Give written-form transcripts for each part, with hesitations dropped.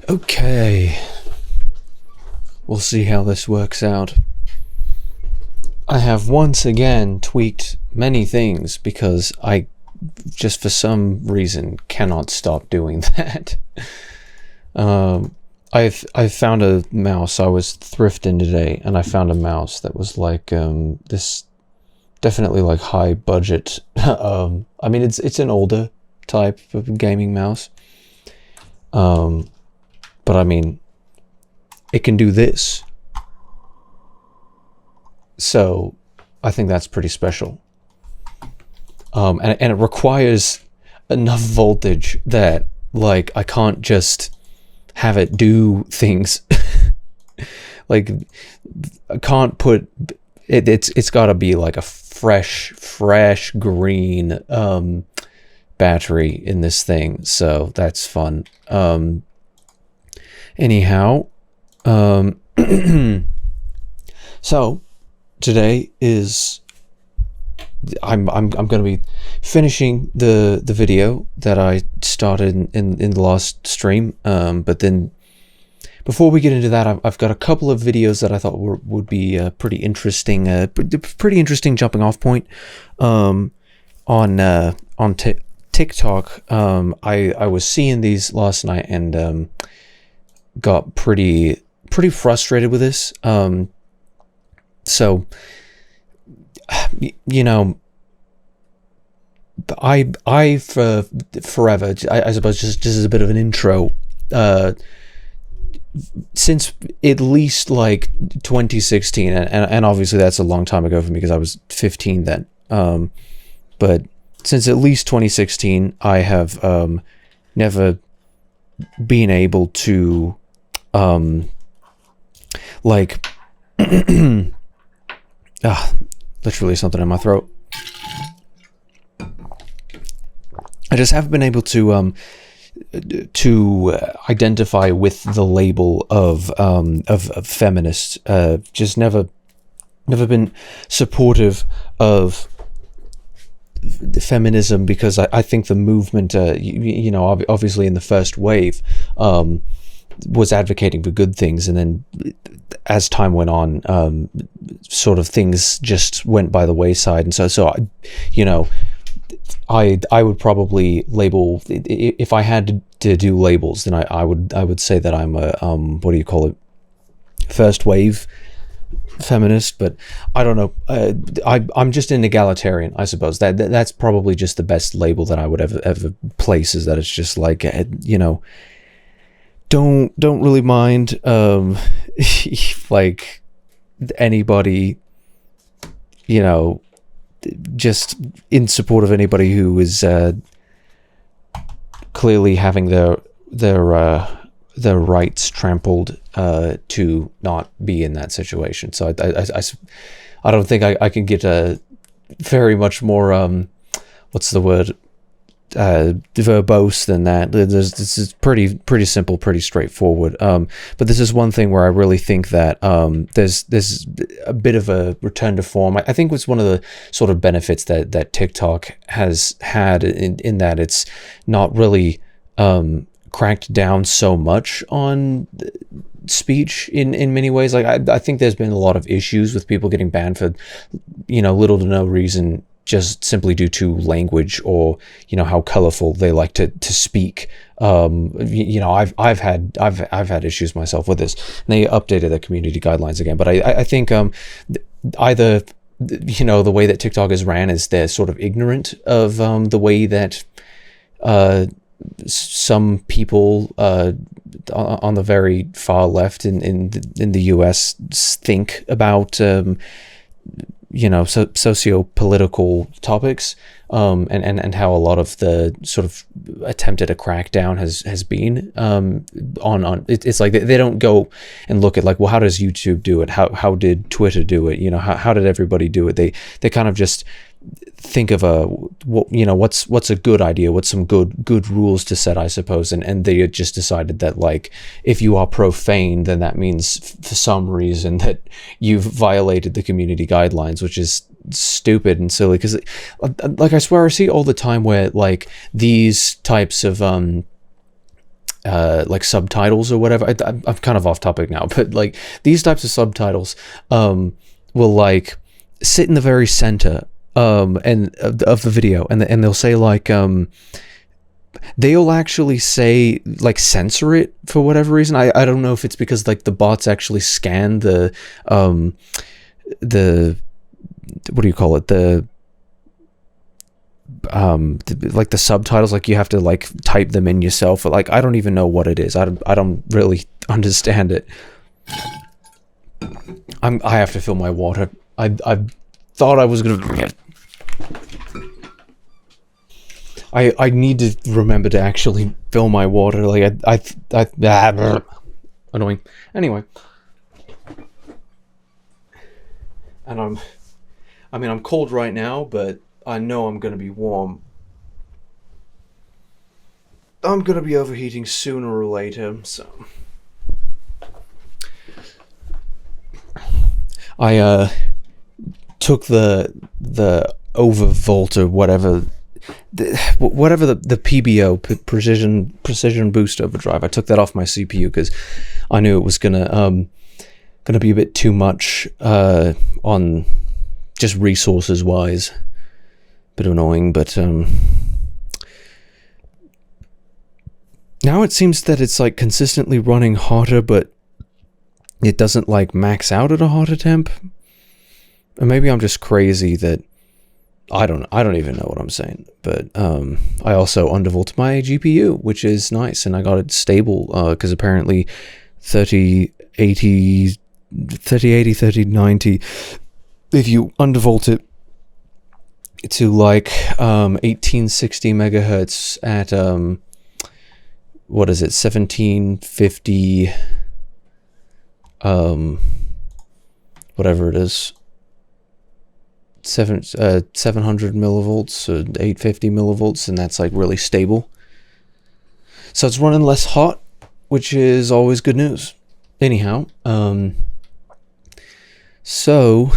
Okay, we'll see how this works out. I have once again tweaked many things because I just for some reason cannot stop doing that. I've found a mouse. I was thrifting today and I found a mouse that was like this definitely like high budget. I mean it's an older type of gaming mouse. But I mean, it can do this. So I think that's pretty special. And it requires enough voltage that like I can't just have it do things. Like I can't put it, it's got to be like a fresh green battery in this thing. So that's fun. Anyhow, so today is I'm going to be finishing the video that I started in the last stream. But then before we get into that, I've got a couple of videos that I thought would be pretty interesting jumping off point. On TikTok. I was seeing these last night and got pretty frustrated with this. So you know, I for forever, I suppose just as a bit of an intro, since at least like 2016, and obviously that's a long time ago for me because I was 15 then. But since at least 2016, I have never been able to like literally something in my throat. I just haven't been able to identify with the label of feminist. Just never been supportive of the feminism because I think the movement, you know, obviously in the first wave, was advocating for good things, and then as time went on, sort of things just went by the wayside, and so you know, I would probably label, if I had to do labels, then I would say that I'm a what do you call it, first wave feminist, but I don't know. I'm just an egalitarian, I suppose. That's probably just the best label that I would ever place, is that it's just like, you know, don't really mind like anybody, you know, just in support of anybody who is clearly having their rights trampled to not be in that situation. So I don't think I can get a very much more what's the word, verbose than that. This is pretty simple, pretty straightforward. But this is one thing where I really think that there's a bit of a return to form. I think it's one of the sort of benefits that TikTok has had in that it's not really cracked down so much on speech in many ways. Like I think there's been a lot of issues with people getting banned for, you know, little to no reason, just simply due to language or, you know, how colorful they like to speak. You know, I've had issues myself with this. And they updated their community guidelines again, but I think either, you know, the way that TikTok is ran is they're sort of ignorant of the way that some people on the very far left in the US think about you know, socio-political topics, and how a lot of the sort of attempt at a crackdown has been on it's like they don't go and look at like, well, how does YouTube do it? How did Twitter do it? You know, how did everybody do it? They kind of just think of what's a good idea, what's some good rules to set, I suppose, and they just decided that like if you are profane, then that means for some reason that you've violated the community guidelines, which is stupid and silly. Because like I swear I see all the time where like these types of like subtitles or whatever. I'm kind of off topic now, but like these types of subtitles will like sit in the very center and of the video, and they'll say like they'll actually say like censor it for whatever reason. I don't know if it's because like the bots actually scan the what do you call it, like the subtitles, like you have to like type them in yourself, or like I don't even know what it is. I don't really understand it. I have to fill my water. I thought I was gonna I need to remember to actually fill my water. Like annoying. Anyway, and I'm cold right now, but I know I'm gonna be warm. I'm gonna be overheating sooner or later, so I took the overvolt or whatever the PBO, precision boost overdrive. I took that off my CPU because I knew it was gonna be a bit too much on just resources wise. Bit annoying, but now it seems that it's like consistently running hotter, but it doesn't like max out at a hotter temp. Or maybe I'm just crazy that I don't even know what I'm saying. But I also undervolted my GPU, which is nice, and I got it stable because apparently 3080, 3090, if you undervolt it to like 1860 megahertz at what is it, 1750 whatever it is, 700 millivolts or 850 millivolts, and that's like really stable. So it's running less hot, which is always good news. Anyhow, so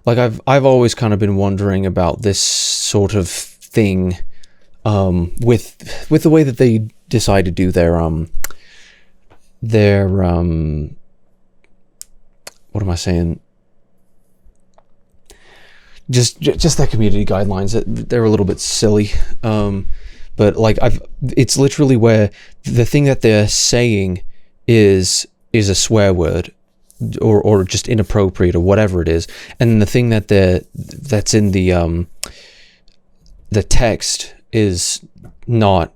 like I've always kind of been wondering about this sort of thing with the way that they decide to do their what am I saying? Just their community guidelines. They're a little bit silly, but like it's literally where the thing that they're saying is a swear word or just inappropriate or whatever it is, and the thing that's in the text is not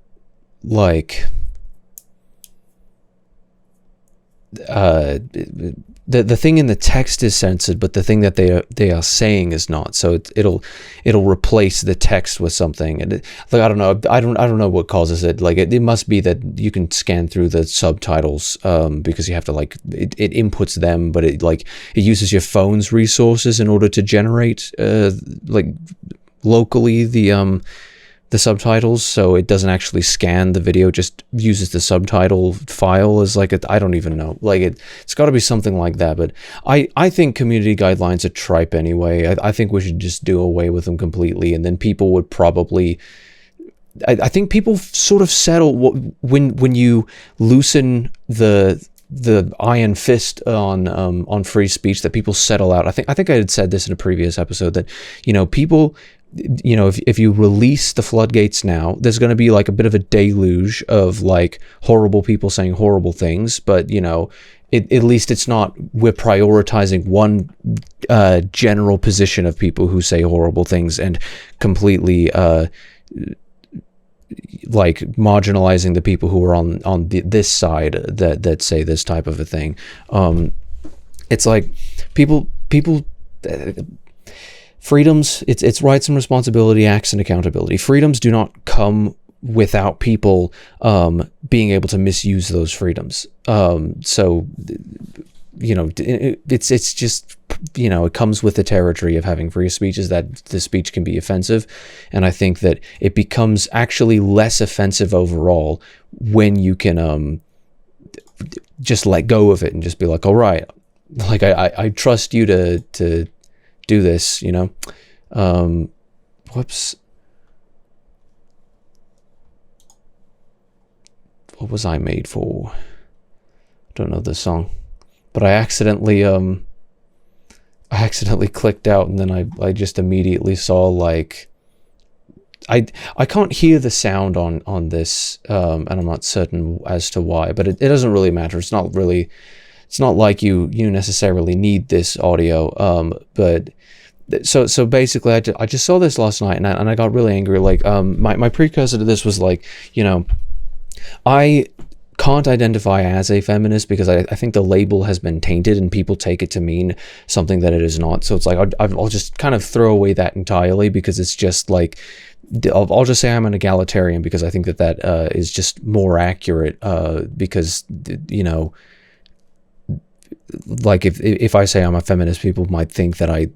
like the thing in the text is censored, but the thing that they are saying is not. So it'll replace the text with something, and like I don't know what causes it. Like it must be that you can scan through the subtitles because you have to like it inputs them, but it uses your phone's resources in order to generate like locally the subtitles, so it doesn't actually scan the video, just uses the subtitle file as like I don't even know. Like it's got to be something like that. But I think community guidelines are tripe anyway. I think we should just do away with them completely, and then people would probably. I think people sort of settle when you loosen the iron fist on free speech, that people settle out. I think I had said this in a previous episode that people. If you release the floodgates now, there's going to be like a bit of a deluge of like horrible people saying horrible things, but at least it's not, we're prioritizing one general position of people who say horrible things and completely like marginalizing the people who are on this side that say this type of a thing. It's like people freedoms, it's rights and responsibility, acts and accountability. Freedoms do not come without people being able to misuse those freedoms. So it's just it comes with the territory of having free speech, is that the speech can be offensive, and I think that it becomes actually less offensive overall when you can just let go of it and just be like, all right, like I trust you to do this, whoops. what was I made for? I don't know the song, but I accidentally clicked out, and then I just immediately saw like I can't hear the sound on this, and I'm not certain as to why, but it doesn't really matter. It's not like you necessarily need this audio, but so basically I just saw this last night, and I got really angry. Like my precursor to this was like, I can't identify as a feminist because I think the label has been tainted and people take it to mean something that it is not. So it's like I'll just kind of throw away that entirely, because it's just like I'll just say I'm an egalitarian, because I think that is just more accurate, because like if I say I'm a feminist, people might think that I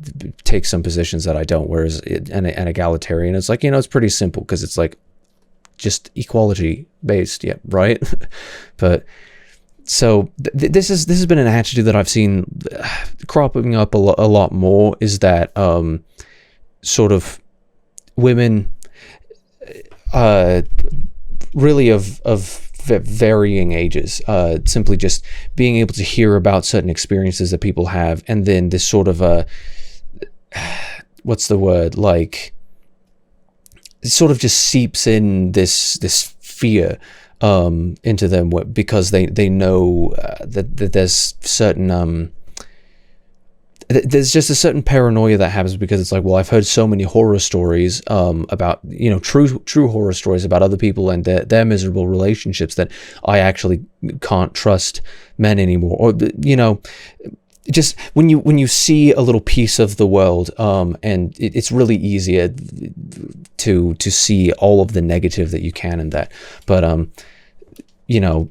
take some positions that I don't, whereas an egalitarian, it's like, it's pretty simple, because it's like just equality based, yeah, right? But so this has been an attitude that I've seen cropping up a lot more, is that sort of women really of varying ages, simply just being able to hear about certain experiences that people have, and then this sort of what's the word, like, it sort of just seeps in this fear into them, because they know that there's certain there's just a certain paranoia that happens, because it's like, well, I've heard so many horror stories about, true horror stories about other people and their miserable relationships, that I actually can't trust men anymore. Or just when you see a little piece of the world, and it's really easier to see all of the negative that you can in that. But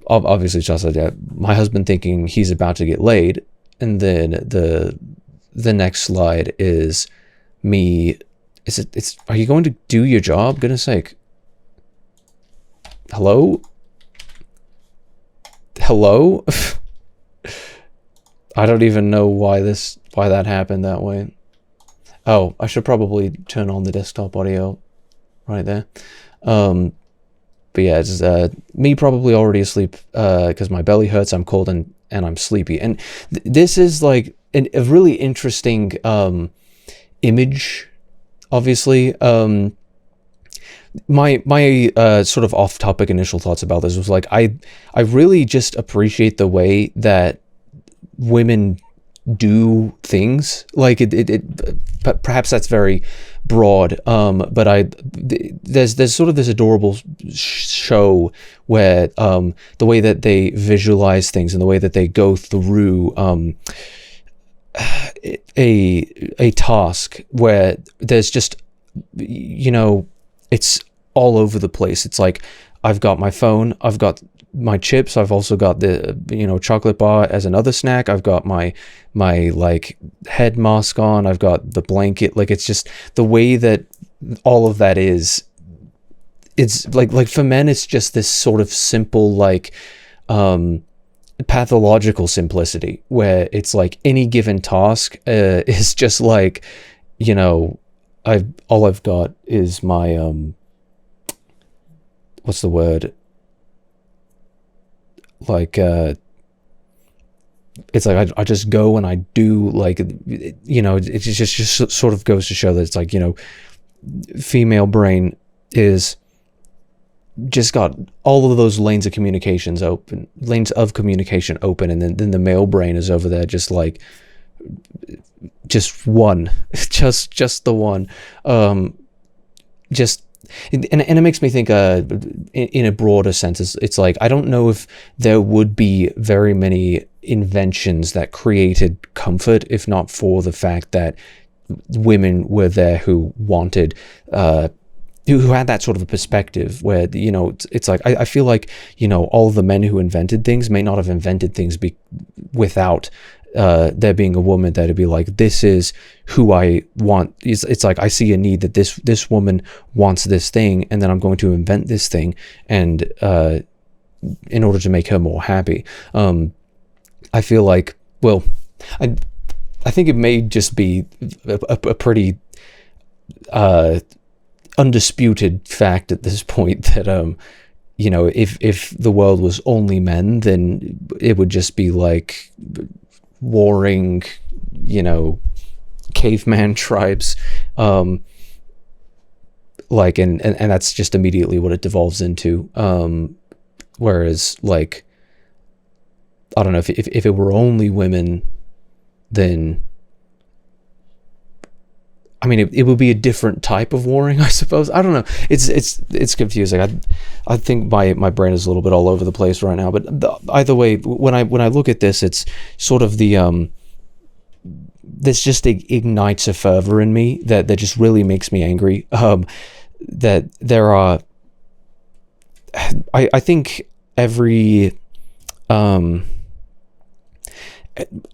obviously, just like that, my husband thinking he's about to get laid, and then the next slide is me. Are you going to do your job? Goodness sake. Hello? I don't even know why that happened that way. Oh, I should probably turn on the desktop audio right there. But yeah, it's me probably already asleep, because my belly hurts, I'm cold, and I'm sleepy. And this is like a really interesting image, obviously. My sort of off-topic initial thoughts about this was like, I really just appreciate the way that women do things. Like perhaps that's very broad, but there's sort of this adorable show where the way that they visualize things and the way that they go through a task where there's just, it's all over the place. It's like, I've got my phone, I've got my chips, I've also got the chocolate bar as another snack, I've got my like head mask on, I've got the blanket. Like, it's just the way that all of that is. It's like for men, it's just this sort of simple, like pathological simplicity, where it's like any given task is just like, all I've got is my what's the word, like it's like I just go and I do, like, it just sort of goes to show that it's like, female brain is just got all of those lanes of communication open, and then the male brain is over there just like just one just the one, and it makes me think in a broader sense, it's like, I don't know if there would be very many inventions that created comfort if not for the fact that women were there who wanted who had that sort of a perspective where, it's like, I feel like, all of the men who invented things may not have invented things without there being a woman that'd be like, this is who I want. It's like, I see a need that this woman wants this thing, and then I'm going to invent this thing, and in order to make her more happy. I feel like, well, I think it may just be a pretty undisputed fact at this point that if the world was only men, then it would just be like warring, caveman tribes, like, and that's just immediately what it devolves into. Whereas, like, I don't know, if it were only women, then I mean, it would be a different type of warring, I suppose. I don't know. It's confusing. I think my brain is a little bit all over the place right now. But either way, when I look at this, it's sort of the this just ignites a fervor in me that just really makes me angry. That there are, I think every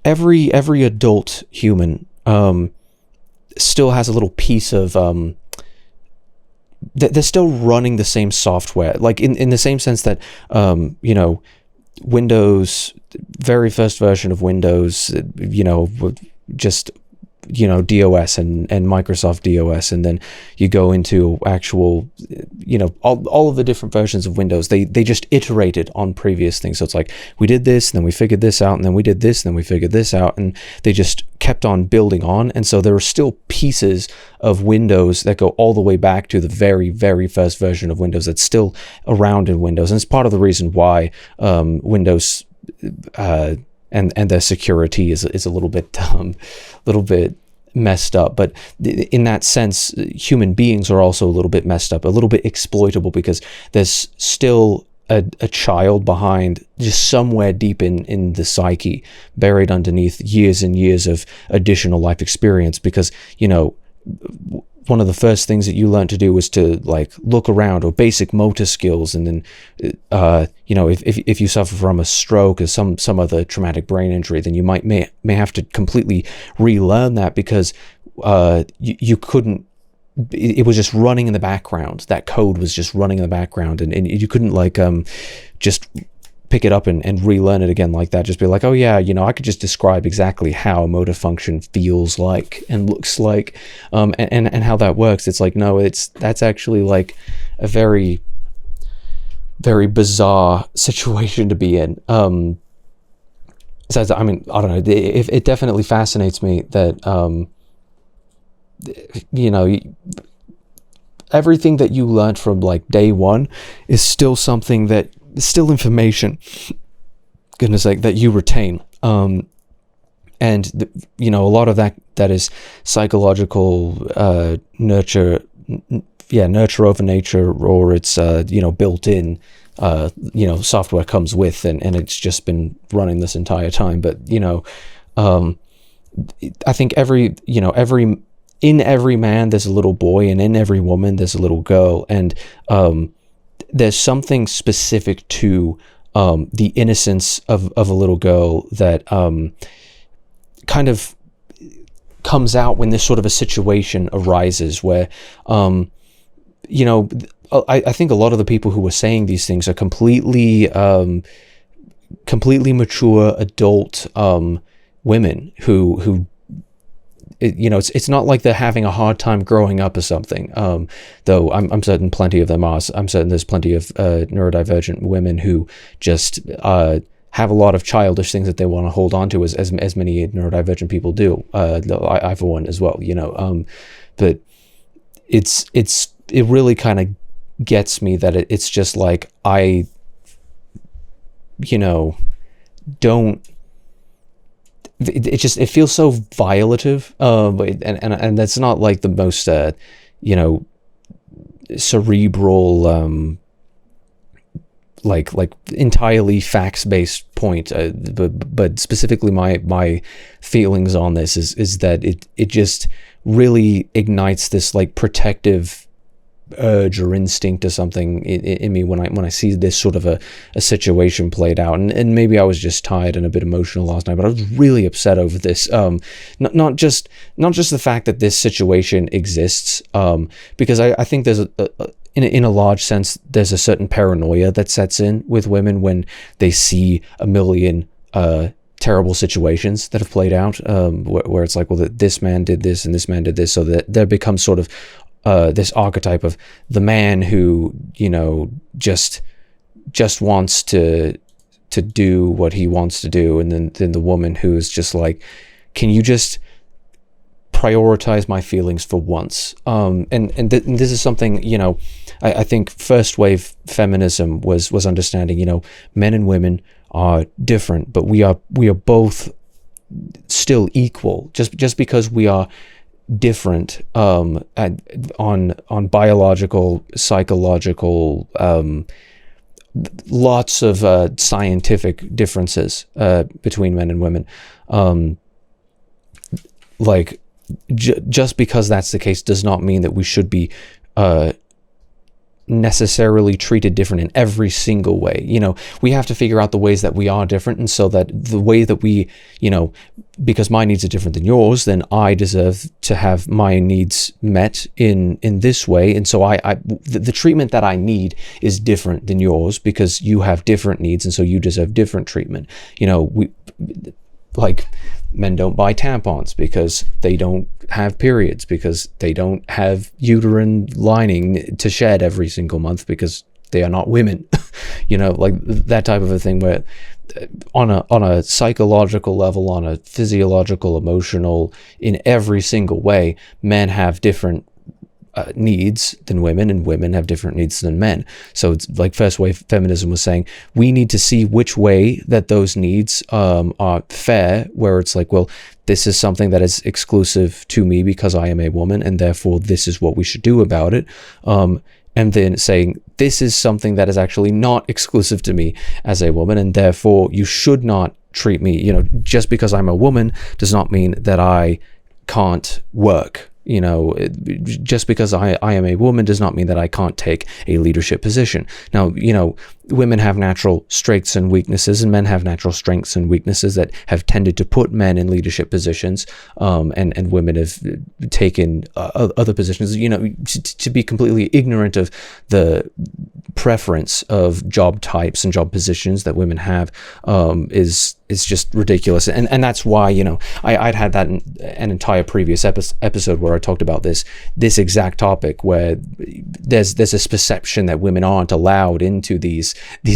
adult human still has a little piece of they're still running the same software, like in the same sense that Windows, very first version of Windows, just DOS and Microsoft DOS, and then you go into actual, all of the different versions of Windows, they just iterated on previous things. So it's like, we did this, and then we figured this out, and then we did this, and then we figured this out, and they just kept on building on. And so there are still pieces of Windows that go all the way back to the very, very first version of Windows that's still around in Windows. And it's part of the reason why Windows and their security is a little bit messed up. But in that sense, human beings are also a little bit messed up, a little bit exploitable, because there's still a child behind, just somewhere deep in the psyche, buried underneath years and years of additional life experience. Because one of the first things that you learn to do was to, like, look around, or basic motor skills. And then if you suffer from a stroke or some other traumatic brain injury, then you may have to completely relearn that, because you couldn't, it was just running in the background. That code was just running in the background, and you couldn't, like, just pick it up and relearn it again like that. Just be like, oh yeah, I could just describe exactly how motor function feels like and looks like, and how that works. It's like, no, that's actually like a very, very bizarre situation to be in. So I mean, I don't know. It definitely fascinates me that everything that you learned from, like, day one is still something that, still information, goodness sake, that you retain. And a lot of that is psychological nurture over nature, or it's built in software comes with, and it's just been running this entire time. But I think in every man there's a little boy, and in every woman there's a little girl, and there's something specific to the innocence of a little girl that kind of comes out when this sort of a situation arises, where I think a lot of the people who were saying these things are completely mature adult women who it's not like they're having a hard time growing up or something. Though I'm certain plenty of them are. I'm certain there's plenty of neurodivergent women who just have a lot of childish things that they want to hold on to, as many neurodivergent people do. I for one as well. But it really kind of gets me that it's just like, I don't. It feels so violative, and that's not like the most cerebral, like entirely facts-based point, but specifically my feelings on this is that it just really ignites this, like, protective urge or instinct or something in me when I see this sort of a situation played out. And maybe I was just tired and a bit emotional last night, but I was really upset over this. Not just the fact that this situation exists, because I think there's in a large sense there's a certain paranoia that sets in with women when they see a million terrible situations that have played out, where it's like, well, this man did this and this man did this, so that there becomes sort of this archetype of the man who just just wants to do what he wants to do, and then the woman who is just like, can you just prioritize my feelings for once? And this is something, you know, I think first wave feminism was understanding, you know, men and women are different, but we are both still equal. Just because we are different on biological, psychological, lots of scientific differences between men and women. Just because that's the case does not mean that we should be necessarily treated different in every single way. You know, we have to figure out the ways that we are different, and so that the way that we, you know, because my needs are different than yours, then I deserve to have my needs met in this way. And so the treatment that I need is different than yours because you have different needs, and so you deserve different treatment. You know, like men don't buy tampons because they don't have periods, because they don't have uterine lining to shed every single month because they are not women. You know, like that type of a thing, where on a psychological level, on a physiological, emotional, in every single way, men have different needs than women, and women have different needs than men. So it's like first wave feminism was saying, we need to see which way that those needs are fair, where it's like, well, this is something that is exclusive to me because I am a woman, and therefore this is what we should do about it. And then saying, this is something that is actually not exclusive to me as a woman, and therefore you should not treat me, you know, just because I'm a woman does not mean that I can't work. You know, just because I am a woman does not mean that I can't take a leadership position. Now, you know, women have natural strengths and weaknesses, and men have natural strengths and weaknesses that have tended to put men in leadership positions, and women have taken other positions. You know, to be completely ignorant of the preference of job types and job positions that women have is just ridiculous. And that's why, you know, I'd had that in an entire previous episode where I talked about this exact topic, where there's this perception that women aren't allowed into these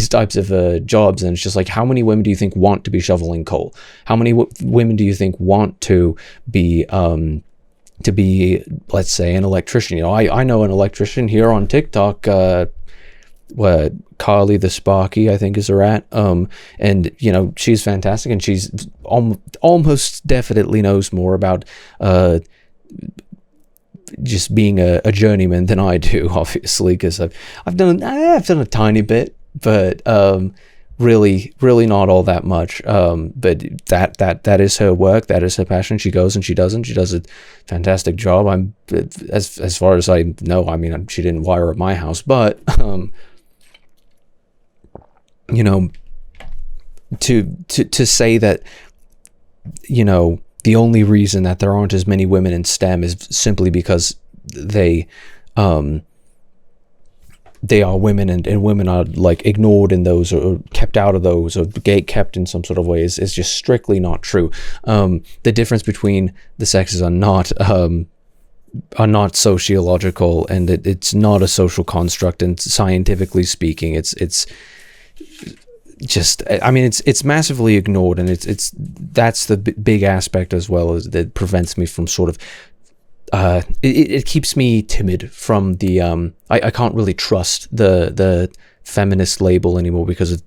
types of jobs, and it's just like, how many women do you think want to be shoveling coal? How many women do you think want to be let's say, an electrician? You know, I know an electrician here on TikTok, what Carly the Sparky, I think, is her at, and you know, she's fantastic, and she's almost definitely knows more about just being a journeyman than I do, obviously, because I've done a tiny bit, but really not all that much. But that is her work, that is her passion. She goes and she does a fantastic job. I'm as far as I know, I mean, she didn't wire up my house, but you know, to say that, you know, the only reason that there aren't as many women in STEM is simply because they are women, and women are like ignored in those, or kept out of those, or gate kept in some sort of way is just strictly not true. The difference between the sexes are not sociological, and it's not a social construct, and scientifically speaking, it's just, I mean, it's massively ignored, and that's the big aspect as well, as that prevents me from sort of it keeps me timid from the I can't really trust the feminist label anymore, because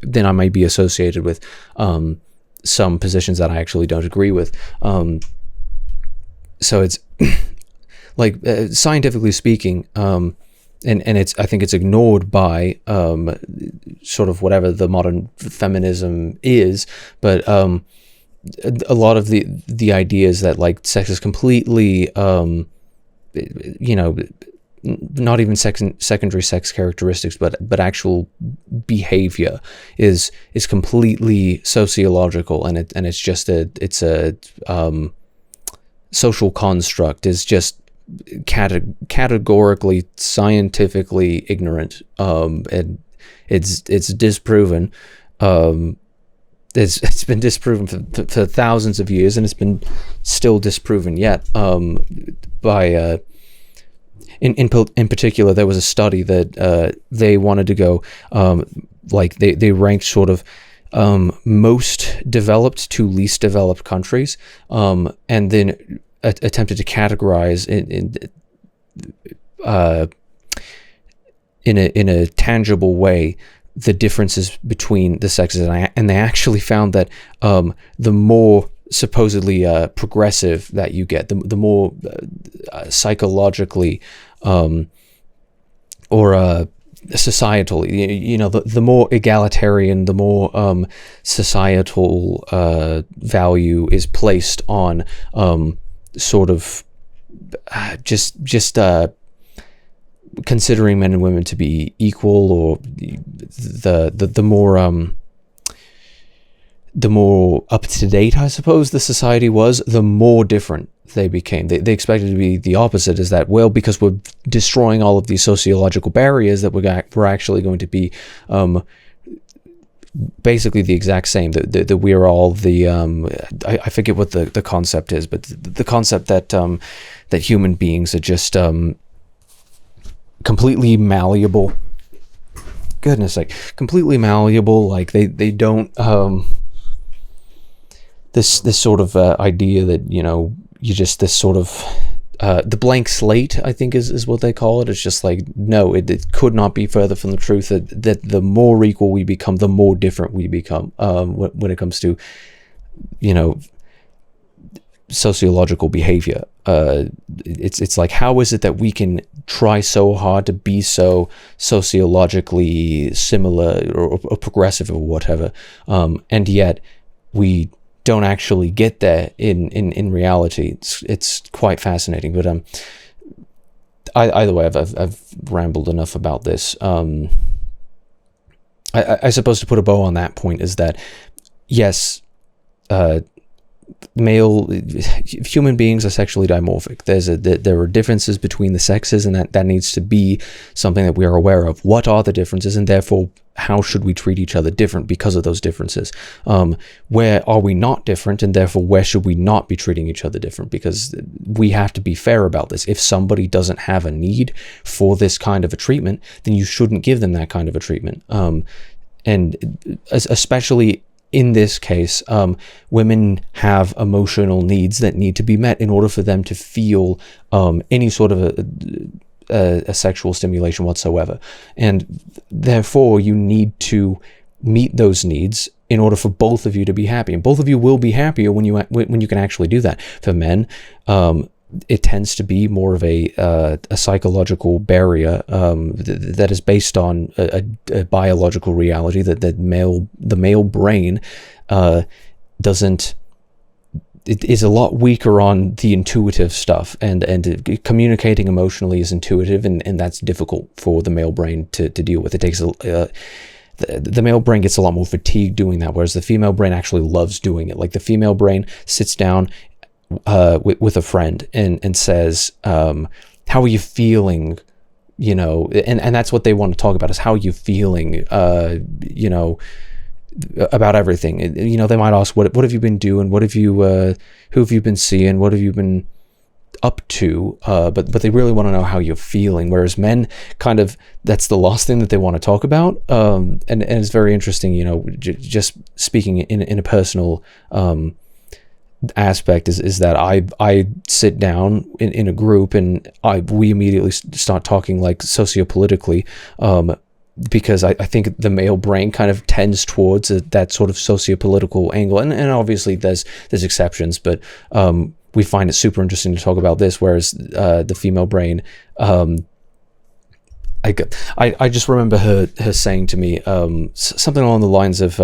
then I might be associated with some positions that I actually don't agree with. So it's like scientifically speaking, and I think it's ignored by sort of whatever the modern feminism is, but a lot of the ideas that like sex is completely you know, not even secondary sex characteristics, but actual behavior is completely sociological, and it's just a social construct, is just categorically scientifically ignorant, and it's disproven. It's been disproven for thousands of years, and it's been still disproven yet by in particular, there was a study that they wanted to go, like they ranked sort of most developed to least developed countries, and then attempted to categorize in a tangible way the differences between the sexes, and they actually found that the more supposedly progressive that you get, the more psychologically or societally, the more egalitarian, the more societal value is placed on sort of just considering men and women to be equal, or the more up to date, I suppose, the society was, the more different they became. They expected to be the opposite, is that, well, because we're destroying all of these sociological barriers, that we're actually going to be basically the exact same, that we're all the I forget what the concept is, but the concept that that human beings are just completely malleable. Goodness sake, completely malleable. Like they don't this sort of idea that you just this sort of the blank slate, I think is what they call it. It's just like, no, it could not be further from the truth that the more equal we become, the more different we become when it comes to sociological behavior. It's like, how is it that we can try so hard to be so sociologically similar or progressive or whatever, and yet we don't actually get there in reality? It's quite fascinating. But either way, I've rambled enough about this. I suppose to put a bow on that point is that, yes, human beings are sexually dimorphic. There are differences between the sexes, and that needs to be something that we are aware of. What are the differences, and therefore how should we treat each other different because of those differences? Where are we not different, and therefore where should we not be treating each other different? Because we have to be fair about this. If somebody doesn't have a need for this kind of a treatment, then you shouldn't give them that kind of a treatment. And especially in this case, women have emotional needs that need to be met in order for them to feel any sort of a sexual stimulation whatsoever. And therefore, you need to meet those needs in order for both of you to be happy. And both of you will be happier when you can actually do that. For men, it tends to be more of a psychological barrier that is based on a biological reality that the male brain doesn't. It is a lot weaker on the intuitive stuff, and communicating emotionally is intuitive, and that's difficult for the male brain to deal with. It takes the male brain gets a lot more fatigued doing that, whereas the female brain actually loves doing it. Like the female brain sits down with a friend and says, how are you feeling? And that's what they want to talk about, is how are you feeling, about everything. They might ask, what have you been doing? What have you, who have you been seeing? What have you been up to? But they really want to know how you're feeling. Whereas men kind of, that's the last thing that they want to talk about. And it's very interesting, just speaking in a personal, aspect is that I sit down in a group and we immediately start talking like sociopolitically, because I think the male brain kind of tends towards that sort of sociopolitical angle, and obviously there's exceptions, but we find it super interesting to talk about this, whereas the female brain, I just remember her saying to me something along the lines of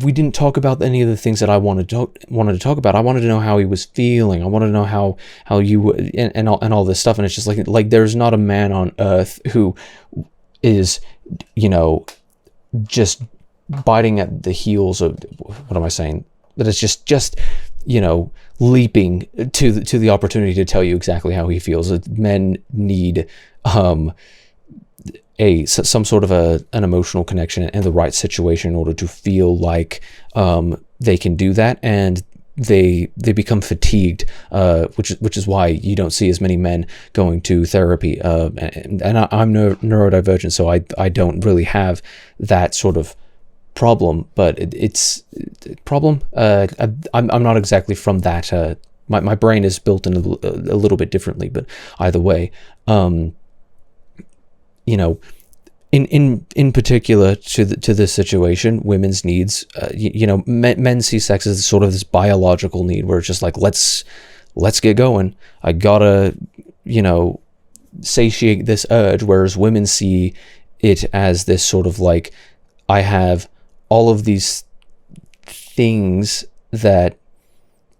we didn't talk about any of the things that I wanted to talk about. I wanted to know how he was feeling. I wanted to know how you and all this stuff. And it's just like there's not a man on earth who is just biting at the heels of, what am I saying? That it's just leaping to the opportunity to tell you exactly how he feels. Men need some sort of an emotional connection and the right situation in order to feel like they can do that. And they become fatigued, which is why you don't see as many men going to therapy. And I'm neurodivergent, so I don't really have that sort of problem, but it's problem. I'm not exactly from that. My brain is built in a little bit differently, but either way, you know, in particular to this situation, women's needs, men see sex as sort of this biological need where it's just like, let's get going. I gotta, satiate this urge, whereas women see it as this sort of like, I have all of these things that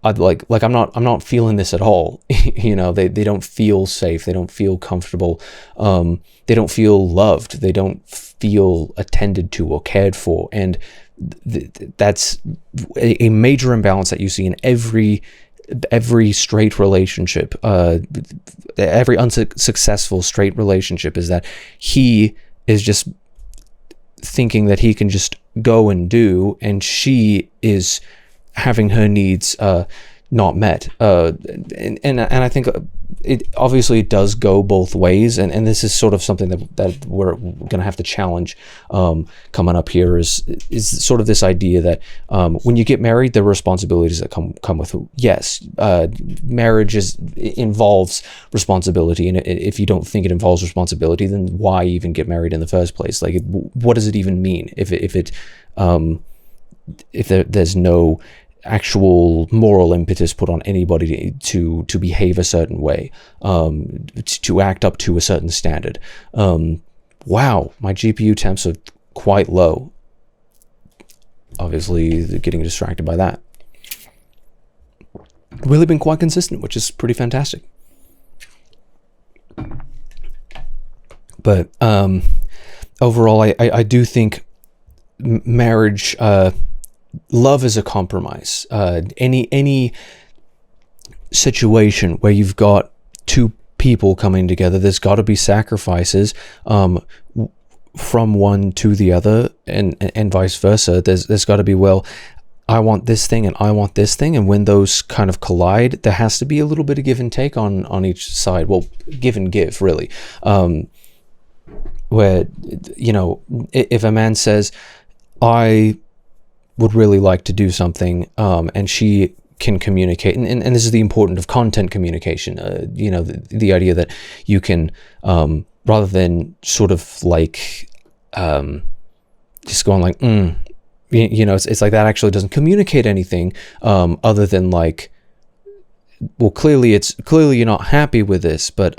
I'd like I'm not feeling this at all. They don't feel safe, they don't feel comfortable, they don't feel loved, they don't feel attended to or cared for, and that's a major imbalance that you see in every straight relationship, every unsuccessful straight relationship, is that he is just thinking that he can just go and do, and she is having her needs not met, and I think it obviously does go both ways, and this is sort of something that we're gonna have to challenge coming up here, is sort of this idea that when you get married, there are responsibilities that come with it. Yes, marriage involves responsibility, and if you don't think it involves responsibility, then why even get married in the first place? Like, what does it even mean if there's no actual moral impetus put on anybody to behave a certain way, to act up to a certain standard? Wow, my GPU temps are quite low. Obviously, getting distracted by that. Really been quite consistent, which is pretty fantastic. But overall, I do think marriage, love is a compromise. Any situation where you've got two people coming together, there's got to be sacrifices from one to the other, and vice versa. There's got to be, well, I want this thing and I want this thing, and when those kind of collide, there has to be a little bit of give and take on each side. Well, give and give, really. Where, if a man says, I would really like to do something, and she can communicate, and this is the importance of content communication, the idea that you can, rather than sort of like just going like, it's like that actually doesn't communicate anything, other than like, well, clearly you're not happy with this, but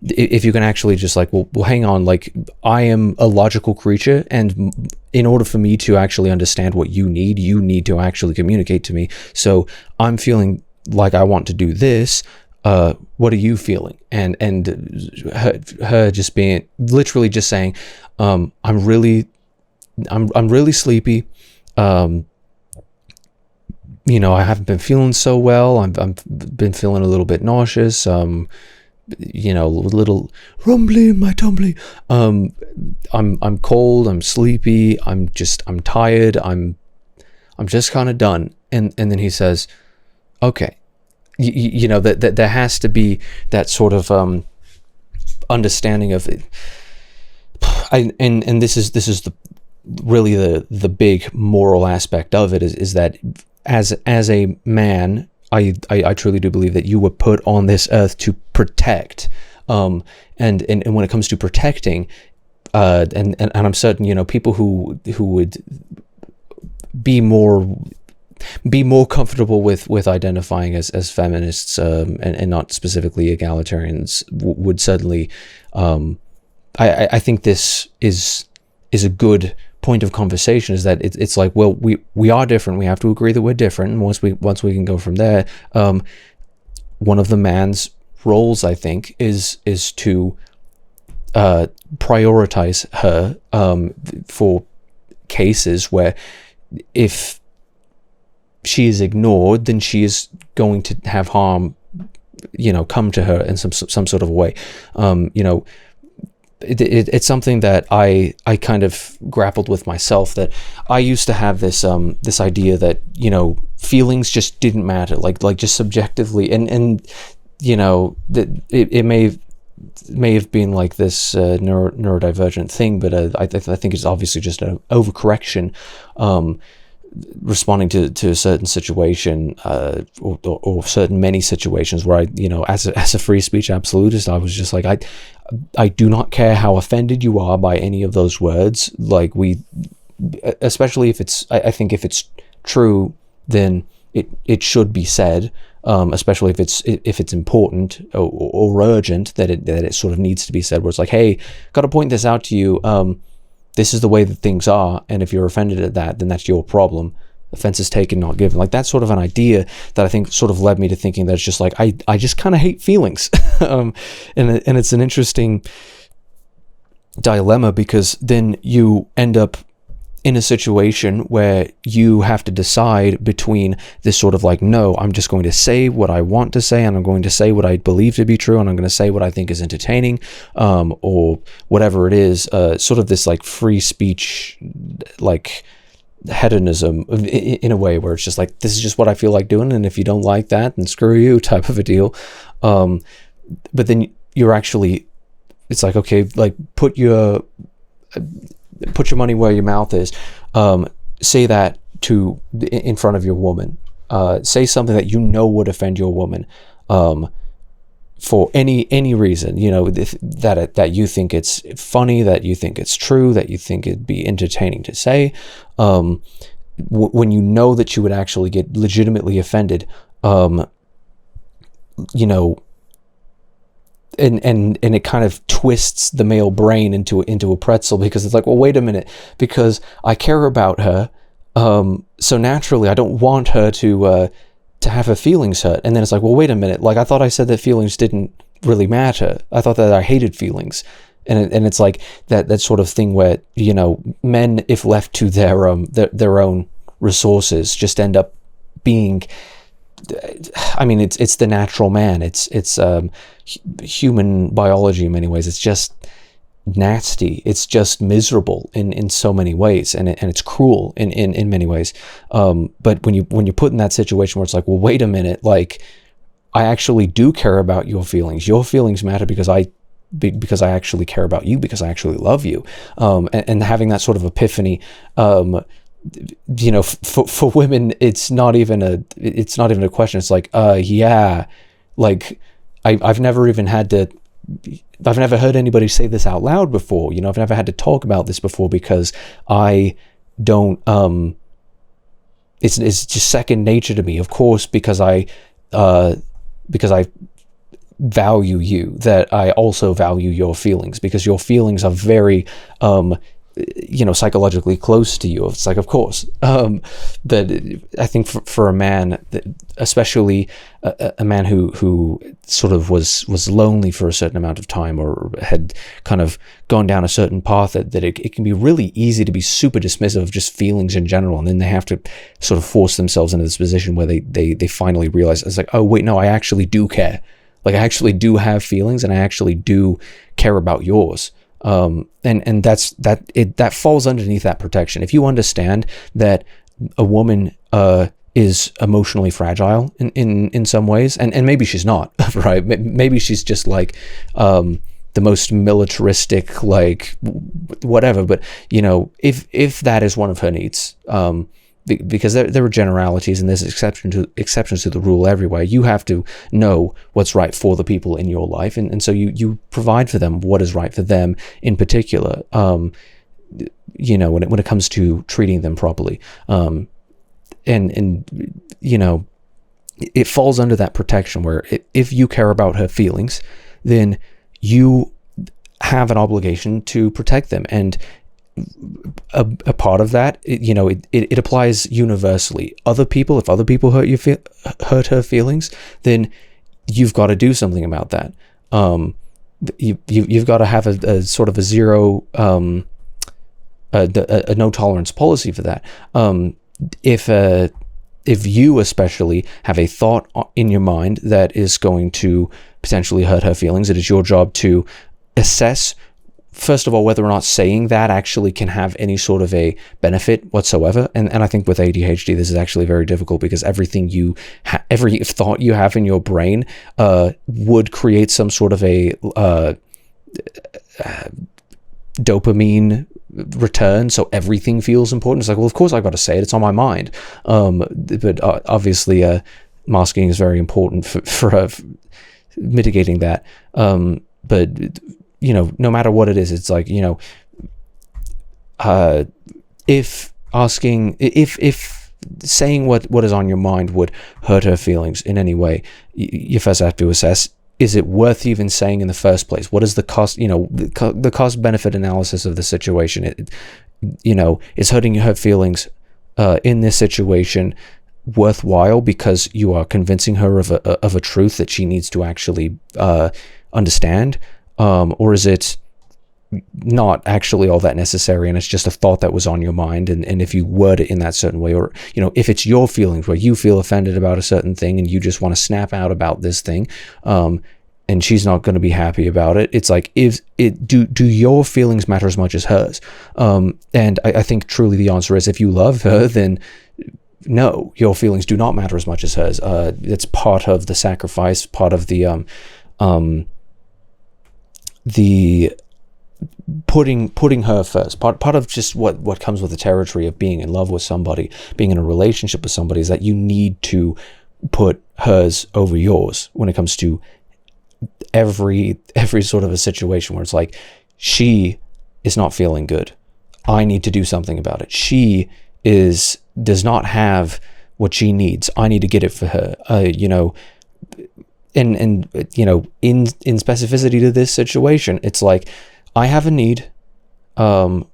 if you can actually just like, well, hang on, like, I am a logical creature, and in order for me to actually understand what you need to actually communicate to me. So I'm feeling like I want to do this. What are you feeling? And her just being literally just saying, I'm really sleepy. I haven't been feeling so well. I've been feeling a little bit nauseous. A little rumbly in my tumbly. I'm cold. I'm sleepy. I'm tired. I'm just kind of done. And then he says, okay, that there has to be that sort of understanding of it. And this is the big moral aspect of it is that as a man, I truly do believe that you were put on this earth to protect, and when it comes to protecting, and I'm certain people who would be more comfortable with identifying as feminists, and not specifically egalitarians, would certainly, I think this is a good point of conversation, is that it's like, well, we are different, we have to agree that we're different, and once we can go from there, one of the man's roles, I think, is to prioritize her for cases where if she is ignored, then she is going to have harm come to her in some sort of way. it's something that I kind of grappled with myself, that I used to have this this idea that, you know, feelings just didn't matter, like just subjectively, and you know, that it may have been like this neurodivergent thing, but I think it's obviously just an overcorrection, responding to a certain situation, or certain many situations where I, you know, as a free speech absolutist, I was just like, I do not care how offended you are by any of those words. Like, especially if it's, I think if it's true, then it should be said. Especially if it's important or urgent, that it sort of needs to be said, where it's like, hey, got to point this out to you. This is the way that things are, and if you're offended at that, then that's your problem. Offense is taken, not given. Like, that's sort of an idea that I think sort of led me to thinking that it's just like, I just kind of hate feelings. And it's an interesting dilemma, because then you end up in a situation where you have to decide between this sort of like, no, I'm just going to say what I want to say, and I'm going to say what I believe to be true, and I'm going to say what I think is entertaining, or whatever it is, sort of this like free speech, like hedonism in a way, where it's just like, this is just what I feel like doing, and if you don't like that, then screw you, type of a deal. But then you're actually, it's like, okay, like put your money where your mouth is. Say that in front of your woman. Say something that you know would offend your woman, for any reason. You know, that you think it's funny, that you think it's true, that you think it'd be entertaining to say. When you know that you would actually get legitimately offended, you know. And it kind of twists the male brain into a pretzel, because it's like, well, wait a minute, because I care about her, so naturally I don't want her to have her feelings hurt. And then it's like, well, wait a minute, like, I thought I said that feelings didn't really matter. I thought that I hated feelings. And it's like that sort of thing where, you know, men, if left to their own resources, just end up being, I mean, it's the natural man. It's human biology in many ways. It's just nasty. It's just miserable in so many ways, and it's cruel in many ways. But when you're put in that situation where it's like, well, wait a minute, like, I actually do care about your feelings. Your feelings matter because I actually care about you, because I actually love you. And having that sort of epiphany, you know, for women, it's not even a question. It's like, yeah, like, I've never heard anybody say this out loud before. You know, I've never had to talk about this before, because I don't, it's just second nature to me. Of course, because I value you, that I also value your feelings, because your feelings are very, you know, psychologically close to you. It's like, of course, that I think for a man, especially a man who sort of was lonely for a certain amount of time, or had kind of gone down a certain path, that it can be really easy to be super dismissive of just feelings in general, and then they have to sort of force themselves into this position where they finally realize, it's like, oh wait, no, I actually do care. Like, I actually do have feelings, and I actually do care about yours. And that falls underneath that protection. If you understand that a woman is emotionally fragile in some ways, and maybe she's not, right? Maybe she's just like the most militaristic, like whatever. But, you know, if that is one of her needs, because there are generalities, and there's exceptions to the rule everywhere. You have to know what's right for the people in your life, and so you provide for them what is right for them in particular. You know, when it comes to treating them properly, and you know, it falls under that protection where if you care about her feelings, then you have an obligation to protect them. And a part of that, you know, it applies universally. If other people hurt her feelings, then you've got to do something about that. You've got to have a sort of a zero, a no tolerance policy for that. If you especially have a thought in your mind that is going to potentially hurt her feelings, it is your job to assess first of all, whether or not saying that actually can have any sort of a benefit whatsoever. And I think with ADHD, this is actually very difficult, because everything every thought you have in your brain would create some sort of a dopamine return, so everything feels important. It's like, well, of course I've got to say it, it's on my mind. But obviously masking is very important for mitigating that. But no matter what it is, it's like, if saying what is on your mind would hurt her feelings in any way, you first have to assess, is it worth even saying in the first place? What is the cost, the cost benefit analysis of the situation? Is hurting her feelings in this situation worthwhile because you are convincing her of a truth that she needs to actually understand? Or is it not actually all that necessary, and it's just a thought that was on your mind, and if you word it in that certain way, or if it's your feelings where you feel offended about a certain thing and you just want to snap out about this thing, and she's not going to be happy about it, it's like, do your feelings matter as much as hers? And I think truly the answer is, if you love her, then no, your feelings do not matter as much as hers. It's part of the sacrifice, part of the putting her first, part of just what comes with the territory of being in love with somebody, being in a relationship with somebody, is that you need to put hers over yours when it comes to every sort of a situation where it's like, she is not feeling good, I need to do something about it. She does not have what she needs, I need to get it for her. And in specificity to this situation, it's like, I have a need that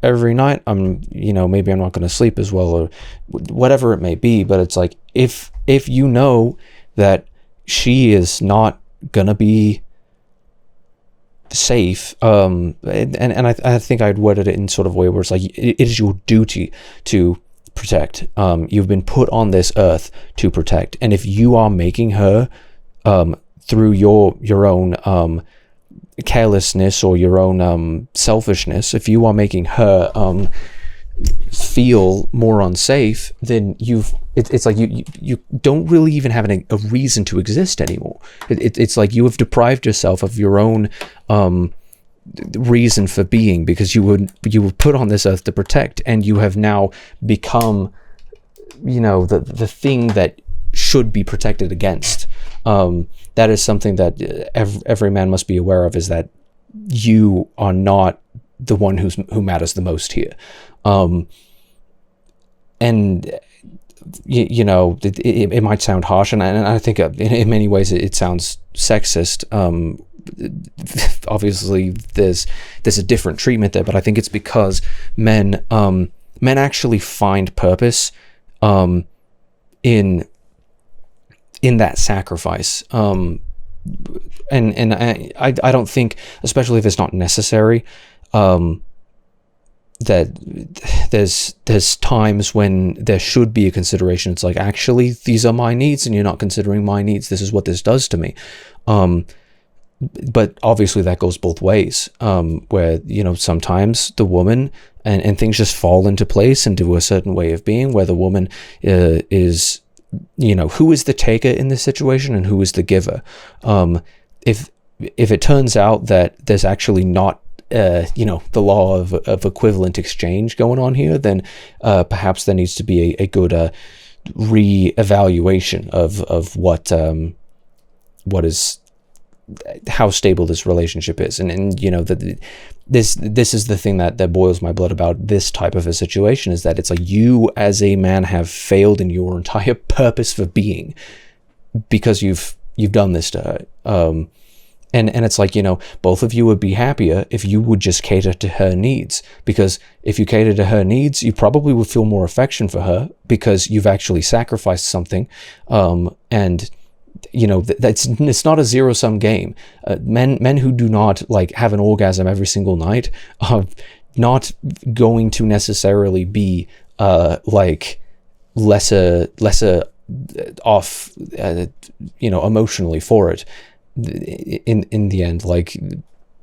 every night maybe I'm not going to sleep as well, or whatever it may be, but it's like, if you know that she is not going to be safe, and I think I'd worded it in sort of a way where it's like, it is your duty to protect. You've been put on this earth to protect, and if you are making her through your own carelessness or your own selfishness, if you are making her feel more unsafe, then it's like you don't really even have a reason to exist anymore. It's like you have deprived yourself of your own reason for being, because you were put on this earth to protect, and you have now become the thing that should be protected against. That is something that every man must be aware of, is that you are not the one who matters the most here. And it might sound harsh, and I think in many ways it sounds sexist. Obviously there's a different treatment there, but I think it's because men actually find purpose in that sacrifice, and I don't think, especially if it's not necessary, that there's times when there should be a consideration. It's like, actually, these are my needs and you're not considering my needs. This is what this does to me. But obviously that goes both ways, where sometimes the woman and things just fall into place into a certain way of being, where the woman is who is the taker in this situation and who is the giver. If it turns out that there's actually not the law of equivalent exchange going on here, then perhaps there needs to be a good re-evaluation of what is, how stable this relationship is, and this is the thing that boils my blood about this type of a situation, is that it's like, you as a man have failed in your entire purpose for being, because you've done this to her. And it's like, both of you would be happier if you would just cater to her needs, because if you cater to her needs, you probably would feel more affection for her, because you've actually sacrificed something. And it's not a zero-sum game. Men who do not have an orgasm every single night are not going to necessarily be lesser off emotionally for it. In the end,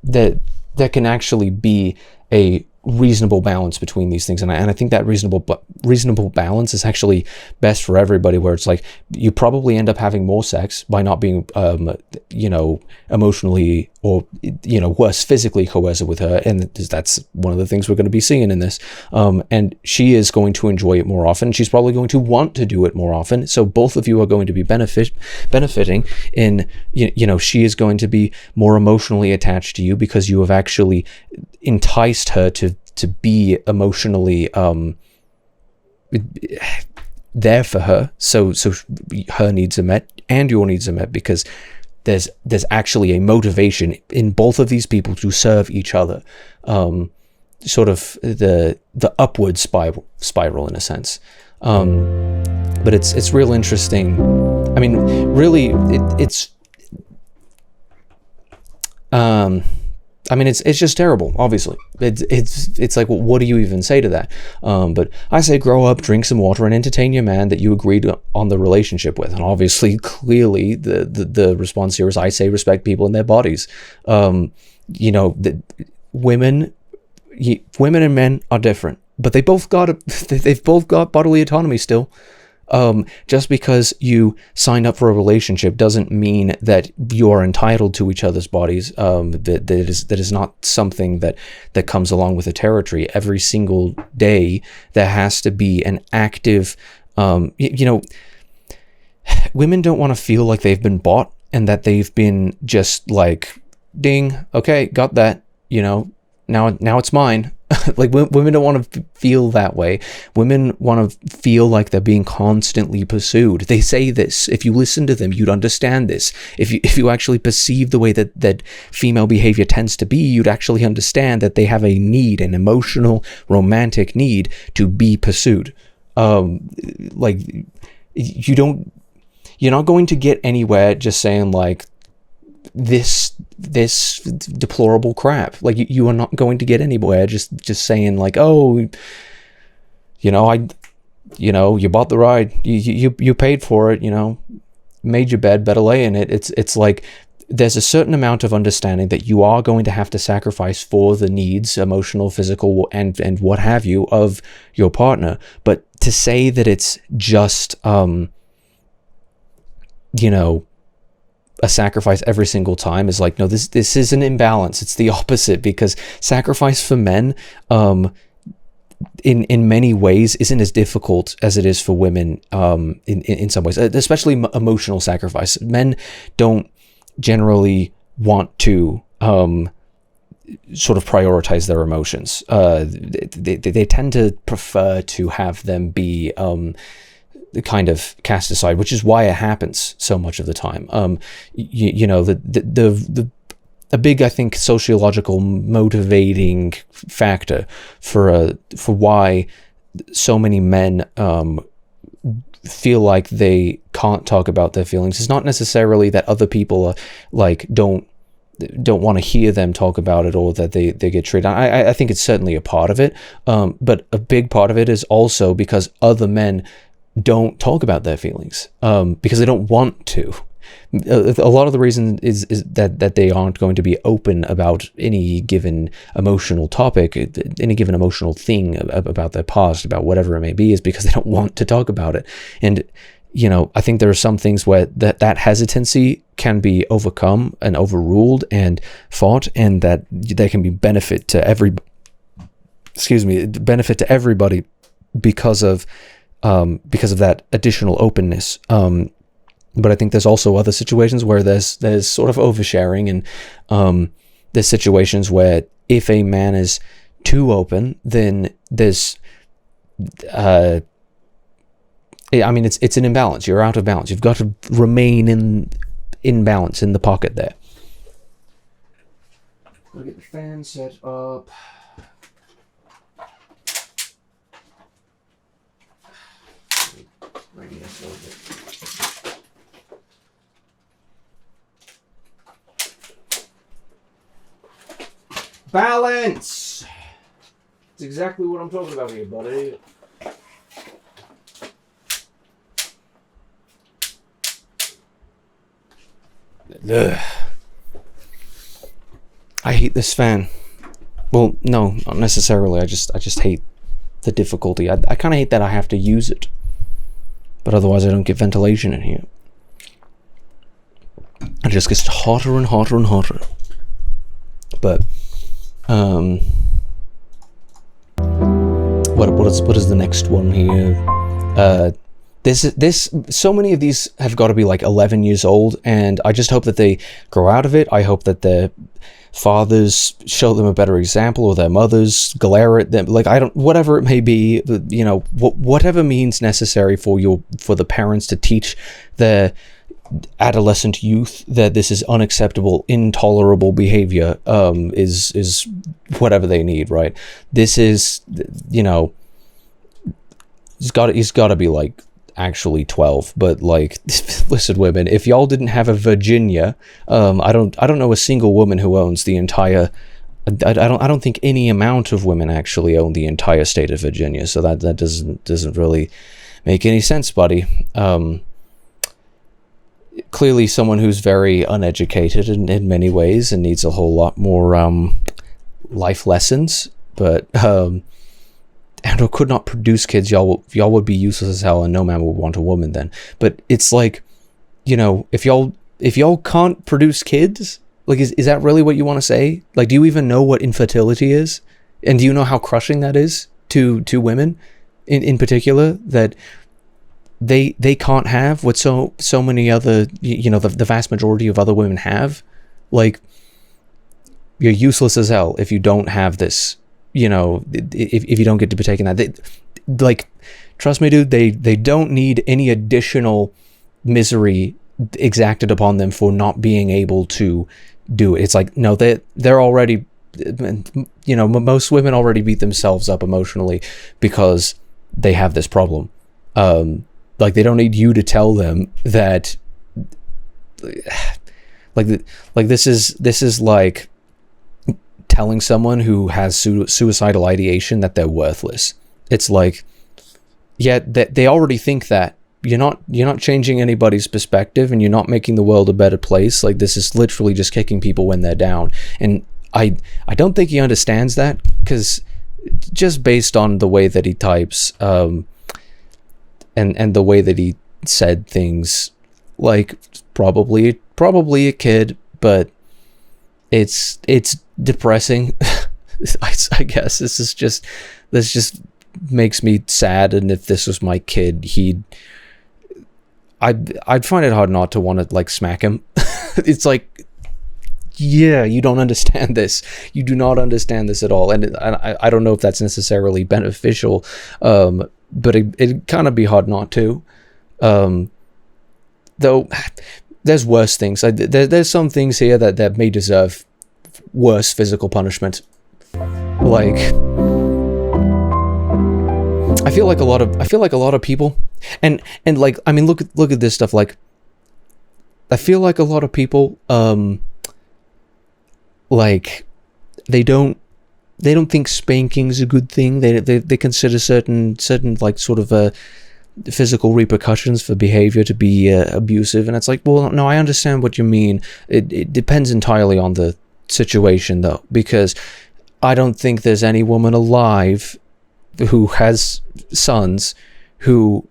that there can actually be a reasonable balance between these things, and I think that reasonable balance is actually best for everybody, where it's like you probably end up having more sex by not being emotionally or worse, physically coercive with her, and that's one of the things we're going to be seeing in this, and she is going to enjoy it more often. She's probably going to want to do it more often, so both of you are going to be benefiting in, she is going to be more emotionally attached to you because you have actually enticed her to be emotionally there for her, so her needs are met and your needs are met, because there's actually a motivation in both of these people to serve each other, sort of the upward spiral in a sense. But it's real interesting. I mean, really, it's just terrible. Obviously, it's like, well, what do you even say to that? But I say, grow up, drink some water, and entertain your man that you agreed on the relationship with. And obviously, clearly, the response here is, I say, respect people in their bodies. Women and men are different, but they've both got bodily autonomy still. Just because you signed up for a relationship doesn't mean that you're entitled to each other's bodies. That is not something that comes along with the territory. Every single day there has to be an active, women don't want to feel like they've been bought and that they've been just like, ding, okay, got that, now it's mine. Like, women don't want to feel that way. Women want to feel like they're being constantly pursued. They say this. If you listen to them, you'd understand this. If you actually perceive the way that female behavior tends to be, you'd actually understand that they have a need, an emotional, romantic need to be pursued. Like, you're not going to get anywhere just saying like, this deplorable crap. Like, you are not going to get anywhere just saying like, oh, you bought the ride, you paid for it, made your bed, better lay in it. It's like, there's a certain amount of understanding that you are going to have to sacrifice for the needs, emotional, physical, and what have you, of your partner. But to say that it's just a sacrifice every single time is like, no, this is an imbalance. It's the opposite, because sacrifice for men in many ways isn't as difficult as it is for women, in some ways, especially emotional sacrifice. Men don't generally want to sort of prioritize their emotions. They tend to prefer to have them be kind of cast aside, which is why it happens so much of the time. A big, I think, sociological motivating factor for why so many men feel like they can't talk about their feelings is not necessarily that other people are like don't want to hear them talk about it, or that they get treated. I think it's certainly a part of it, but a big part of it is also because other men don't talk about their feelings, because they don't want to. A lot of the reason is that they aren't going to be open about any given emotional topic, any given emotional thing about their past, about whatever it may be, is because they don't want to talk about it. And I think there are some things where that hesitancy can be overcome and overruled and fought, and that there can be benefit to everybody because of that additional openness. But I think there's also other situations where there's sort of oversharing, and there's situations where if a man is too open, then there's it's an imbalance. You're out of balance. You've got to remain in balance, in the pocket there. Gotta get the fan set up. Bring this a little bit. Balance! That's exactly what I'm talking about here, buddy. Ugh. I hate this fan. Well, no, not necessarily. I just hate the difficulty. I kind of hate that I have to use it, but otherwise I don't get ventilation in here. It just gets hotter and hotter and hotter. But what is the next one here? So many of these have got to be like 11 years old, and I just hope that they grow out of it. I hope that their fathers show them a better example, or their mothers glare at them. Like, whatever it may be, you know, whatever means necessary for the parents to teach their adolescent youth that this is unacceptable, intolerable behavior, is whatever they need, right? This is, you know, he's got to be like actually 12, but like, listen, women, if y'all didn't have a Virginia, I don't know a single woman who owns the entire, I don't think any amount of women actually own the entire state of Virginia, so that doesn't really make any sense, buddy. Clearly someone who's very uneducated in many ways and needs a whole lot more life lessons, but and could not produce kids. Y'all would be useless as hell, and no man would want a woman then. But it's like, you know, if y'all can't produce kids, like, is that really what you want to say? Like, do you even know what infertility is? And do you know how crushing that is to women in particular, that they can't have what so many other, you know, the vast majority of other women have? Like, you're useless as hell if you don't have this, you know, if you don't get to partake in that. Like, trust me, dude, they don't need any additional misery exacted upon them for not being able to do it. It's like, no, they're already, you know, most women already beat themselves up emotionally because they have this problem. Like, they don't need you to tell them that, like this is like telling someone who has suicidal ideation that they're worthless. It's like, yeah, they already think that. You're not changing anybody's perspective, and you're not making the world a better place. Like, this is literally just kicking people when they're down. And I don't think he understands that, because just based on the way that he types, and the way that he said things, like, probably a kid, but it's depressing. I guess this just makes me sad. And if this was my kid, I'd find it hard not to want to, like, smack him. It's like, yeah, you don't understand this. You do not understand this at all. And I don't know if that's necessarily beneficial, but it'd kind of be hard not to. Though there's worse things. There's some things here that may deserve worse physical punishment. Like, I feel like a lot of people, and like, I mean, look at this stuff. Like, I feel like a lot of people, like, they don't think spanking's a good thing. They consider certain like, sort of physical repercussions for behavior to be abusive, and it's like, well, no, I understand what you mean. It depends entirely on the situation, though, because I don't think there's any woman alive who has sons who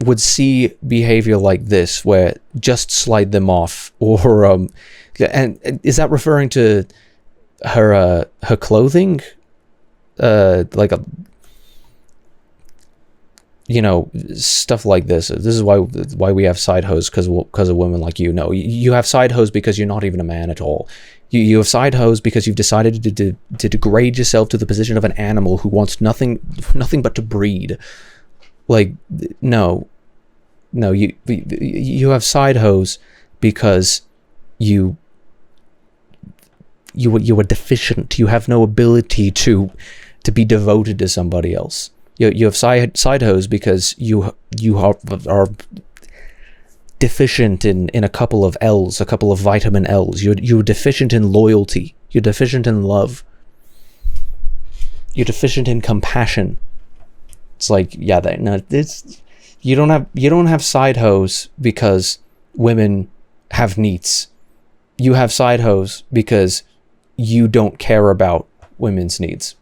would see behavior like this, where just slide them off, or and is that referring to her clothing, like a, you know, stuff like this. This is why we have side hoes, because of women like you. No, you have side hoes because you're not even a man at all. You have side hoes because you've decided to degrade yourself to the position of an animal who wants nothing but to breed. Like, no, you have side hoes because you are deficient. You have no ability to be devoted to somebody else. You have side hoes because you are deficient in a couple of L's, a couple of vitamin L's. You're deficient in loyalty. You're deficient in love. You're deficient in compassion. It's like, yeah, you don't have side hoes because women have needs. You have side hoes because you don't care about women's needs.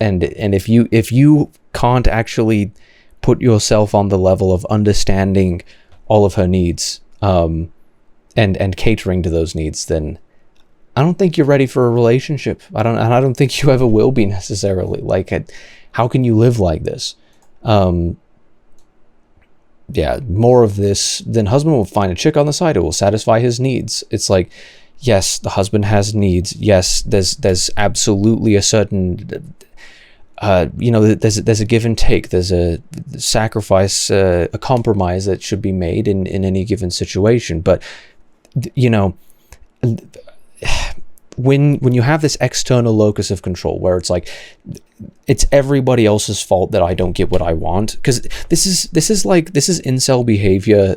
And if you can't actually put yourself on the level of understanding all of her needs, and catering to those needs, then I don't think you're ready for a relationship. I don't think you ever will be necessarily. Like, how can you live like this? Yeah, more of this. Then husband will find a chick on the side who will satisfy his needs. It's like, yes, the husband has needs. Yes, there's absolutely a certain, there's a give and take. There's a sacrifice, a compromise that should be made in any given situation. But, when you have this external locus of control where it's like, it's everybody else's fault that I don't get what I want, because this is incel behavior,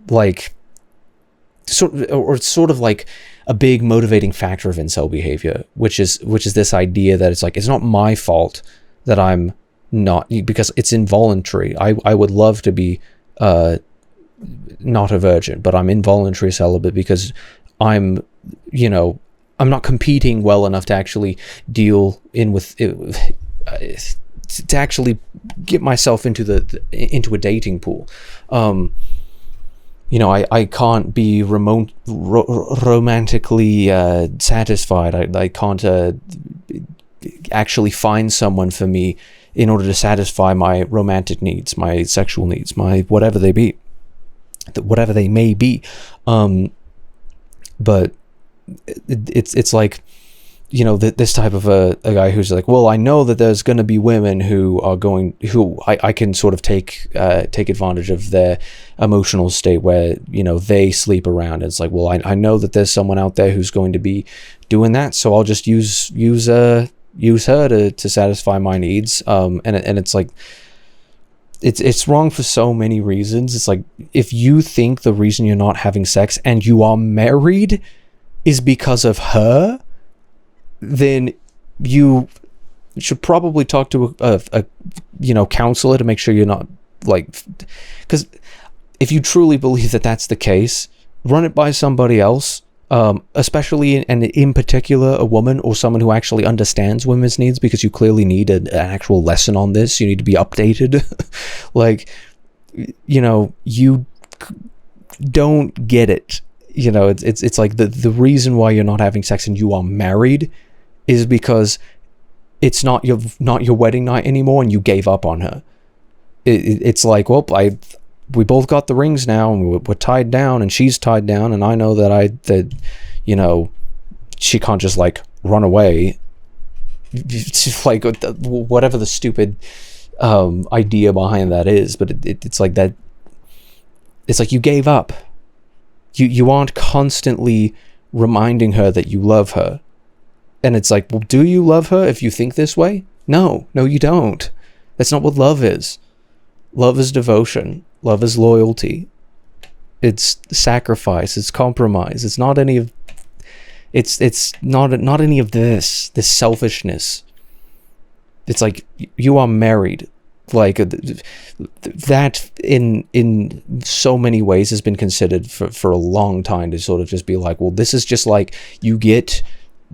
like sort of like a big motivating factor of incel behavior, which is this idea that it's like, it's not my fault that I'm not, because it's involuntary. I would love to be not a virgin, but I'm involuntary celibate because I'm not competing well enough to actually deal in with it, to actually get myself into a dating pool. I can't be romantically satisfied. I can't actually find someone for me in order to satisfy my romantic needs, my sexual needs, my whatever they may be. But it's like, this type of a guy who's like, well, I know that there's going to be women who I can sort of take advantage of their emotional state where, they sleep around. It's like, well, I know that there's someone out there who's going to be doing that, so I'll just use her to satisfy my needs. And it's like, it's wrong for so many reasons. It's like, if you think the reason you're not having sex and you are married is because of her, then you should probably talk to a counselor to make sure you're not, like, because if you truly believe that that's the case, run it by somebody else, especially and in particular a woman or someone who actually understands women's needs, because you clearly need an actual lesson on this. You need to be updated. Like, you don't get it. It's like the reason why you're not having sex and you are married is because it's not your wedding night anymore and you gave up on her. It's like, well, we both got the rings now and we're tied down and she's tied down, and I know that she can't just like run away. It's like whatever the stupid idea behind that is, but it's like that. It's like you gave up. You aren't constantly reminding her that you love her. And it's like, well, do you love her if you think this way? No, you don't. That's not what love is. Love is devotion. Love is loyalty. It's sacrifice. It's compromise. It's not any of. It's not any of this selfishness. It's like, you are married. Like, that in so many ways has been considered for a long time to sort of just be like, well, this is just like, you get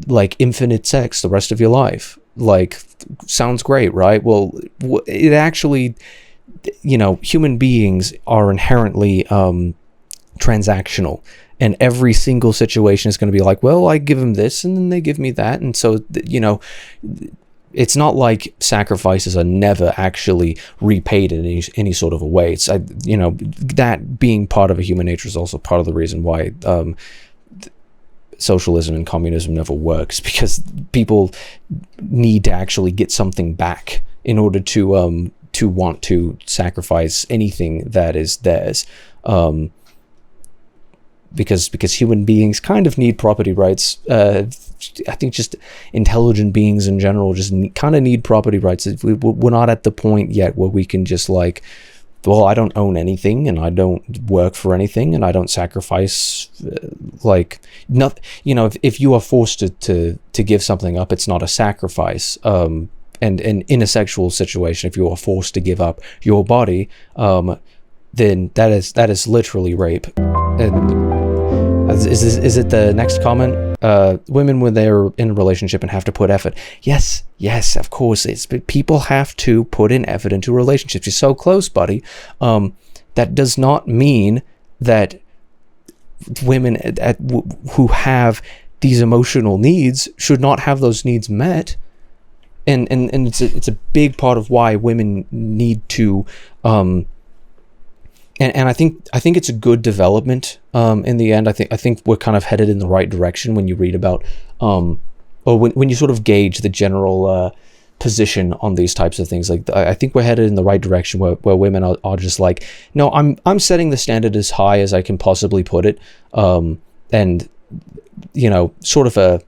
like infinite sex the rest of your life. Like, sounds great, right? Well, it actually, human beings are inherently transactional, and every single situation is going to be like, well, I give them this and then they give me that, and so it's not like sacrifices are never actually repaid in any sort of a way. It's that being part of a human nature is also part of the reason why socialism and communism never works, because people need to actually get something back in order to want to sacrifice anything that is theirs. Because human beings kind of need property rights. I think just intelligent beings in general just kind of need property rights. We're not at the point yet where we can just like, well, I don't own anything and I don't work for anything and I don't sacrifice, if you are forced to give something up, it's not a sacrifice. And in a sexual situation, if you are forced to give up your body, then that is literally rape. And Is it the next comment? Women when they're in a relationship and have to put effort. Yes, of course. People have to put in effort into relationships. You're so close, buddy. That does not mean that women who have these emotional needs should not have those needs met. And it's a big part of why women need to and I think it's a good development in the end. I think we're kind of headed in the right direction when you read about or when you sort of gauge the general position on these types of things. Like I think we're headed in the right direction where women are just like, no, I'm setting the standard as high as I can possibly put it, and sort of a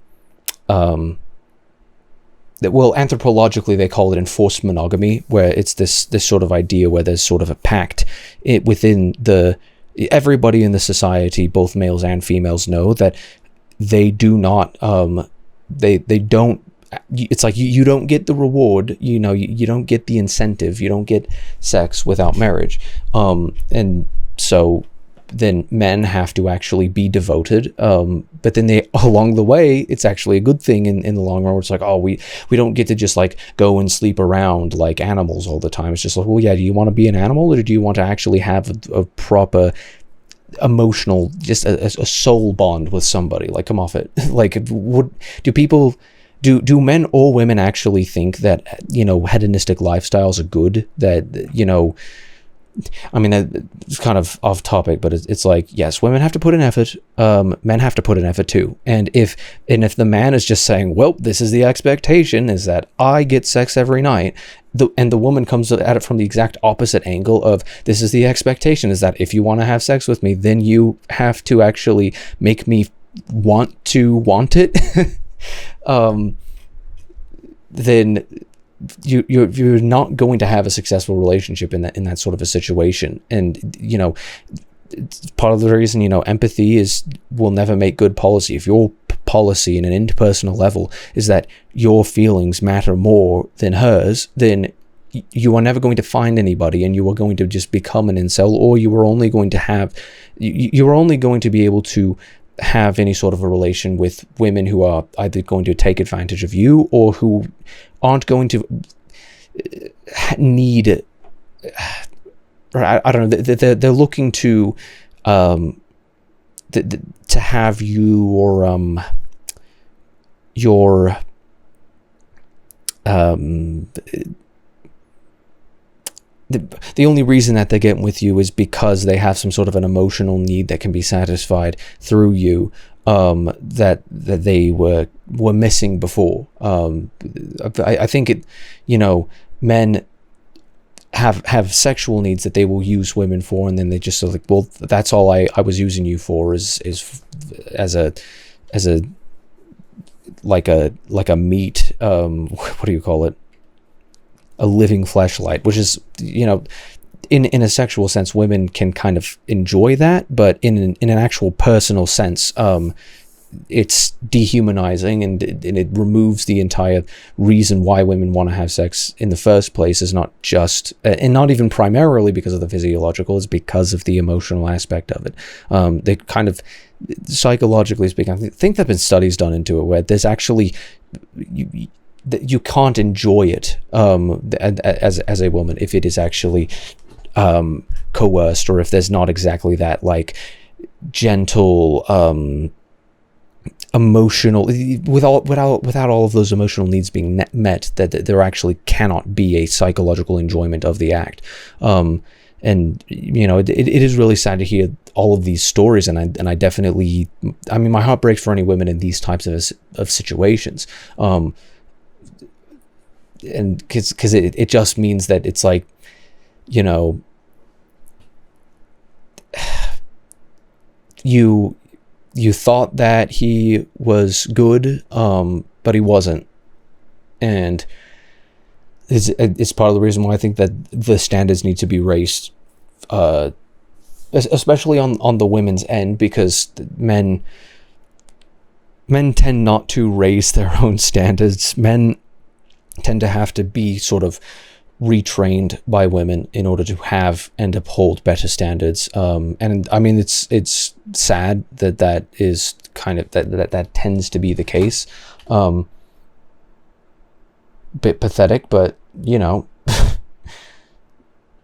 well, anthropologically they call it enforced monogamy, where it's this sort of idea where there's sort of a pact within everybody in the society, both males and females, know that they do not they don't, it's like you don't get the reward, you don't get the incentive, you don't get sex without marriage, and so then men have to actually be devoted, but then along the way it's actually a good thing in the long run, where it's like, oh, we don't get to just like go and sleep around like animals all the time. It's just like, well, yeah, do you want to be an animal, or do you want to actually have a proper emotional, just a soul bond with somebody? Like, come off it. Like, do men or women actually think that hedonistic lifestyles are good? That I mean, it's kind of off topic, but it's like, yes, women have to put in effort, men have to put in effort too. And if the man is just saying, well, this is the expectation, is that I get sex every night, and the woman comes at it from the exact opposite angle of, this is the expectation, is that if you want to have sex with me, then you have to actually make me want it, then you're not going to have a successful relationship in that sort of a situation. And part of the reason empathy will never make good policy. If your policy in an interpersonal level is that your feelings matter more than hers, then you are never going to find anybody, and you are going to just become an incel, or you're only going to be able to have any sort of a relation with women who are either going to take advantage of you, or who aren't going to need, or I don't know, they're looking to have you, or your the only reason that they're getting with you is because they have some sort of an emotional need that can be satisfied through you, that they were missing before. I think men have sexual needs that they will use women for, and then they just like, well, that's all I was using you for, is as a like a meat, what do you call it? A living fleshlight, which is, in a sexual sense, women can kind of enjoy that, but in an actual personal sense, it's dehumanizing, and it removes the entire reason why women want to have sex in the first place. Is not just, and not even primarily because of the physiological, is because of the emotional aspect of it. They kind of, psychologically speaking, I think there have been studies done into it where there's actually, you can't enjoy it as a woman if it is actually coerced, or if there's not exactly that like gentle, emotional, without all of those emotional needs being met, that there actually cannot be a psychological enjoyment of the act. And it is really sad to hear all of these stories, and I definitely, I mean, my heart breaks for any women in these types of situations. And because it just means that it's like, you thought that he was good, but he wasn't, and it's part of the reason why I think that the standards need to be raised, especially on the women's end, because men tend not to raise their own standards. Men tend to have to be sort of retrained by women in order to have and uphold better standards. And I mean, it's sad that is kind of that tends to be the case. Bit pathetic, but you know,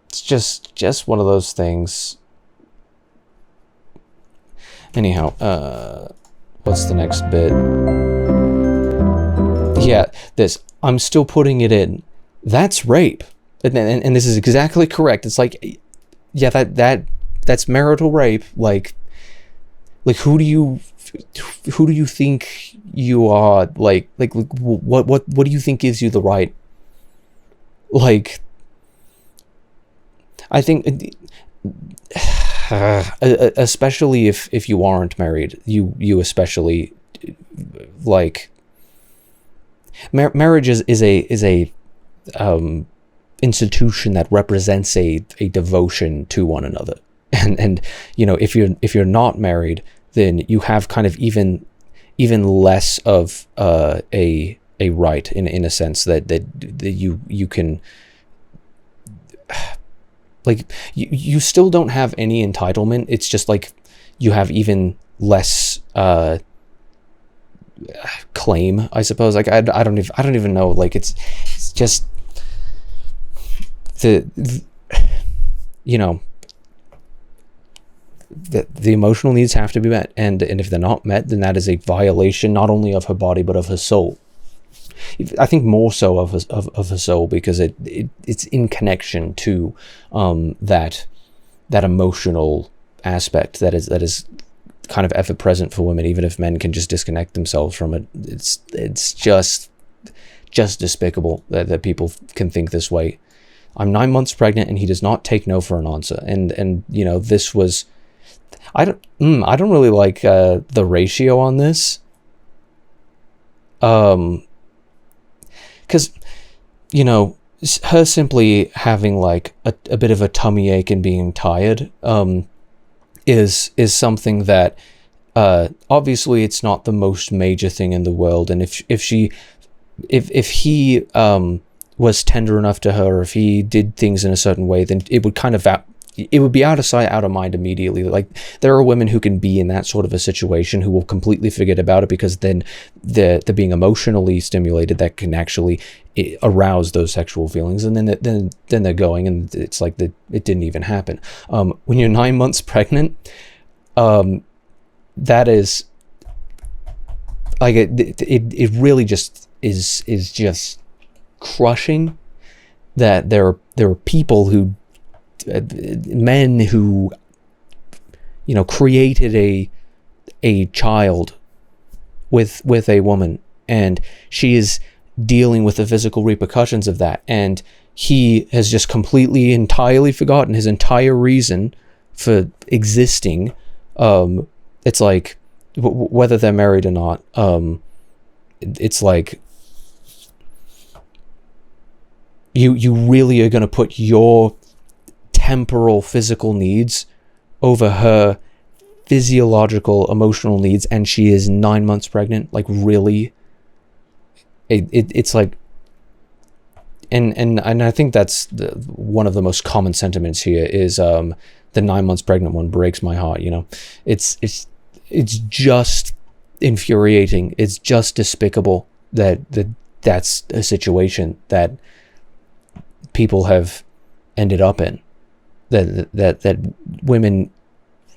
it's just one of those things. Anyhow, what's the next bit? Yeah, this. I'm still putting it in. That's rape, and this is exactly correct. It's like, yeah, that's marital rape. Like who do you think you are? Like what do you think gives you the right? Like, I think, especially if you aren't married, you especially, like, marriage is a institution that represents a devotion to one another, and you know, if you're not married, then you have kind of even less of a right in a sense that you can, like, you still don't have any entitlement. It's just like you have even less claim, I suppose. Like I don't even know. Like it's just the you know, the emotional needs have to be met, and if they're not met, then that is a violation not only of her body but of her soul. I think more so of her soul, because it's in connection to that emotional aspect that is kind of ever present for women, even if men can just disconnect themselves from it. It's just despicable that people can think this way. I'm 9 months pregnant and he does not take no for an answer, and you know, this was, I don't really like the ratio on this, because, you know, her simply having like a bit of a tummy ache and being tired is something that obviously it's not the most major thing in the world, and if he was tender enough to her, or if he did things in a certain way, then it would kind of it would be out of sight, out of mind immediately. Like, there are women who can be in that sort of a situation who will completely forget about it, because then they're being emotionally stimulated that can actually arouse those sexual feelings, and then they're going, and it's like it didn't even happen. When you're 9 months pregnant, that is like it really just is just crushing that there are people who, men who, you know, created a child with a woman, and she is dealing with the physical repercussions of that, and he has just completely, entirely forgotten his entire reason for existing. It's like, whether they're married or not, it's like, you really are going to put your temporal physical needs over her physiological emotional needs, and she is 9 months pregnant? Like, really? It's like, and I think that's one of the most common sentiments here is the 9 months pregnant one breaks my heart. You know, it's just infuriating. It's just despicable that's a situation that people have ended up in, that women,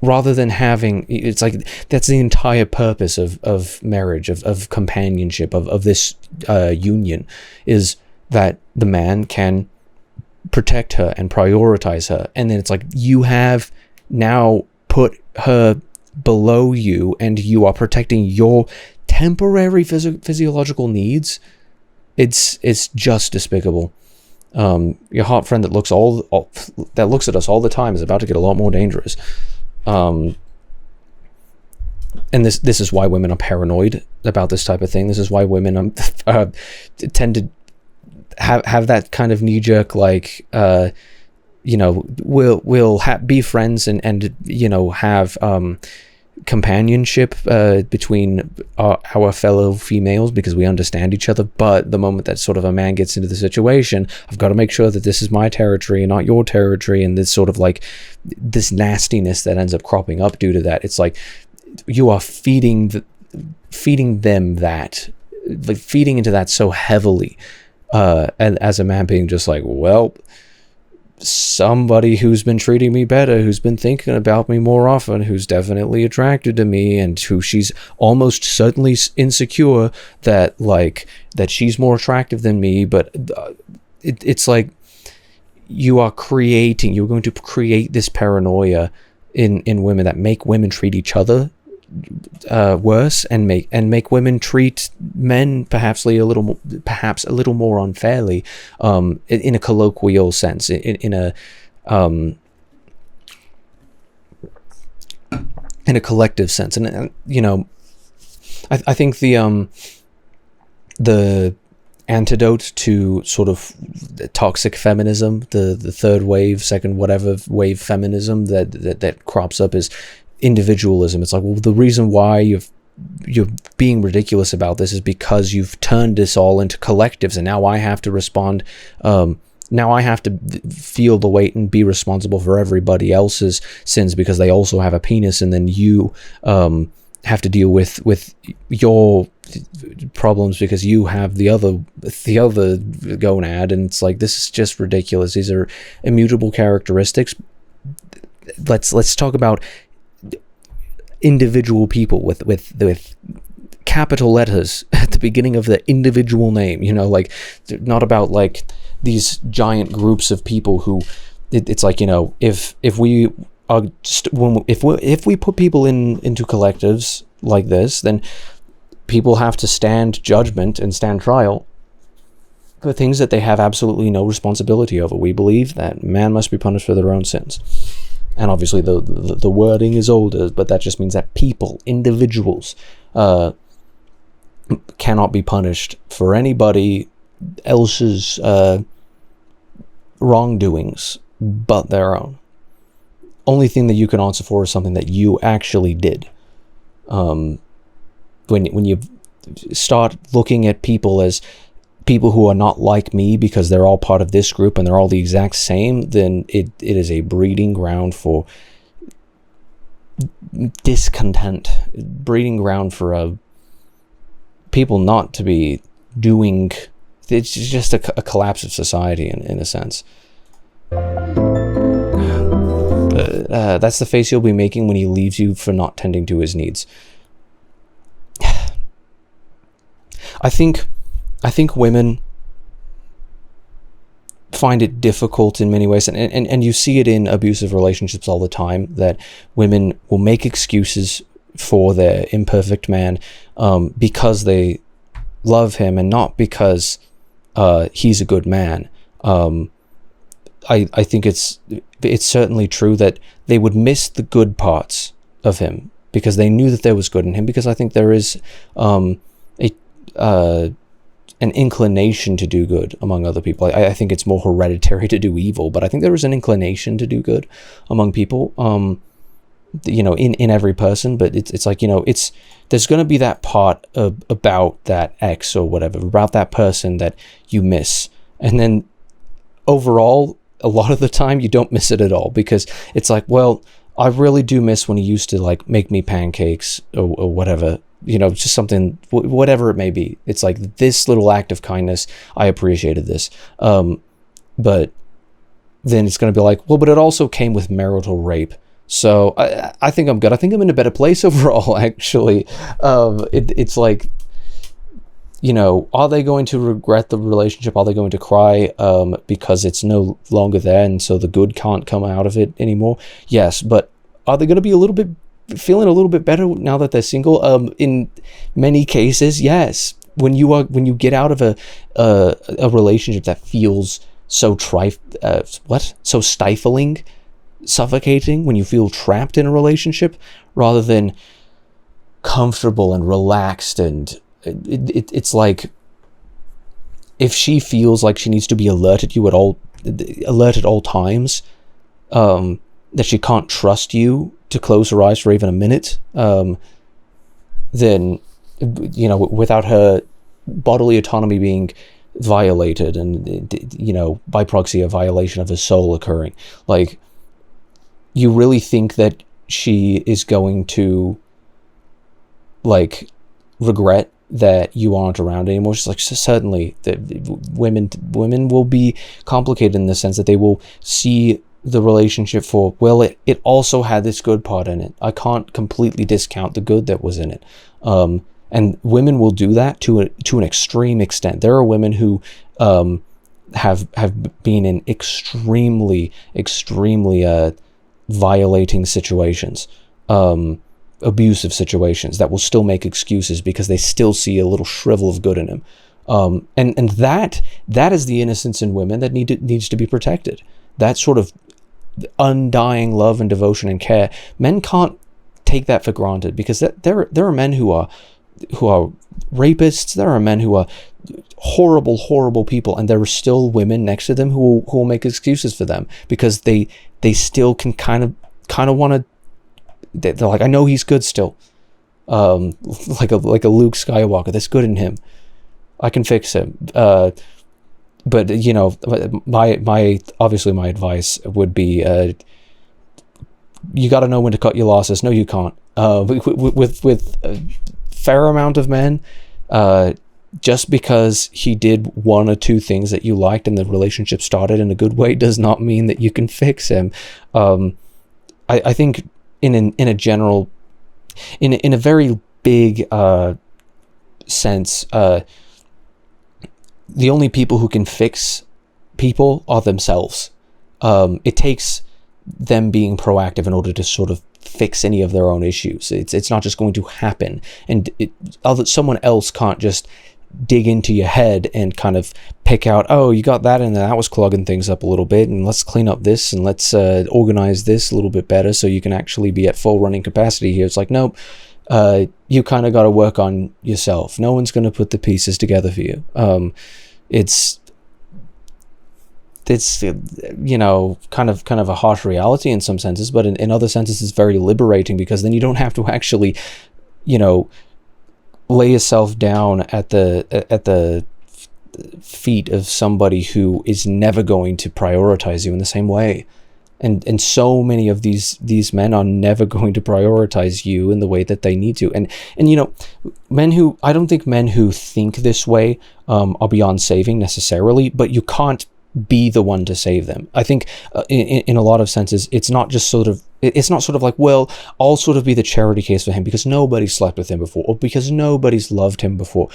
rather than having, it's like, that's the entire purpose of marriage, of companionship, of this union, is that the man can protect her and prioritize her. And then it's like, you have now put her below you, and you are protecting your temporary physiological needs. It's just despicable. Your hot friend that looks at us all the time is about to get a lot more dangerous. And this is why women are paranoid about this type of thing. This is why women tend to have that kind of knee-jerk, like, you know, we'll be friends and you know, have companionship between our fellow females because we understand each other. But the moment that sort of a man gets into the situation, I've got to make sure that this is my territory and not your territory, and this sort of like this nastiness that ends up cropping up due to that. It's like you are feeding them that, like feeding into that so heavily, and as a man being just like, well, somebody who's been treating me better, who's been thinking about me more often, who's definitely attracted to me, and who she's almost certainly insecure that she's more attractive than me. But it's like you're going to create this paranoia in women that make women treat each other worse, and make women treat men perhaps a little more unfairly, in a colloquial sense, in a collective sense. And I think the antidote to sort of toxic feminism, the third wave, second whatever wave feminism that crops up is individualism. It's like, well, the reason why you're being ridiculous about this is because you've turned this all into collectives, and now I have to respond. Now I have to feel the weight and be responsible for everybody else's sins because they also have a penis, and then you have to deal with your problems because you have the other gonad. And it's like, this is just ridiculous. These are immutable characteristics. Let's talk about individual people with capital letters at the beginning of the individual name, like not about like these giant groups of people who it's like, if we are if we put people into collectives like this, then people have to stand judgment and stand trial for things that they have absolutely no responsibility over. We believe that man must be punished for their own sins. And obviously the wording is older, but that just means that people, individuals, cannot be punished for anybody else's wrongdoings but their own. Only thing that you can answer for is something that you actually did. When you start looking at people as people who are not like me because they're all part of this group and they're all the exact same, then it is a breeding ground for discontent, breeding ground for people not to be doing. It's just a collapse of society in a sense. That's the face he'll be making when he leaves you for not tending to his needs. I think women find it difficult in many ways, and you see it in abusive relationships all the time, that women will make excuses for their imperfect man because they love him and not because he's a good man. I think it's certainly true that they would miss the good parts of him because they knew that there was good in him, because I think there is an inclination to do good among other people. I think it's more hereditary to do evil, but I think there is an inclination to do good among people, in every person. But it's like, there's going to be that part about that ex or whatever, about that person that you miss. And then overall, a lot of the time you don't miss it at all, because it's like, well, I really do miss when he used to like make me pancakes or whatever, just something, whatever it may be. It's like this little act of kindness, I appreciated this. But then it's going to be like, well, but it also came with marital rape. So I think I'm good. I think I'm in a better place overall, actually. It's like, are they going to regret the relationship? Are they going to cry because it's no longer there and so the good can't come out of it anymore? Yes, but are they going to be feeling a little bit better now that they're single? In many cases, yes. When you get out of a relationship that feels so so stifling, suffocating, when you feel trapped in a relationship rather than comfortable and relaxed, and it's like, if she feels like she needs to be alert at all times, she can't trust you to close her eyes for even a minute, then, you know, without her bodily autonomy being violated, and, you know, by proxy a violation of her soul occurring, like, you really think that she is going to, like, regret that you aren't around anymore? She's like, certainly, women will be complicated in the sense that they will see the relationship for, well, it also had this good part in it. I can't completely discount the good that was in it. And women will do that to an extreme extent. There are women who have been in extremely violating situations, abusive situations, that will still make excuses because they still see a little shrivel of good in him. And that is the innocence in women that needs to be protected. That sort of undying love and devotion and care. Men can't take that for granted, because there are men who are rapists. There are men who are horrible people, and there are still women next to them who will make excuses for them, because they still can kind of want to. They're like, I know he's good still, like a Luke Skywalker. There's good in him. I can fix him. But, you know, my obviously my advice would be, you got to know when to cut your losses. No, you can't. With a fair amount of men, just because he did one or two things that you liked and the relationship started in a good way does not mean that you can fix him. I think in a general, in a very big sense, the only people who can fix people are themselves. It takes them being proactive in order to sort of fix any of their own issues. It's not just going to happen, and someone else can't just dig into your head and kind of pick out, oh, you got that, and that was clogging things up a little bit, and let's clean up this, and let's organize this a little bit better so you can actually be at full running capacity here. It's like, nope. You kind of got to work on yourself. No one's going to put the pieces together for you. It's you know, kind of a harsh reality in some senses, but in other senses it's very liberating, because then you don't have to actually, you know, lay yourself down at the feet of somebody who is never going to prioritize you in the same way. And so many of these men are never going to prioritize you in the way that they need to. And you know, I don't think men who think this way are beyond saving necessarily, but you can't be the one to save them. I think in a lot of senses, it's not sort of like, well, I'll sort of be the charity case for him because nobody's slept with him before, or because nobody's loved him before.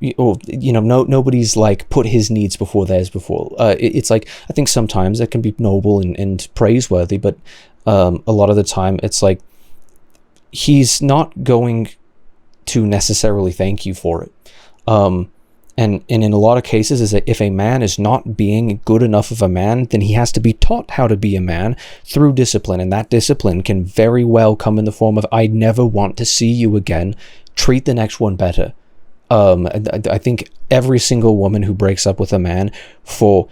Nobody's like put his needs before theirs before. It's like, I think sometimes it can be noble and praiseworthy, but a lot of the time it's like, he's not going to necessarily thank you for it. And in a lot of cases, is that if a man is not being good enough of a man, then he has to be taught how to be a man through discipline. And that discipline can very well come in the form of, I never want to see you again. Treat the next one better. I think every single woman who breaks up with a man for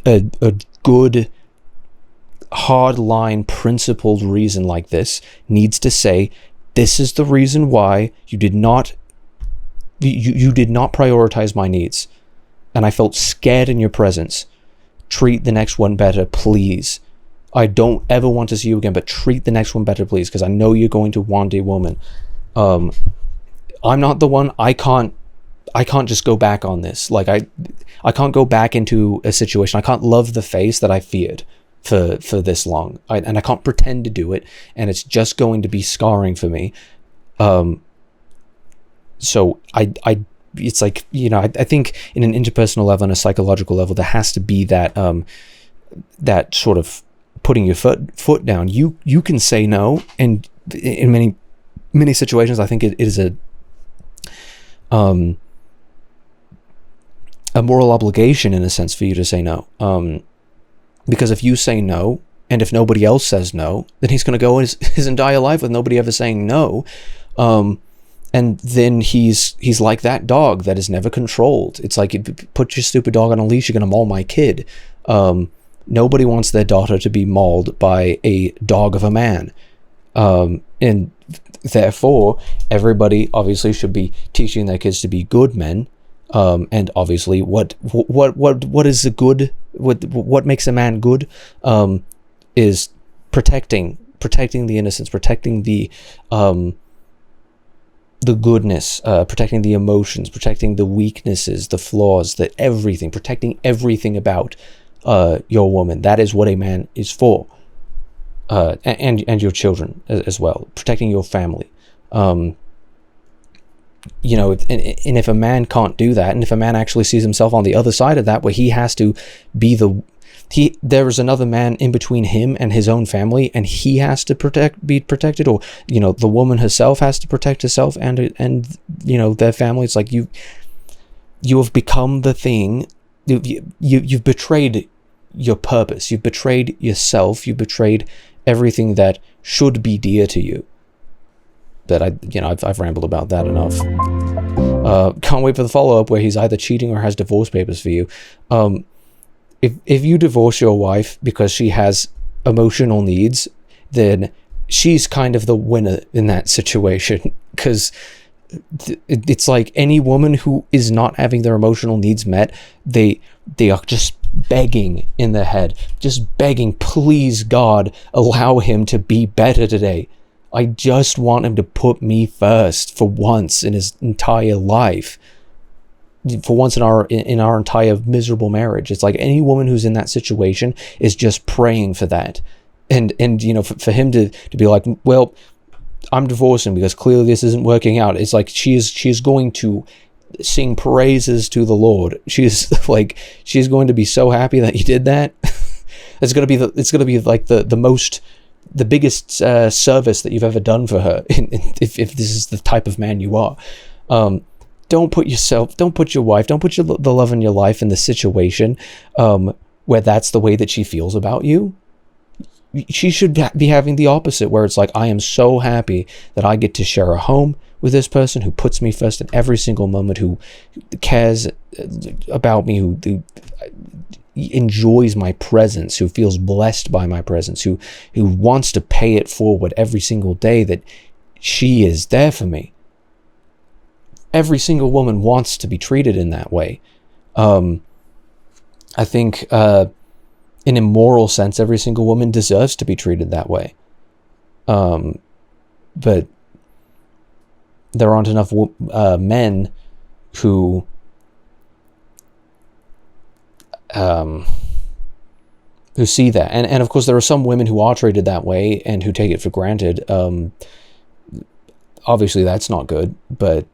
a good, hard-line, principled reason like this needs to say, this is the reason why you did not prioritize my needs, and I felt scared in your presence. Treat the next one better, please. I don't ever want to see you again, but treat the next one better, please, because I know you're going to want a woman. I'm not the one. I can't just go back on this. Like, I can't go back into a situation. I can't love the face that I feared for this long. And I can't pretend to do it, and it's just going to be scarring for me. So it's like, you know, I think in an interpersonal level and a psychological level, there has to be that that sort of putting your foot down. You can say no, and in many situations, I think it is a moral obligation in a sense for you to say no. Because if you say no, and if nobody else says no, then he's going to go his entire life with nobody ever saying no. And then he's like that dog that is never controlled. It's like, put your stupid dog on a leash, you're going to maul my kid. Nobody wants their daughter to be mauled by a dog of a man. And therefore, everybody obviously should be teaching their kids to be good men. And obviously, what is a good? What makes a man good? Is protecting the innocence, protecting the goodness, protecting the emotions, protecting the weaknesses, the flaws, protecting everything about your woman. That is what a man is for. And your children as well, protecting your family. And if a man can't do that, and if a man actually sees himself on the other side of that, where he has to be there is another man in between him and his own family, and he has to be protected, or the woman herself has to protect herself and their family. It's like you have become the thing. You've betrayed your purpose. You've betrayed yourself. You betrayed everything that should be dear to you. But I've rambled about that enough. Can't wait for the follow-up where he's either cheating or has divorce papers for you. If you divorce your wife because she has emotional needs, then she's kind of the winner in that situation, because it's like any woman who is not having their emotional needs met, they are just begging in their head, just begging, please God, allow him to be better today. I just want him to put me first for once in his entire life, for once in our entire miserable marriage. It's like any woman who's in that situation is just praying for that. And for him to be like, well, I'm divorcing because clearly this isn't working out. It's like she is going to sing praises to the Lord. She's going to be so happy that you did that. It's gonna be like the biggest service that you've ever done for her. If this is the type of man you are. Don't put your wife, the love in your life in the situation where that's the way that she feels about you. She should be having the opposite, where it's like, I am so happy that I get to share a home with this person who puts me first in every single moment, who cares about me, who enjoys my presence, who feels blessed by my presence, who wants to pay it forward every single day that she is there for me. Every single woman wants to be treated in that way. I think in a moral sense, every single woman deserves to be treated that way. But there aren't enough men who see that. And of course, there are some women who are treated that way and who take it for granted. Obviously, that's not good, but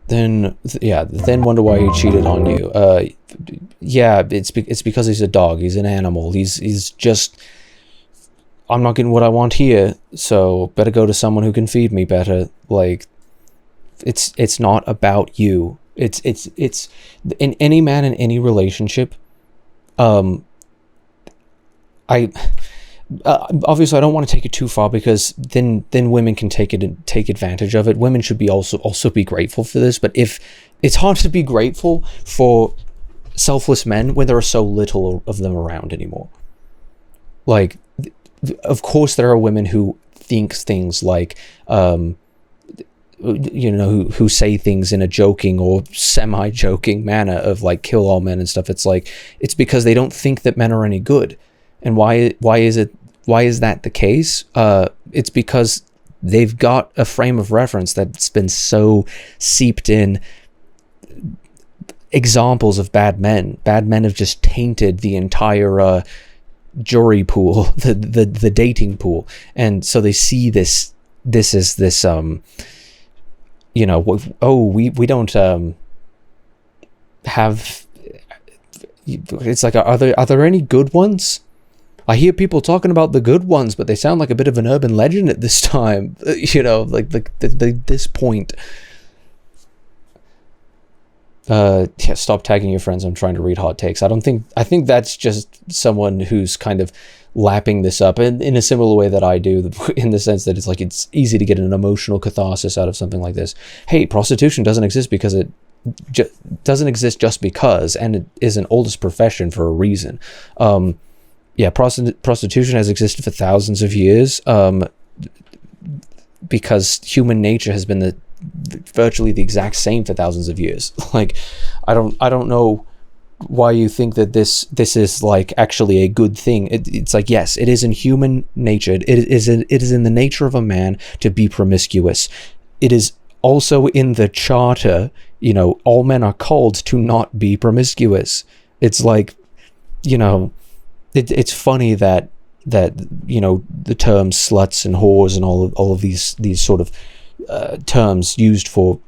then wonder why he cheated on you. It's because he's a dog. He's an animal. He's just, I'm not getting what I want here, so better go to someone who can feed me better. Like, it's not about you. It's in any man in any relationship. Obviously I don't want to take it too far, because then women can take advantage of it. Women should be also be grateful for this. But if it's hard to be grateful for selfless men when there are so little of them around anymore. Like, of course there are women who think things like, who say things in a joking or semi-joking manner of like, kill all men and stuff. It's like, it's because they don't think that men are any good. And why is that the case? It's because they've got a frame of reference that's been so seeped in. Examples of bad men. Bad men have just tainted the entire jury pool, the dating pool, and so they see this as this we don't have. It's like, are there any good ones? I hear people talking about the good ones, but they sound like a bit of an urban legend at this time. This point. Stop tagging your friends. I'm trying to read hot takes. I think that's just someone who's kind of lapping this up in a similar way that I do, in the sense that it's like, it's easy to get an emotional catharsis out of something like this. Hey, prostitution doesn't exist because it doesn't exist just because, and it is an oldest profession for a reason. Yeah, prostitution has existed for thousands of years, because human nature has been virtually the exact same for thousands of years. Like, I don't know why you think that this is like actually a good thing. It's like, yes, it is in human nature. It is in the nature of a man to be promiscuous. It is also in the charter, all men are called to not be promiscuous. It's like, it's funny that the terms sluts and whores and all of these sort of terms used for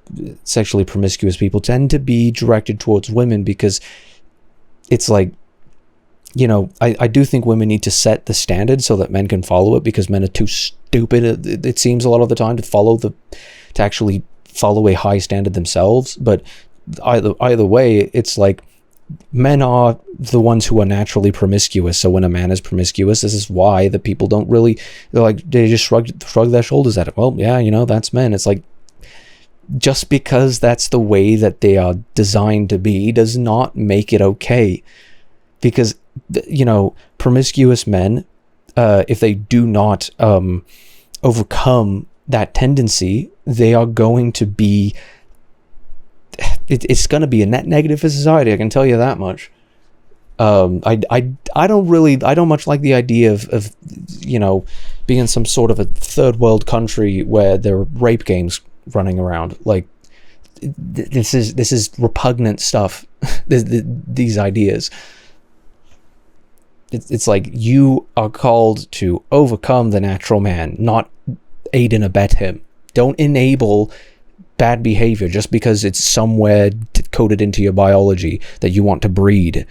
sexually promiscuous people tend to be directed towards women, because it's like, I do think women need to set the standard so that men can follow it, because men are too stupid, it seems, a lot of the time to actually follow a high standard themselves. But either way, it's like, men are the ones who are naturally promiscuous. So when a man is promiscuous, this is why the people don't really, they just shrug their shoulders at it. Well, yeah, that's men. It's like, just because that's the way that they are designed to be does not make it okay. Because, promiscuous men, if they do not overcome that tendency, they are going to be, it's going to be a net negative for society, I can tell you that much. I don't much like the idea of being some sort of a third world country where there are rape games running around. Like, this is repugnant stuff. These ideas. It's like, you are called to overcome the natural man, not aid and abet him. Don't enable bad behavior just because it's somewhere coded into your biology that you want to breed.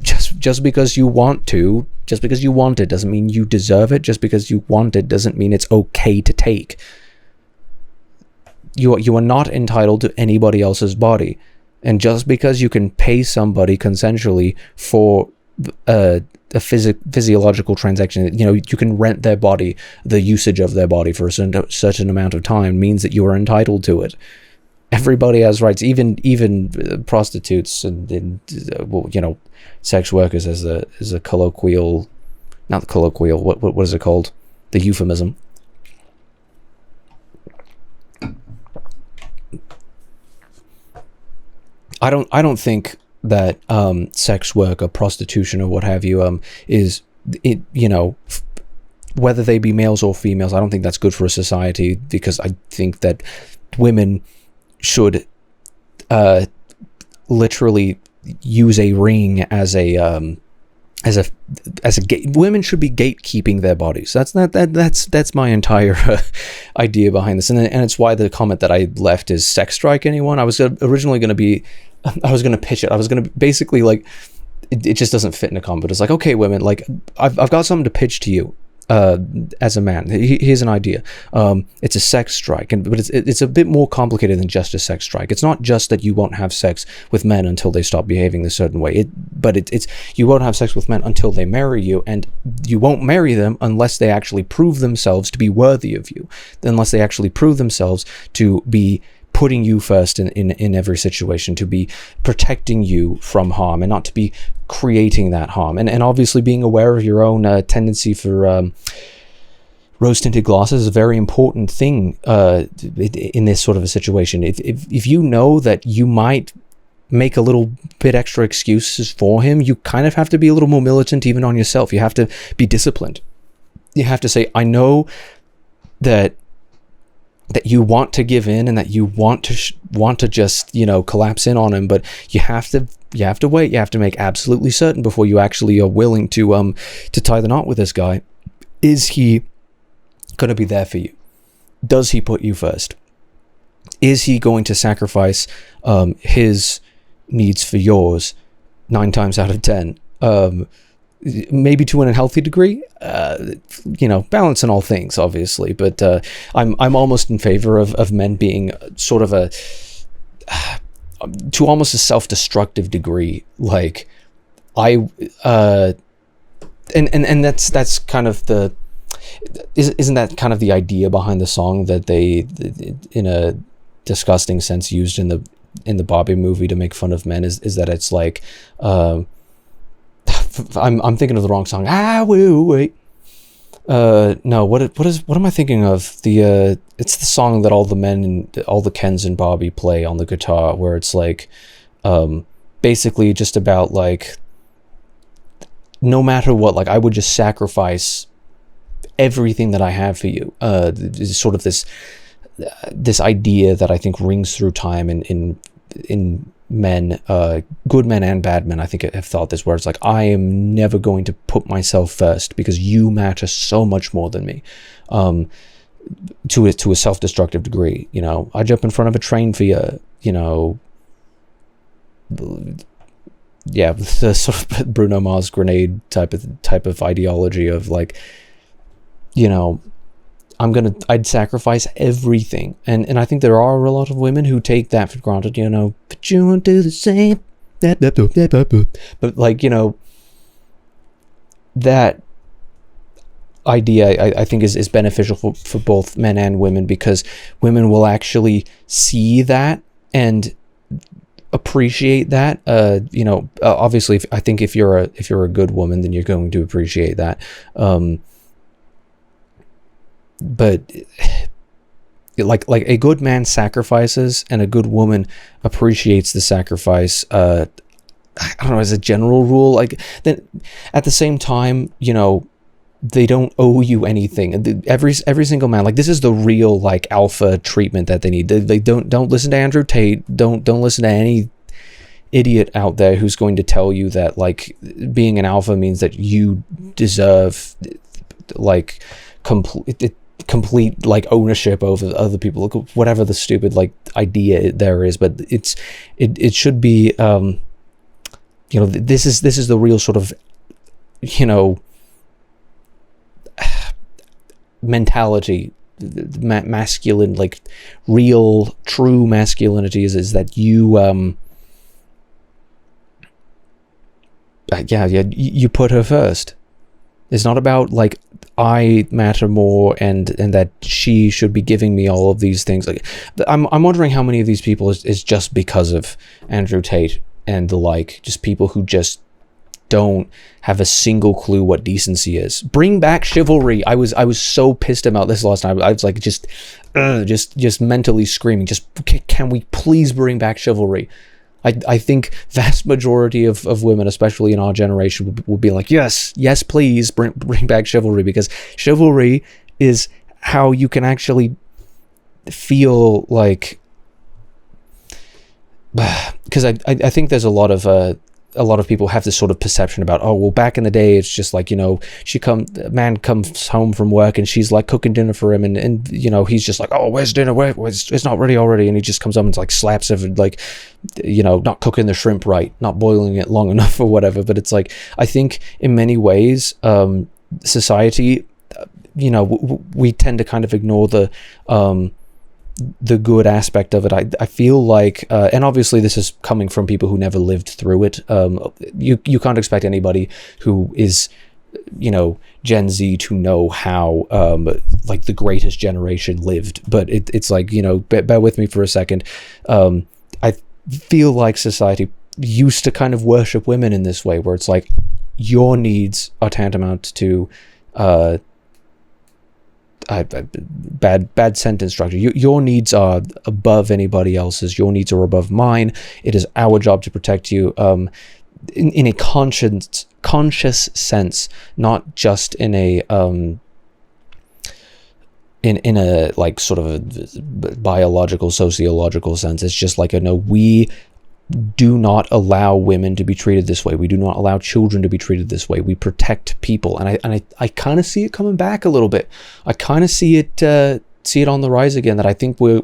Just because you want to, just because you want it doesn't mean you deserve it. Just because you want it doesn't mean it's okay to take. You are not entitled to anybody else's body. And just because you can pay somebody consensually for a physiological transaction, you can rent their body, the usage of their body for a certain amount of time, means that you are entitled to it. Everybody has rights, even prostitutes and sex workers, as a colloquial, not colloquial, what is it called? The euphemism. I don't think that sex work or prostitution or what have you is it, whether they be males or females, I don't think that's good for a society, because I think that women should literally use a ring as a gate. Women should be gatekeeping their bodies. That's my entire idea behind this, and it's why the comment that I left is sex strike anyone. I was originally going to pitch it. I was going to basically, like, it just doesn't fit in a comment. But it's like, okay, women, like, I've got something to pitch to you as a man. Here's an idea. It's a sex strike, but it's a bit more complicated than just a sex strike. It's not just that you won't have sex with men until they stop behaving a certain way. It's you won't have sex with men until they marry you, and you won't marry them unless they actually prove themselves to be worthy of you. Unless they actually prove themselves to be putting you first in every situation, to be protecting you from harm and not to be creating that harm, and obviously being aware of your own tendency for rose-tinted glasses is a very important thing in this sort of a situation. If you know that you might make a little bit extra excuses for him, you kind of have to be a little more militant even on yourself. You have to be disciplined. You have to say, I know that you want to give in and that you want to just collapse in on him, but you have to wait. You have to make absolutely certain before you actually are willing to tie the knot with this guy. Is he going to be there for you? Does he put you first? Is he going to sacrifice his needs for yours 9 times out of 10? Maybe to an unhealthy degree, balance in all things, obviously, but I'm almost in favor of men being sort of to almost a self-destructive degree. Like, and that's kind of isn't that kind of the idea behind the song that they, in a disgusting sense, used in the in the Barbie movie to make fun of men is that it's like, I'm thinking of the wrong song. I will wait. No, what am I thinking of? It's the song that all the men and all the Kens and Barbie play on the guitar, where it's like, basically just about like, no matter what, like I would just sacrifice everything that I have for you. Sort of this idea that I think rings through time in men, good men and bad men, I think have thought this, where it's like, I am never going to put myself first because you matter so much more than me, to a self-destructive degree. You know, I jump in front of a train for you, you know. Yeah, the sort of Bruno Mars grenade type of ideology of like, you know, I'd sacrifice everything. And I think there are a lot of women who take that for granted, you know, but you won't do the same. But like, you know, that idea I think is beneficial for both men and women, because women will actually see that and appreciate that. You know, obviously I think if you're a good woman, then you're going to appreciate that. But like a good man sacrifices and a good woman appreciates the sacrifice. I don't know, as a general rule, like, then at the same time, you know, they don't owe you anything. Every single man, like, this is the real like alpha treatment that they need. They don't listen to Andrew Tate. Don't listen to any idiot out there who's going to tell you that like being an alpha means that you deserve like complete like ownership over other people, whatever the stupid like idea there is. But it should be, you know, this is the real sort of, you know, mentality, masculine, like real true masculinity is that you you put her first. It's not about like I matter more and that she should be giving me all of these things. Like, I'm wondering how many of these people is just because of Andrew Tate and the like, just people who just don't have a single clue what decency is. Bring back chivalry. I was so pissed about this last night. I was like just mentally screaming, just can we please bring back chivalry? I think vast majority of women, especially in our generation, would be like, yes, please bring back chivalry, because chivalry is how you can actually feel like, because I think there's a lot of people have this sort of perception about, oh, well, back in the day, it's just like, you know, man comes home from work and she's like cooking dinner for him, and you know, he's just like, oh, where's dinner? It's not ready already, and he just comes up and like slaps her for, like, you know, not cooking the shrimp right, not boiling it long enough or whatever. But it's like, I think in many ways, society, you know, we tend to kind of ignore the good aspect of it. I feel like, and obviously this is coming from people who never lived through it. You can't expect anybody who is, you know, Gen Z to know how like the greatest generation lived. But it's like, you know, bear with me for a second. I feel like society used to kind of worship women in this way, where it's like your needs are tantamount to bad sentence structure. Your needs are above anybody else's. Your needs are above mine. It is our job to protect you, in a conscious sense, not just in a in a like sort of a biological, sociological sense. It's just like, no, we do not allow women to be treated this way. We do not allow children to be treated this way. We protect people, and I kind of see it coming back a little bit. I kind of see it on the rise again. That I think we're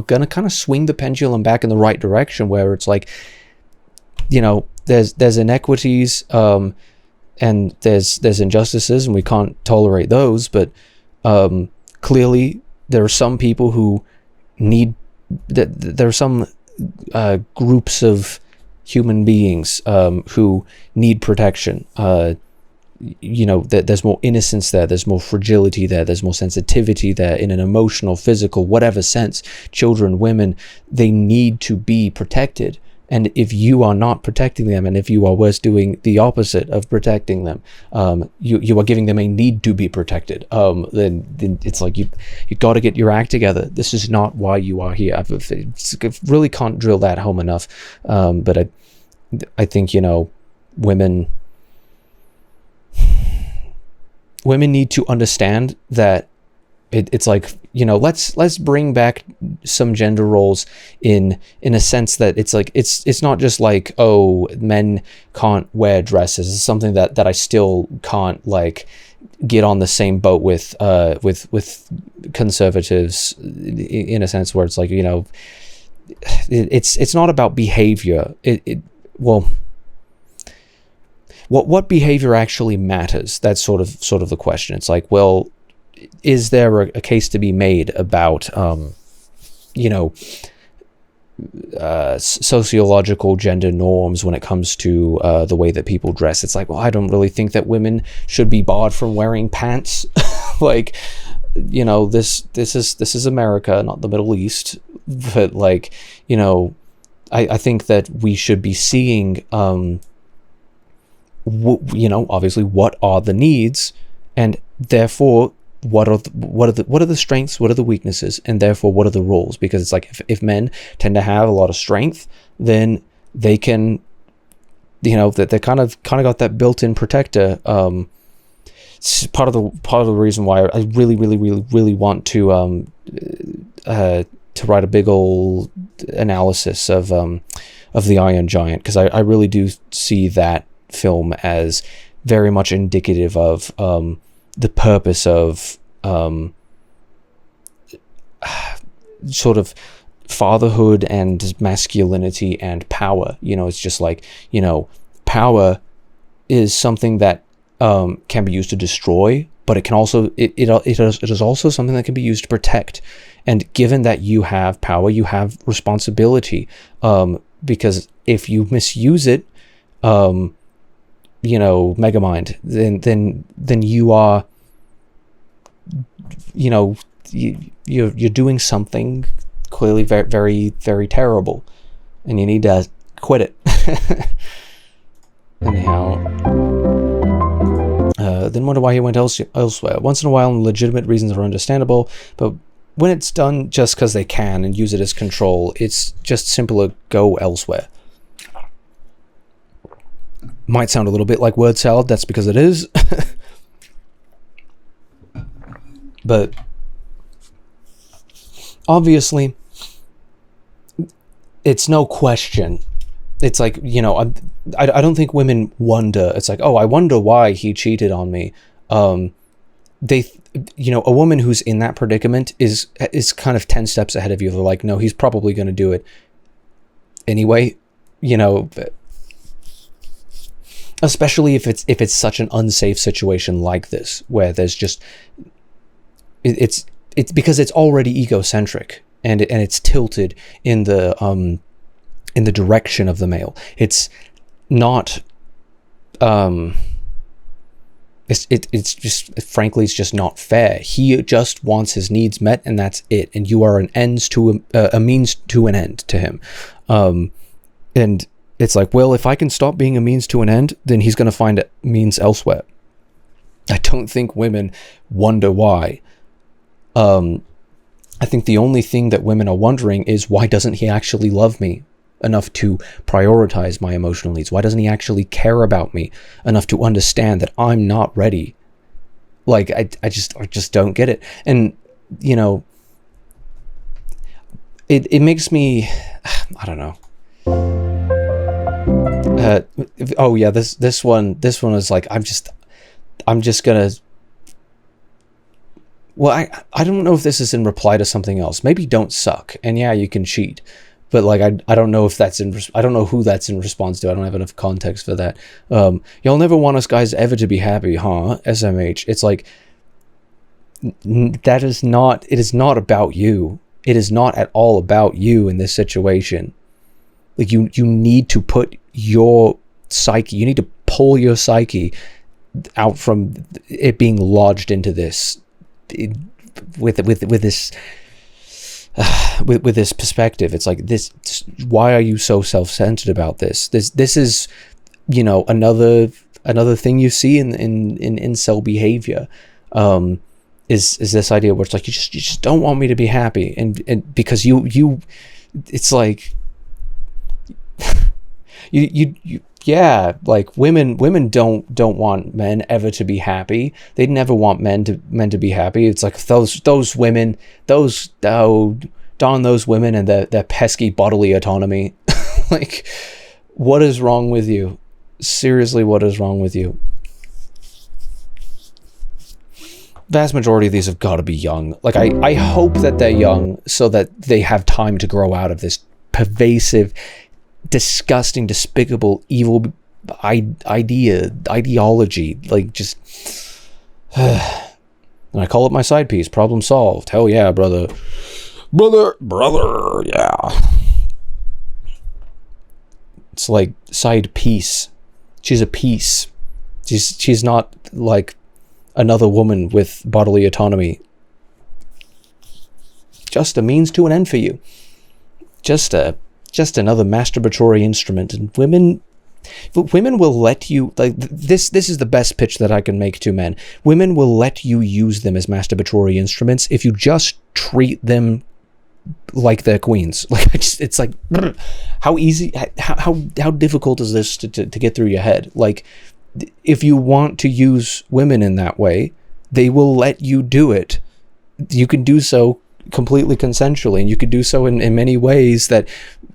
gonna kind of swing the pendulum back in the right direction, where it's like, you know, there's inequities, and there's injustices, and we can't tolerate those. But clearly, there are some people who need that. There are some groups of human beings who need protection, there's more innocence there, there's more fragility there, there's more sensitivity there in an emotional, physical, whatever sense. Children, women, they need to be protected. And if you are not protecting them, and if you are worse doing the opposite of protecting them, you are giving them a need to be protected. Then it's like you got to get your act together. This is not why you are here. I really can't drill that home enough. But I think women need to understand that it's like, let's bring back some gender roles in a sense that it's like it's not just like, oh, men can't wear dresses. It's something that I still can't like get on the same boat with conservatives, in a sense where it's like, it's not about behavior. What behavior actually matters? That's sort of the question. It's like, well, is there a case to be made about sociological gender norms when it comes to the way that people dress? It's like, well, I don't really think that women should be barred from wearing pants. Like, this is America, not the Middle East. But like, I think that we should be seeing obviously what are the needs, and therefore what are the strengths, what are the weaknesses, and therefore what are the roles. Because it's like, if men tend to have a lot of strength, then they can, that they kind of got that built-in protector. It's part of the reason why I really want to write a big old analysis of the Iron Giant, because I really do see that film as very much indicative of the purpose of sort of fatherhood and masculinity and power. It's just like, power is something that can be used to destroy, but it can also it is also something that can be used to protect. And given that you have power, you have responsibility, because if you misuse it, Megamind, then you are, you're doing something clearly very, very, very terrible, and you need to quit it. Anyhow, then wonder why he went elsewhere. Once in a while, legitimate reasons are understandable, but when it's done just because they can and use it as control, it's just simpler go elsewhere. Might sound a little bit like word salad, that's because it is. But obviously, it's no question. It's like, I don't think women wonder. It's like, oh, I wonder why he cheated on me. A woman who's in that predicament is kind of 10 steps ahead of you. They're like, no, he's probably going to do it anyway. Especially if it's such an unsafe situation like this, where there's just it's because it's already egocentric and it's tilted in the direction of the male. It's not it's just, frankly, it's just not fair. He just wants his needs met, and that's it. And you are a means to an end to him. And it's like, well, if I can stop being a means to an end, then he's going to find a means elsewhere. I don't think women wonder why. I think the only thing that women are wondering is, why doesn't he actually love me enough to prioritize my emotional needs? Why doesn't he actually care about me enough to understand that I'm not ready? Like, I just don't get it. And, it makes me, I don't know. This one is like, I'm just gonna, well, I don't know if this is in reply to something else. Maybe don't suck, and yeah, you can cheat, but like, I don't know if that's I don't know who that's in response to. I don't have enough context for that. Y'all never want us guys ever to be happy, huh? SMH. It's like, it is not about you. It is not at all about you in this situation. Like, you need to put your psyche, you need to pull your psyche out from it being lodged into this with this with this perspective. It's like this. Why are you so self-centered about this? This is, you know, another thing you see in incel behavior. Is this idea where it's like you just don't want me to be happy, and because you it's like you yeah, like women don't want men ever to be happy. They never want men to be happy. It's like those women, darn those women and their pesky bodily autonomy. Like, what is wrong with you? Seriously, what is wrong with you? Vast majority of these have got to be young. Like, I hope that they're young so that they have time to grow out of this pervasive, disgusting, despicable, evil ideology. Like, just and I call it my side piece. Problem solved. Hell yeah, brother, yeah. It's like side piece. She's a piece. She's not like another woman with bodily autonomy. Just a means to an end for you. Just another masturbatory instrument. And women will let you, like, this is the best pitch that I can make to men. Women will let you use them as masturbatory instruments if you just treat them like they're queens. Like, it's like, how easy, how difficult is this to get through your head? Like, if you want to use women in that way, they will let you do it. You can do so completely consensually, and you could do so in many ways that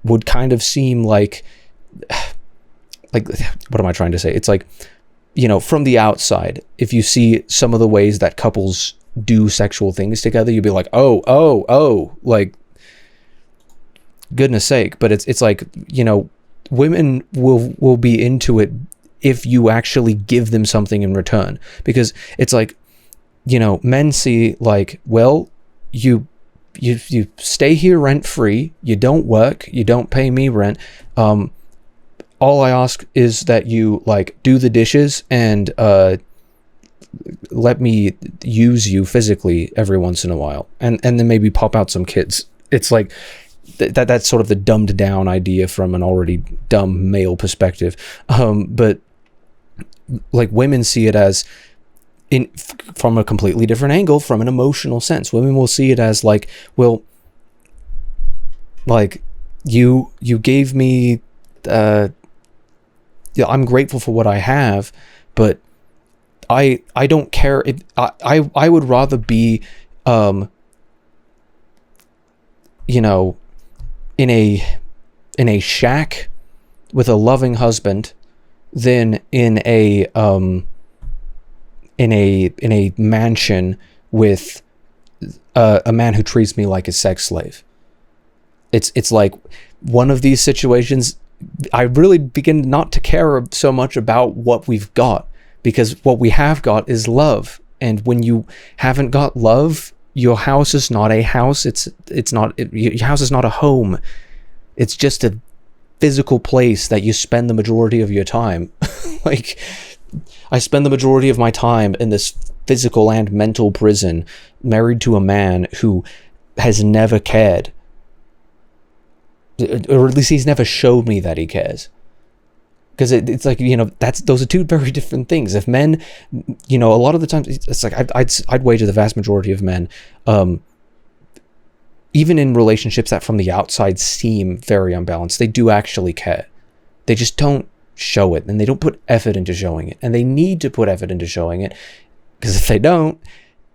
would kind of seem like what am I trying to say? It's like, you know, from the outside, if you see some of the ways that couples do sexual things together, you'd be like, oh, like, goodness sake. But it's like, you know, women will be into it if you actually give them something in return. Because it's like, you know, men see like, well, you stay here rent free, you don't work, you don't pay me rent, all I ask is that you like do the dishes and let me use you physically every once in a while, and then maybe pop out some kids. It's like that's sort of the dumbed down idea from an already dumb male perspective. But like, women see it as from a completely different angle, from an emotional sense. Women will see it as like, well, like you gave me, yeah, I'm grateful for what I have, but I don't care. I would rather be, you know, in a shack with a loving husband than in a mansion with a man who treats me like a sex slave. It's like one of these situations, I really begin not to care so much about what we've got, because what we have got is love. And when you haven't got love, your house is not a house. Your house is not a home. It's just a physical place that you spend the majority of your time. Like, I spend the majority of my time in this physical and mental prison, married to a man who has never cared. Or at least he's never showed me that he cares. Because it's like, you know, those are two very different things. If men, you know, a lot of the times, it's like, I'd wager the vast majority of men, even in relationships that from the outside seem very unbalanced, they do actually care. They just don't show it, and they don't put effort into showing it, and they need to put effort into showing it, because if they don't,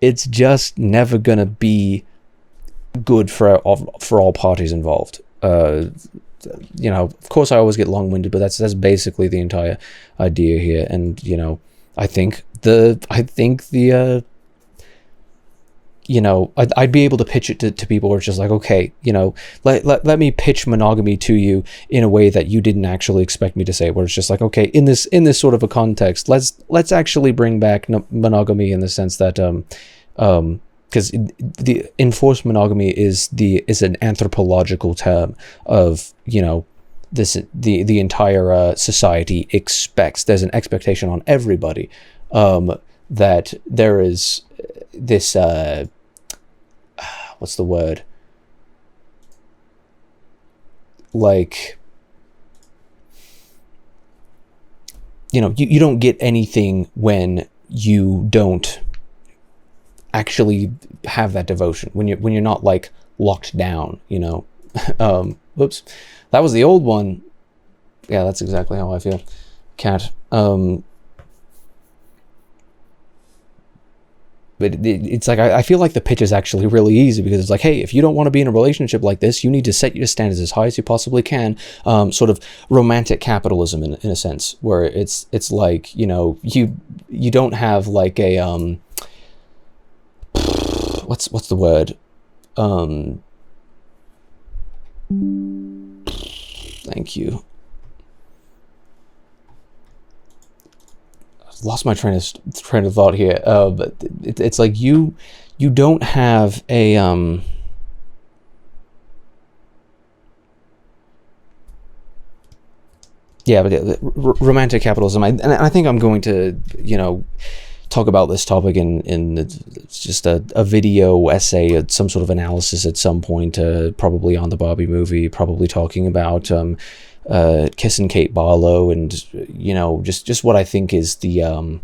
it's just never gonna be good for all parties involved. You know, of course I always get long-winded, but that's basically the entire idea here. And, you know, I think you know, I'd be able to pitch it to people where it's just like, okay, you know, let me pitch monogamy to you in a way that you didn't actually expect me to say, where it's just like, okay, in this sort of a context, let's actually bring back monogamy in the sense that, because the enforced monogamy is an anthropological term of, you know, the entire society expects. There's an expectation on everybody that there is this what's the word, like, you don't get anything when you don't actually have that devotion, when you're not like locked down, whoops, that was the old one. Yeah, that's exactly how I feel. Cat. But it's like, I feel like the pitch is actually really easy, because it's like, hey, if you don't want to be in a relationship like this, you need to set your standards as high as you possibly can. Sort of romantic capitalism in a sense, where it's like, you don't have like a what's the word, thank you, lost my train of thought here. But it's like you don't have a romantic capitalism. And I think I'm going to talk about this topic in just a video essay, some sort of analysis at some point, probably on the Barbie movie, probably talking about kissing Kate Barlow, and just what I think is the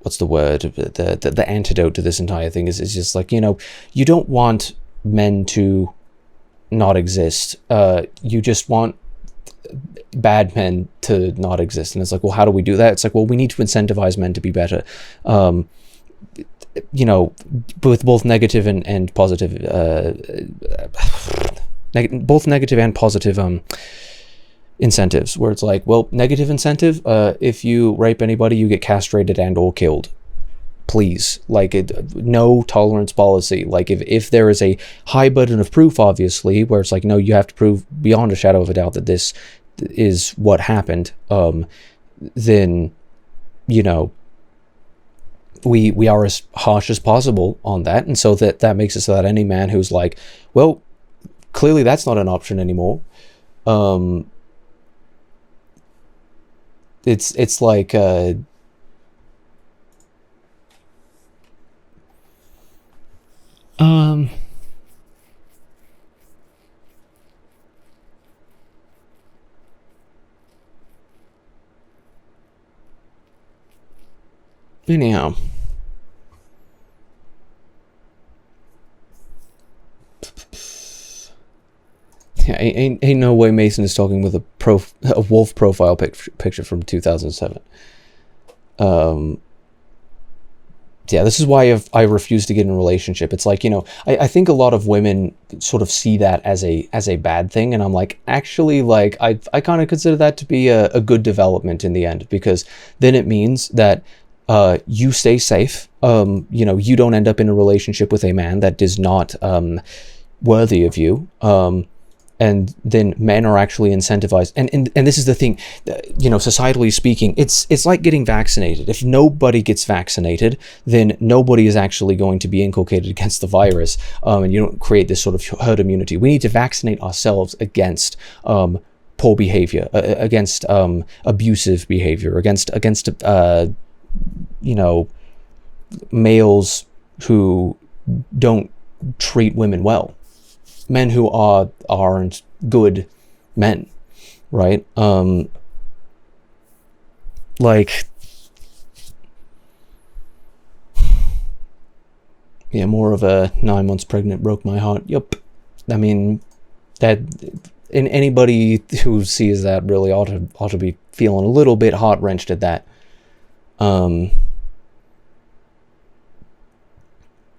what's the word, the antidote to this entire thing is just like, you don't want men to not exist, you just want bad men to not exist. And it's like, well, how do we do that? It's like, well, we need to incentivize men to be better, with both negative and positive, both negative and positive incentives, where it's like, well, negative incentive, if you rape anybody, you get castrated and or killed, please. Like, no tolerance policy. Like, if there is a high burden of proof, obviously, where it's like, no, you have to prove beyond a shadow of a doubt that this is what happened, then we are as harsh as possible on that. And so that makes it so that any man who's like, well, clearly that's not an option anymore, it's like anyhow, yeah, ain't no way Mason is talking with a wolf profile picture from 2007. Yeah, this is why I refuse to get in a relationship. It's like, I think a lot of women sort of see that as a bad thing, and I'm like, actually, like, I kind of consider that to be a good development in the end, because then it means that you stay safe. You don't end up in a relationship with a man that is not worthy of you. And then men are actually incentivized. And this is the thing, societally speaking, it's like getting vaccinated. If nobody gets vaccinated, then nobody is actually going to be inculcated against the virus, and you don't create this sort of herd immunity. We need to vaccinate ourselves against poor behavior, against abusive behavior, against males who don't treat women well. Men who aren't good men, right? Like, yeah, more of a 9 months pregnant broke my heart. Yup. I mean, that, and anybody who sees that really ought to be feeling a little bit heart wrenched at that.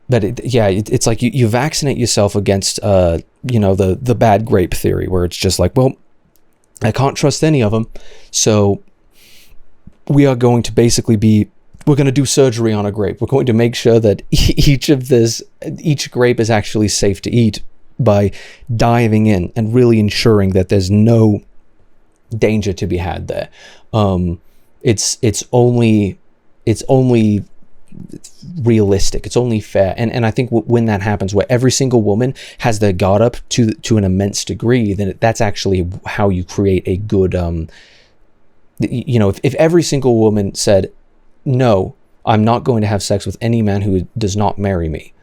But it's like you vaccinate yourself against the bad grape theory, where it's just like, well, I can't trust any of them, so we are going to basically we're going to do surgery on a grape. We're going to make sure that each grape is actually safe to eat by diving in and really ensuring that there's no danger to be had there. It's only realistic, it's only fair, and I think when that happens, where every single woman has their guard up to an immense degree, then that's actually how you create a good you know, if every single woman said, no, I'm not going to have sex with any man who does not marry me.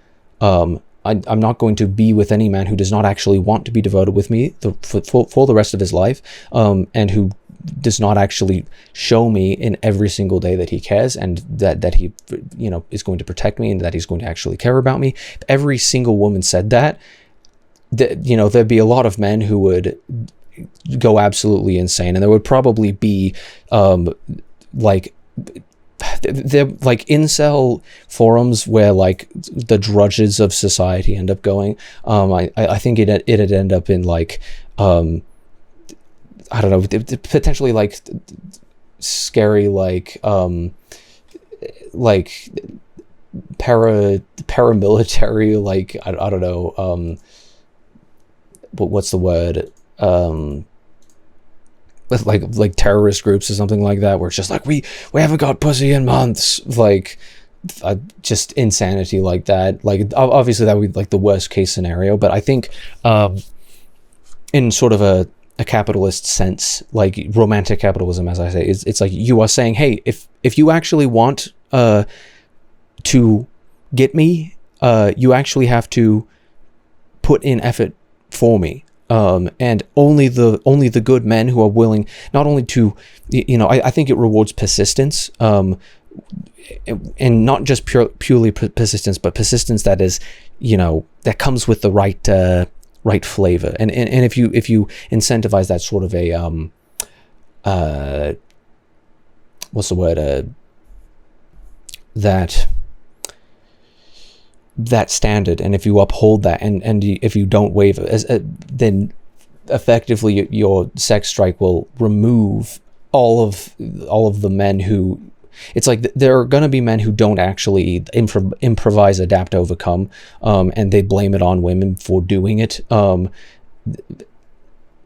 I'm not going to be with any man who does not actually want to be devoted with me for the rest of his life, and who does not actually show me in every single day that he cares, and that he, you know, is going to protect me, and that he's going to actually care about me. If every single woman said that, you know, there'd be a lot of men who would go absolutely insane, and there would probably be like they're like incel forums where like the drudges of society end up going. I think it'd end up in like I don't know, potentially like scary like paramilitary, like I don't know, but what's the word, like terrorist groups or something like that, where it's just like we haven't got pussy in months, like just insanity like that. Like obviously that would be like the worst case scenario, but I think in sort of a capitalist sense, like romantic capitalism, as I say, it's like you are saying, hey, if you actually want to get me, you actually have to put in effort for me. And only the good men who are willing not only to, you know, I think it rewards persistence, and not just purely persistence, but persistence that is, you know, that comes with the right flavor. And if you incentivize that sort of a what's the word, that standard, and if you uphold that, and if you don't waver, then effectively your sex strike will remove all of the men who, it's like there are going to be men who don't actually improvise, adapt, overcome, and they blame it on women for doing it,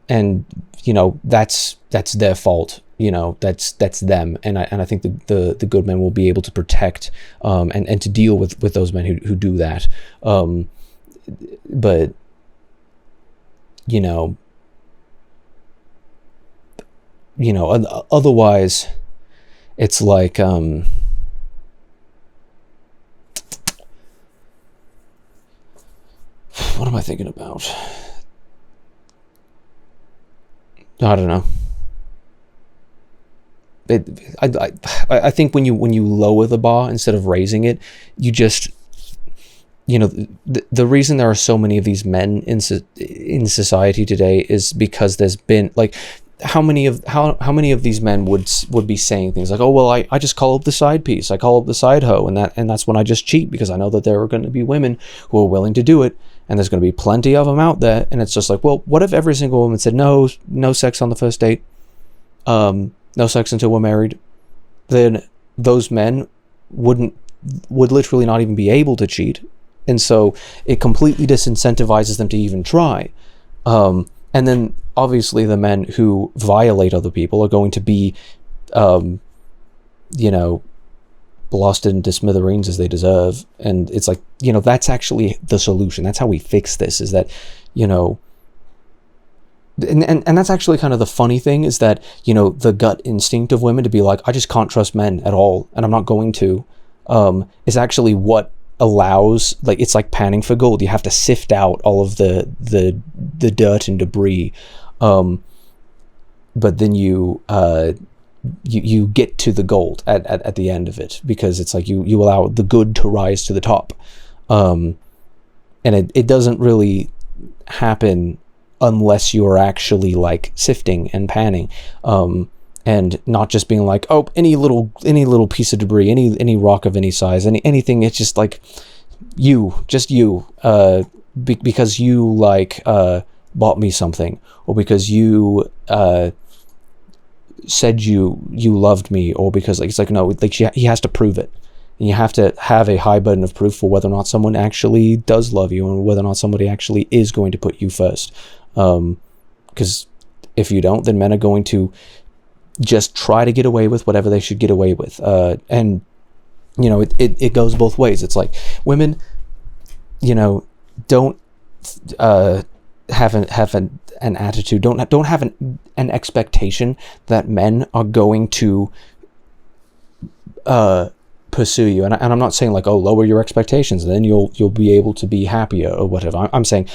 and you know that's their fault. You know, that's them, and I think the good men will be able to protect and to deal with those men who do that, but you know otherwise it's like what am I thinking about? I don't know. I think when you lower the bar instead of raising it, you just, you know, the reason there are so many of these men in society today is because there's been like how many of these men would be saying things like, oh well, I just call up the side piece, I call up the side hoe, and that's when I just cheat, because I know that there are going to be women who are willing to do it, and there's going to be plenty of them out there. And it's just like, well, what if every single woman said no sex on the first date, no sex until we're married? Then those men would literally not even be able to cheat, and so it completely disincentivizes them to even try. And then obviously the men who violate other people are going to be, you know, blasted into smithereens as they deserve. And it's like, you know, that's actually the solution. That's how we fix this, is that, you know, and that's actually kind of the funny thing, is that, you know, the gut instinct of women to be like, I just can't trust men at all, and I'm not going to, is actually what allows, like, it's like panning for gold. You have to sift out all of the dirt and debris, but then you get to the gold at the end of it, because it's like you allow the good to rise to the top, and it doesn't really happen unless you're actually like sifting and panning, and not just being like, oh, any little piece of debris, any rock of any size, anything. It's just like because you like bought me something, or because you said you loved me, or because like, it's like, no, like he has to prove it, and you have to have a high burden of proof for whether or not someone actually does love you, and whether or not somebody actually is going to put you first. Because if you don't, then men are going to just try to get away with whatever they should get away with, and you know, it goes both ways. It's like women, you know, don't an attitude, don't have an expectation that men are going to pursue you. And I'm not saying like, oh, lower your expectations, and then you'll be able to be happier or whatever. I'm saying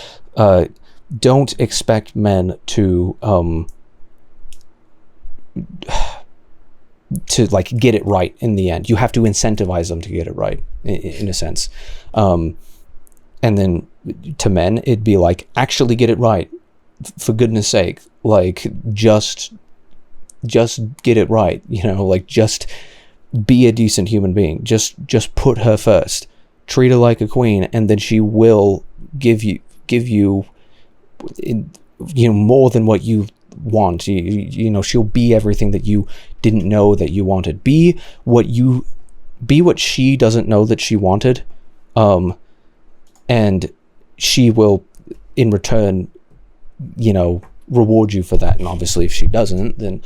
don't expect men to like get it right in the end. You have to incentivize them to get it right in a sense. And then to men, it'd be like, actually get it right, for goodness sake. Like, just get it right, you know, like, just be a decent human being. Just put her first. Treat her like a queen, and then she will give you more than what you want. You know, she'll be everything that you didn't know that you wanted. Be what she doesn't know that she wanted. And she will, in return, you know, reward you for that. And obviously, if she doesn't, then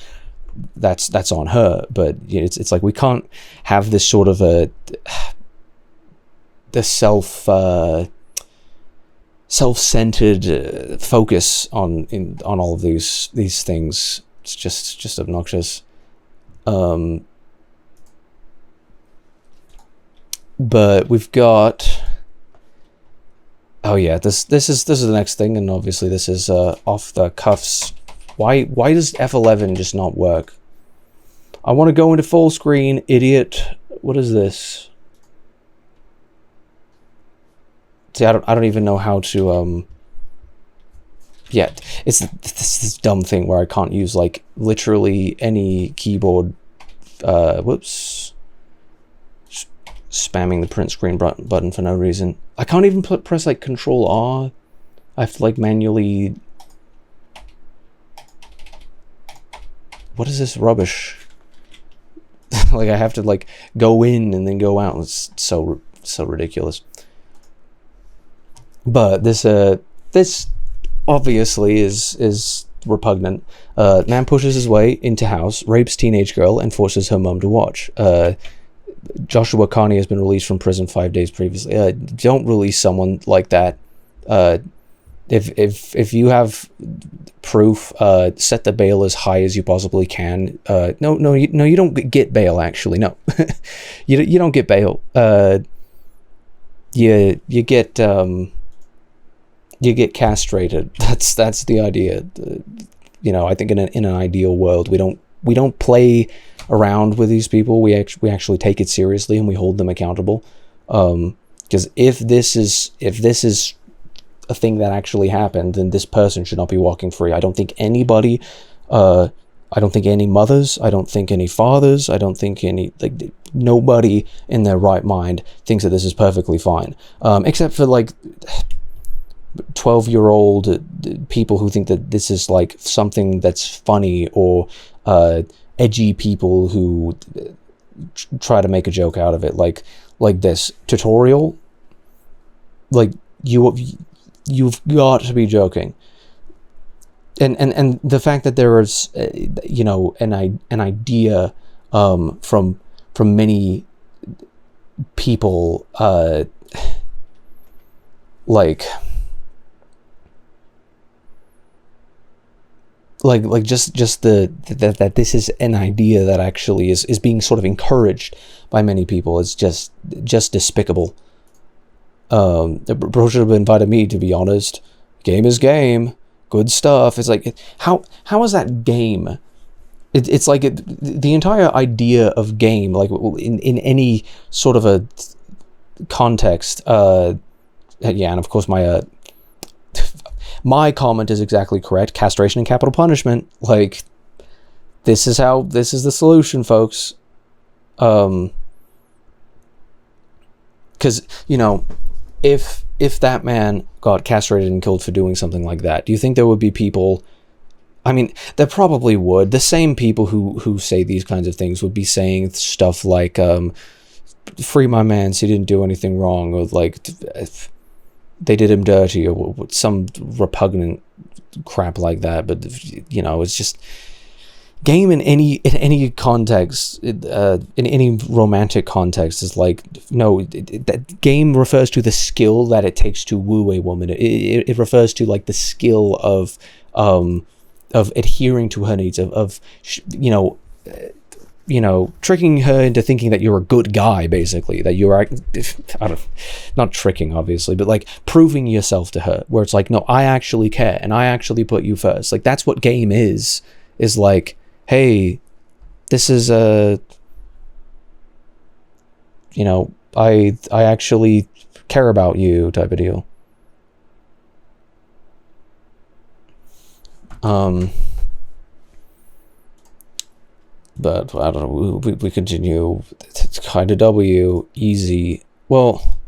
that's on her. But you know, it's like, we can't have this sort of the self-centered focus on all of these things. It's just obnoxious. But we've got. Oh yeah, this is the next thing, and obviously this is off the cuffs. Why does F11 just not work? I want to go into full screen, idiot. What is this? See, I don't even know how to yeah, it's this dumb thing where I can't use like literally any keyboard. Whoops. Spamming the print screen button for no reason. I can't even press like Control R. I have to like manually. What is this rubbish? Like, I have to like go in and then go out. It's so ridiculous. But this obviously is repugnant. Man pushes his way into house, rapes teenage girl, and forces her mum to watch. Joshua Carney has been released from prison 5 days previously. Don't release someone like that. If you have proof, set the bail as high as you possibly can. No, you don't get bail. Actually, no, you don't get bail. You get castrated. That's the idea. You know, I think in an ideal world, we don't play around with these people. We actually take it seriously, and we hold them accountable. Because if this is a thing that actually happened, then this person should not be walking free. I don't think anybody, I don't think any mothers, I don't think any fathers, I don't think nobody in their right mind thinks that this is perfectly fine. Except for like 12-year-old people who think that this is like something that's funny, or edgy people who try to make a joke out of it, like this tutorial. Like, you've got to be joking. And the fact that there is an idea from many people just that this is an idea that actually is being sort of encouraged by many people. It's just despicable. The bro should have invited me, to be honest. Game is game. Good stuff. It's like, how is that game? It's like the entire idea of game, like in any sort of a context. Yeah, and of course my comment is exactly correct. Castration and capital punishment. Like, this is the solution, folks. Because, you know, if that man got castrated and killed for doing something like that, do you think there would be people? I mean, there probably would. The same people who say these kinds of things would be saying stuff like, free my man, he didn't do anything wrong, or like, they did him dirty, or some repugnant crap like that. But, you know, it's just, game in any context, in any romantic context, is like, no, that game refers to the skill that it takes to woo a woman. It refers to like the skill of adhering to her needs, of tricking her into thinking that you're a good guy, basically, that you're, not tricking, obviously, but like proving yourself to her, where it's like, no, I actually care, and I actually put you first. Like, that's what game is like, hey, this is I actually care about you, type of deal. But I don't know, we continue. It's kind of W, easy. Well,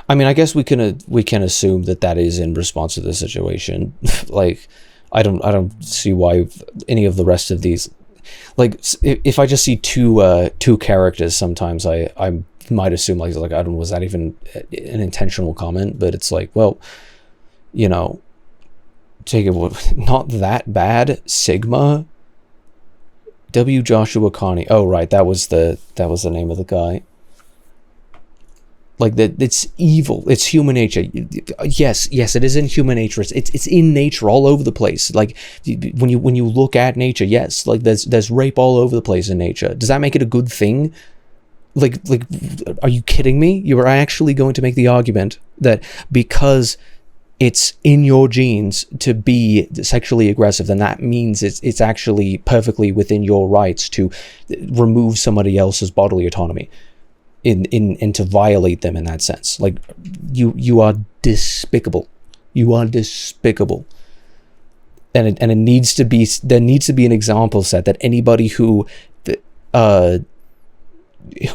I mean, I guess we can assume that is in response to the situation. Like, I don't see why any of the rest of these, like, if I just see two characters, sometimes I might assume like I don't know, was that even an intentional comment? But it's like, well, take it, not that bad. Sigma, W. Joshua Connie. Oh right, that was the name of the guy. Like, that, it's evil. It's human nature. Yes, it is in human nature. It's in nature all over the place. Like, when you look at nature, yes, like there's rape all over the place in nature. Does that make it a good thing? Like, are you kidding me? You are actually going to make the argument that because it's in your genes to be sexually aggressive, then that means it's actually perfectly within your rights to remove somebody else's bodily autonomy, and to violate them in that sense. Like, you are despicable. You are despicable. And it needs to be, there needs to be an example set that anybody who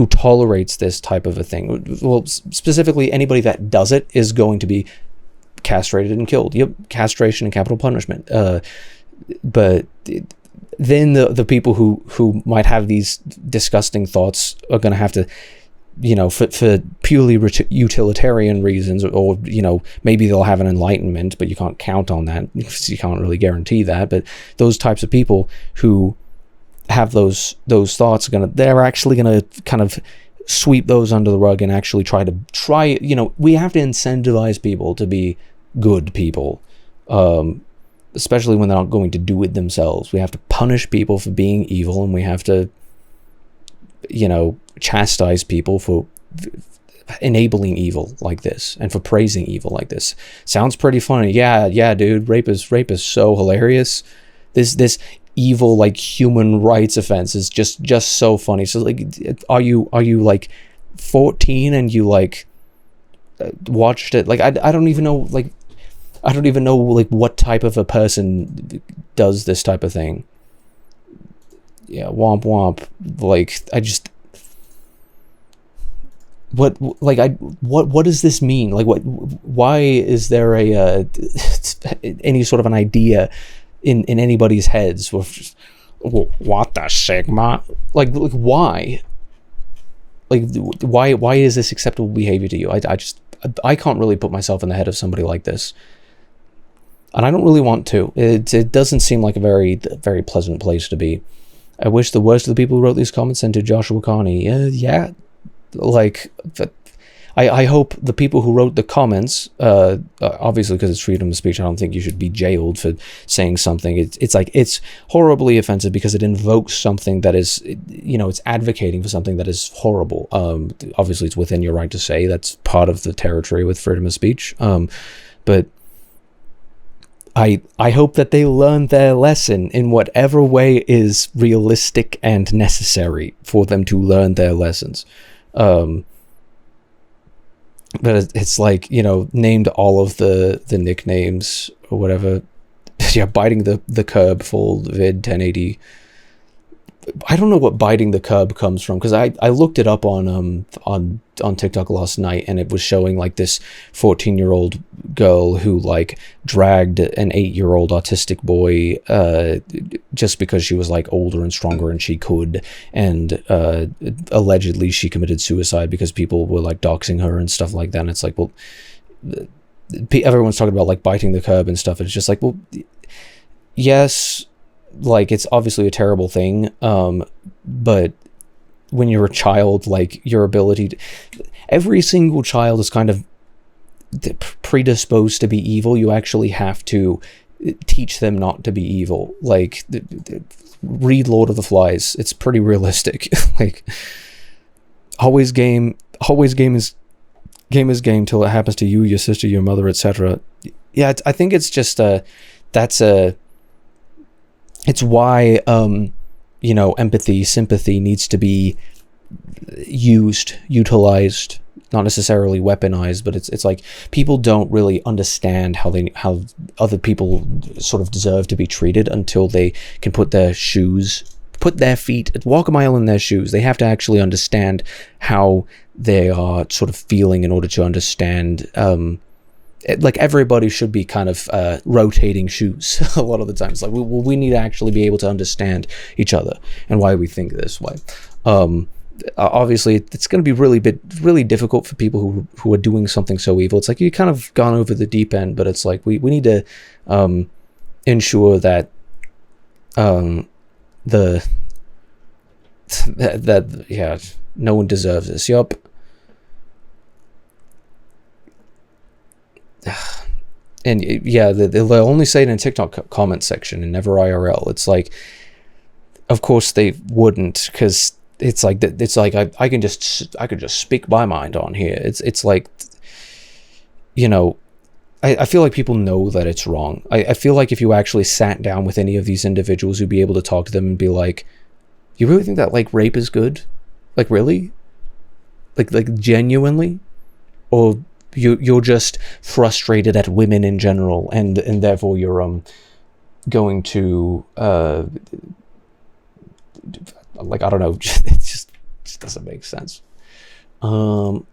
tolerates this type of a thing, well, specifically anybody that does it, is going to be castrated and killed. Yep, castration and capital punishment. But then the people who might have these disgusting thoughts are going to have to, for purely utilitarian reasons, or maybe they'll have an enlightenment, but you can't count on that. You can't really guarantee that. But those types of people who have those thoughts they're actually gonna kind of sweep those under the rug and actually try, we have to incentivize people to be good people, especially when they're not going to do it themselves. We have to punish people for being evil, and we have to chastise people for enabling evil like this, and for praising evil like this. Sounds pretty funny. Yeah, dude, rape is so hilarious. This evil, like, human rights offense is just so funny. So, like, are you like 14 and you like watched it? Like, I don't even know, like, what type of a person does this type of thing. Yeah, womp womp. Like, what does this mean? Like, why is there any sort of an idea in anybody's heads with, what the Sigma? Like why? Like, why is this acceptable behavior to you? I can't really put myself in the head of somebody like this, and I don't really want to. It doesn't seem like a very, very pleasant place to be. I wish the worst of the people who wrote these comments sent to Joshua Connie. Yeah, like, I hope the people who wrote the comments, obviously because it's freedom of speech, I don't think you should be jailed for saying something. It's horribly offensive because it invokes something that is, it's advocating for something that is horrible. Obviously it's within your right to say. That's part of the territory with freedom of speech. But I hope that they learn their lesson in whatever way is realistic and necessary for them to learn their lessons. But it's like, named all of the nicknames or whatever. Yeah, biting the curb, full vid 1080. I don't know what biting the curb comes from, because I looked it up on TikTok last night, and it was showing like this 14-year-old girl who like dragged an 8-year-old autistic boy just because she was like older and stronger and she could, and allegedly she committed suicide because people were like doxing her and stuff like that. And it's like, well, everyone's talking about like biting the curb and stuff. It's just like, well, yes, like, it's obviously a terrible thing, but when you're a child, like, your ability to, every single child is kind of predisposed to be evil. You actually have to teach them not to be evil. Like, read Lord of the Flies. It's pretty realistic. Like, always game is game till it happens to you, your sister, your mother, etc. Yeah, I think it's just it's why empathy, sympathy needs to be utilized, not necessarily weaponized, but it's like people don't really understand how other people sort of deserve to be treated until they can put their feet, walk a mile in their shoes. They have to actually understand how they are sort of feeling in order to understand. Like, everybody should be kind of rotating shoes a lot of the times. Like, we need to actually be able to understand each other and why we think this way. Obviously, it's going to be really difficult for people who are doing something so evil. It's like you kind of gone over the deep end, but it's like we need to ensure that no one deserves this. Yup. And yeah, they'll only say it in TikTok comment section and never IRL. It's like, of course they wouldn't, because it's like I could just speak my mind on here. It's like, I feel like people know that it's wrong. I feel like if you actually sat down with any of these individuals, you'd be able to talk to them and be like, you really think that, like, rape is good? Like, really? Like genuinely? Or you're just frustrated at women in general, and therefore you're going to like, I don't know, it just doesn't make sense. I'm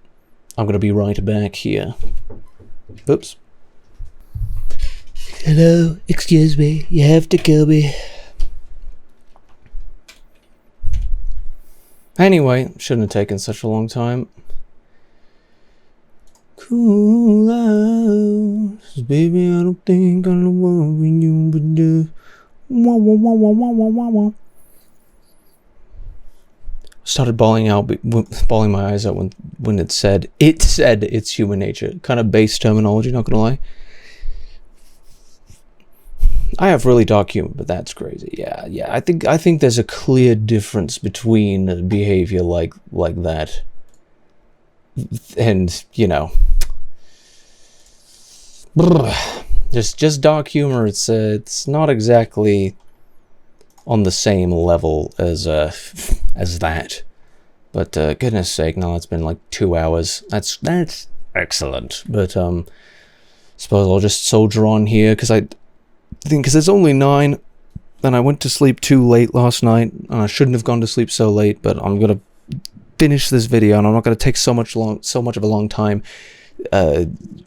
gonna be right back here. Oops. Hello, excuse me, you have to kill me. Anyway, shouldn't have taken such a long time. Cool house, baby, I don't think I'm the one when you would do. Started bawling my eyes out when it said it's human nature. Kind of base terminology, not gonna lie. I have really dark humor, but that's crazy. Yeah. I think there's a clear difference between behavior like that, and just dark humor. It's not exactly on the same level as that. But goodness sake, no, it's been like 2 hours. That's excellent. But suppose I'll just soldier on here because it's only 9, and I went to sleep too late last night, and I shouldn't have gone to sleep so late. But I'm gonna finish this video, and I'm not gonna take so much of a long time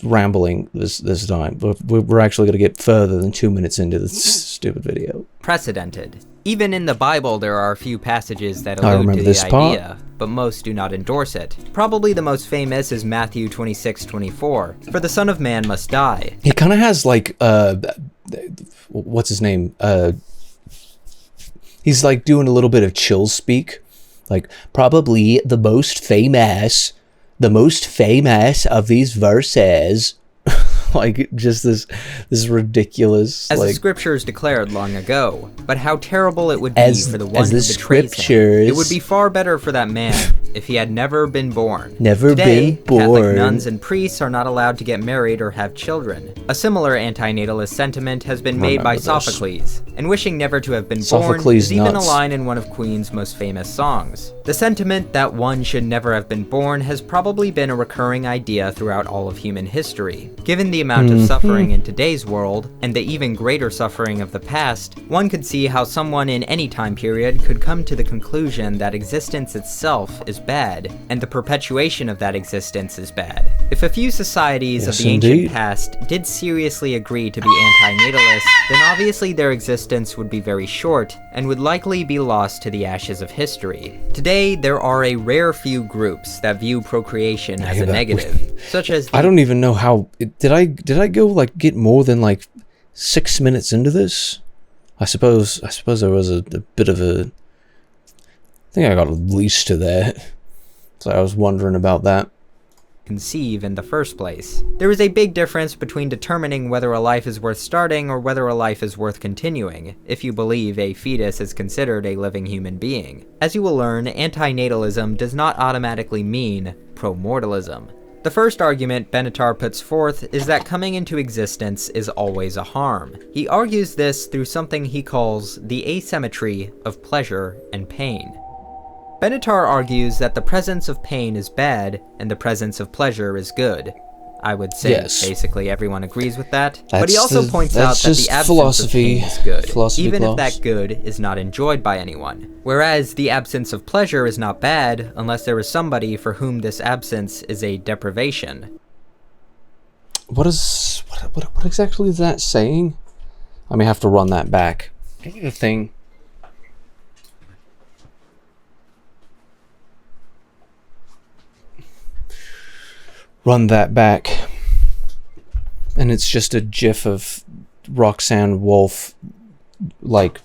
rambling this time. We're actually gonna get further than 2 minutes into this stupid video. Precedented. Even in the Bible, there are a few passages that allude to the idea, but most do not endorse it. Probably the most famous is Matthew 26:24, for the Son of Man must die. It kind of has like, what's his name? He's like doing a little bit of chill speak. Like, probably the most famous of these verses. Like, just this ridiculous, as like, the scriptures declared long ago. But how terrible it would be for the one who betrays scriptures, him. It would be far better for that man if he had never been born. Today, Catholic nuns and priests are not allowed to get married or have children. A similar antinatalist sentiment has been made by Sophocles, and wishing never to have been born is even a line in one of Queen's most famous songs. The sentiment that one should never have been born has probably been a recurring idea throughout all of human history. Given the amount of suffering in today's world, and the even greater suffering of the past, one could see how someone in any time period could come to the conclusion that existence itself is bad, and the perpetuation of that existence is bad. If a few societies of the ancient past did seriously agree to be anti-natalist, then obviously their existence would be very short, and would likely be lost to the ashes of history. Today, there are a rare few groups that view procreation as a negative, such as I don't even know how, did I go, like, get more than, like, 6 minutes into this? I suppose there was a bit of a... I think I got a leash to that. So I was wondering about that. Conceive in the first place. There is a big difference between determining whether a life is worth starting or whether a life is worth continuing, if you believe a fetus is considered a living human being. As you will learn, antinatalism does not automatically mean promortalism. The first argument Benatar puts forth is that coming into existence is always a harm. He argues this through something he calls the asymmetry of pleasure and pain. Benatar argues that the presence of pain is bad and the presence of pleasure is good. I would say basically everyone agrees with that. But he also points out that the absence of pain is good, even if that good is not enjoyed by anyone. Whereas the absence of pleasure is not bad unless there is somebody for whom this absence is a deprivation. What exactly is that saying? I may have to run that back. The thing. Run that back, and it's just a gif of Roxanne Wolf, like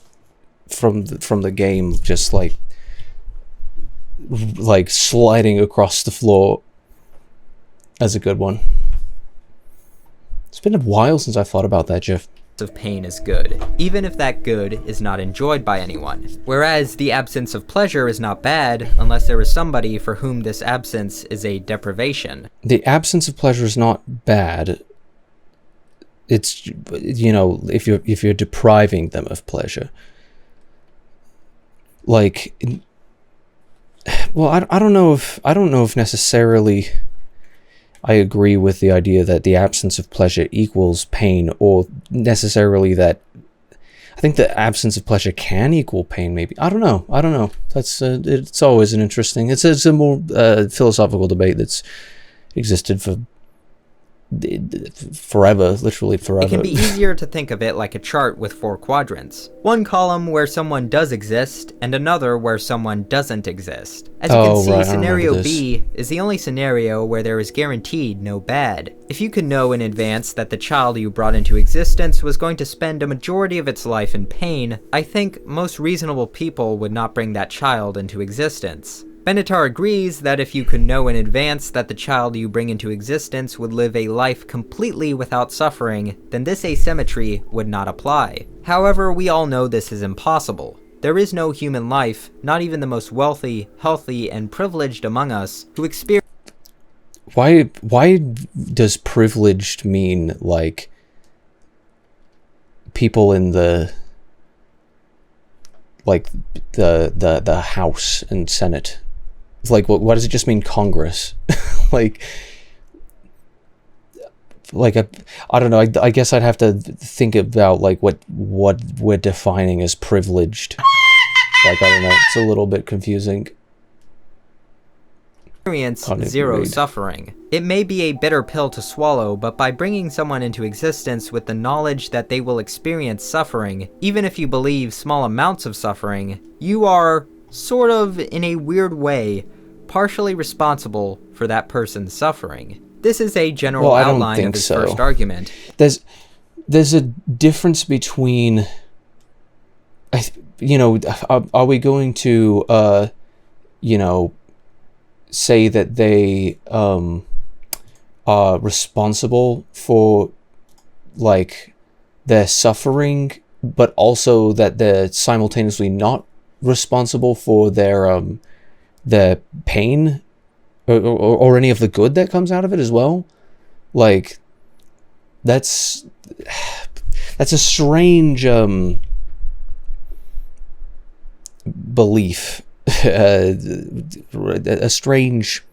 from the game, just like sliding across the floor. That's a good one. It's been a while since I thought about that gif. Of pain is good, even if that good is not enjoyed by anyone. Whereas the absence of pleasure is not bad unless there is somebody for whom this absence is a deprivation. The absence of pleasure is not bad. It's, you know, if you're depriving them of pleasure. Like, well, I don't know if necessarily I agree with the idea that the absence of pleasure equals pain, or necessarily that... I think the absence of pleasure can equal pain, maybe. I don't know. That's it's always an interesting... It's a more philosophical debate that's existed for forever, literally forever. It can be easier to think of it like a chart with 4 quadrants. One column where someone does exist, and another where someone doesn't exist. As you can see, scenario B is the only scenario where there is guaranteed no bad. If you could know in advance that the child you brought into existence was going to spend a majority of its life in pain, I think most reasonable people would not bring that child into existence. Benatar agrees that if you could know in advance that the child you bring into existence would live a life completely without suffering, then this asymmetry would not apply. However, we all know this is impossible. There is no human life, not even the most wealthy, healthy, and privileged among us, who experience... Why does privileged mean, like, people in the... like, the House and Senate? It's like, what does it just mean, Congress? I don't know. I guess I'd have to think about like what we're defining as privileged. Like, I don't know. It's a little bit confusing. Experience zero suffering. It may be a bitter pill to swallow, but by bringing someone into existence with the knowledge that they will experience suffering, even if you believe small amounts of suffering, you are, sort of, in a weird way, partially responsible for that person's suffering. This is a general outline of his first argument. There's a difference between, are we going to, say that they are responsible for, like, their suffering, but also that they're simultaneously not responsible for their pain or any of the good that comes out of it as well? Like, that's a strange belief, a strange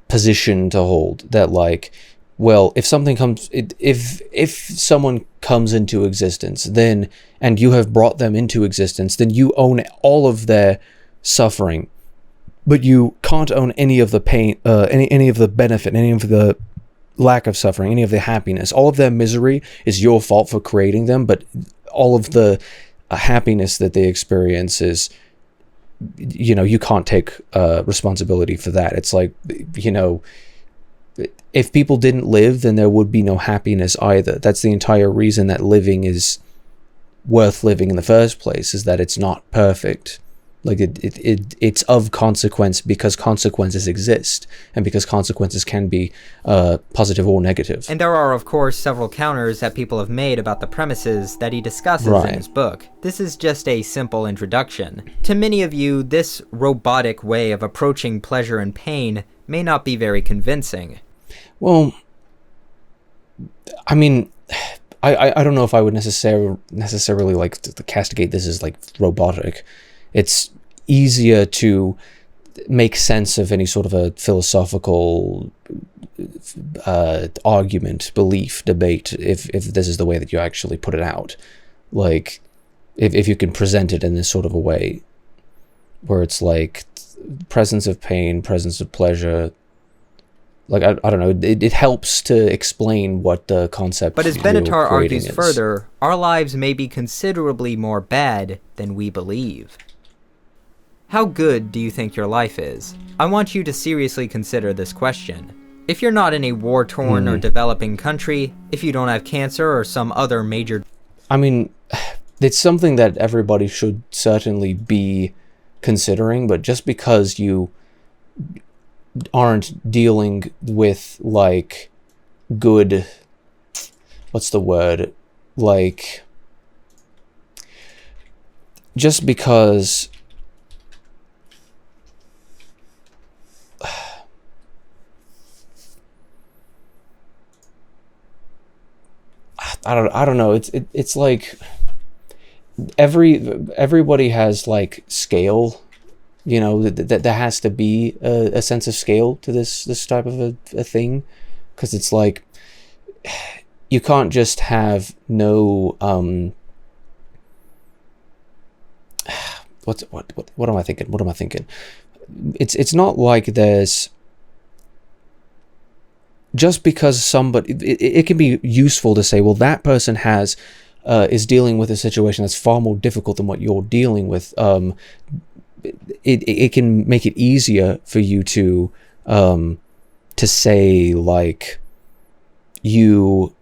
position to hold, that, like, well, if someone comes into existence, then, and you have brought them into existence, then you own all of their suffering, but you can't own any of the pain, any of the benefit, any of the lack of suffering, any of the happiness. All of their misery is your fault for creating them, but all of the happiness that they experience is, you can't take responsibility for that. It's like, if people didn't live, then there would be no happiness either. That's the entire reason that living is worth living in the first place, is that it's not perfect. Like it's of consequence because consequences exist, and because consequences can be positive or negative. And there are, of course, several counters that people have made about the premises that he discusses in his book. This is just a simple introduction. To many of you, this robotic way of approaching pleasure and pain may not be very convincing. Well, I mean, I don't know if I would necessarily like to castigate this as like robotic. It's easier to make sense of any sort of a philosophical argument, belief, debate, if this is the way that you actually put it out. Like, if you can present it in this sort of a way where it's like presence of pain, presence of pleasure. Like, I don't know, it helps to explain what the concept. But as Benatar argues further, our lives may be considerably more bad than we believe. How good do you think your life is? I want you to seriously consider this question. If you're not in a war-torn or developing country, if you don't have cancer or some other major... I mean, it's something that everybody should certainly be considering, but just because you aren't dealing with, like, good... What's the word? Like... Just because... I don't know. It's like everybody has like scale, you know. That there has to be a sense of scale to this type of a thing, because it's like you can't just have no what am I thinking? It's not like there's. Just because somebody, it can be useful to say, well, that person is dealing with a situation that's far more difficult than what you're dealing with. It can make it easier for you to say, like, you,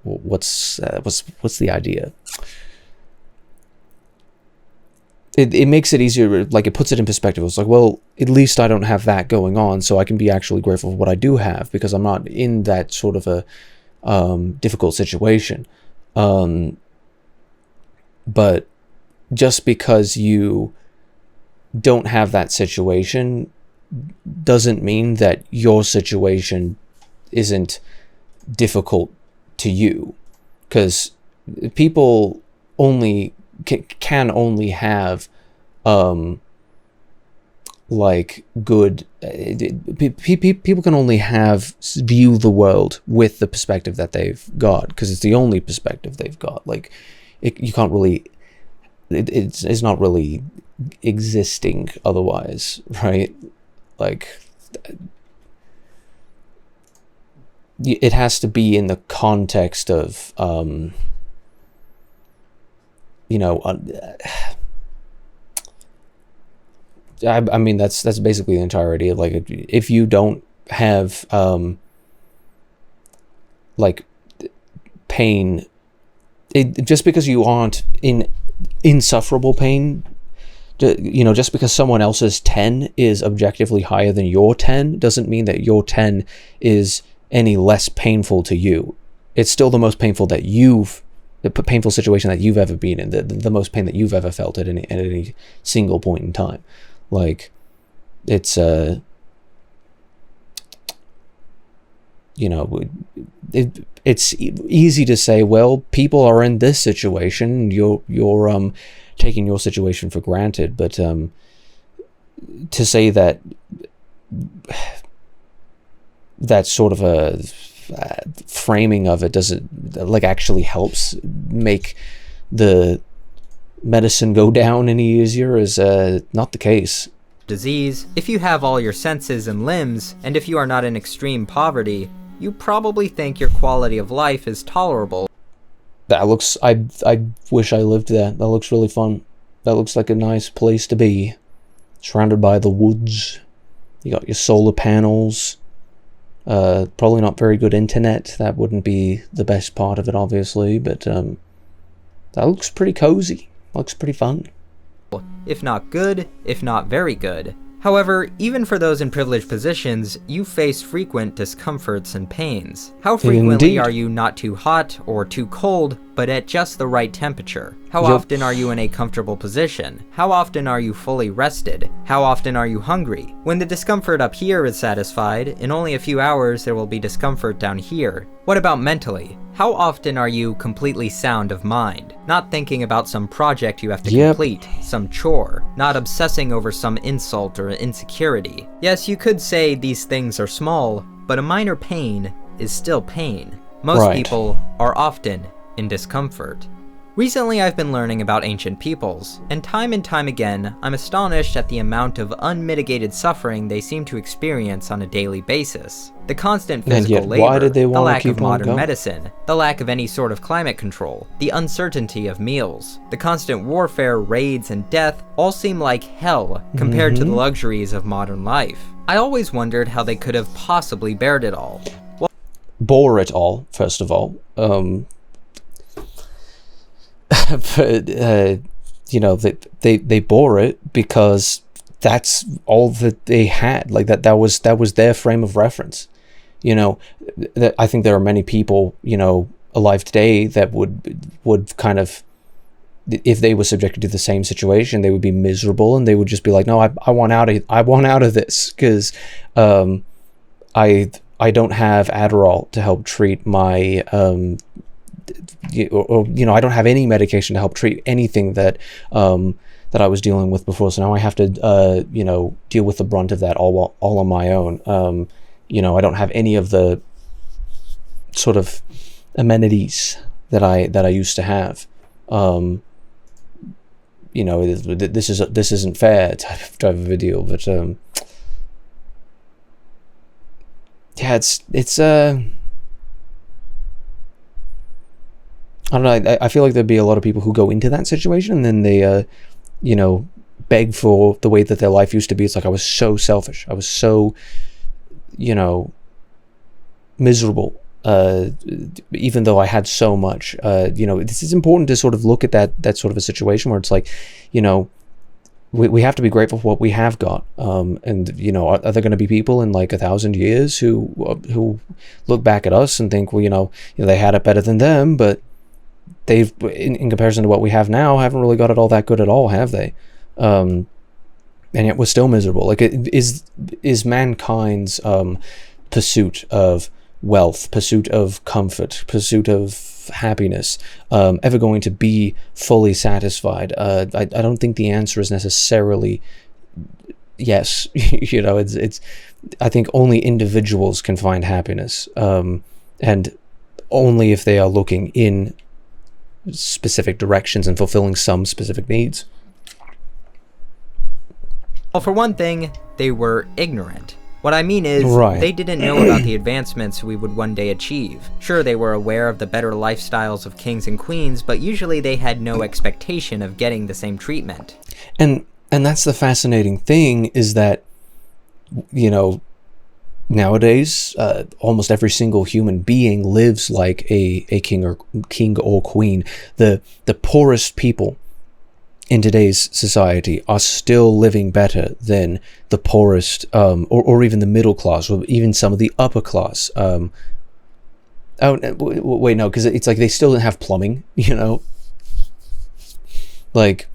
what's the idea? It makes it easier, like it puts it in perspective. It's like, well, at least I don't have that going on, so I can be actually grateful for what I do have, because I'm not in that sort of a difficult situation. But just because you don't have that situation doesn't mean that your situation isn't difficult to you, because people only can only have like good people can only view the world with the perspective that they've got, because it's the only perspective they've got. Like you can't really it's not really existing otherwise, right? Like it has to be in the context of you know, I mean, that's basically the entirety of, like, if you don't have like pain, just because you aren't in insufferable pain, you know, just because someone else's 10 is objectively higher than your 10 doesn't mean that your 10 is any less painful to you. It's still the most painful that the painful situation that you've ever been in, the most pain that you've ever felt at any single point in time. Like, it's you know, it's easy to say, well, people are in this situation, you're taking your situation for granted, but to say that that's sort of a framing of it doesn't, like, actually helps make the medicine go down any easier is not the case. Disease. If you have all your senses and limbs, and if you are not in extreme poverty, you probably think your quality of life is tolerable. That looks, I wish I lived there. That looks really fun. That looks like a nice place to be. Surrounded by the woods. You got your solar panels. Probably not very good internet. That wouldn't be the best part of it, obviously, but that looks pretty cozy. Looks pretty fun. If not good, if not very good. However, even for those in privileged positions, you face frequent discomforts and pains. How frequently are you not too hot or too cold, but at just the right temperature? How often are you in a comfortable position? How often are you fully rested? How often are you hungry? When the discomfort up here is satisfied, in only a few hours there will be discomfort down here. What about mentally? How often are you completely sound of mind? Not thinking about some project you have to complete, some chore, not obsessing over some insult or insecurity. Yes, you could say these things are small, but a minor pain is still pain. Most people are often in discomfort. Recently I've been learning about ancient peoples, and time again, I'm astonished at the amount of unmitigated suffering they seem to experience on a daily basis. The constant physical labor, the lack of modern medicine, the lack of any sort of climate control, the uncertainty of meals, the constant warfare, raids, and death all seem like hell compared to the luxuries of modern life. I always wondered how they could have possibly bared it all. Bore it all, first of all. But, you know, they bore it because that's all that they had. Like that was their frame of reference. You know, I think there are many people, you know, alive today that would kind of, if they were subjected to the same situation, they would be miserable and they would just be like, no, I want out of this because I don't have Adderall to help treat my or you know, I don't have any medication to help treat anything that I was dealing with before, so now I have to you know, deal with the brunt of that all on my own. You know, I don't have any of the sort of amenities that I used to have. You know, this isn't fair type of video, but yeah, it's I don't know, I feel like there'd be a lot of people who go into that situation and then they, you know, beg for the way that their life used to be. It's like, I was so selfish. I was so, you know, miserable, even though I had so much. You know, this is important to sort of look at that sort of a situation where it's like, you know, we have to be grateful for what we have got. And, you know, are there going to be people in like 1,000 years who look back at us and think, well, you know, they had it better than them, but they've, in comparison to what we have now, haven't really got it all that good at all, have they? And yet we're still miserable. Like, is mankind's pursuit of wealth, pursuit of comfort, pursuit of happiness ever going to be fully satisfied? I don't think the answer is necessarily yes. You know, it's I think only individuals can find happiness, and only if they are looking in specific directions and fulfilling some specific needs. Well, for one thing, they were ignorant. What I mean is, they didn't know about the advancements we would one day achieve. Sure, they were aware of the better lifestyles of kings and queens, but usually they had no expectation of getting the same treatment. And that's the fascinating thing, is that, you know, nowadays, almost every single human being lives like a king or queen. The poorest people in today's society are still living better than the poorest, or even the middle class, or even some of the upper class. Oh, wait, no, because it's like they still didn't have plumbing, you know? Like,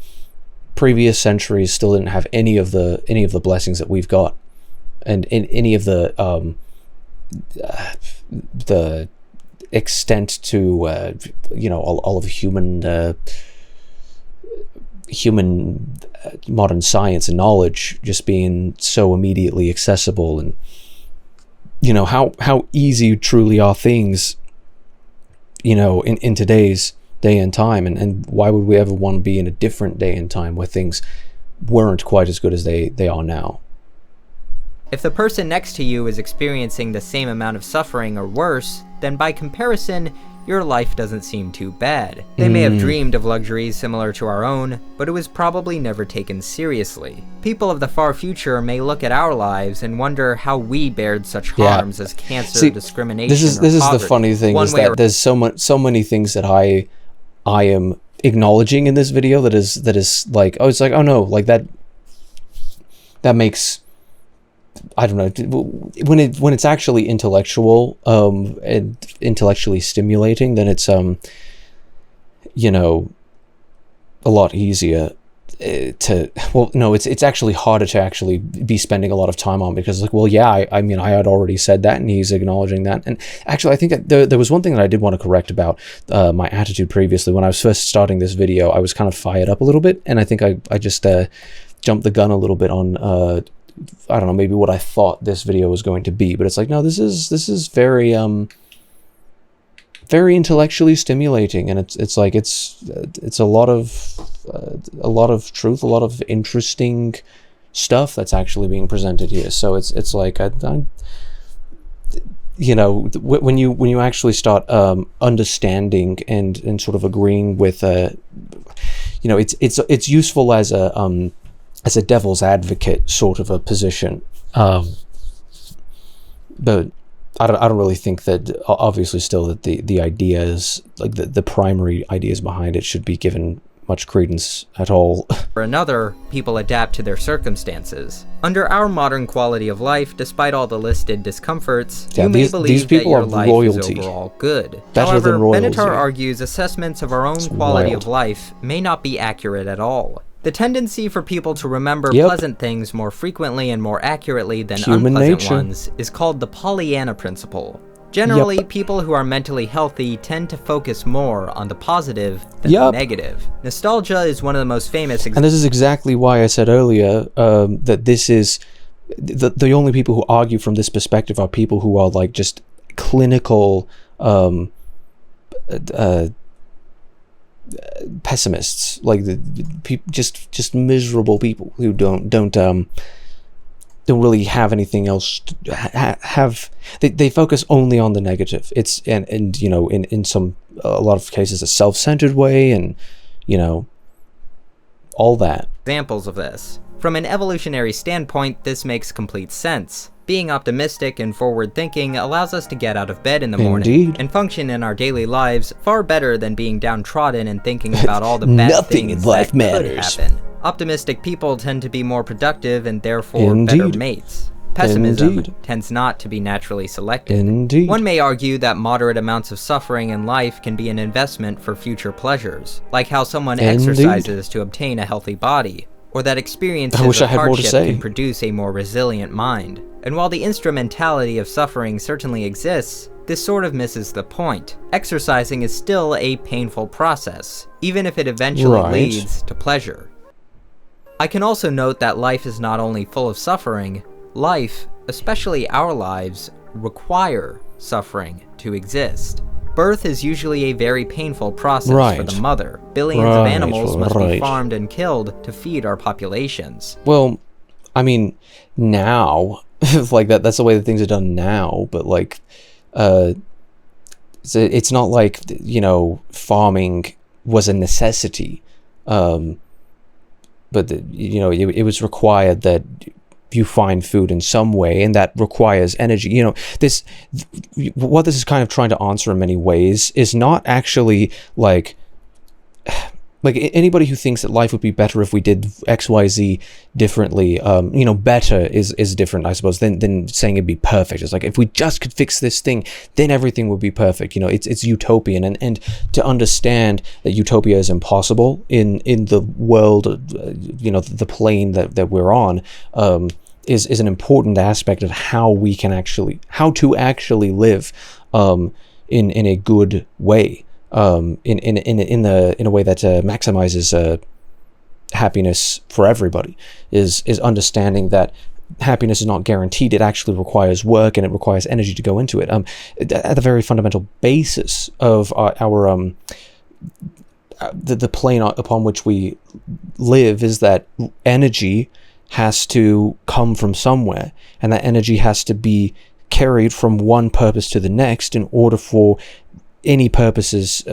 previous centuries still didn't have any of the blessings that we've got. And in any of the extent to, you know, all of human modern science and knowledge just being so immediately accessible, and, you know, how easy truly are things, you know, in today's day and time, and why would we ever want to be in a different day and time where things weren't quite as good as they are now? If the person next to you is experiencing the same amount of suffering or worse, then by comparison, your life doesn't seem too bad. They may have dreamed of luxuries similar to our own, but it was probably never taken seriously. People of the far future may look at our lives and wonder how we bared such harms as cancer, discrimination, this is the funny thing, is that there's so many things that I am acknowledging in this video that is like, oh, it's like, oh no, like that makes, I don't know, when it's actually intellectual and intellectually stimulating, then it's you know, a lot easier to, well, no, it's actually harder to actually be spending a lot of time on, because like, well, yeah, I mean, I had already said that, and he's acknowledging that. And actually, I think that there was one thing that I did want to correct about my attitude previously. When I was first starting this video, I was kind of fired up a little bit, and I think I just jumped the gun a little bit on I don't know, maybe what I thought this video was going to be. But it's like, no, this is very very intellectually stimulating, and it's like it's a lot of truth, a lot of interesting stuff that's actually being presented here. So it's like I you know, when you actually start understanding and sort of agreeing with you know, it's useful as a devil's advocate sort of a position, but I don't really think that, obviously still, that the ideas, like the primary ideas behind it, should be given much credence at all. For another, people adapt to their circumstances. Under our modern quality of life, despite all the listed discomforts, you may believe that your life is overall good. However, Benatar argues assessments of our own quality of life may not be accurate at all. The tendency for people to remember pleasant things more frequently and more accurately than unpleasant ones is called the Pollyanna principle. Generally, people who are mentally healthy tend to focus more on the positive than the negative. Nostalgia is one of the most famous and this is exactly why I said earlier that this is the only people who argue from this perspective are people who are like just clinical pessimists, like just miserable people who don't really have anything else to they focus only on the negative. It's and you know, in a lot of cases, a self-centered way, and you know, all that. Examples of this. From an evolutionary standpoint, this makes complete sense. Being optimistic and forward-thinking allows us to get out of bed in the morning and function in our daily lives far better than being downtrodden and thinking about all the bad things that could happen. Optimistic people tend to be more productive and therefore better mates. Pessimism tends not to be naturally selected. One may argue that moderate amounts of suffering in life can be an investment for future pleasures, like how someone exercises to obtain a healthy body, or that experiences of hardship can produce a more resilient mind. And while the instrumentality of suffering certainly exists, this sort of misses the point. Exercising is still a painful process, even if it eventually leads to pleasure. I can also note that life is not only full of suffering, life, especially our lives, require suffering to exist. Birth is usually a very painful process for the mother. Billions of animals must be farmed and killed to feed our populations. Well, I mean, now, like that's the way that things are done now, but like, it's not like, you know, farming was a necessity, but you know, it was required that you find food in some way, and that requires energy. You know, what this is kind of trying to answer in many ways is not actually like anybody who thinks that life would be better if we did XYZ differently, you know, better is different, I suppose, than saying it'd be perfect. It's like, if we just could fix this thing, then everything would be perfect. You know, it's utopian, and to understand that utopia is impossible in the world, you know, the plane that we're on, is an important aspect of how to actually live in a good way. In a way that maximizes happiness for everybody, is understanding that happiness is not guaranteed. It actually requires work, and it requires energy to go into it. At the very fundamental basis of our the plane upon which we live is that energy has to come from somewhere, and that energy has to be carried from one purpose to the next in order for any purposes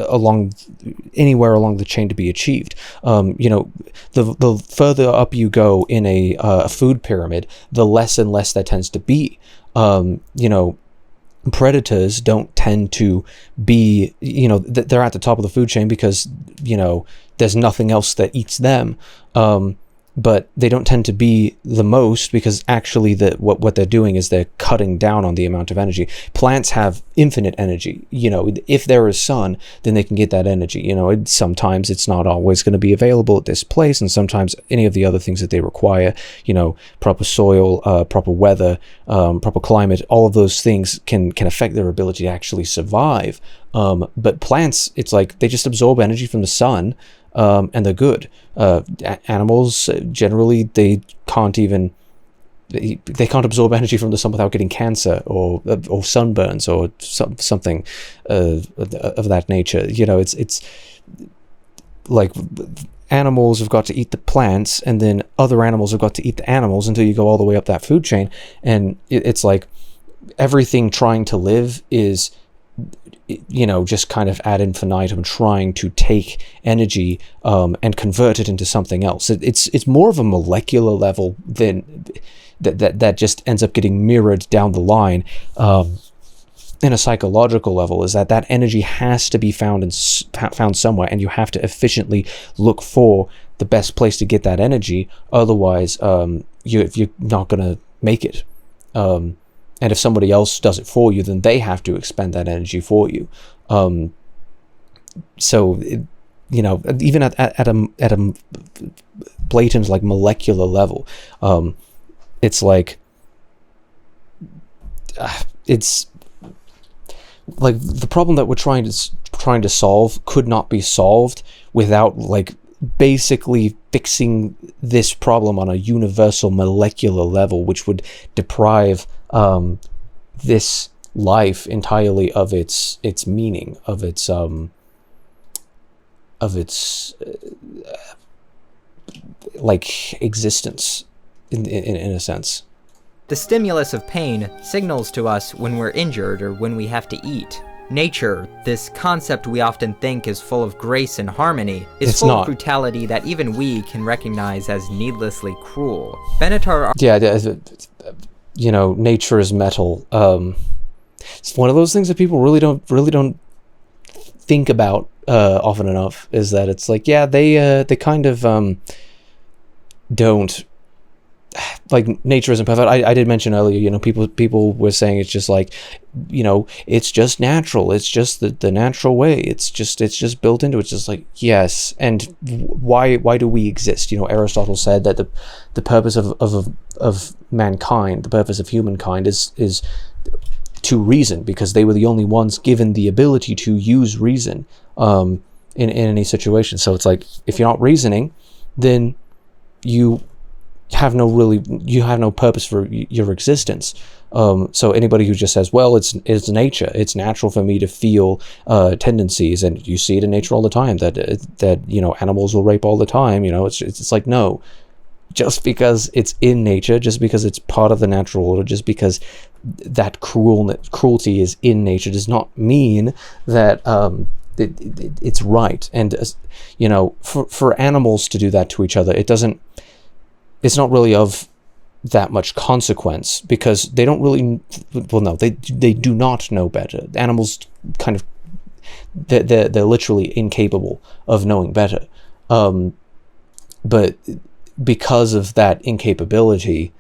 anywhere along the chain to be achieved. The further up you go in a food pyramid, the less and less that tends to be. Predators don't tend to be, they're at the top of the food chain because, there's nothing else that eats them. But they don't tend to be the most, because actually what they're doing is they're cutting down on the amount of energy. Plants have infinite energy. If there is sun, then they can get that energy. Sometimes it's not always going to be available at this place, and sometimes any of the other things that they require, proper soil, proper weather, proper climate, all of those things can affect their ability to actually survive. But plants, it's like they just absorb energy from the sun. And they're good. Animals, generally, they can't absorb energy from the sun without getting cancer or sunburns or something of that nature. It's like animals have got to eat the plants, and then other animals have got to eat the animals until you go all the way up that food chain. And it's like everything trying to live is, just kind of ad infinitum trying to take energy and convert it into something else. It's more of a molecular level than that just ends up getting mirrored down the line in a psychological level, is that energy has to be found somewhere, and you have to efficiently look for the best place to get that energy. Otherwise, you're not going to make it. And if somebody else does it for you, then they have to expend that energy for you. Even at a blatant, like, molecular level, it's like it's like the problem that we're trying to solve could not be solved without, like, basically fixing this problem on a universal molecular level, which would deprive this life entirely of its meaning, of its existence in a sense. The stimulus of pain signals to us when we're injured or when we have to eat. Nature, this concept we often think is full of grace and harmony, is full of brutality that even we can recognize as needlessly cruel. Benatar... nature is metal. It's one of those things that people really don't think about often enough, is that it's like, they kind of don't, like, nature isn't perfect. I did mention earlier, people were saying it's just like, it's just natural. It's just the natural way. It's just built into it. It's just like, yes. And why do we exist? Aristotle said that the purpose of mankind, the purpose of humankind is to reason, because they were the only ones given the ability to use reason in any situation. So it's like, if you're not reasoning, then you have no purpose for your existence. So anybody who just says, well, it's nature, it's natural for me to feel tendencies, and you see it in nature all the time that animals will rape all the time, it's like, no, just because it's in nature, just because it's part of the natural order, just because that cruelty is in nature, does not mean that it's right. And for animals to do that to each other, it's not really of that much consequence, because they don't really, they do not know better. Animals kind of, they're literally incapable of knowing better. But because of that incapability,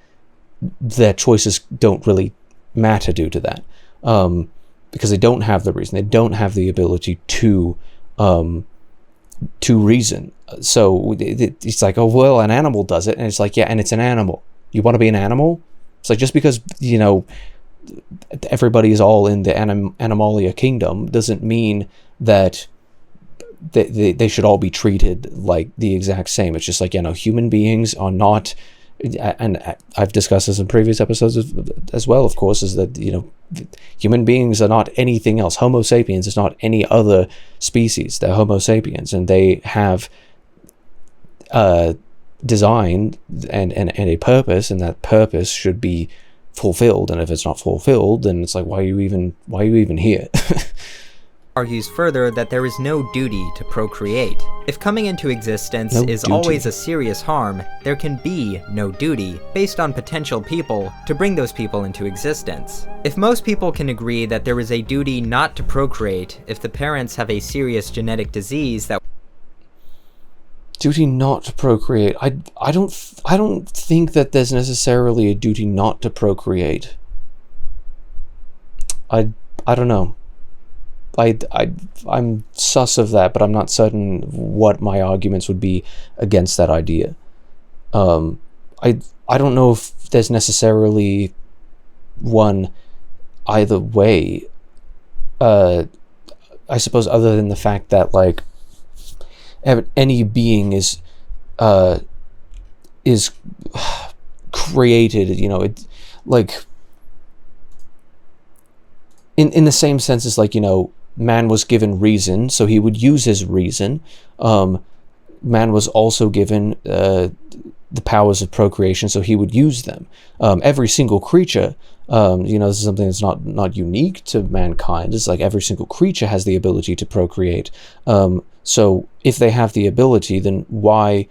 their choices don't really matter due to that. Because they don't have the reason, they don't have the ability to reason. So it's like, oh, well, an animal does it, and it's like, yeah, and it's an animal. You want to be an animal? It's like, just because everybody is all in the Animalia kingdom doesn't mean that they should all be treated like the exact same. It's just like, human beings are not, and I've discussed this in previous episodes as well, of course, is that human beings are not anything else. Homo sapiens is not any other species. They're Homo sapiens, and they have design and a purpose, and that purpose should be fulfilled. And if it's not fulfilled, then it's like, why are you even here? argues further that there is no duty to procreate. If coming into existence is always a serious harm, there can be no duty, based on potential people, to bring those people into existence. If most people can agree that there is a duty not to procreate if the parents have a serious genetic disease that duty not to procreate. I don't think that there's necessarily a duty not to procreate. I don't know. I'm sus of that, but I'm not certain what my arguments would be against that idea. I don't know if there's necessarily one either way. I suppose other than the fact that like any being is created, you know, it like in the same sense as like, you know, man was given reason, so he would use his reason. Man was also given the powers of procreation, so he would use them. Every single creature, you know, this is something that's not unique to mankind. It's like every single creature has the ability to procreate. So if they have the ability, then why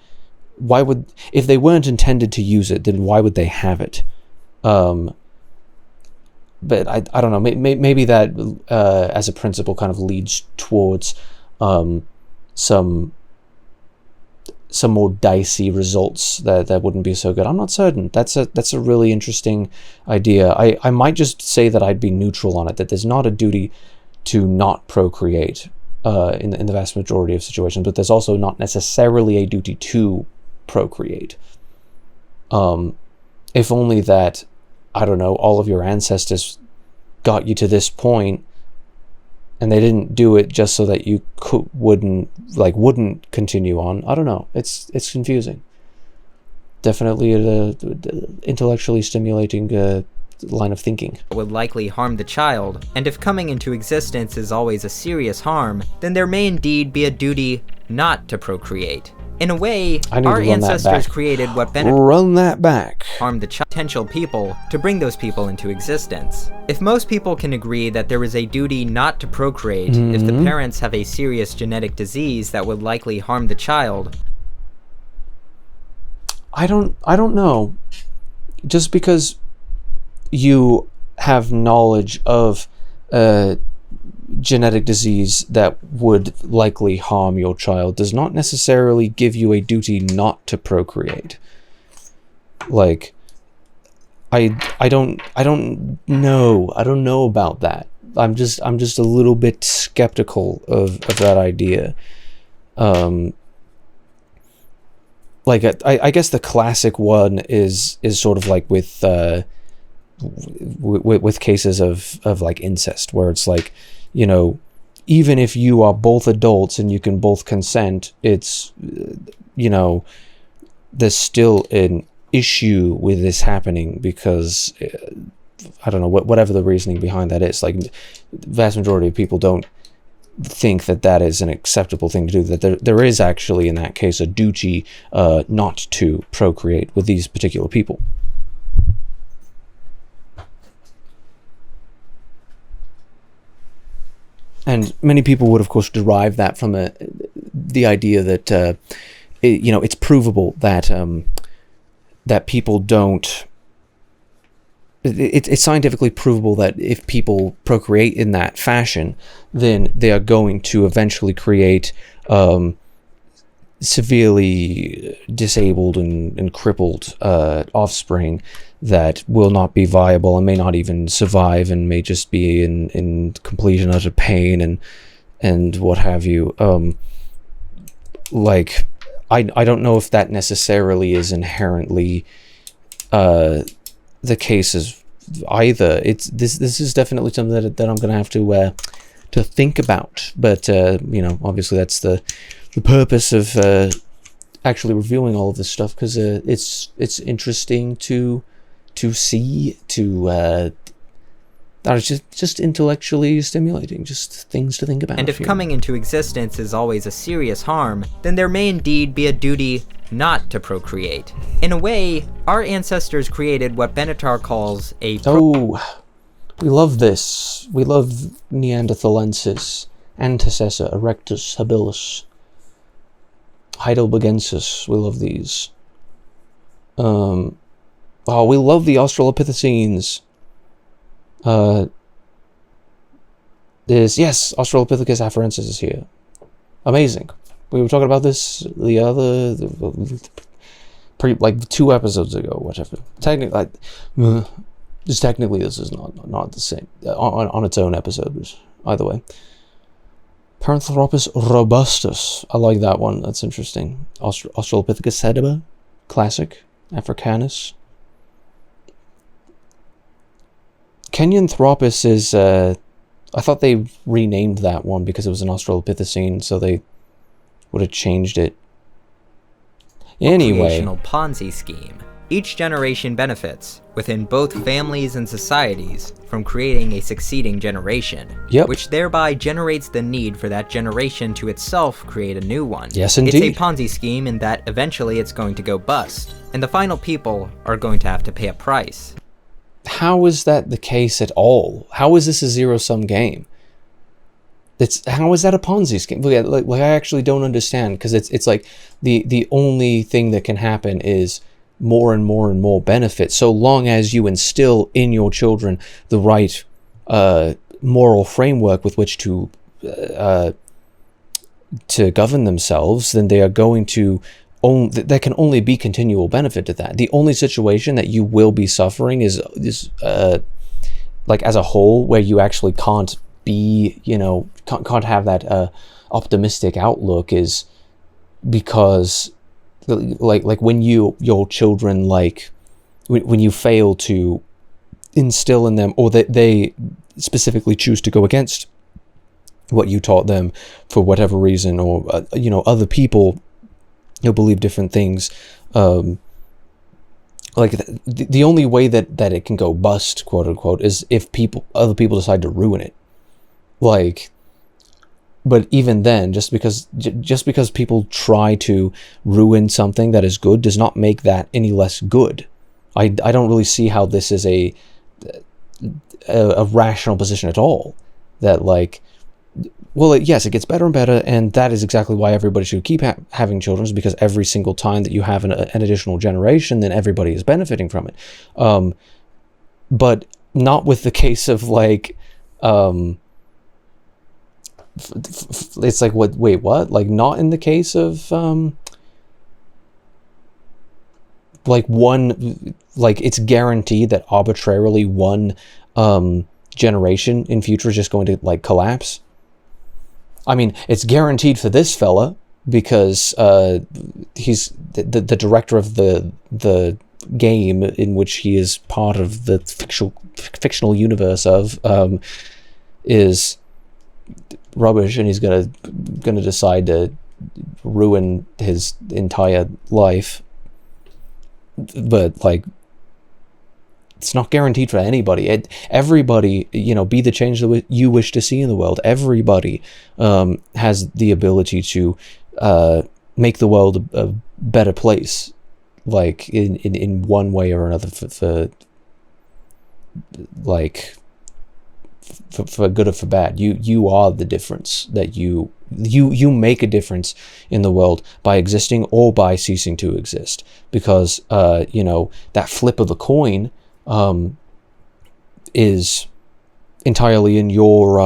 would, if they weren't intended to use it, then why would they have it? But I don't know, maybe that as a principle kind of leads towards some more dicey results that wouldn't be so good. I'm not certain. That's a really interesting idea. I might just say that I'd be neutral on it, that there's not a duty to not procreate in the vast majority of situations, but there's also not necessarily a duty to procreate. If only that, I don't know, all of your ancestors got you to this point, and they didn't do it just so that you wouldn't continue on. I don't know. It's confusing. Definitely an intellectually stimulating line of thinking. Would likely harm the child, and if coming into existence is always a serious harm, then there may indeed be a duty not to procreate. In a way, our ancestors created what harmed the potential people to bring those people into existence. If most people can agree that there is a duty not to procreate if the parents have a serious genetic disease that would likely harm the child, I don't know. Just because you have knowledge of genetic disease that would likely harm your child does not necessarily give you a duty not to procreate. Like, I don't know about that. I'm just a little bit skeptical of that idea. Like I guess the classic one is sort of like with cases of like incest, where it's like, you know, even if you are both adults and you can both consent, it's, you know, there's still an issue with this happening because I don't know, whatever the reasoning behind that is. Like, the vast majority of people don't think that is an acceptable thing to do, that there is actually in that case a duty not to procreate with these particular people. And many people would, of course, derive that from the idea that, you know, it's provable that that people don't. It's scientifically provable that if people procreate in that fashion, then they are going to eventually create severely disabled and crippled offspring that will not be viable and may not even survive and may just be in complete and utter pain and what have you. Like, I don't know if that necessarily is inherently the case as either. This is definitely something that I'm going to have to think about. But you know, obviously that's the purpose of actually reviewing all of this stuff, because it's interesting to see, it's just intellectually stimulating, just things to think about. And if coming into existence is always a serious harm, then there may indeed be a duty not to procreate. In a way, our ancestors created what Benatar calls a we love this. We love Neanderthalensis antecessor, Erectus habilis, Heidelbergensis. We love these. We love the Australopithecines. Yes, Australopithecus afarensis is here. Amazing. We were talking about this like 2 episodes ago, whatever. Technically, this is not the same on its own episode. Either way, Paranthropus robustus. I like that one. That's interesting. Australopithecus sediba, classic. Africanus. Kenyanthropus is. I thought they renamed that one because it was an Australopithecine, so they would have changed it. Anyway. Recreational Ponzi scheme. Each generation benefits, within both families and societies, from creating a succeeding generation, which thereby generates the need for that generation to itself create a new one. Yes, indeed. It's a Ponzi scheme in that eventually it's going to go bust, and the final people are going to have to pay a price. How is that the case at all? How is this a zero-sum game? How is that a Ponzi scheme? Like I actually don't understand, because it's like the only thing that can happen is more and more and more benefit, so long as you instill in your children the right moral framework with which to govern themselves. Then they are going to there can only be continual benefit to that. The only situation that you will be suffering is like as a whole, where you actually can't be, can't have that optimistic outlook, is because like when your children, like when you fail to instill in them, or that they specifically choose to go against what you taught them for whatever reason, or other people who believe different things, like the only way that it can go bust, quote unquote, is if other people decide to ruin it. Like, but even then, just because people try to ruin something that is good does not make that any less good. I don't really see how this is a rational position at all. That like, well, yes, it gets better and better, and that is exactly why everybody should keep having children, is because every single time that you have an additional generation, then everybody is benefiting from it. But not with the case of like, it's like, what? Like, not in the case of like one, like it's guaranteed that arbitrarily one generation in future is just going to like collapse. I mean, it's guaranteed for this fella because he's the director of the game in which he is part of the fictional universe of is rubbish, and he's gonna decide to ruin his entire life. But like, it's not guaranteed for anybody. Everybody, be the change that you wish to see in the world. Everybody has the ability to make the world a better place, like in one way or another, for good or for bad. You are the difference. That you make a difference in the world by existing or by ceasing to exist, because that flip of the coin is entirely in your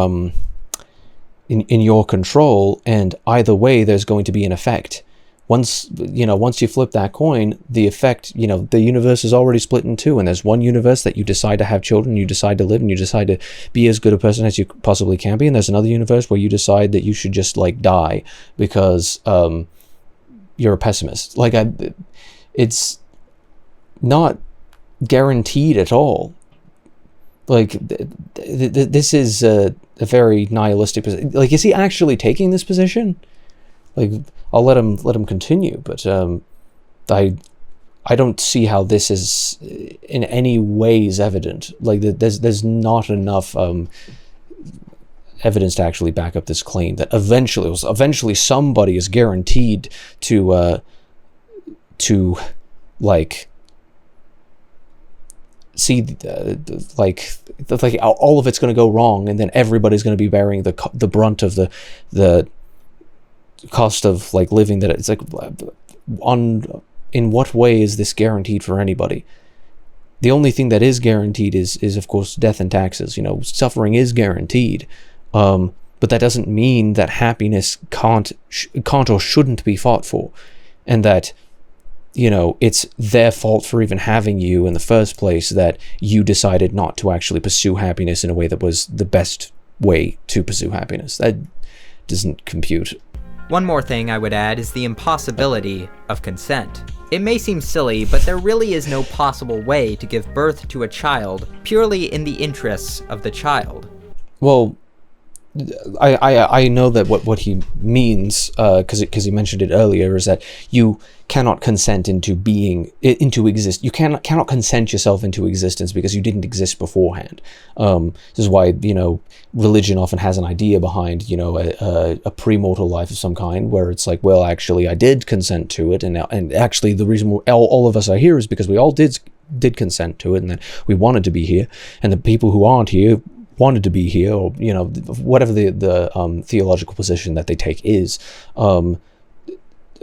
in your control, and either way there's going to be an effect. Once you flip that coin, the effect, the universe is already split in two, and there's one universe that you decide to have children, you decide to live, and you decide to be as good a person as you possibly can be, and there's another universe where you decide that you should just like die because you're a pessimist. Like, it's not guaranteed at all. Like, this is a very nihilistic position. Like, is he actually taking this position? Like, I'll let him continue, but I don't see how this is in any ways evident. Like, there's not enough evidence to actually back up this claim that eventually somebody is guaranteed to like see like all of it's going to go wrong, and then everybody's going to be bearing the brunt of the cost of like living. That it's like, in what way is this guaranteed for anybody? The only thing that is guaranteed is of course death and taxes. Suffering is guaranteed, but that doesn't mean that happiness can't or shouldn't be fought for, and that it's their fault for even having you in the first place, that you decided not to actually pursue happiness in a way that was the best way to pursue happiness. That doesn't compute. One more thing I would add is the impossibility of consent. It may seem silly, but there really is no possible way to give birth to a child purely in the interests of the child. Well, I know that what he means, because he mentioned it earlier, is that you cannot consent into exist. You cannot consent yourself into existence because you didn't exist beforehand. This is why religion often has an idea behind a premortal life of some kind, where it's like, well, actually I did consent to it, and actually the reason all of us are here is because we all did consent to it, and that we wanted to be here, and the people who aren't here wanted to be here, or whatever the theological position that they take is.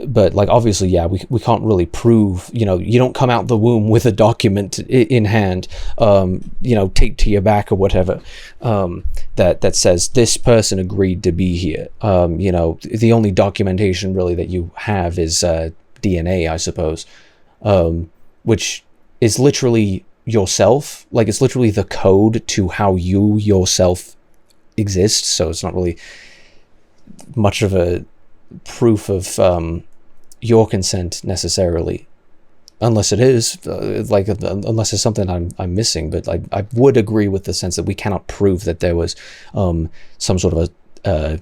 But like, obviously, yeah, we can't really prove, you don't come out the womb with a document in hand, taped to your back or whatever, that says this person agreed to be here. The only documentation really that you have is DNA, I suppose, which is literally yourself. Like, it's literally the code to how you yourself exist, so it's not really much of a proof of your consent necessarily, unless it is unless it's something I'm missing. But I would agree with the sense that we cannot prove that there was some sort of a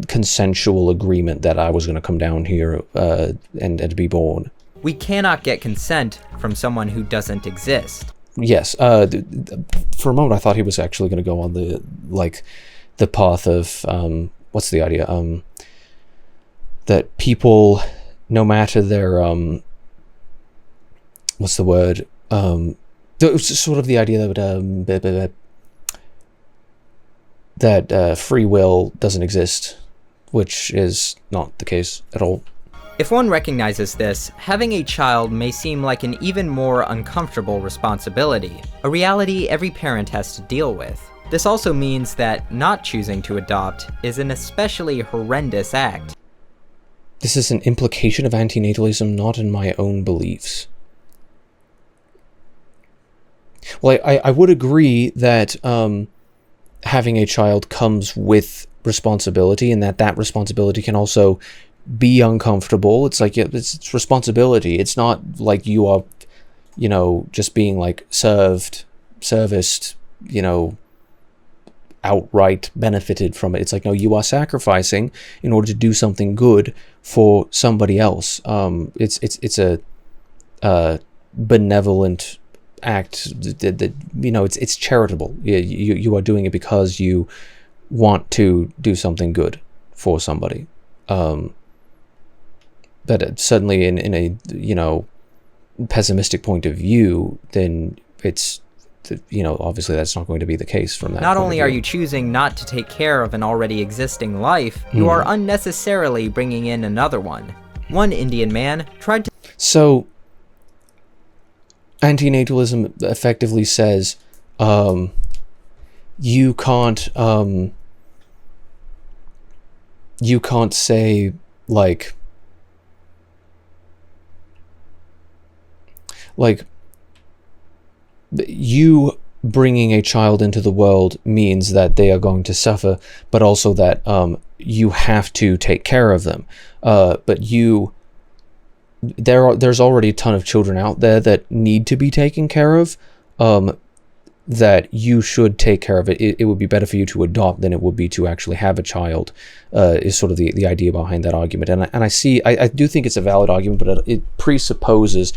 consensual agreement that I was going to come down here and be born. We cannot get consent from someone who doesn't exist. Yes. For a moment, I thought he was actually going to go on the path of what's the idea? That people, no matter their what's the word? It was sort of the idea that free will doesn't exist, which is not the case at all. If one recognizes this, having a child may seem like an even more uncomfortable responsibility, a reality every parent has to deal with. This also means that not choosing to adopt is an especially horrendous act. This is an implication of antinatalism, not in my own beliefs. Well, I would agree that having a child comes with responsibility, and that responsibility can also be uncomfortable. It's like, it's responsibility. It's not like you are, just being like serviced, outright benefited from it. It's like, no, you are sacrificing in order to do something good for somebody else. It's a benevolent act that it's charitable. You are doing it because you want to do something good for somebody. But certainly in a pessimistic point of view, then it's obviously that's not going to be the case from that. Not only are you choosing not to take care of an already existing life, you are unnecessarily bringing in another one. One Indian man tried to... So, antinatalism effectively says, you can't say, like you bringing a child into the world means that they are going to suffer, but also that you have to take care of them. But there's already a ton of children out there that need to be taken care of, that you should take care of it. It would be better for you to adopt than it would be to actually have a child, is sort of the idea behind that argument. And I do think it's a valid argument, but it presupposes,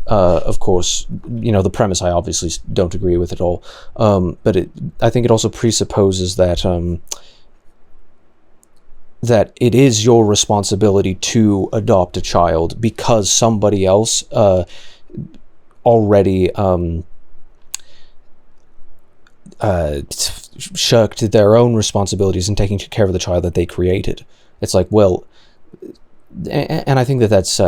of course, the premise I obviously don't agree with at all. But I think it also presupposes that that it is your responsibility to adopt a child because somebody else already shirked their own responsibilities in taking care of the child that they created. It's like, well, and I think that's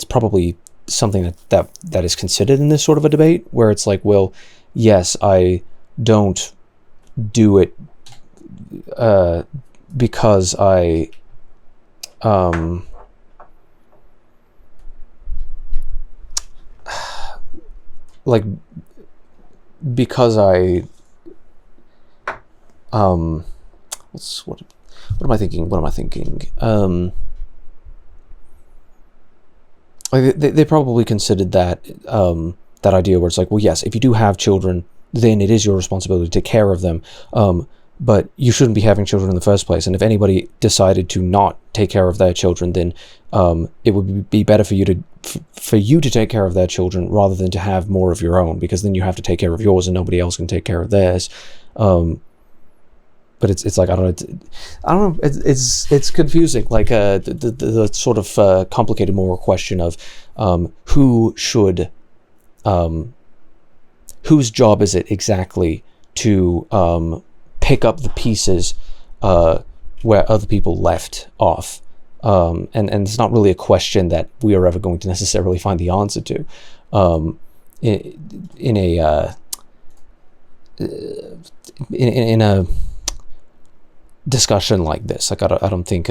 probably something that is considered in this sort of a debate, where it's like, well, yes, I don't do it because I like because I what am I thinking? They probably considered that that idea where it's like, well, yes, if you do have children, then it is your responsibility to take care of them, but you shouldn't be having children in the first place. And if anybody decided to not take care of their children, then it would be better for you to take care of their children rather than to have more of your own, because then you have to take care of yours and nobody else can take care of theirs. But it's like, I don't know. It's confusing. Like the sort of complicated moral question of who should, whose job is it exactly to pick up the pieces where other people left off, and it's not really a question that we are ever going to necessarily find the answer to in a discussion like this. Like, I don't think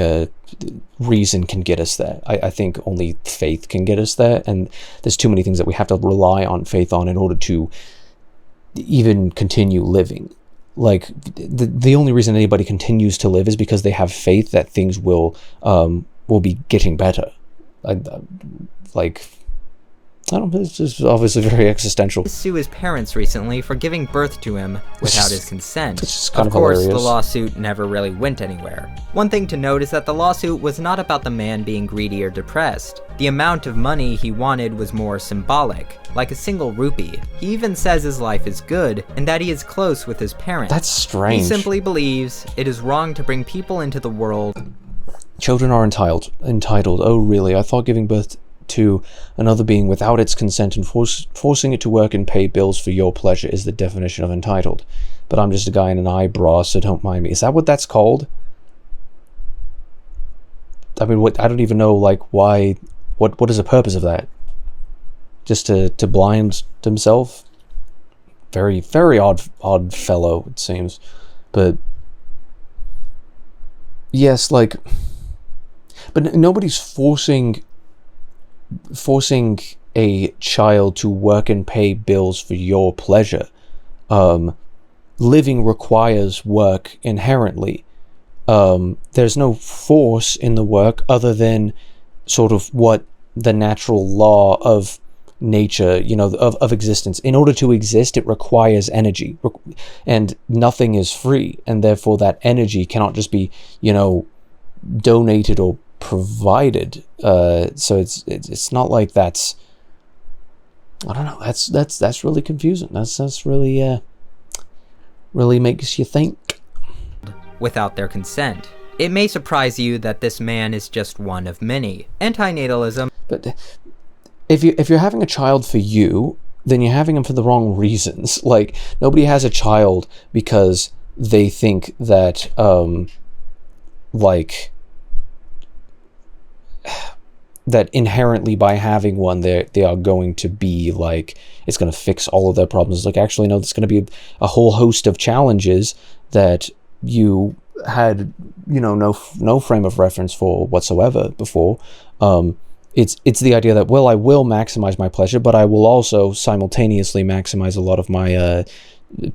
reason can get us there. I think only faith can get us there, and there's too many things that we have to rely on faith on in order to even continue living. Like, the only reason anybody continues to live is because they have faith that things will be getting better. I don't know, it's just obviously very existential. Sue his parents recently for giving birth to him without his consent. Of course, hilarious. The lawsuit never really went anywhere. One thing to note is that the lawsuit was not about the man being greedy or depressed. The amount of money he wanted was more symbolic, like a single rupee. He even says his life is good, and that he is close with his parents. That's strange. He simply believes it is wrong to bring people into the world. Children are entitled. Oh, really? I thought giving birth to another being without its consent and forcing it to work and pay bills for your pleasure is the definition of entitled. But I'm just a guy in an eyebrow, so don't mind me. Is that what that's called? I mean, I don't even know, like, why. What is the purpose of that? Just to blind himself? Very, very odd fellow, it seems. But yes, like, but nobody's forcing a child to work and pay bills for your pleasure. Living requires work inherently. There's no force in the work other than sort of what the natural law of nature, of existence. In order to exist, it requires energy, and nothing is free, and therefore that energy cannot just be, donated or provided. So it's not like that's, I don't know, that's really confusing. That's really really makes you think. Without their consent. It may surprise you that this man is just one of many. Antinatalism. But if you're having a child for you, then you're having him for the wrong reasons. Like, nobody has a child because they think that that inherently by having one they are going to be like, it's going to fix all of their problems. Like, actually, no, there's going to be a whole host of challenges that you had no frame of reference for whatsoever before. It's the idea that, well, I will maximize my pleasure, but I will also simultaneously maximize a lot of my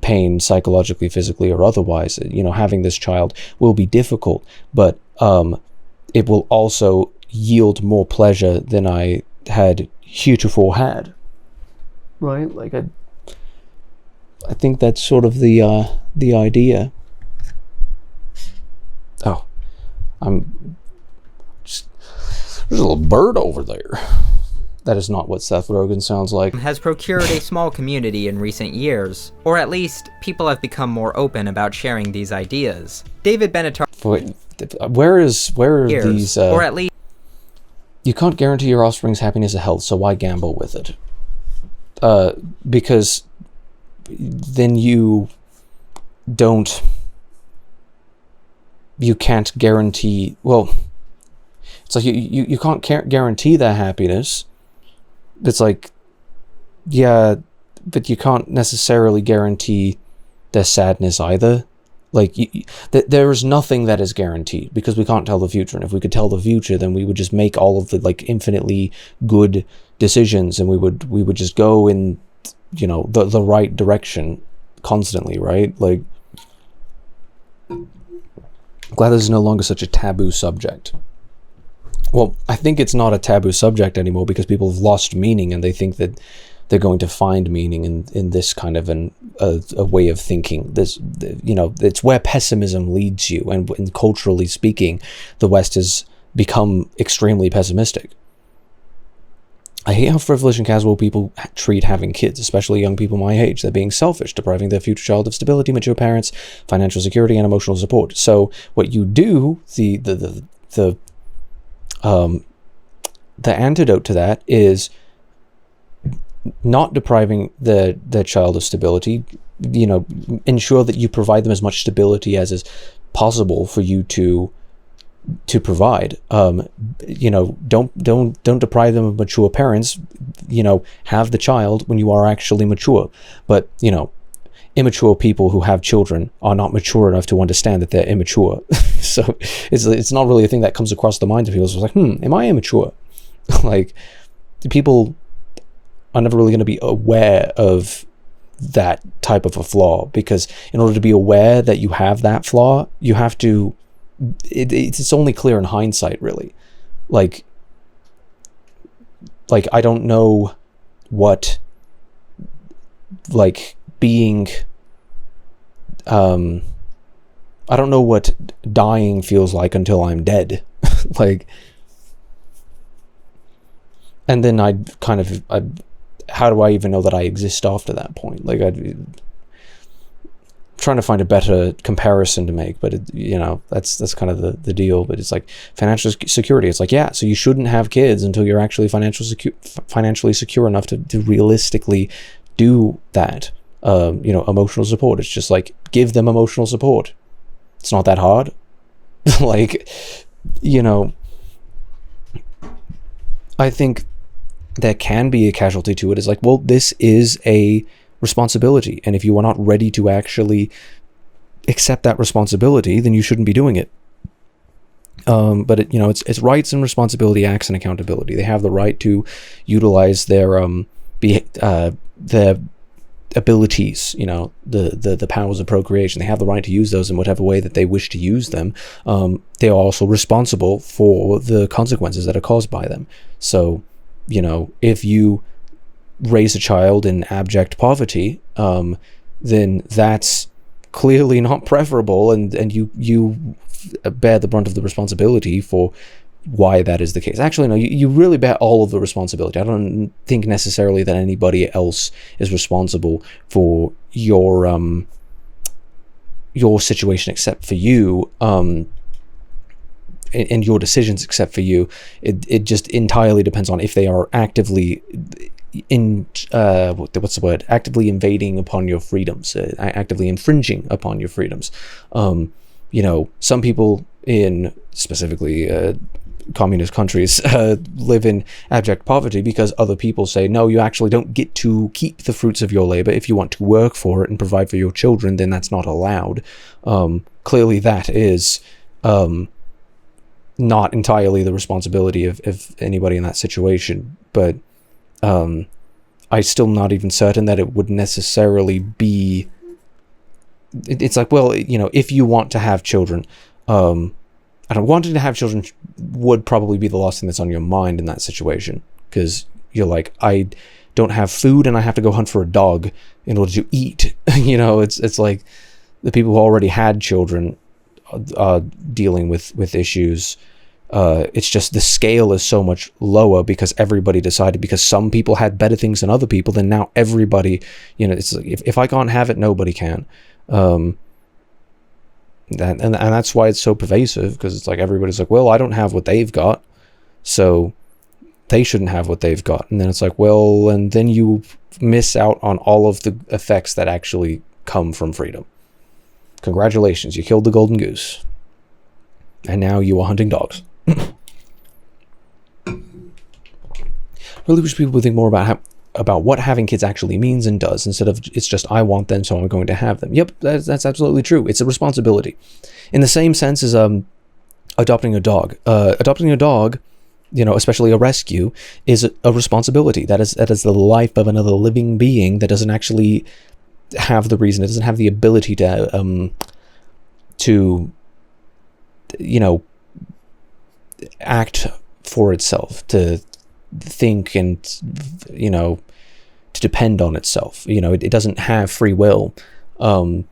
pain, psychologically, physically, or otherwise. Having this child will be difficult, but it will also yield more pleasure than I had heretofore had. Right? Like, I think that's sort of the idea. Oh, there's a little bird over there. That is not what Seth Rogen sounds like. Has procured a small community in recent years, or at least people have become more open about sharing these ideas. David Benatar. Where are these? Or at least. You can't guarantee your offspring's happiness or health, so why gamble with it? Because then you you can't guarantee, well, it's like you can't guarantee their happiness. It's like, yeah, but you can't necessarily guarantee their sadness either. Like, there is nothing that is guaranteed, because we can't tell the future. And if we could tell the future, then we would just make all of the, like, infinitely good decisions, and we would just go in, you know, the right direction constantly, right? Like, glad this is no longer such a taboo subject. Well, I think it's not a taboo subject anymore, because people have lost meaning, and they think that they're going to find meaning in this kind of a way of thinking. This, you know, it's where pessimism leads you, and culturally speaking, the West has become extremely pessimistic. I hate how frivolous and casual people treat having kids, especially young people my age. They're being selfish, depriving their future child of stability, mature parents, financial security, and emotional support. So what you do, the antidote to that is not depriving their child of stability. You know, ensure that you provide them as much stability as is possible for you to provide. You know, don't deprive them of mature parents. You know, have the child when you are actually mature. But, you know, immature people who have children are not mature enough to understand that they're immature. So it's not really a thing that comes across the mind of people. It's like, am I immature? Like, people are never really going to be aware of that type of a flaw, because in order to be aware that you have that flaw, you have to, it's only clear in hindsight, really. Like I don't know what, like, being, I don't know what dying feels like until I'm dead. Like, and then how do I even know that I exist after that point? Like, I'm trying to find a better comparison to make, but you know, that's kind of the deal. But it's like financial security. It's like, yeah, so you shouldn't have kids until you're actually financially secure enough to realistically do that. You know, emotional support. It's just like, give them emotional support. It's not that hard. Like, you know, I think there can be a casualty to it. It's like, well, this is a responsibility, and if you are not ready to actually accept that responsibility, then you shouldn't be doing it. But it, you know, it's rights and responsibility, acts and accountability. They have the right to utilize their abilities, you know, the powers of procreation. They have the right to use those in whatever way that they wish to use them. They are also responsible for the consequences that are caused by them. So, you know, if you raise a child in abject poverty, then that's clearly not preferable, and you bear the brunt of the responsibility for why that is the case. Actually, no, you really bear all of the responsibility. I don't think necessarily that anybody else is responsible for your situation except for you, and your decisions except for you. It just entirely depends on if they are actively actively invading upon your freedoms, actively infringing upon your freedoms. You know, some people in specifically communist countries live in abject poverty because other people say, no, you actually don't get to keep the fruits of your labor. If you want to work for it and provide for your children, then that's not allowed. Clearly that is not entirely the responsibility of anybody in that situation, but I'm still not even certain that it would necessarily be. It's like, well, you know, if you want to have children, wanting to have children would probably be the last thing that's on your mind in that situation, because you're like, I don't have food and I have to go hunt for a dog in order to eat. You know, it's like the people who already had children are dealing with issues. It's just the scale is so much lower because everybody decided, because some people had better things than other people, then now everybody, you know, it's like, if I can't have it, nobody can. And that's why it's so pervasive, because it's like everybody's like, well, I don't have what they've got, so they shouldn't have what they've got. And then it's like, well, and then you miss out on all of the effects that actually come from freedom. Congratulations, you killed the golden goose. And now you are hunting dogs. Really wish people would think more about what having kids actually means and does, instead of it's just, I want them, so I'm going to have them. Yep, that's absolutely true. It's a responsibility. In the same sense as adopting a dog. Adopting a dog, especially a rescue, is a responsibility. That is the life of another living being that doesn't actually have the reason. It doesn't have the ability to act for itself, to think, and to depend on itself. It doesn't have free will, and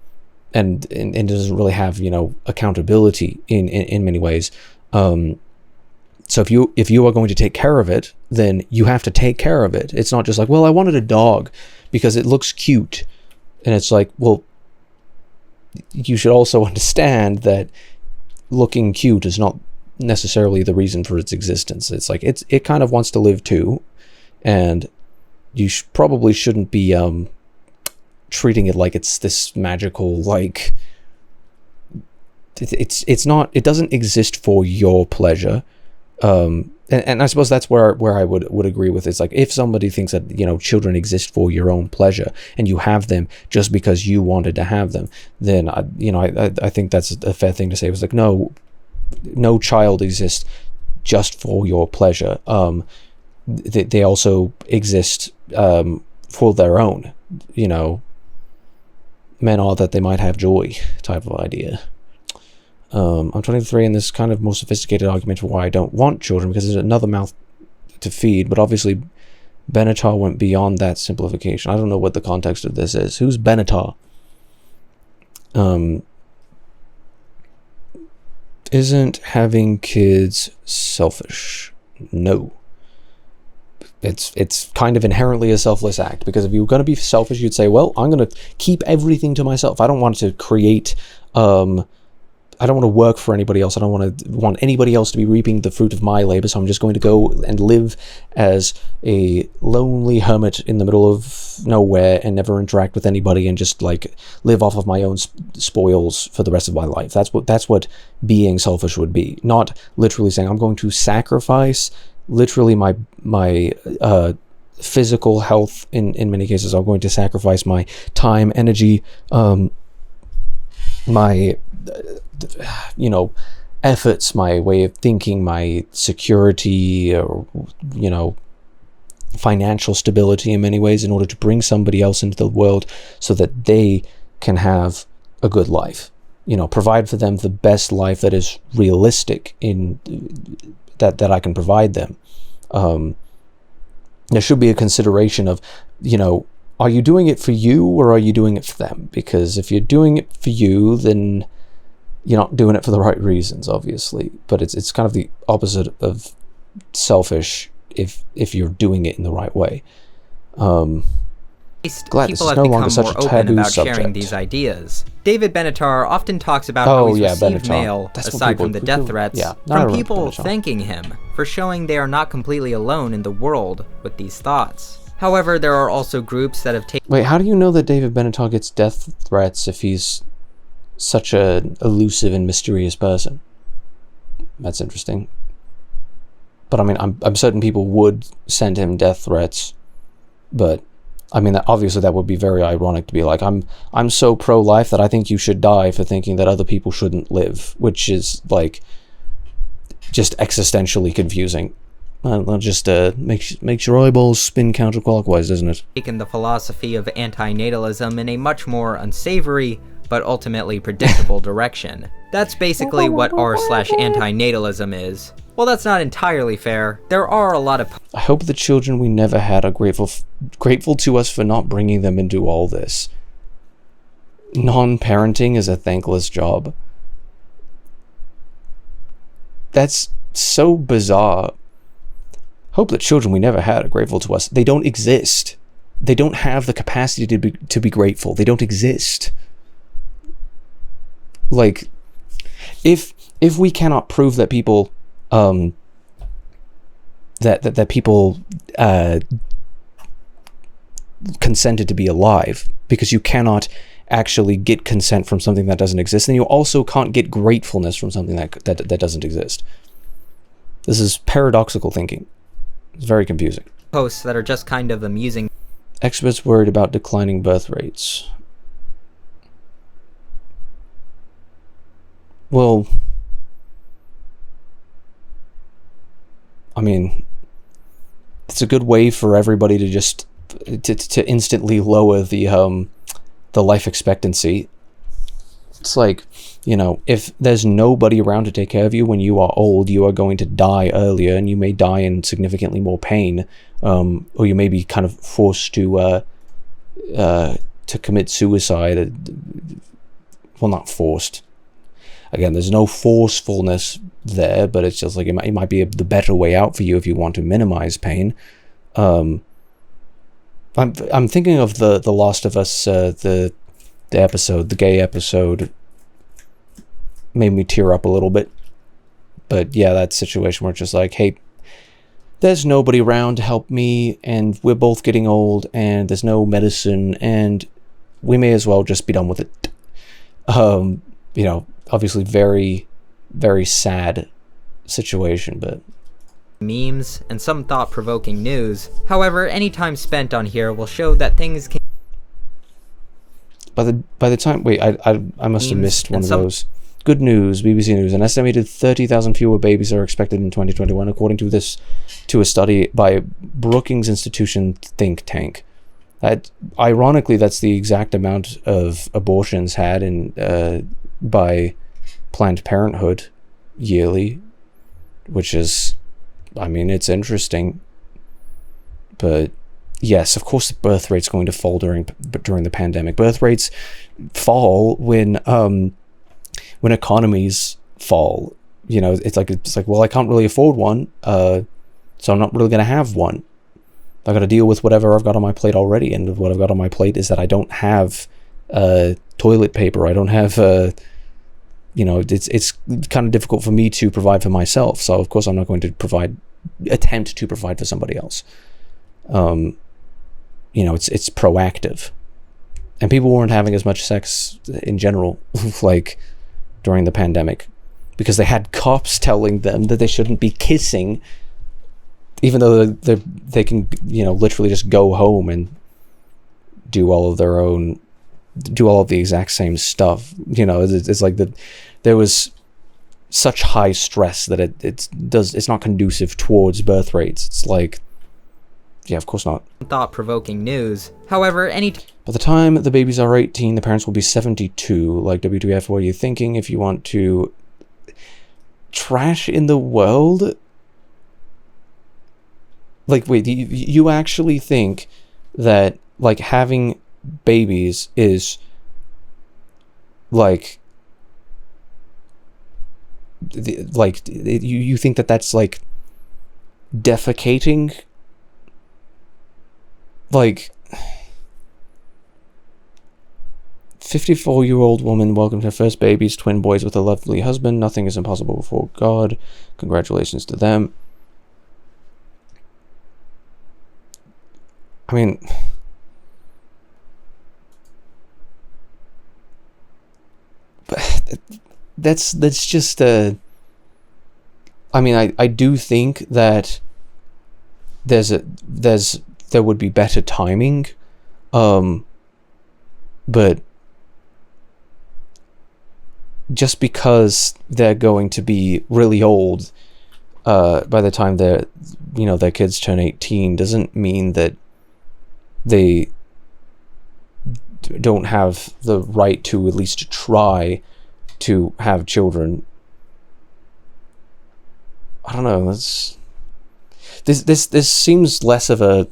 it doesn't really have accountability in many ways. So if you are going to take care of it, then you have to take care of it. It's not just like, well, I wanted a dog because it looks cute, and it's like, well, you should also understand that looking cute is not necessarily the reason for its existence. It's like it kind of wants to live too, and you probably shouldn't be treating it like it's this magical, like it's not. It doesn't exist for your pleasure. And I suppose that's where I would agree with it. It's like, if somebody thinks that children exist for your own pleasure and you have them just because you wanted to have them, then I think that's a fair thing to say. It was like, no child exists just for your pleasure. They also exist for their own. Men are that they might have joy type of idea. I'm 23, and this kind of more sophisticated argument for why I don't want children, because there's another mouth to feed, but obviously Benatar went beyond that simplification. I don't know what the context of this is. Who's Benatar? Isn't having kids selfish? No. It's kind of inherently a selfless act, because if you're going to be selfish, you'd say, well, I'm going to keep everything to myself. I don't want to create... I don't want to work for anybody else. I don't want anybody else to be reaping the fruit of my labor, so I'm just going to go and live as a lonely hermit in the middle of nowhere and never interact with anybody, and just like live off of my own spoils for the rest of my life. That's what being selfish would be. Not literally saying, I'm going to sacrifice literally my physical health. In many cases, I'm going to sacrifice my time, energy, my efforts, my way of thinking, my security, or financial stability in many ways, in order to bring somebody else into the world so that they can have a good life. Provide for them the best life that is realistic in that I can provide them. There should be a consideration of, are you doing it for you, or are you doing it for them? Because if you're doing it for you, then you're not doing it for the right reasons, obviously. But it's kind of the opposite of selfish if you're doing it in the right way. Glad this is no longer such a taboo about subject. Sharing these ideas. David Benatar often talks about how he's received mail, aside from the death threats, from people thanking him for showing they are not completely alone in the world with these thoughts. However, there are also groups that have taken... Wait, how do you know that David Benatar gets death threats if he's such an elusive and mysterious person? That's interesting. But I mean, I'm certain people would send him death threats, but I mean, obviously that would be very ironic to be like, I'm so pro-life that I think you should die for thinking that other people shouldn't live, which is like just existentially confusing. That just makes your eyeballs spin counterclockwise, doesn't it? Taken the philosophy of antinatalism in a much more unsavory, but ultimately predictable direction. That's basically what r/antinatalism is. Well, that's not entirely fair. There are a lot of... I hope the children we never had are grateful to us for not bringing them into all this. Non-parenting is a thankless job. That's so bizarre. Hope that children we never had are grateful to us. They don't exist. They don't have the capacity to be grateful. They don't exist. Like, if we cannot prove that people that people consented to be alive, because you cannot actually get consent from something that doesn't exist, and you also can't get gratefulness from something that doesn't exist. This is paradoxical thinking. It's very confusing. Posts that are just kind of amusing. Experts worried about declining birth rates. Well, I mean, it's a good way for everybody to just to instantly lower the life expectancy. It's like, you know, if there's nobody around to take care of you when you are old, you are going to die earlier, and you may die in significantly more pain, or you may be kind of forced to commit suicide. Well, not forced. Again, there's no forcefulness there, but it's just like it might be the better way out for you if you want to minimize pain. I'm thinking of the Last of Us, the episode, the gay episode, made me tear up a little bit. But yeah, that situation where it's just like, hey, there's nobody around to help me, and we're both getting old, and there's no medicine, and we may as well just be done with it. You know, obviously very, very sad situation, but memes and some thought-provoking news. However, any time spent on here will show that things can... By the time... Wait, I must have missed one of those. Good news, BBC News. An estimated 30,000 fewer babies are expected in 2021, according to a study by Brookings Institution think tank. Ironically, that's the exact amount of abortions had by Planned Parenthood yearly, which is, I mean, it's interesting. But yes, of course the birth rate's going to fall during the pandemic. Birth rates fall when economies fall. You know, it's like, well, I can't really afford one, so I'm not really going to have one. I've got to deal with whatever I've got on my plate already, and what I've got on my plate is that I don't have toilet paper. I don't have you know, it's kind of difficult for me to provide for myself, so of course I'm not going to attempt to provide for somebody else. You know, it's proactive. And people weren't having as much sex in general, like during the pandemic, because they had cops telling them that they shouldn't be kissing, even though they can, you know, literally just go home and do all of the exact same stuff. You know, it's like there was such high stress that it's not conducive towards birth rates. It's like, yeah, of course not. Thought-provoking news. However, by the time the babies are 18, the parents will be 72. Like, WTF, what are you thinking? If you want to trash in the world? Like, wait, you actually think that, like, having babies is, like, you think that that's, like, defecating? Like, 54-year-old woman welcomed her first babies, twin boys, with a lovely husband. Nothing is impossible before God. Congratulations to them. I mean, that's just I mean, I do think that there would be better timing, but just because they're going to be really old by the time their kids turn 18 doesn't mean that they don't have the right to at least try to have children. I don't know. This seems less of an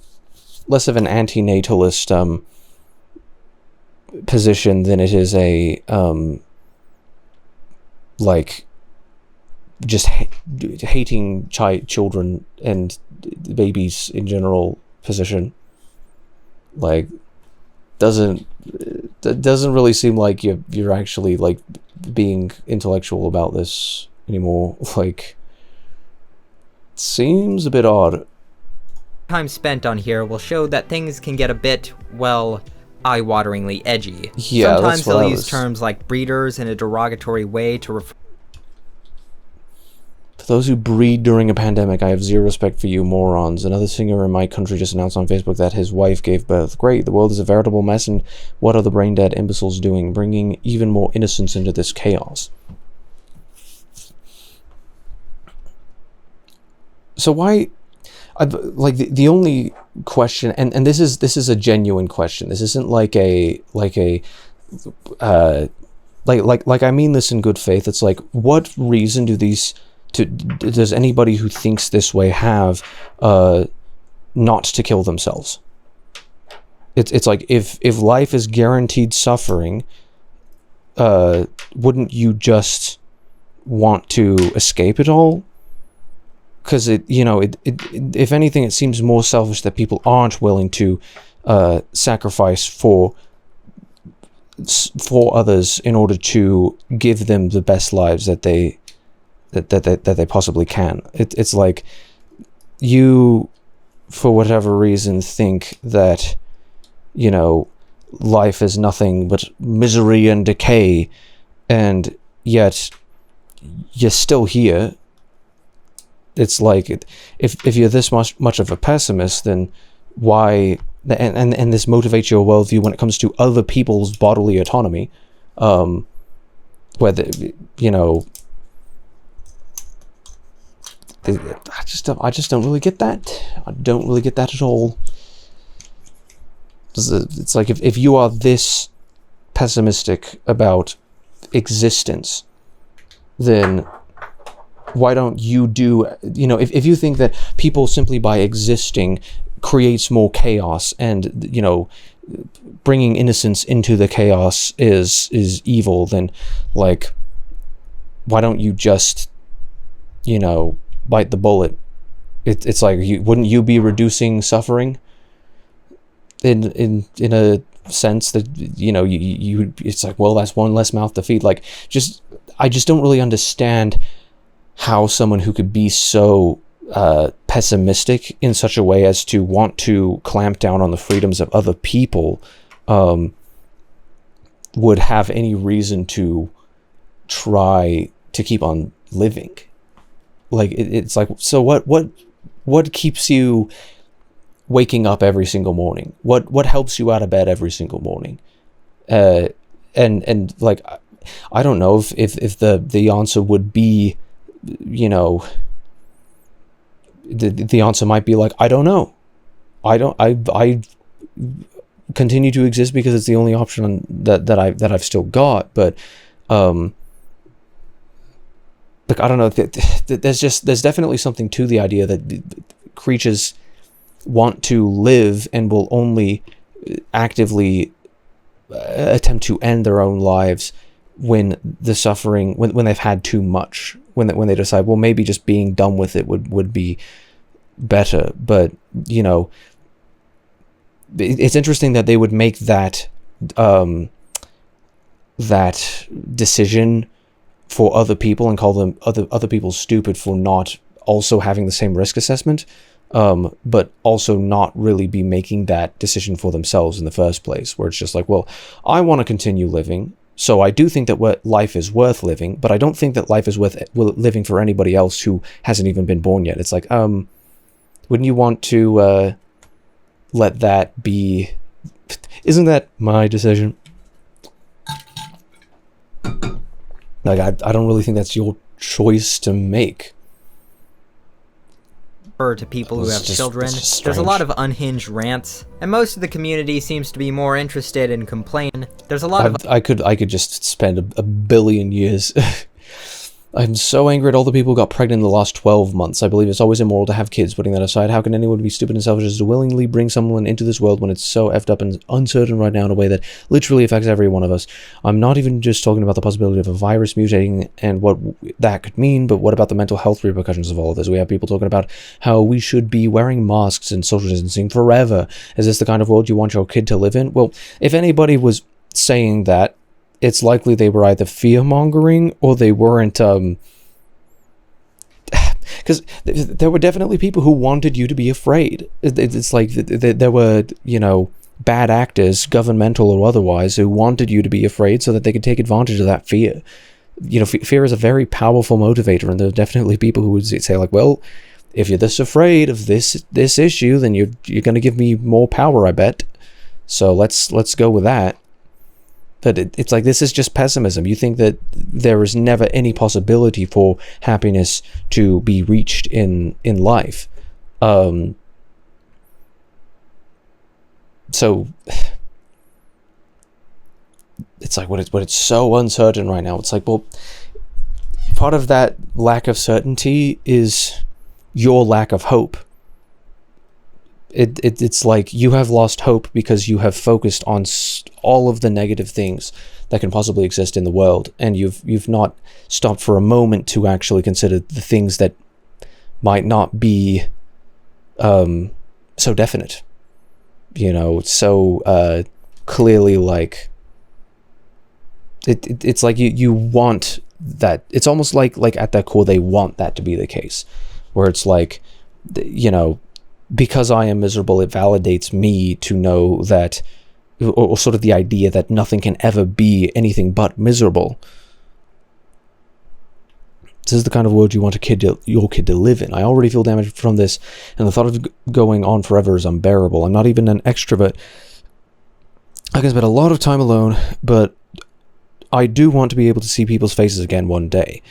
antinatalist position than it is a like just hating children and babies in general position. Like, doesn't really seem like you're actually, like, being intellectual about this anymore. Like, it seems a bit odd. Time spent on here will show that things can get a bit, well, eye-wateringly edgy. Yeah, sometimes that's what they'll use terms like breeders in a derogatory way to refer. For those who breed during a pandemic, I have zero respect for you morons. Another singer in my country just announced on Facebook that his wife gave birth. Great, the world is a veritable mess, and what are the brain-dead imbeciles doing? Bringing even more innocence into this chaos. So why... the only question, and this is a genuine question. This isn't like I mean this in good faith. It's like, what reason does anybody who thinks this way have not to kill themselves? It's like, if life is guaranteed suffering, wouldn't you just want to escape it all? Because if anything, it seems more selfish that people aren't willing to sacrifice for others in order to give them the best lives that they possibly can. It's like, you, for whatever reason, think that life is nothing but misery and decay, and yet you're still here. It's like, if you're this much of a pessimist, then why, and this motivates your worldview when it comes to other people's bodily autonomy, whether I just don't really get that. I don't really get that at all. It's like, if you are this pessimistic about existence, then why don't you do, if you think that people simply by existing creates more chaos, and bringing innocence into the chaos is evil, then like, why don't you just bite the bullet? It's like, wouldn't you be reducing suffering in a sense that you it's like, well, that's one less mouth to feed. Like, I just don't really understand how someone who could be so pessimistic in such a way as to want to clamp down on the freedoms of other people would have any reason to try to keep on living. Like, it's like, so what keeps you waking up every single morning? What helps you out of bed every single morning? And like, I don't know if the answer would be, the answer might be like, I don't know. I continue to exist because it's the only option that I've still got. But like, I don't know. There's definitely something to the idea that creatures want to live and will only actively attempt to end their own lives when the suffering, when they've had too much, when they decide, well, maybe just being done with it would be better. But it's interesting that they would make that that decision for other people and call them other people stupid for not also having the same risk assessment, but also not really be making that decision for themselves in the first place, where it's just like, well, I want to continue living, so I do think that life is worth living, but I don't think that life is worth living for anybody else who hasn't even been born yet. It's like, wouldn't you want to let that be? Isn't that my decision? Like, I don't really think that's your choice to make. To people who have children, there's a lot of unhinged rants, and most of the community seems to be more interested in complaining. There's a lot of... I could just spend a billion years. I'm so angry at all the people who got pregnant in the last 12 months. I believe it's always immoral to have kids. Putting that aside, how can anyone be stupid and selfish as to willingly bring someone into this world when it's so effed up and uncertain right now in a way that literally affects every one of us? I'm not even just talking about the possibility of a virus mutating and what that could mean, but what about the mental health repercussions of all of this? We have people talking about how we should be wearing masks and social distancing forever. Is this the kind of world you want your kid to live in? Well, if anybody was saying that, it's likely they were either fear-mongering or they weren't, because there were definitely people who wanted you to be afraid. It's like there were, bad actors, governmental or otherwise, who wanted you to be afraid so that they could take advantage of that fear. You know, fear is a very powerful motivator, and there are definitely people who would say, like, well, if you're this afraid of this issue, then you're going to give me more power, I bet. So let's go with that. But it's like, this is just pessimism. You think that there is never any possibility for happiness to be reached in life. So it's like, when it's so uncertain right now, it's like, well, part of that lack of certainty is your lack of hope. It's like you have lost hope because you have focused on all of the negative things that can possibly exist in the world, and you've not stopped for a moment to actually consider the things that might not be so definite, you know, so clearly, like it's like you want that. It's almost like at their core they want that to be the case, where it's like, you know, because I am miserable, it validates me to know that, or sort of the idea that nothing can ever be anything but miserable. This is the kind of world you want your kid to live in. I already feel damaged from this, and the thought of going on forever is unbearable. I'm not even an extrovert. I can spend a lot of time alone, but I do want to be able to see people's faces again one day.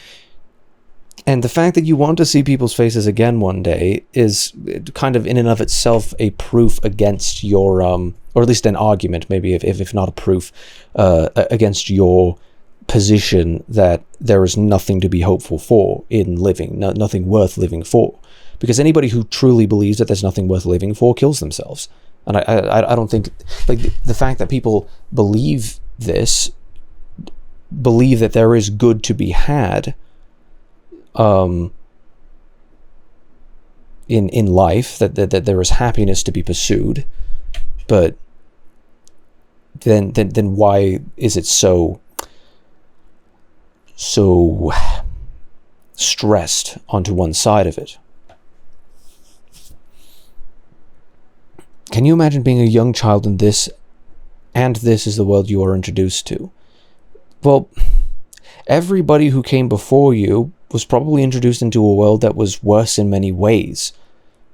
And the fact that you want to see people's faces again one day is kind of in and of itself a proof against your, or at least an argument, maybe if not a proof, against your position that there is nothing to be hopeful for in living, nothing worth living for. Because anybody who truly believes that there's nothing worth living for kills themselves. And I don't think, like, the fact that people believe this, believe that there is good to be had in life, that there is happiness to be pursued, but then why is it so stressed onto one side of it? Can you imagine being a young child and this is the world you are introduced to? Well, everybody who came before you was probably introduced into a world that was worse in many ways,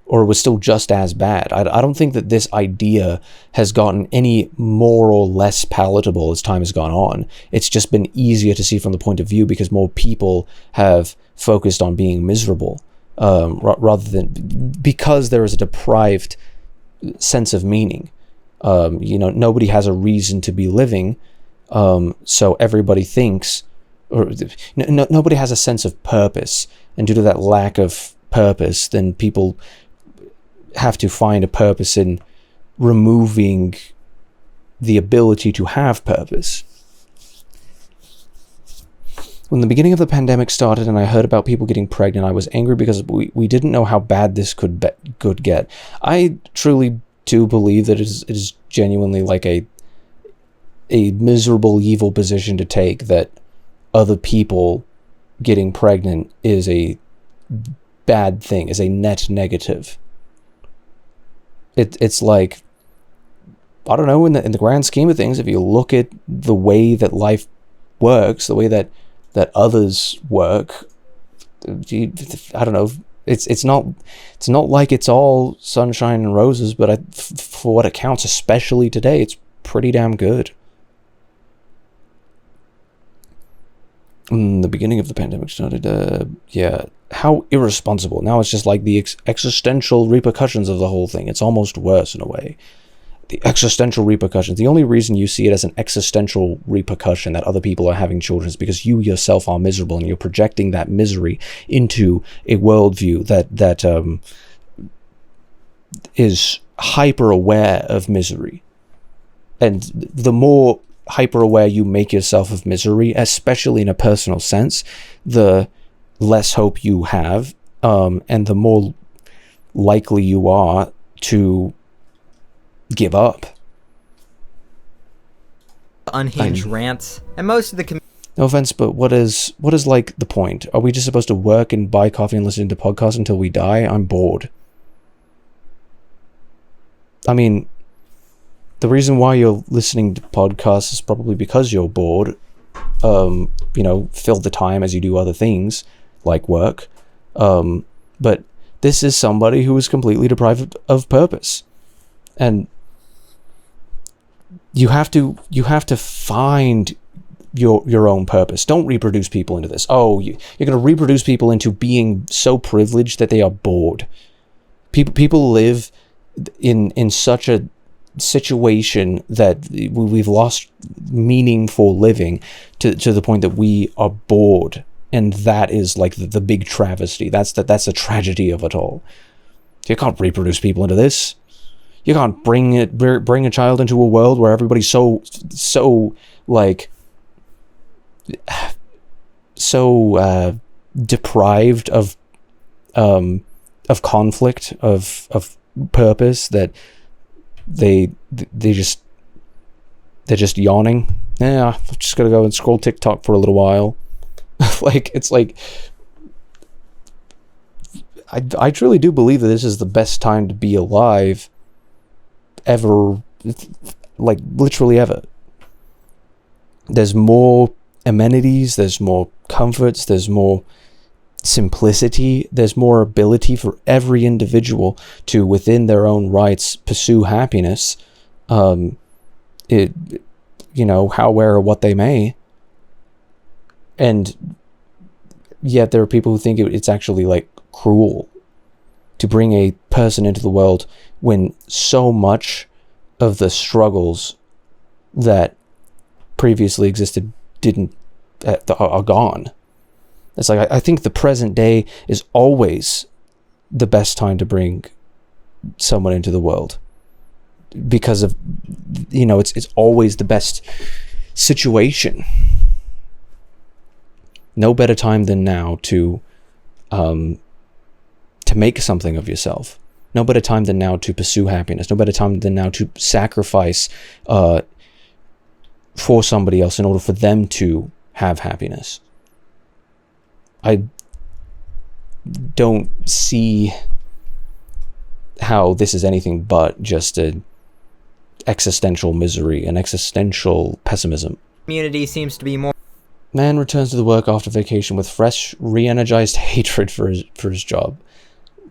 or was still just as bad. I don't think that this idea has gotten any more or less palatable as time has gone on. It's just been easier to see from the point of view because more people have focused on being miserable, rather than because there is a deprived sense of meaning. You know, nobody has a reason to be living, so everybody thinks, or nobody has a sense of purpose, and due to that lack of purpose, then people have to find a purpose in removing the ability to have purpose. When the beginning of the pandemic started and I heard about people getting pregnant, I was angry because we didn't know how bad this could get. I truly do believe that it is genuinely like a miserable, evil position to take, that other people getting pregnant is a bad thing, is a net negative. It's like, I don't know, in the grand scheme of things, if you look at the way that life works, the way that others work, I don't know, it's not like it's all sunshine and roses, but for what it counts, especially today, it's pretty damn good. The beginning of the pandemic started, how irresponsible. Now it's just like the existential repercussions of the whole thing. It's almost worse in a way. The existential repercussions. The only reason you see it as an existential repercussion that other people are having children is because you yourself are miserable, and you're projecting that misery into a worldview that is hyper aware of misery. And the more hyper aware you make yourself of misery, especially in a personal sense, the less hope you have, and the more likely you are to give up. Unhinged rants, and most of the no offense, but what is like the point? Are we just supposed to work and buy coffee and listen to podcasts until we die? I'm bored. I mean, the reason why you're listening to podcasts is probably because you're bored. Fill the time as you do other things like work. But this is somebody who is completely deprived of purpose, and you have to find your own purpose. Don't reproduce people into this. You're going to reproduce people into being so privileged that they are bored. People live in such a situation that we've lost meaning for living to the point that we are bored, and that is like the big travesty. That's the tragedy of it all. You can't reproduce people into this. You can't bring a child into a world where everybody's so deprived of conflict, of purpose, that they're just yawning. Yeah, I'm just gonna go and scroll TikTok for a little while. I truly do believe that this is the best time to be alive ever, like literally ever. There's more amenities, there's more comforts, there's more simplicity, there's more ability for every individual to, within their own rights, pursue happiness, how, where, or what they may. And yet there are people who think it's actually like cruel to bring a person into the world when so much of the struggles that previously existed are gone. It's like, I think the present day is always the best time to bring someone into the world, because of, it's always the best situation. No better time than now to make something of yourself. No better time than now to pursue happiness. No better time than now to sacrifice for somebody else in order for them to have happiness. I don't see how this is anything but just an existential misery, an existential pessimism. Community seems to be more. Man returns to the work after vacation with fresh, re-energized hatred for his job.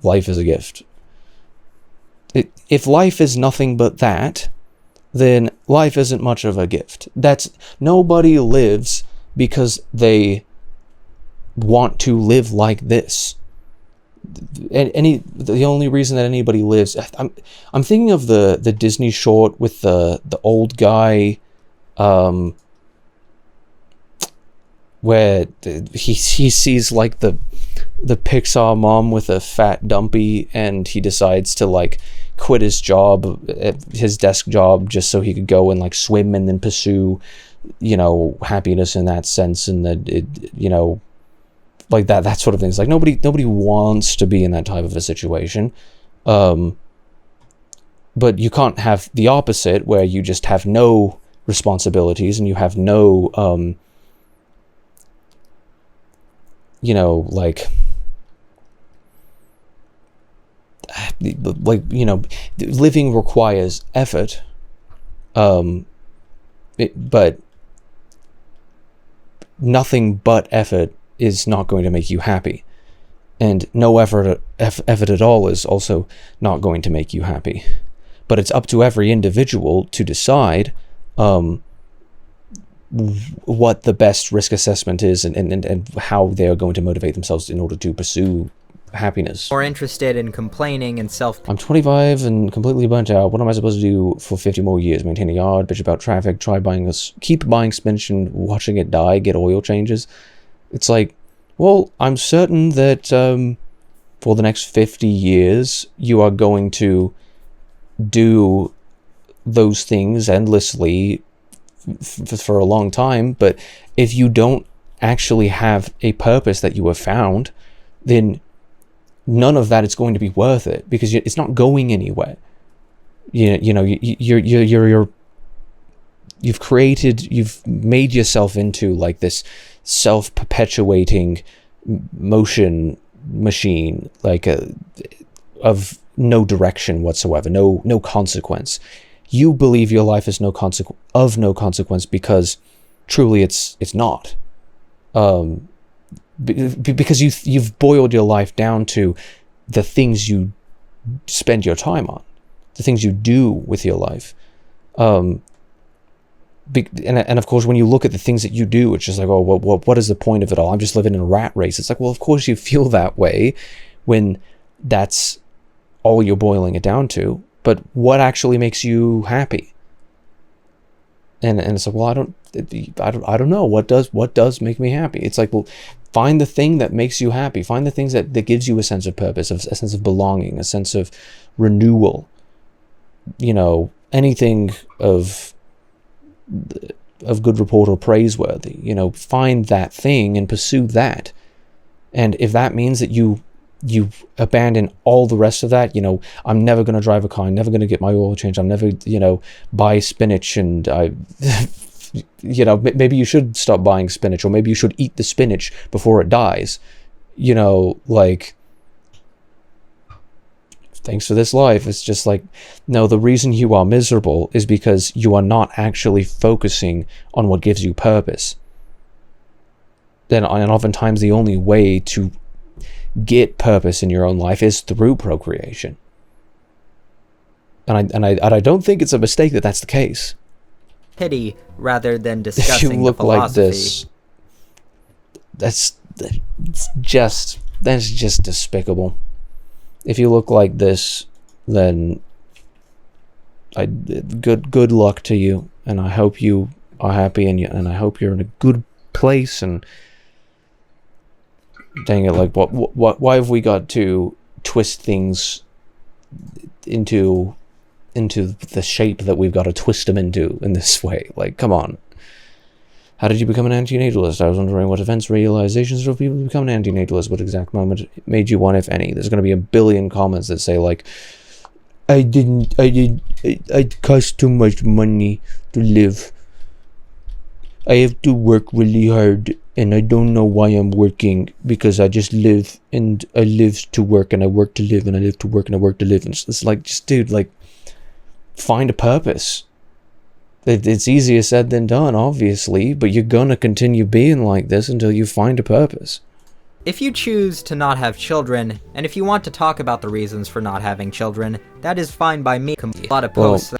Life is a gift. If life is nothing but that, then life isn't much of a gift. Nobody lives because they want to live like this. The only reason that anybody lives, I'm thinking of the Disney short with the old guy, where he sees like the Pixar mom with a fat dumpy, and he decides to like quit his job, his desk job, just so he could go and like swim and then pursue, happiness in that sense, and that like that sort of thing. It's like nobody wants to be in that type of a situation, but you can't have the opposite, where you just have no responsibilities and you have no living requires effort, but nothing but effort is not going to make you happy, and no effort at all is also not going to make you happy. But it's up to every individual to decide what the best risk assessment is, and how they are going to motivate themselves in order to pursue happiness. More interested in complaining and I'm 25 and completely burnt out. What am I supposed to do for 50 more years? Maintain a yard, bitch about traffic, keep buying spinach and watching it die, get oil changes. It's like, well, I'm certain that for the next 50 years, you are going to do those things endlessly for a long time. But if you don't actually have a purpose that you have found, then none of that is going to be worth it, because it's not going anywhere. You've made yourself into like this self-perpetuating motion machine, like of no direction whatsoever, no consequence. you believe your life is no consequence because truly it's not. Because you've boiled your life down to the things you spend your time on, the things you do with your life. And of course, when you look at the things that you do, it's just like, oh, what is the point of it all? I'm just living in a rat race. It's like, well, of course you feel that way when that's all you're boiling it down to. But what actually makes you happy? And it's like, well, I don't know. What does make me happy? It's like, well, find the thing that makes you happy. Find the things that gives you a sense of purpose, a sense of belonging, a sense of renewal. You know, anything of good report or praiseworthy. You know, find that thing and pursue that. And if that means that you abandon all the rest of that, you know, I'm never going to drive a car, I'm never going to get my oil changed, I'm never, you know, buy spinach, and you know, maybe you should stop buying spinach, or maybe you should eat the spinach before it dies. You know, like, thanks for this life. It's just like, no, the reason you are miserable is because you are not actually focusing on what gives you purpose. And oftentimes the only way to get purpose in your own life is through procreation. And I don't think it's a mistake that that's the case. Pity rather than discussing if you look the philosophy. like this, that's just despicable. If you look like this, then good luck to you, and I hope you are happy, and I hope you're in a good place. And dang it, like, why have we got to twist things into the shape that we've got to twist them into in this way? Like, come on. How did you become an antinatalist? I was wondering what events, realizations drove people to become an antinatalist. What exact moment made you one, if any? There's going to be a billion comments that say, like, it costs too much money to live. I have to work really hard, and I don't know why I'm working, because I just live, and I live to work, and I work to live, and I live to work, and I work to live. And it's like, just, dude, like, find a purpose. It's easier said than done, obviously, but you're gonna continue being like this until you find a purpose. If you choose to not have children, and if you want to talk about the reasons for not having children, that is fine by me. A lot of posts.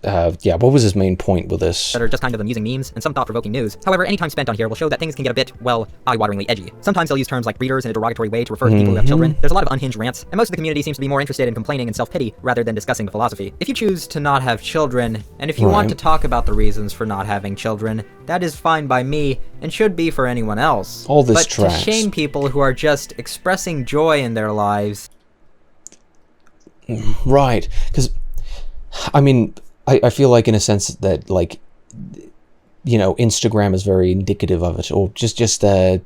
Yeah, what was his main point with this? That are just kind of amusing memes and some thought-provoking news. However, any time spent on here will show that things can get a bit, well, eye-wateringly edgy. Sometimes they'll use terms like breeders in a derogatory way to refer to people who have children. There's a lot of unhinged rants, and most of the community seems to be more interested in complaining and self-pity rather than discussing the philosophy. If you choose to not have children, and if you want to talk about the reasons for not having children, that is fine by me, and should be for anyone else. All this But trash. to shame people who are just expressing joy in their lives... Right, because, I mean, I feel like, in a sense, that, like, you know, Instagram is very indicative of it, or just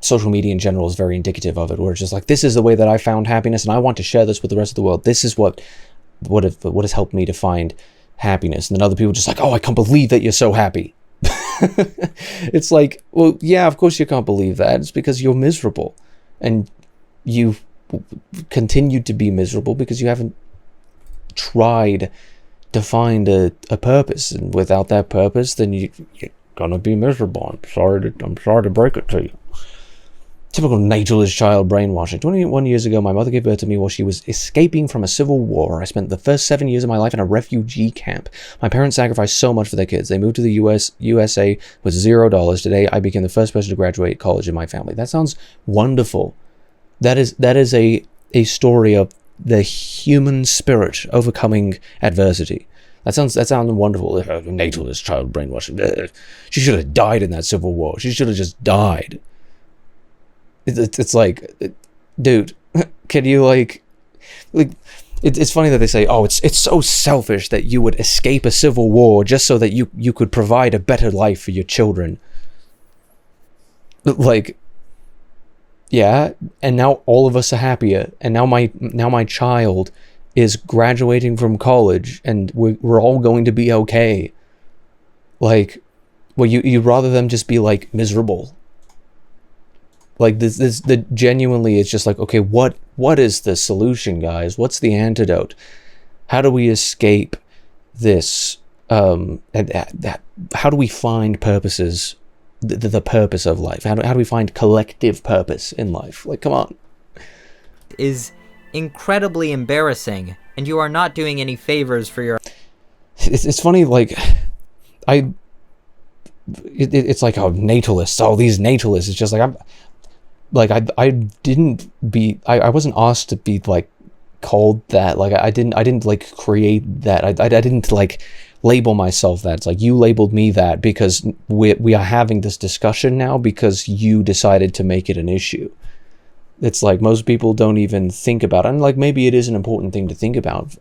social media in general is very indicative of it, where it's just like, this is the way that I found happiness, and I want to share this with the rest of the world. This is what has helped me to find happiness. And then other people just like, oh, I can't believe that you're so happy. It's like, well, yeah, of course you can't believe that. It's because you're miserable, and you continue to be miserable because you haven't tried to find a purpose, and without that purpose, then you're gonna be miserable. I'm sorry to break it to you. Typical natalist child brainwashing. 21 years ago, my mother gave birth to me while she was escaping from a civil war. I spent the first 7 years of my life in a refugee camp. My parents sacrificed so much for their kids. They moved to the USA with $0. Today, I became the first person to graduate college in my family. That sounds wonderful. That is a story of the human spirit overcoming adversity. That sounds wonderful. Natalist child brainwashing. She should have died in that civil war. She should have just died. It's like, dude, can you like it's funny that they say, oh, it's so selfish that you would escape a civil war just so that you could provide a better life for your children. Like, yeah, and now all of us are happier, and now my child is graduating from college, and we're all going to be okay. Like, well, you rather them just be like miserable. Like this genuinely, it's just like, okay, what is the solution, guys? What's the antidote? How do we escape this, how do we find purposes, the purpose of life? How do we find collective purpose in life? Like, come on. Is incredibly embarrassing, and you are not doing any favors for your... It's funny, like, it's like, oh, natalists, all these natalists. It's just like, I wasn't asked to be, like, called that. Like, I didn't like create that. I didn't like label myself that. It's like, you labeled me that because we are having this discussion now because you decided to make it an issue. It's like most people don't even think about it. And like, maybe it is an important thing to think about.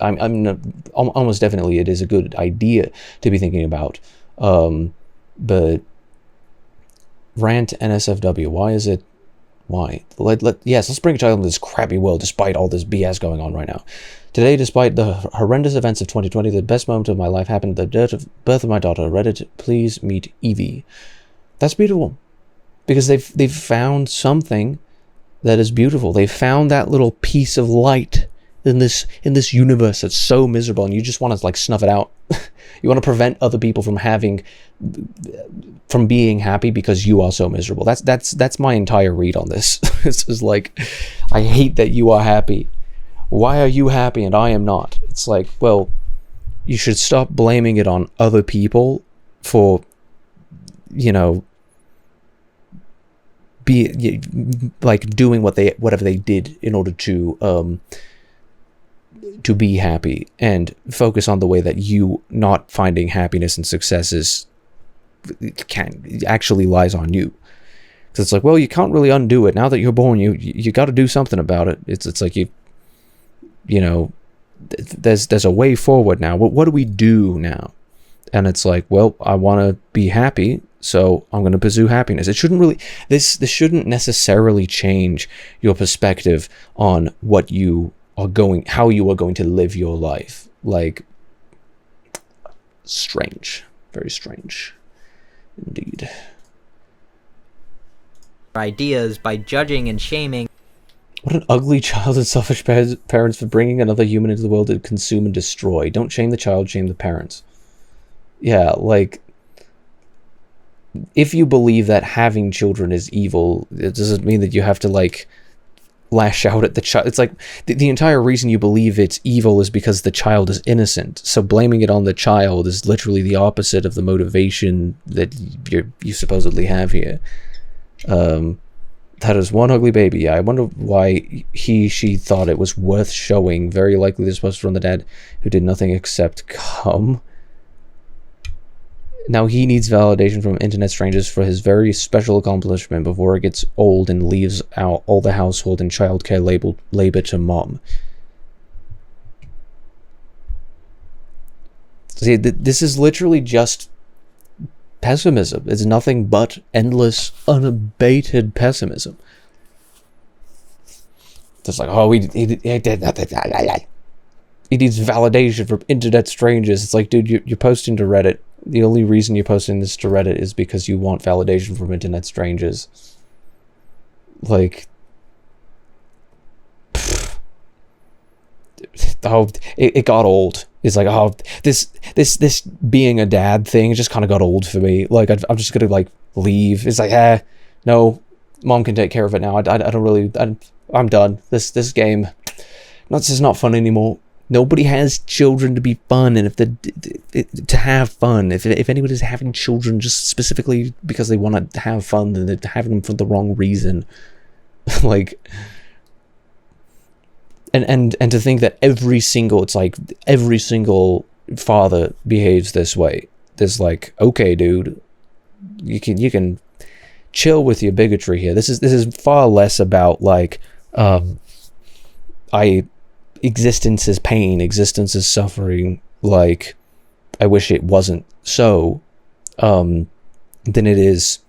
Almost definitely it is a good idea to be thinking about. But rant NSFW, why is it? Why? Let's bring a child into this crappy world despite all this BS going on right now. Today, despite the horrendous events of 2020, the best moment of my life happened at the birth of my daughter. Reddit, please meet Evie. That's beautiful. Because they've found something that is beautiful. They found that little piece of light in this universe that's so miserable, and you just want to like snuff it out. You want to prevent other people from being happy because you are so miserable. That's my entire read on this. This is like, I hate that you are happy. Why are you happy and I am not? It's like, well, you should stop blaming it on other people for, you know, be like doing whatever they did in order to be happy, and focus on the way that you not finding happiness and successes actually lies on you. Because it's like, well, you can't really undo it. Now that you're born, you got to do something about it. It's like you know, there's a way forward now. What do we do now? And it's like, well, I want to be happy, so I'm going to pursue happiness. It shouldn't really, this shouldn't necessarily change your perspective on what you are how you are going to live your life. Like, strange, very strange, indeed. Ideas by judging and shaming. What an ugly child and selfish parents for bringing another human into the world to consume and destroy. Don't shame the child, shame the parents. Yeah, like, if you believe that having children is evil, it doesn't mean that you have to, like, lash out at the child. It's like, the entire reason you believe it's evil is because the child is innocent. So blaming it on the child is literally the opposite of the motivation that you supposedly have here. That is one ugly baby. Yeah, I wonder why she thought it was worth showing. Very likely this was from the dad who did nothing except come. Now he needs validation from internet strangers for his very special accomplishment before it gets old and leaves out all the household and childcare labor to mom. See, this is literally just pessimism. It's nothing but endless, unabated pessimism. It's like, oh, he did nothing. He needs validation from internet strangers. It's like, dude, you're posting to Reddit. The only reason you're posting this to Reddit is because you want validation from internet strangers. Like, oh, it got old. It's like, oh, this being a dad thing just kind of got old for me. Like, I'm just gonna like leave. It's like, no, mom can take care of it now. I don't really. I'm done. This game, this is not fun anymore. Nobody has children to be fun, and to have fun. If anybody's having children just specifically because they want to have fun, then they're having them for the wrong reason. Like, and to think that every single father behaves this way. There's like, okay, dude, you can chill with your bigotry here. This is far less about like, existence is pain, existence is suffering, like, I wish it wasn't so, than it is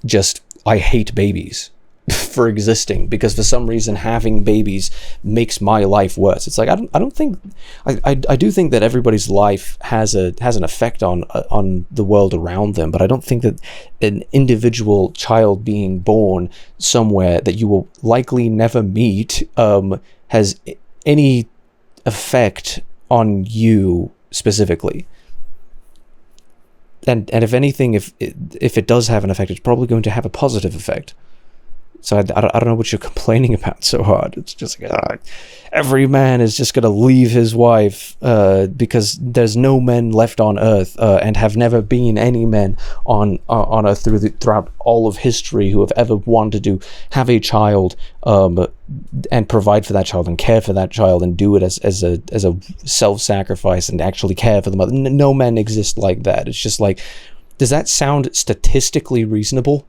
just, I hate babies for existing, because for some reason having babies makes my life worse. It's like, I don't think, I do think that everybody's life has an effect on the world around them, but I don't think that an individual child being born somewhere that you will likely never meet, has any effect on you specifically. And if anything, if it does have an effect, it's probably going to have a positive effect. So I don't know what you're complaining about so hard. It's just like, every man is just going to leave his wife because there's no men left on Earth and have never been any men on Earth throughout all of history who have ever wanted to have a child and provide for that child and care for that child and do it as a self-sacrifice and actually care for the mother. No men exist like that. It's just like, does that sound statistically reasonable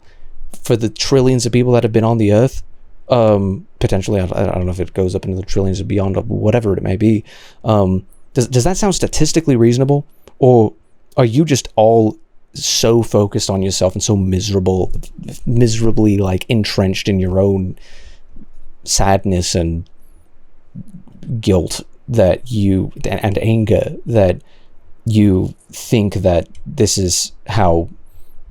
for the trillions of people that have been on the Earth? Potentially, I don't know if it goes up into the trillions or beyond, whatever it may be. Does that sound statistically reasonable, or are you just all so focused on yourself and so miserably like entrenched in your own sadness and guilt that and anger that you think that this is how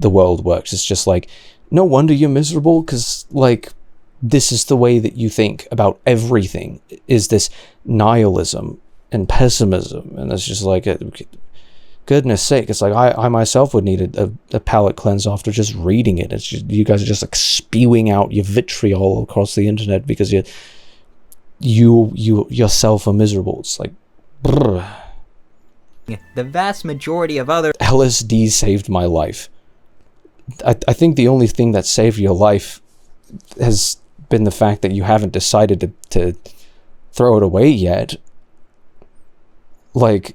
the world works? It's just like, no wonder you're miserable, because like this is the way that you think about everything, is this nihilism and pessimism. And it's just like, goodness sake, it's like I myself would need a palate cleanse after just reading it. It's just, you guys are just like spewing out your vitriol across the internet because you yourself are miserable. It's like, brr. The vast majority of other LSD saved my life. I think the only thing that saved your life has been the fact that you haven't decided to throw it away yet. Like,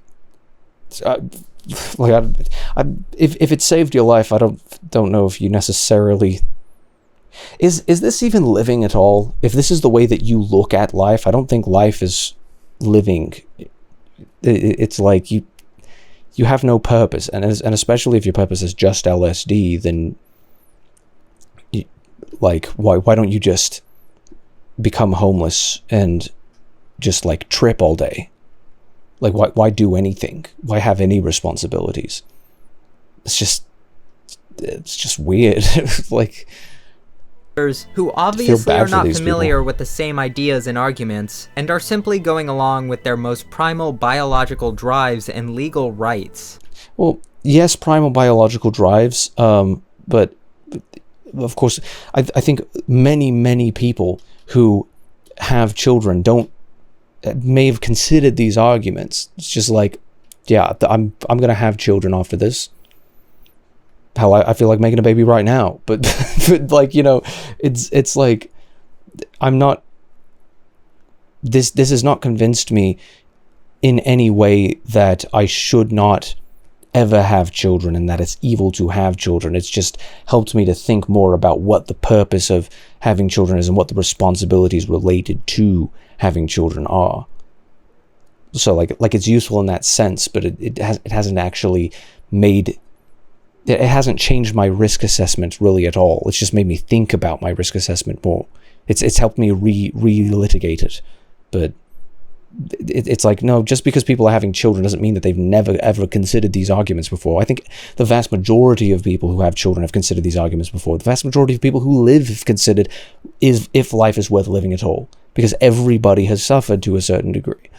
if it saved your life, I don't know if you necessarily... Is this even living at all? If this is the way that you look at life, I don't think life is living. It's like you have no purpose, and especially if your purpose is just LSD, then why don't you just become homeless and just like trip all day? Like why do anything? Why have any responsibilities? It's just weird. Like, who obviously are not familiar with the same ideas and arguments, and are simply going along with their most primal biological drives and legal rights. Well, yes, primal biological drives, but of course, I think many people who have children may have considered these arguments. It's just like, yeah, I'm gonna have children after this. Hell, I feel like making a baby right now, but like, you know, it's like, I'm not, this has not convinced me in any way that I should not ever have children and that it's evil to have children. It's just helped me to think more about what the purpose of having children is and what the responsibilities related to having children are. So like it's useful in that sense, but it hasn't actually it hasn't changed my risk assessment really at all. It's just made me think about my risk assessment more. It's helped me re-litigate it. But it's like, no, just because people are having children doesn't mean that they've never ever considered these arguments before. I think the vast majority of people who have children have considered these arguments before. The vast majority of people who live have considered if life is worth living at all. Because everybody has suffered to a certain degree.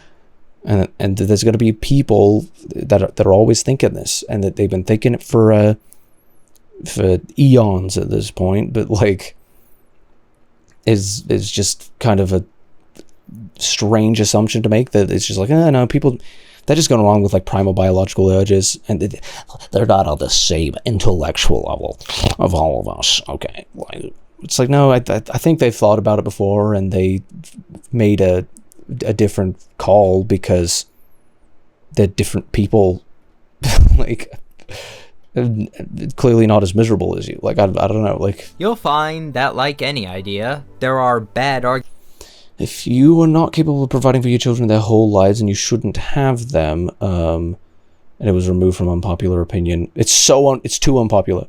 And there's going to be people that are always thinking this, and that they've been thinking it for eons at this point, but like is just kind of a strange assumption to make, that it's just like, no, people, they're just going along with like primal biological urges, and they're not on the same intellectual level of all of us. Okay, like, it's like, no, I think they've thought about it before, and they made a different call because they're different people. Like, clearly not as miserable as you. Like, I don't know, like, you'll find that, like any idea, there are bad arguments. If you are not capable of providing for your children their whole lives, and you shouldn't have them, and it was removed from unpopular opinion, it's too unpopular.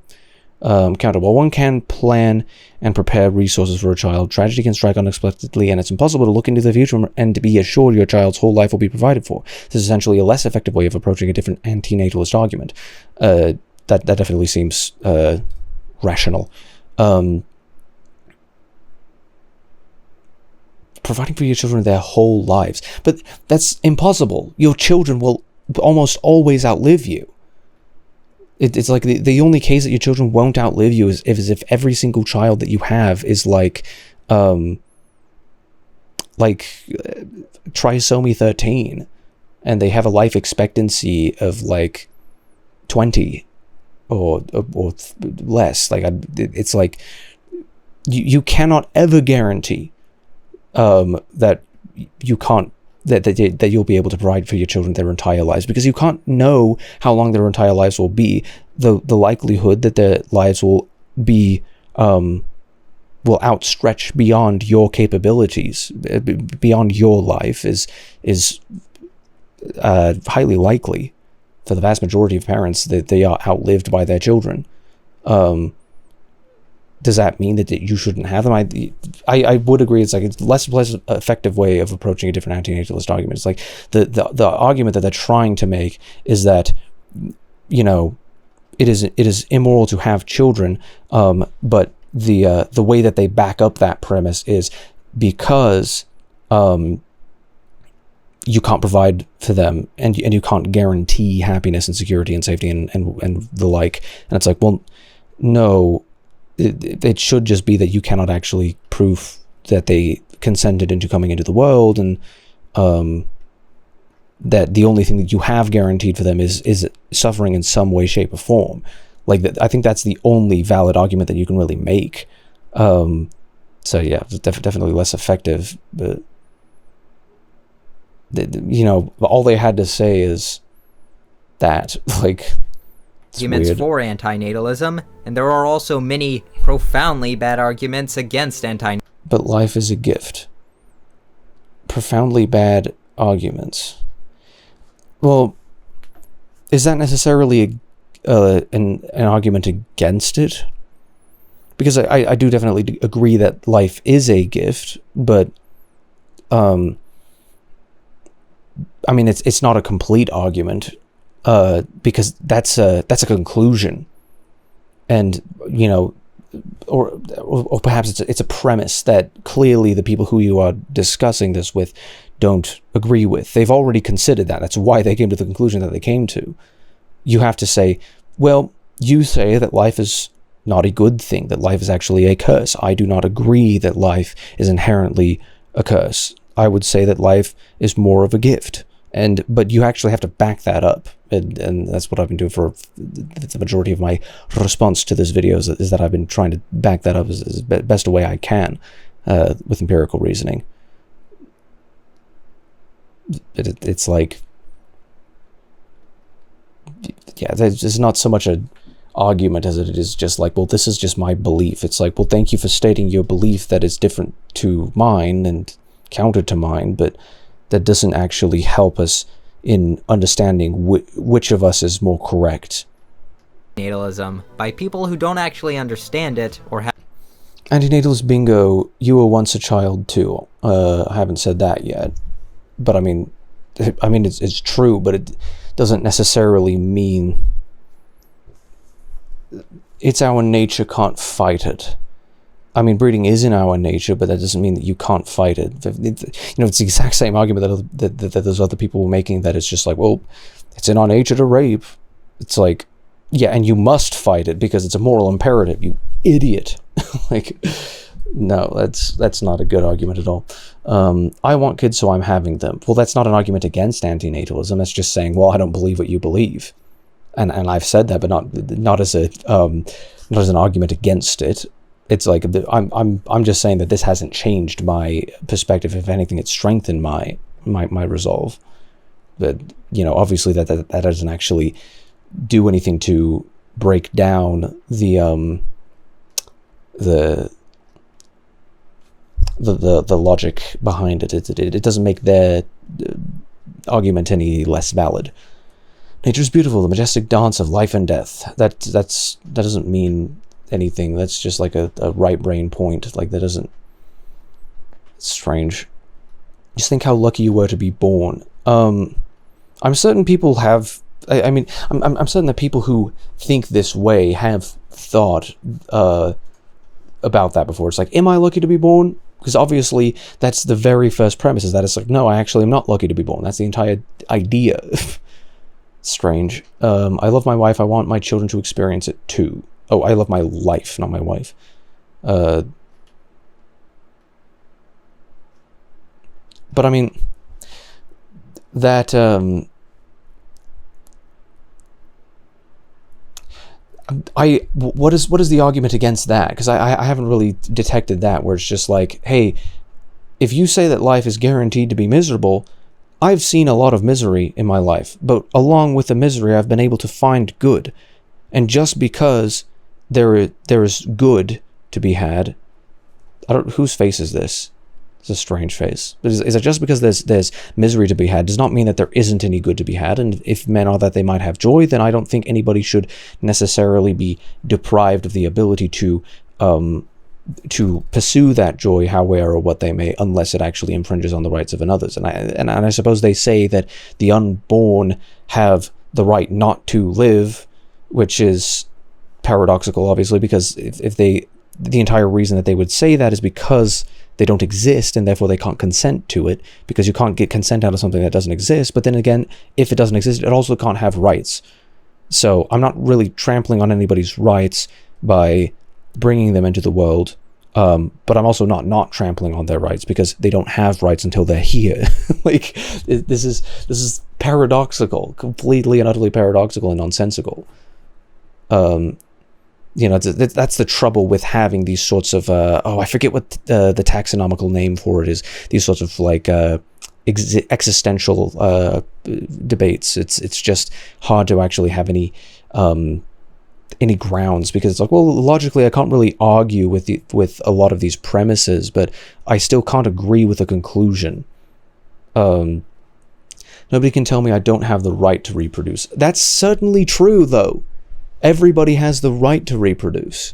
Counter. While one can plan and prepare resources for a child, tragedy can strike unexpectedly, and it's impossible to look into the future and to be assured your child's whole life will be provided for. This is essentially a less effective way of approaching a different anti-natalist argument. That definitely seems rational. Providing for your children their whole lives, but that's impossible. Your children will almost always outlive you. It's like the only case that your children won't outlive you is if every single child that you have is like trisomy 13, and they have a life expectancy of like 20 or less. Like it's like you cannot ever guarantee that you can't that you'll be able to provide for your children their entire lives, because you can't know how long their entire lives will be. The likelihood that their lives will be will outstretch beyond your capabilities, beyond your life, is highly likely for the vast majority of parents that they are outlived by their children. Does that mean that you shouldn't have them? I would agree. It's like it's less effective way of approaching a different antinatalist argument. It's like the argument that they're trying to make is that, you know, it is immoral to have children, but the way that they back up that premise is because you can't provide for them, and you can't guarantee happiness and security and safety and the like. And it's like, well, no. It should just be that you cannot actually prove that they consented into coming into the world, and that the only thing that you have guaranteed for them is suffering in some way, shape, or form. Like I think that's the only valid argument that you can really make. So yeah, definitely less effective. But you know, all they had to say is that, like. Arguments for antinatalism, and there are also many profoundly bad arguments against antinatalism. But life is a gift. Profoundly bad arguments. Well, is that necessarily an argument against it? Because I do definitely agree that life is a gift, but I mean, it's not a complete argument. Because that's a conclusion, and you know, or perhaps it's a premise that clearly the people who you are discussing this with don't agree with. They've already considered that. That's why they came to the conclusion that they came to. You have to say, well, you say that life is not a good thing, that life is actually a curse. I do not agree that life is inherently a curse. I would say that life is more of a gift. But you actually have to back that up, and that's what I've been doing for the majority of my response to this video, is that I've been trying to back that up as best a way I can with empirical reasoning. It's like, yeah, there's not so much an argument as it is just like, well, this is just my belief. It's like, well, thank you for stating your belief that is different to mine and counter to mine, but that doesn't actually help us in understanding which of us is more correct. Antinatalism by people who don't actually understand it or have. Antinatalist bingo, you were once a child too. I haven't said that yet, but I mean it's true, but it doesn't necessarily mean it's our nature can't fight it. I mean, breeding is in our nature, but that doesn't mean that you can't fight it. You know, it's the exact same argument that those other people were making, that it's just like, well, it's in our nature to rape. It's like, yeah, and you must fight it because it's a moral imperative, you idiot. Like, no, that's not a good argument at all. I want kids, so I'm having them. Well, that's not an argument against antinatalism. That's just saying, well, I don't believe what you believe. And I've said that, but not as an argument against it. It's like I'm just saying that this hasn't changed my perspective. If anything, it's strengthened my resolve. But you know, obviously that doesn't actually do anything to break down the logic behind it. It doesn't make their argument any less valid. Nature is beautiful, the majestic dance of life and death. That doesn't mean anything. That's just like a right brain point. Like, that doesn't. It's strange. Just think how lucky you were to be born. I'm certain people have. I mean, I'm certain that people who think this way have thought about that before. It's like, am I lucky to be born? Because obviously that's the very first premise, is that it's like, no, I actually am not lucky to be born. That's the entire idea. Strange. I love my wife. I want my children to experience it too. Oh, I love my life, not my wife. But I mean, that, what is the argument against that? Because I haven't really detected that, where it's just like, hey, if you say that life is guaranteed to be miserable, I've seen a lot of misery in my life, but along with the misery, I've been able to find good. And just because there is good to be had, whose face is this? It's a strange face. But is it just because there's misery to be had does not mean that there isn't any good to be had? And if men are that they might have joy, then I don't think anybody should necessarily be deprived of the ability to pursue that joy however or what they may, unless it actually infringes on the rights of another. And I suppose they say that the unborn have the right not to live, which is paradoxical, obviously, because if the entire reason that they would say that is because they don't exist, and therefore they can't consent to it, because you can't get consent out of something that doesn't exist. But then again, if it doesn't exist, it also can't have rights. So I'm not really trampling on anybody's rights by bringing them into the world, but I'm also not trampling on their rights, because they don't have rights until they're here. Like, this is paradoxical, completely and utterly paradoxical and nonsensical. That's the trouble with having these sorts of I forget what the taxonomical name for it is, these sorts of like existential debates. It's just hard to actually have any grounds, because it's like, well, logically I can't really argue with a lot of these premises, but I still can't agree with a conclusion. Nobody can tell me I don't have the right to reproduce. That's certainly true, though. Everybody has the right to reproduce.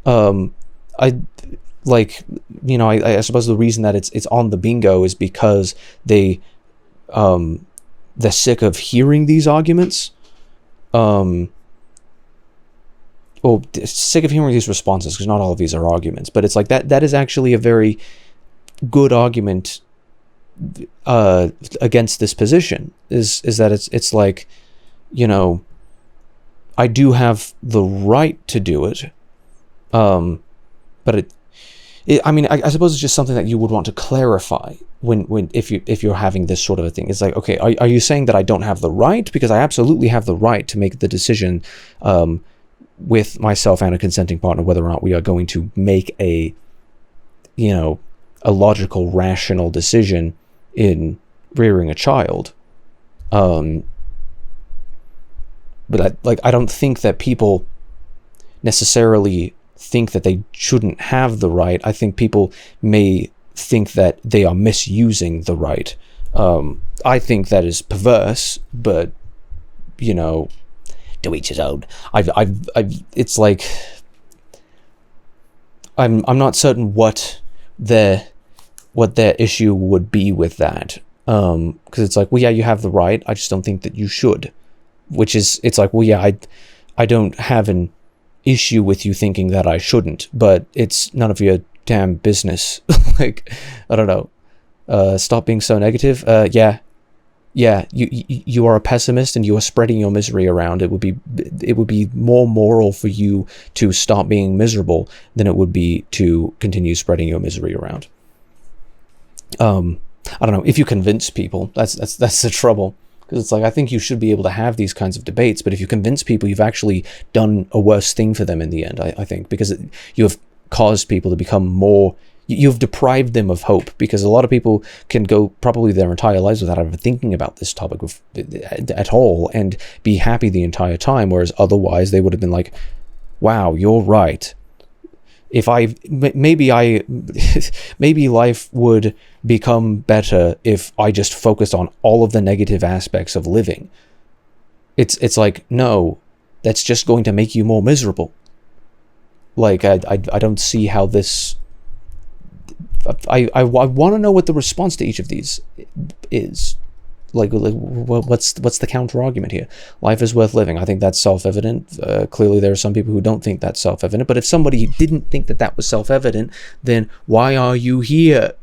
I suppose the reason that it's on the bingo is because they're sick of hearing these arguments. Sick of hearing these responses, because not all of these are arguments, but it's like that is actually a very good argument against this position, is that it's like, I do have the right to do it, but I suppose it's just something that you would want to clarify if you're having this sort of a thing. It's like, okay, are you saying that I don't have the right? Because I absolutely have the right to make the decision with myself and a consenting partner whether or not we are going to make a logical, rational decision in rearing a child. But I don't think that people necessarily think that they shouldn't have the right. I think people may think that they are misusing the right. I think that is perverse, but to each his own. It's like, I'm not certain what their issue would be with that. Because it's like, well, yeah, you have the right. I just don't think that you should. It's like, well, yeah, I don't have an issue with you thinking that I shouldn't, but it's none of your damn business. Like, I don't know. Stop being so negative. Yeah, you are a pessimist and you are spreading your misery around. It would be more moral for you to stop being miserable than it would be to continue spreading your misery around. I don't know, if you convince people, that's the trouble. Because it's like, I think you should be able to have these kinds of debates, but if you convince people, you've actually done a worse thing for them in the end, I think, because you have caused people to become more, you've deprived them of hope, because a lot of people can go probably their entire lives without ever thinking about this topic at all and be happy the entire time, whereas otherwise they would have been like, wow, you're right. Maybe life would become better if I just focused on all of the negative aspects of living. It's like, no, that's just going to make you more miserable. Like, I don't see how this... I want to know what the response to each of these is. Like what's the counter argument here? Life is worth living. I think that's self-evident. Clearly there are some people who don't think that's self-evident, but if somebody didn't think that was self-evident, then why are you here?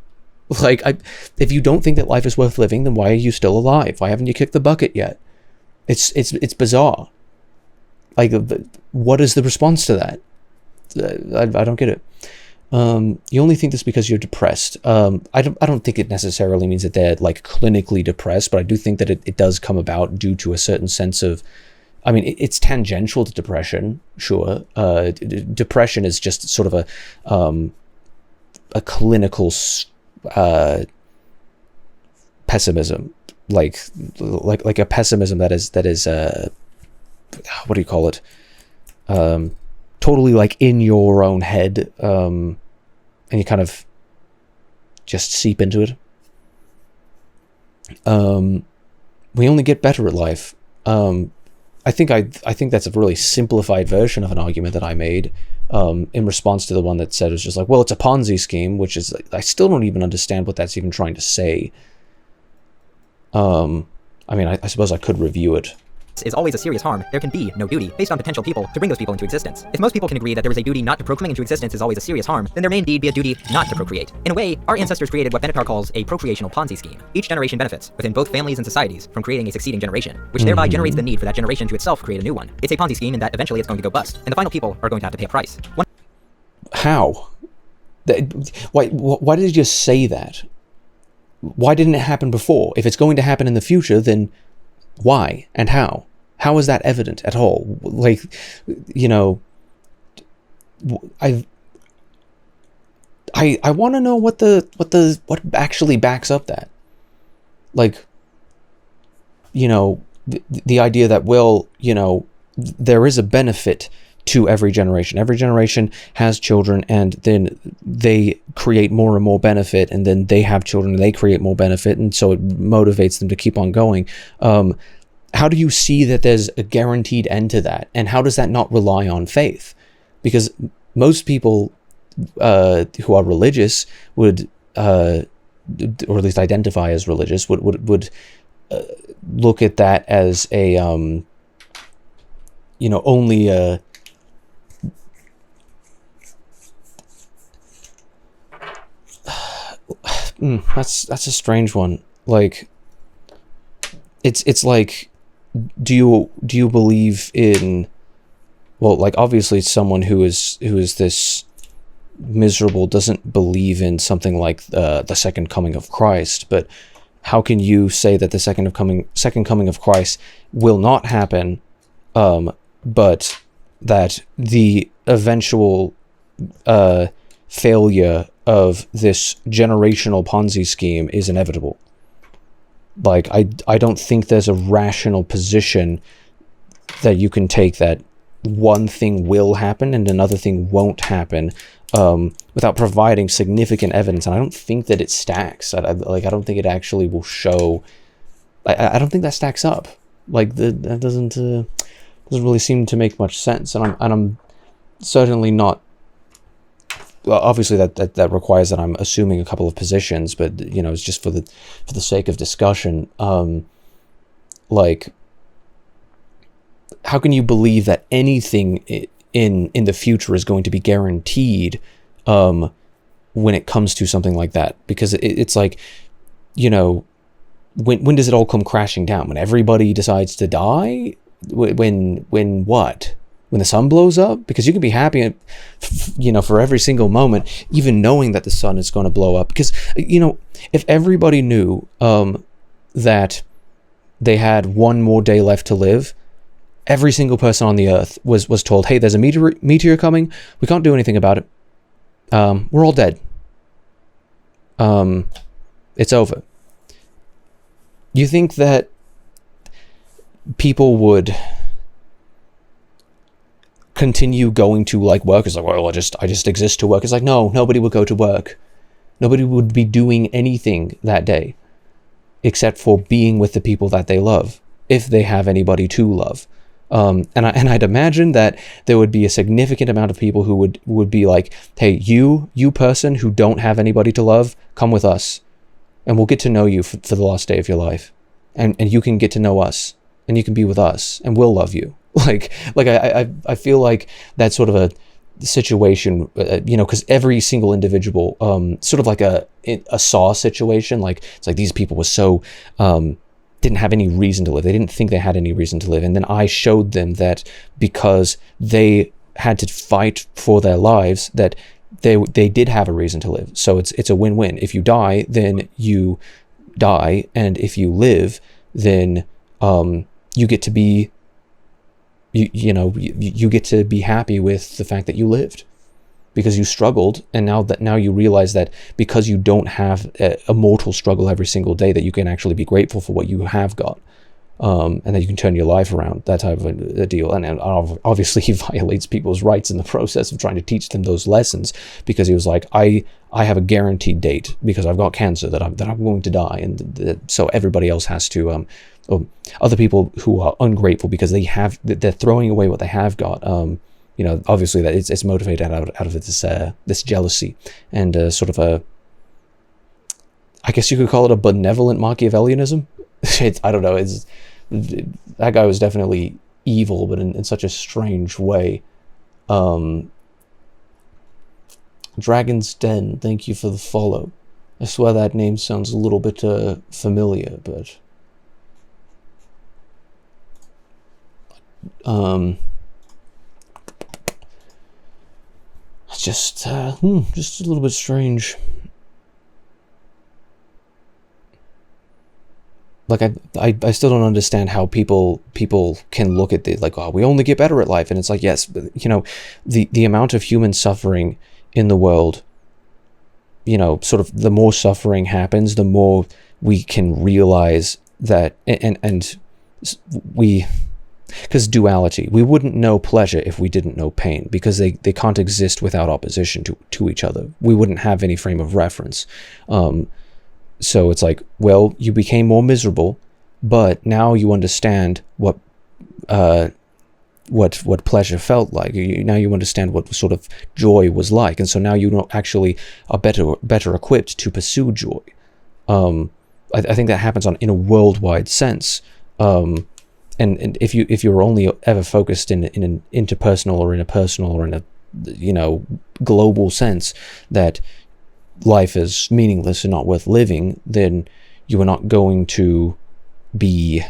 Like, if you don't think that life is worth living, then why are you still alive? Why haven't you kicked the bucket yet? It's bizarre. Like, what is the response to that? I don't get it. You only think this because you're depressed. I don't think it necessarily means that they're like clinically depressed, but I do think that it does come about due to a certain sense of, I mean, it's tangential to depression, sure. Depression is just sort of a clinical pessimism, like a pessimism that is what do you call it? Totally like in your own head, and you kind of just seep into it. We only get better at life. I think that's a really simplified version of an argument that I made in response to the one that said it's just like, well, it's a Ponzi scheme, which is, I still don't even understand what that's even trying to say. I mean, I suppose I could review it. Is always a serious harm, there can be no duty based on potential people to bring those people into existence. If most people can agree that there is a duty not to procreate into existence is always a serious harm, then there may indeed be a duty not to procreate. In a way, our ancestors created what Benatar calls a procreational Ponzi scheme. Each generation benefits, within both families and societies, from creating a succeeding generation, which thereby generates the need for that generation to itself create a new one. It's a Ponzi scheme in that eventually it's going to go bust, and the final people are going to have to pay a price. How? Why did you just say that? Why didn't it happen before? If it's going to happen in the future, then why and how? How is that evident at all? Like, you know, I want to know what actually backs up that. Like, you know, the idea that, well, you know, there is a benefit to every generation. Every generation has children, and then they create more and more benefit, and then they have children and they create more benefit, and so it motivates them to keep on going. How do you see that there's a guaranteed end to that? And how does that not rely on faith? Because most people who are religious would, or at least identify as religious, would look at that as a, you know, only a, that's a strange one. Like, it's like, do you believe in, well, like, obviously someone who is this miserable doesn't believe in something like the second coming of Christ, but how can you say that the second coming of Christ will not happen, but that the eventual failure of this generational Ponzi scheme is inevitable? Like, I don't think there's a rational position that you can take that one thing will happen and another thing won't happen without providing significant evidence. And I don't think that it stacks. I don't think it actually will show. I don't think that stacks up. Like, that doesn't really seem to make much sense. And I'm certainly not. Well, obviously that requires that I'm assuming a couple of positions, but, you know, it's just for the sake of discussion. Like, how can you believe that anything in the future is going to be guaranteed when it comes to something like that? Because it's like, you know, when does it all come crashing down? When everybody decides to die? When what? When the sun blows up? Because you can be happy, you know, for every single moment, even knowing that the sun is going to blow up. Because, you know, if everybody knew that they had one more day left to live, every single person on the earth was told, hey, there's a meteor coming. We can't do anything about it. We're all dead. It's over. You think that people would continue going to, like, work? It's like, well, I just exist to work. It's like, no, nobody would go to work. Nobody would be doing anything that day except for being with the people that they love, if they have anybody to love. And I'd imagine that there would be a significant amount of people who would be like, hey, you person who don't have anybody to love, come with us, and we'll get to know you for the last day of your life, and you can get to know us, and you can be with us, and we'll love you. Like I feel like that's sort of a situation, you know, because every single individual, sort of like a Saw situation, like, it's like these people were so didn't have any reason to live. They didn't think they had any reason to live. And then I showed them that because they had to fight for their lives, that they did have a reason to live. So it's a win-win. If you die, then you die, and if you live, then you get to be you get to be happy with the fact that you lived, because you struggled, and now you realize that because you don't have a mortal struggle every single day, that you can actually be grateful for what you have got, and that you can turn your life around, that type of a deal. And obviously he violates people's rights in the process of trying to teach them those lessons, because he was like, I have a guaranteed date because I've got cancer that I'm going to die, and so everybody else has to other people who are ungrateful because they're throwing away what they have got, obviously that it's motivated out of this jealousy and sort of I guess you could call it a benevolent Machiavellianism. I don't know. That guy was definitely evil, but in such a strange way. Dragon's Den, thank you for the follow. I swear that name sounds a little bit familiar, but it's just a little bit strange. Like I still don't understand how people can look at it like, oh, we only get better at life, and it's like, yes, but, the amount of human suffering in the world, sort of the more suffering happens, the more we can realize that, and we. Because duality, we wouldn't know pleasure if we didn't know pain, because they can't exist without opposition to each other. We wouldn't have any frame of reference. So it's like, well, you became more miserable, but now you understand what pleasure felt like. Now you understand what sort of joy was like, and so now you actually are better equipped to pursue joy. I think that happens in a worldwide sense. And if you're only ever focused in an interpersonal or in a personal or in a global sense that life is meaningless and not worth living, then you are not going to be.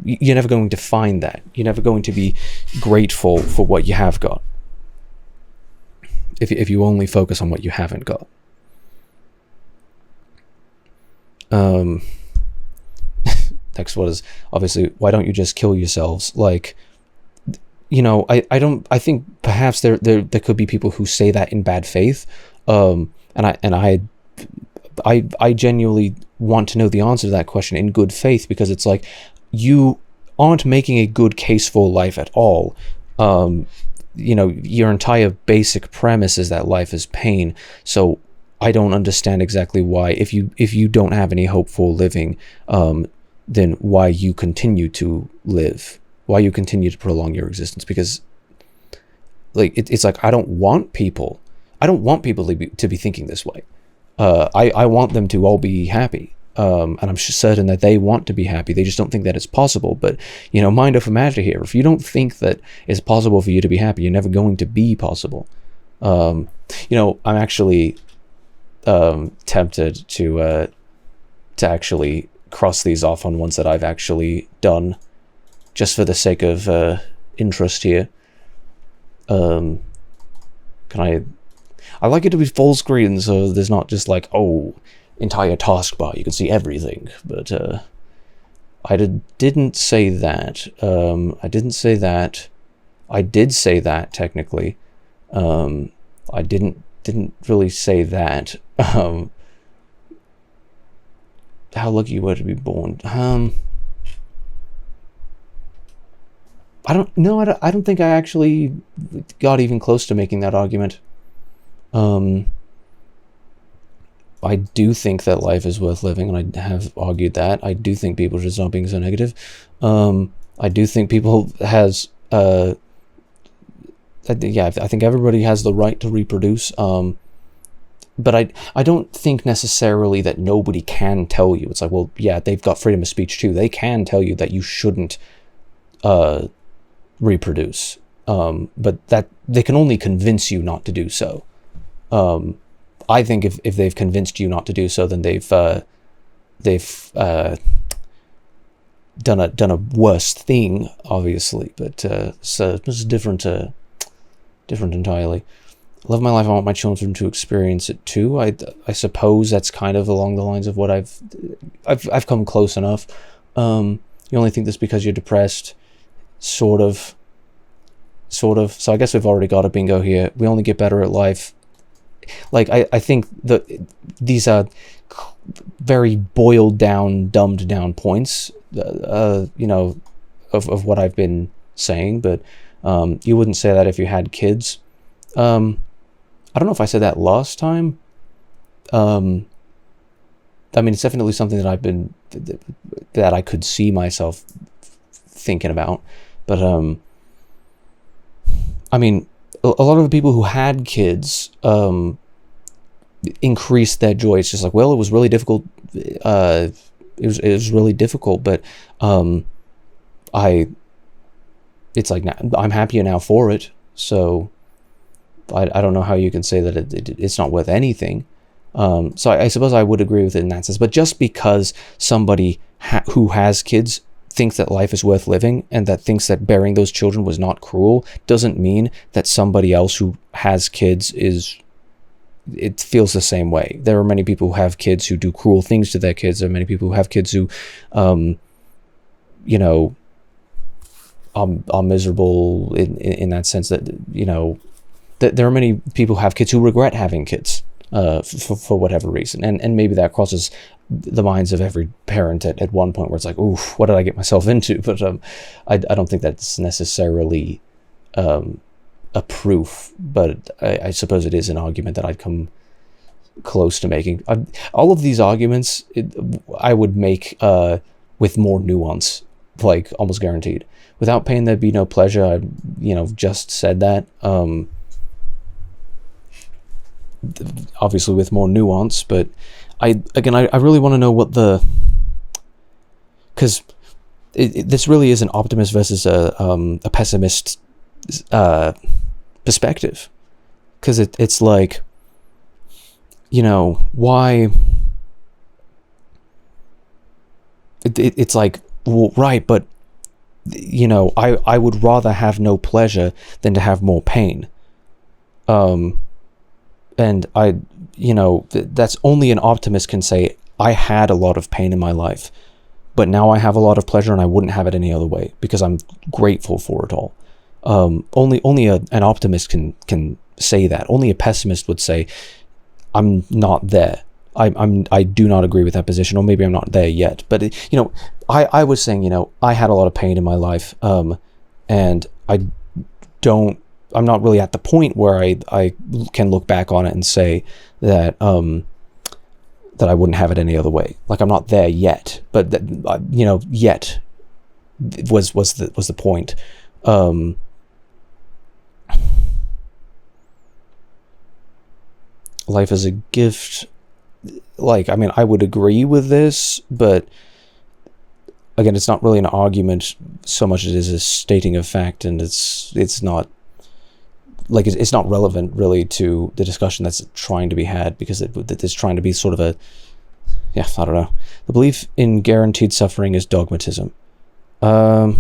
You're never going to find that. You're never going to be grateful for what you have got. If you only focus on what you haven't got. Next one is obviously, why don't you just kill yourselves? Like, I think perhaps there could be people who say that in bad faith, and I genuinely want to know the answer to that question in good faith, because it's like, you aren't making a good case for life at all. Your entire basic premise is that life is pain, so I don't understand exactly why, if you don't have any hope for living, then why you continue to live, why you continue to prolong your existence. Because like it's like, I don't want people to be thinking this way. I want them to all be happy, and I'm certain that they want to be happy. They just don't think that it's possible. But mind over matter here. If you don't think that it's possible for you to be happy, you're never going to be possible. I'm actually tempted to actually cross these off on ones that I've actually done, just for the sake of interest here. I like it to be full screen, so there's not just like, entire taskbar, you can see everything. But I didn't say that. I didn't say that. I did say that technically. I didn't really say that. How lucky you were to be born. I don't think I actually got even close to making that argument. I do think that life is worth living, and I have argued that. I do think people should stop being so negative. I do think people I think everybody has the right to reproduce. But I don't think necessarily that nobody can tell you. It's like, well, yeah, they've got freedom of speech too. They can tell you that you shouldn't reproduce. But that they can only convince you not to do so. I think if they've convinced you not to do so, then they've they've done a worse thing, obviously, but so it's different entirely. I love my life. I want my children to experience it too. I suppose that's kind of along the lines of what I've come close enough. You only think this because you're depressed, sort of. So I guess we've already got a bingo here. We only get better at life. Like, I think that these are very boiled down, dumbed down points, of what I've been saying, but you wouldn't say that if you had kids. I don't know if I said that last time. I mean, it's definitely something that I could see myself thinking about, but I mean, a lot of the people who had kids increased their joy. It's just like, well, it was really difficult. It was really difficult, but it's like, I'm happier now for it. So I don't know how you can say that it's not worth anything. So I suppose I would agree with it in that sense. But just because somebody who has kids thinks that life is worth living and that thinks that bearing those children was not cruel doesn't mean that somebody else who has kids it feels the same way. There are many people who have kids who do cruel things to their kids. There are many people who have kids who are miserable in that sense, that that there are many people who have kids who regret having kids for whatever reason, and maybe that crosses the minds of every parent at one point, where it's like, oof, what did I get myself into? But I don't think that's necessarily a proof, but I suppose it is an argument that I'd come close to making. All of these arguments I would make with more nuance, like almost guaranteed. Without pain there'd be no pleasure. I just said that. Obviously with more nuance, but I really want to know what because this really is an optimist versus a pessimist perspective, because it's like, why it's like, well, right, but I would rather have no pleasure than to have more pain. And that's only an optimist can say, I had a lot of pain in my life, but now I have a lot of pleasure and I wouldn't have it any other way because I'm grateful for it all. Only an optimist can say that. Only a pessimist would say, I'm not there. I do not agree with that position, or maybe I'm not there yet. But I was saying, I had a lot of pain in my life, and I'm not really at the point where I can look back on it and say that that I wouldn't have it any other way. Like, I'm not there yet, but yet was the point. Life is a gift. Like, I mean, I would agree with this, but again, it's not really an argument so much as it is a stating of fact, and it's not like, it's not relevant really to the discussion that's trying to be had, because it's trying to be sort of I don't know. The belief in guaranteed suffering is dogmatism. What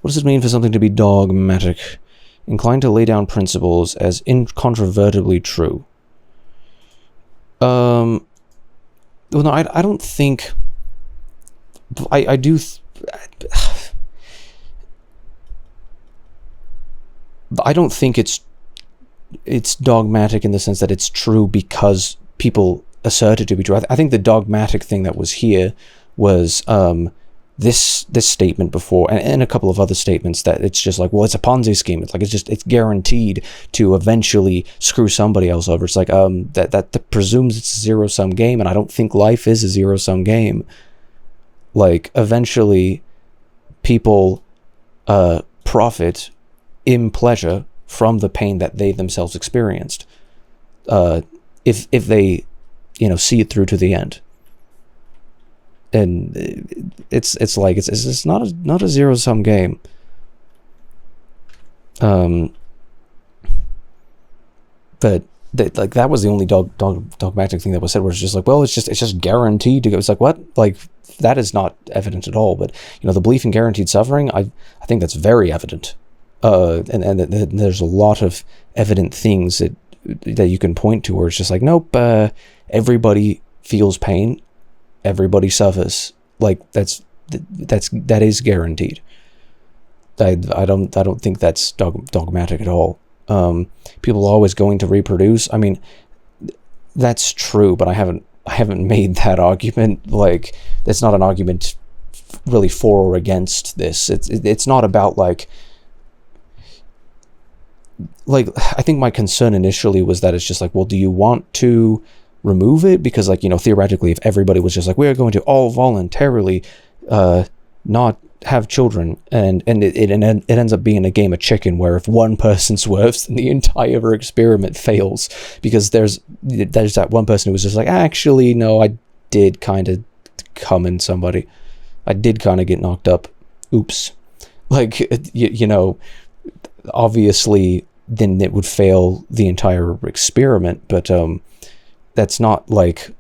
does it mean for something to be dogmatic? Inclined to lay down principles as incontrovertibly true. Well, no, I don't think. I do. I don't think it's dogmatic in the sense that it's true because people assert it to be true. I think the dogmatic thing that was here was this statement before, and a couple of other statements, that it's just like, well, it's a Ponzi scheme. It's like, it's guaranteed to eventually screw somebody else over. It's like that presumes it's a zero-sum game, and I don't think life is a zero-sum game. Like, eventually people profit in pleasure from the pain that they themselves experienced, if they see it through to the end. And it's like it's not a zero-sum game. But that was the only dogmatic thing that was said, where it's just like, well, it's just guaranteed to go. It's like, what? Like, that is not evident at all. But the belief in guaranteed suffering, I think that's very evident. And there's a lot of evident things that you can point to where it's just like, nope, everybody feels pain, everybody suffers. Like, that is guaranteed. I don't think that's dogmatic at all. People are always going to reproduce. I mean, that's true, but I haven't made that argument. Like, that's not an argument really for or against this. It's not about like I think my concern initially was that it's just like, well, do you want to remove it? Because, like, theoretically, if everybody was just like, we're going to all voluntarily not have children, and it ends up being a game of chicken, where if one person swerves, then the entire experiment fails, because there's that one person who was just like, actually, no, I did kind of come in somebody. I did kind of get knocked up. Oops. Like, obviously, then it would fail the entire experiment, but that's not like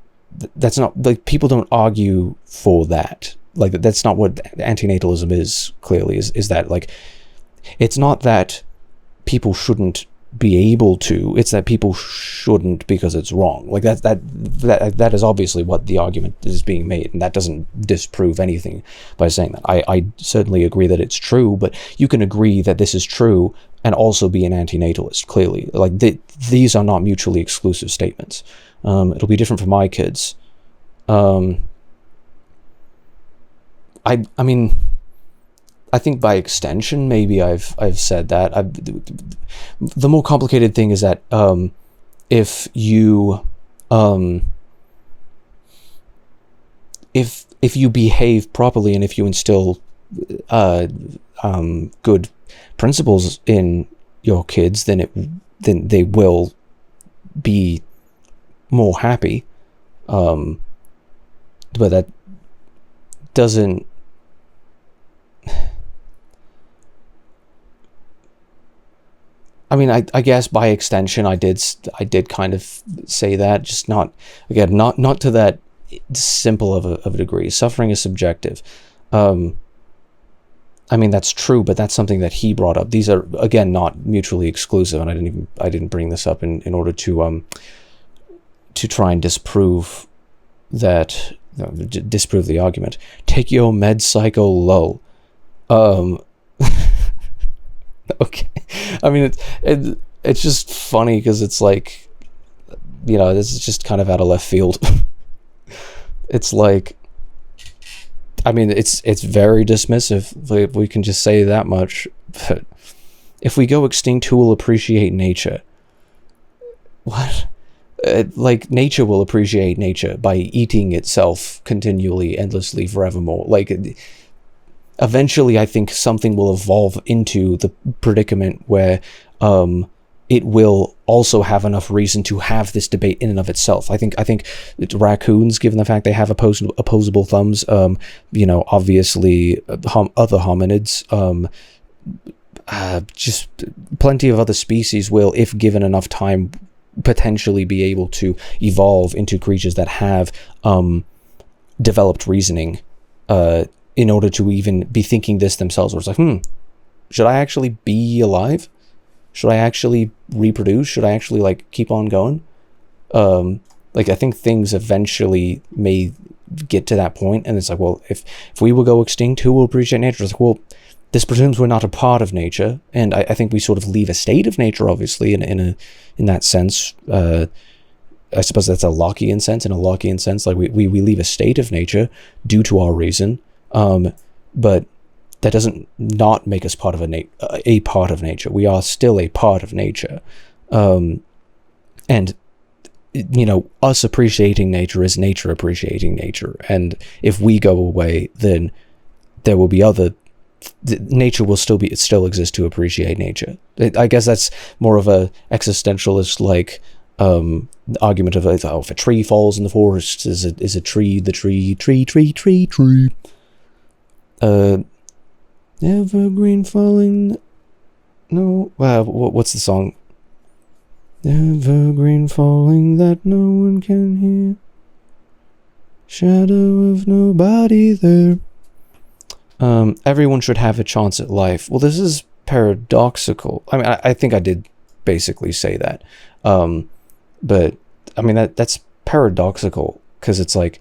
people don't argue for that. Like, that's not what antinatalism is, clearly, is that, like, it's not that people shouldn't be able to, it's that people shouldn't because it's wrong. Like, that is obviously what the argument is being made, and that doesn't disprove anything by saying that. I certainly agree that it's true, but you can agree that this is true and also be an antinatalist, clearly. Like, these are not mutually exclusive statements. It'll be different for my kids. I mean, I think by extension, maybe I've said that. The more complicated thing is that if you if you behave properly, and if you instill good principles in your kids, then they will be more happy. But that doesn't. I mean, I guess by extension, I did kind of say that, just not to that simple of a degree. Suffering is subjective. I mean, that's true, but that's something that he brought up. These are, again, not mutually exclusive, and I didn't bring this up in order to try and disprove that, disprove the argument. Take your med psycho low. Okay. I mean, it's just funny because it's like, this is just kind of out of left field. It's like, I mean, it's very dismissive. We can just say that much. But if we go extinct, who will appreciate nature? What? Like, nature will appreciate nature by eating itself continually, endlessly, forevermore. Like, eventually, I think something will evolve into the predicament where it will also have enough reason to have this debate in and of itself. I think raccoons, given the fact they have opposable thumbs, obviously other hominids, just plenty of other species will, if given enough time, potentially be able to evolve into creatures that have developed reasoning in order to even be thinking this themselves. Where it's like, should I actually be alive? Should I actually reproduce? Should I actually, like, keep on going? I think things eventually may get to that point, and it's like, well, if we will go extinct, who will appreciate nature? It's like, well, this presumes we're not a part of nature, and I think we sort of leave a state of nature, obviously, in that sense. I suppose that's a Lockean sense. In a Lockean sense, like, we leave a state of nature due to our reason, but that doesn't not make us part of a part of nature. We are still a part of nature, and us appreciating nature is nature appreciating nature. And if we go away, then there will be nature will still exist to appreciate nature. I guess that's more of a existentialist, like, argument of, if a tree falls in the forest, is a tree the tree. Evergreen falling. No. What's the song? Evergreen falling that no one can hear. Shadow of nobody there. Everyone should have a chance at life. Well, this is paradoxical. I mean, I think I did basically say that. But, I mean, that's paradoxical, because it's like,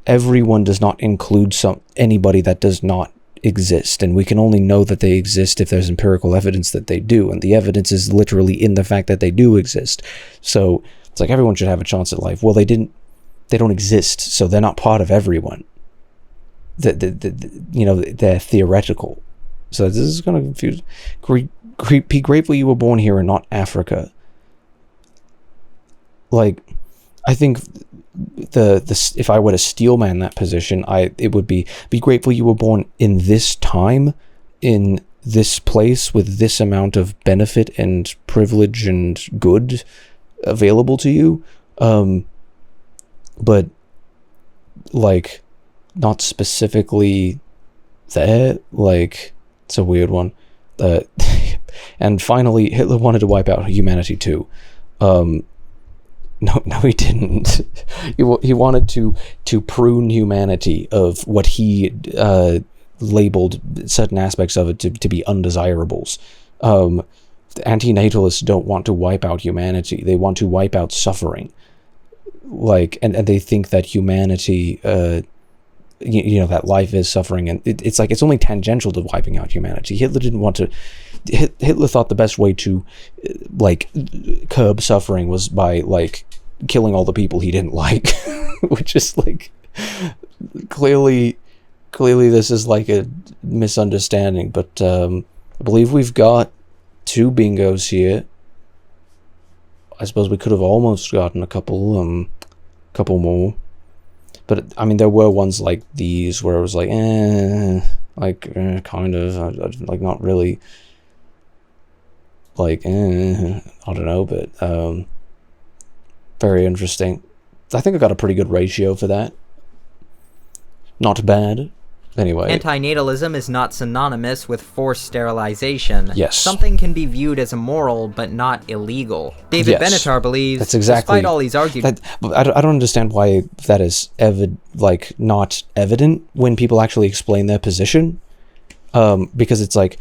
everyone does not include anybody that does not exist, and we can only know that they exist if there's empirical evidence that they do, and the evidence is literally in the fact that they do exist. So, it's like, everyone should have a chance at life. Well, they don't exist, so they're not part of everyone. They're theoretical. So this is kind of confusing. Be grateful you were born here and not Africa. Like, I think if I were to steelman that position, it would be grateful you were born in this time, in this place, with this amount of benefit and privilege and good available to you. But, like, not specifically there. Like, it's a weird one. And finally, Hitler wanted to wipe out humanity too. No, he didn't. He wanted to prune humanity of what he labeled certain aspects of it to be undesirables. The antinatalists don't want to wipe out humanity. They want to wipe out suffering. Like, and they think that humanity, that life is suffering, and it's like, it's only tangential to wiping out humanity. Hitler didn't want to. Hitler thought the best way to, like, curb suffering was by, like, killing all the people he didn't like, which is, like, clearly this is, like, a misunderstanding. But I believe we've got 2 bingos here. I suppose we could have almost gotten a couple more. But, I mean, there were ones like these where it was like, kind of, like, not really, like, I don't know, but, very interesting. I think I got a pretty good ratio for that. Not bad. Anyway. Antinatalism is not synonymous with forced sterilization. Yes. Something can be viewed as immoral, but not illegal. David Benatar believes, that's exactly, despite all these arguments... I don't understand why that is not evident when people actually explain their position. Because it's like,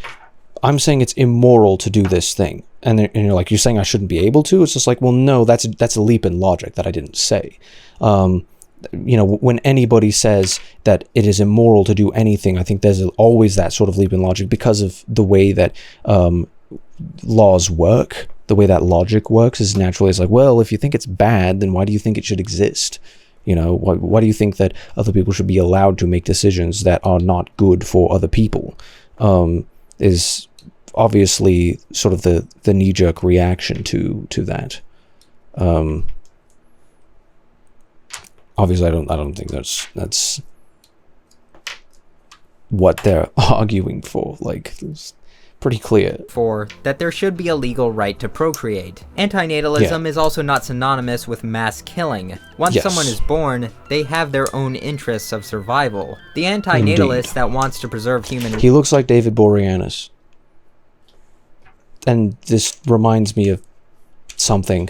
I'm saying it's immoral to do this thing. And you're like, you're saying I shouldn't be able to? It's just like, well, no, that's a leap in logic that I didn't say. When anybody says that it is immoral to do anything, I think there's always that sort of leap in logic because of the way that laws work. The way that logic works is naturally, it's like, well, if you think it's bad, then why do you think it should exist? Why do you think that other people should be allowed to make decisions that are not good for other people? Is obviously sort of the knee-jerk reaction to that. Obviously, I don't think that's what they're arguing for. Like, it's pretty clear. That there should be a legal right to procreate. Antinatalism is also not synonymous with mass killing. Once someone is born, they have their own interests of survival. The antinatalist that wants to preserve human... He looks like David Boreanaz. And this reminds me of something.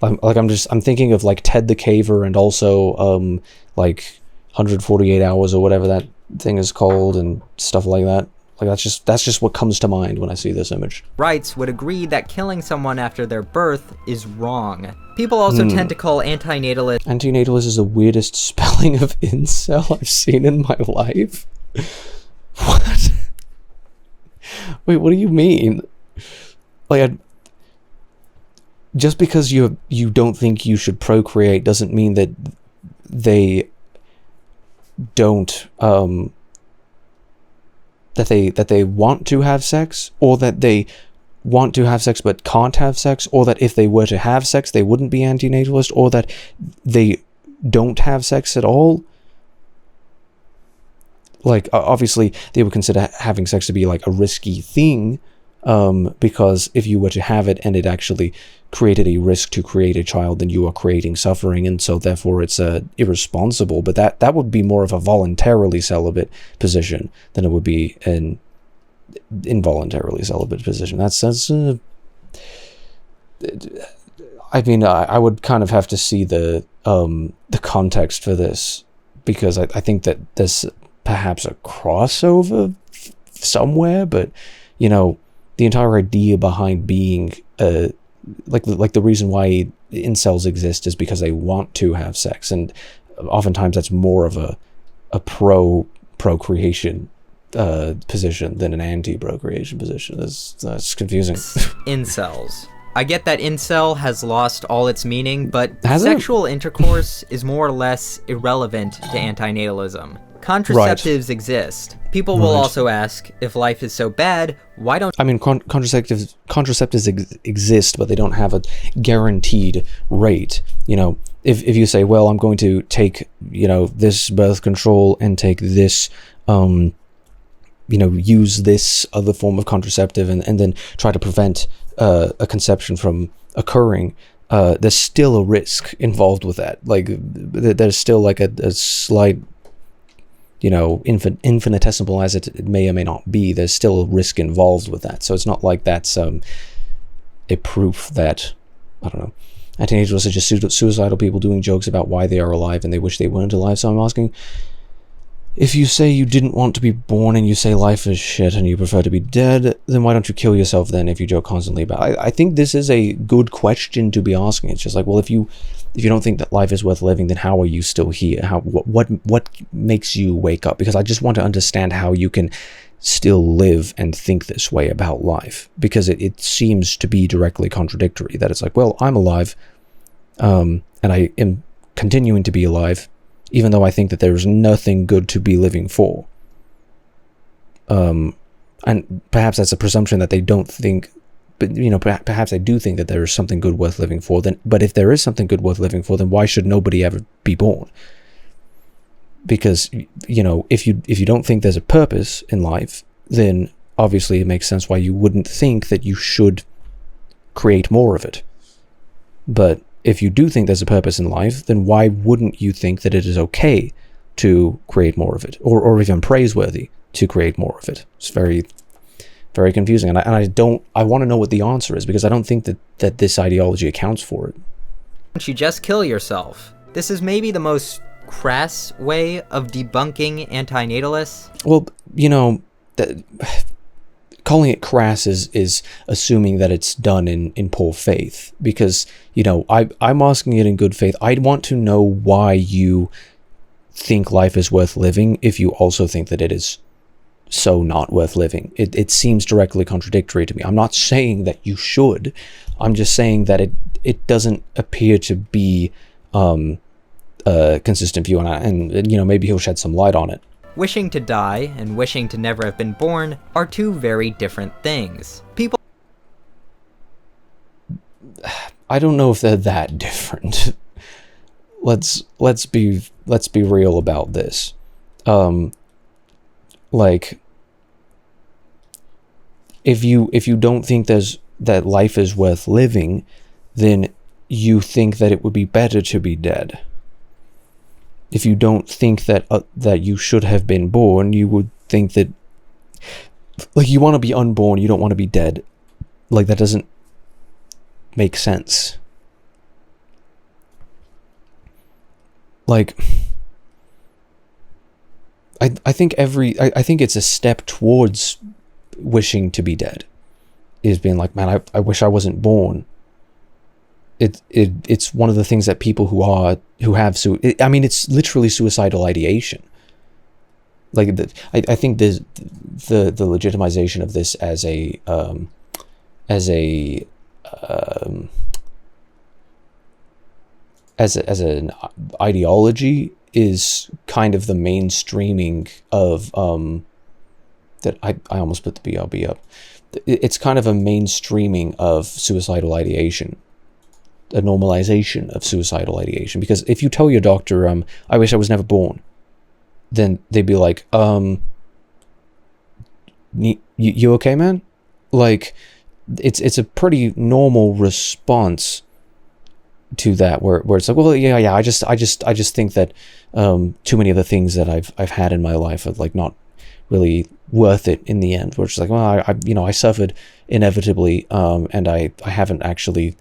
I'm thinking of, like, Ted the Caver, and also like 148 Hours or whatever that thing is called, and stuff like that. Like, that's just what comes to mind when I see this image. Rights would agree that killing someone after their birth is wrong. People also tend to call antinatalist... Antinatalist is the weirdest spelling of incel I've seen in my life. What? Wait, what do you mean? Like, just because you don't think you should procreate doesn't mean that they don't that they want to have sex, or that they want to have sex but can't have sex, or that if they were to have sex they wouldn't be antinatalist, or that they don't have sex at all. Like, obviously they would consider having sex to be like a risky thing, because if you were to have it and it actually created a risk to create a child, then you are creating suffering, and so therefore it's irresponsible. But that would be more of a voluntarily celibate position than it would be an involuntarily celibate position. That's I mean, I would kind of have to see the context for this, because I think that there's perhaps a crossover somewhere, but you know, the entire idea behind being like the reason why incels exist is because they want to have sex, and oftentimes that's more of a procreation position than an anti-procreation position. That's confusing. Incels. I get that incel has lost all its meaning, but sexual intercourse is more or less irrelevant to antinatalism. Contraceptives exist. People will also ask, if life is so bad, why don't... I mean, contraceptives exist, but they don't have a guaranteed rate. You know, if you say, well, I'm going to take, you know, this birth control and take this, you know, use this other form of contraceptive and then try to prevent a conception from occurring, there's still a risk involved with that. Like, there's still like a slight, you know, infinitesimal as it may or may not be, there's still a risk involved with that. So it's not like that's a proof that, I don't know, antinatalists are just suicidal people doing jokes about why they are alive and they wish they weren't alive. So I'm asking, if you say you didn't want to be born and you say life is shit and you prefer to be dead, then why don't you kill yourself then if you joke constantly about it? I think this is a good question to be asking. It's just like, well, if you don't think that life is worth living, then how are you still here? What makes you wake up? Because I just want to understand how you can still live and think this way about life, because it seems to be directly contradictory. That it's like, well, I'm alive, and I am continuing to be alive, even though I think that there is nothing good to be living for. And perhaps that's a presumption that they don't think, but you know, perhaps they do think that there is something good worth living for. Then, but if there is something good worth living for, then why should nobody ever be born? Because, you know, if you don't think there's a purpose in life, then obviously it makes sense why you wouldn't think that you should create more of it. But if you do think there's a purpose in life, then why wouldn't you think that it is okay to create more of it, or even praiseworthy to create more of it? It's very, very confusing, and I want to know what the answer is, because I don't think that this ideology accounts for it. Why don't you just kill yourself? This is maybe the most crass way of debunking antinatalists. Well, you know, calling it crass is assuming that it's done in poor faith, because, you know, I'm asking it in good faith. I'd want to know why you think life is worth living if you also think that it is so not worth living. It seems directly contradictory to me. I'm not saying that you should. I'm just saying that it doesn't appear to be a consistent view, and you know, maybe he'll shed some light on it. Wishing to die and wishing to never have been born are two very different things. People... I don't know if they're that different. Let's be real about this. Like, if you don't think that life is worth living, then you think that it would be better to be dead. If you don't think that you should have been born, you would think that, like, you want to be unborn, you don't want to be dead. Like, that doesn't make sense. Like, I think it's a step towards wishing to be dead, is being like, man, I wish I wasn't born. It's one of the things that people who have I mean, it's literally suicidal ideation. Like, I think the legitimization of this as an ideology is kind of the mainstreaming of that I almost put the BRB up. It's kind of a mainstreaming of suicidal ideation, a normalization of suicidal ideation. Because if you tell your doctor, I wish I was never born, then they'd be like, you okay, man? Like, it's a pretty normal response to that, where it's like, well, yeah, I just think that too many of the things that I've had in my life are like not really worth it in the end. Where it's like, well, I suffered inevitably, and I haven't actually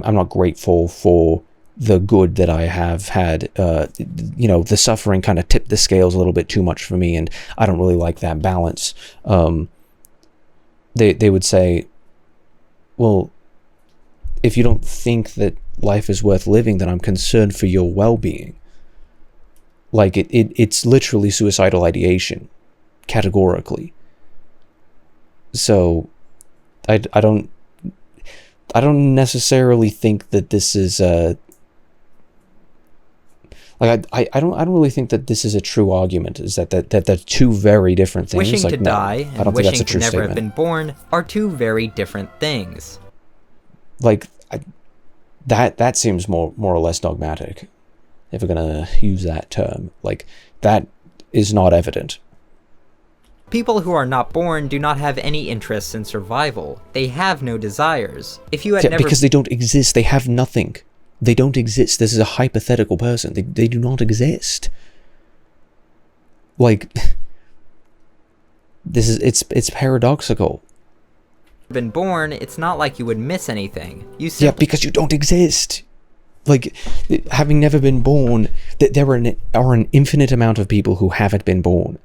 I'm not grateful for the good that I have had. The suffering kind of tipped the scales a little bit too much for me, and I don't really like that balance. They would say, well, if you don't think that life is worth living, then I'm concerned for your well-being. Like, it's literally suicidal ideation, categorically. So I don't necessarily think that this is I don't really think that this is a true argument. Is that they're two very different things. Wishing like, to die I don't and think that's wishing a true to never statement. have been born are two very different things. Like, that seems more or less dogmatic, if we're gonna use that term. Like, that is not evident. People who are not born do not have any interests in survival. They have no desires. If you had never... Because they don't exist. They have nothing. They don't exist. This is a hypothetical person. They do not exist. Like, it's paradoxical. Been born, it's not like you would miss anything. Yeah, because you don't exist. Like, having never been born, there are an infinite amount of people who haven't been born.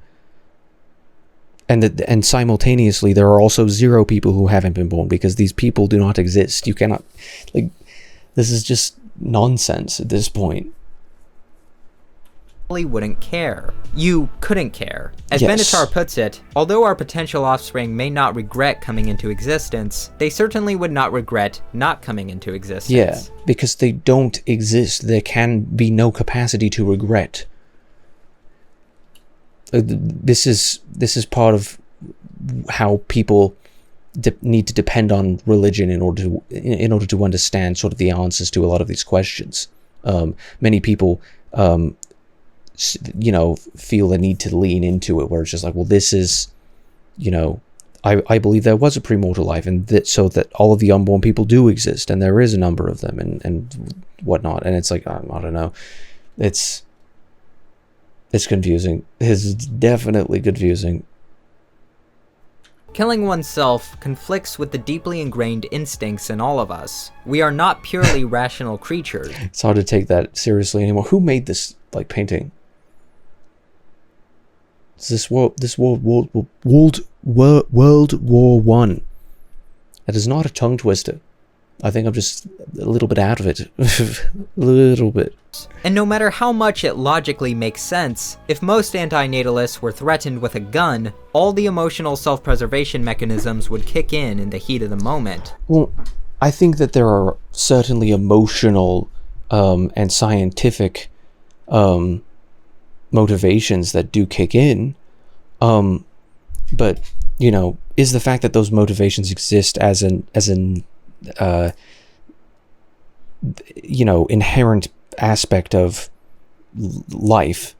And simultaneously, there are also 0 people who haven't been born, because these people do not exist. You cannot, like, this is just nonsense at this point. Wouldn't care. You couldn't care. As Yes. Benatar puts it, although our potential offspring may not regret coming into existence, they certainly would not regret not coming into existence. Yeah, because they don't exist. There can be no capacity to regret. This is part of how people need to depend on religion in order to understand sort of the answers to a lot of these questions. Many people, feel the need to lean into it, where it's just like, well, this is, I believe there was a premortal life, and so that all of the unborn people do exist, and there is a number of them, and whatnot. And it's like, I don't know, it's confusing. It's definitely confusing. Killing oneself conflicts with the deeply ingrained instincts in all of us. We are not purely rational creatures. It's hard to take that seriously anymore. Who made this, like, painting? Is this World War One? It is not a tongue twister. I think I'm just a little bit out of it. A little bit. And no matter how much it logically makes sense, if most antinatalists were threatened with a gun, all the emotional self-preservation mechanisms would kick in the heat of the moment. Well, I think that there are certainly emotional and scientific motivations that do kick in. But, is the fact that those motivations exist as an inherent aspect of life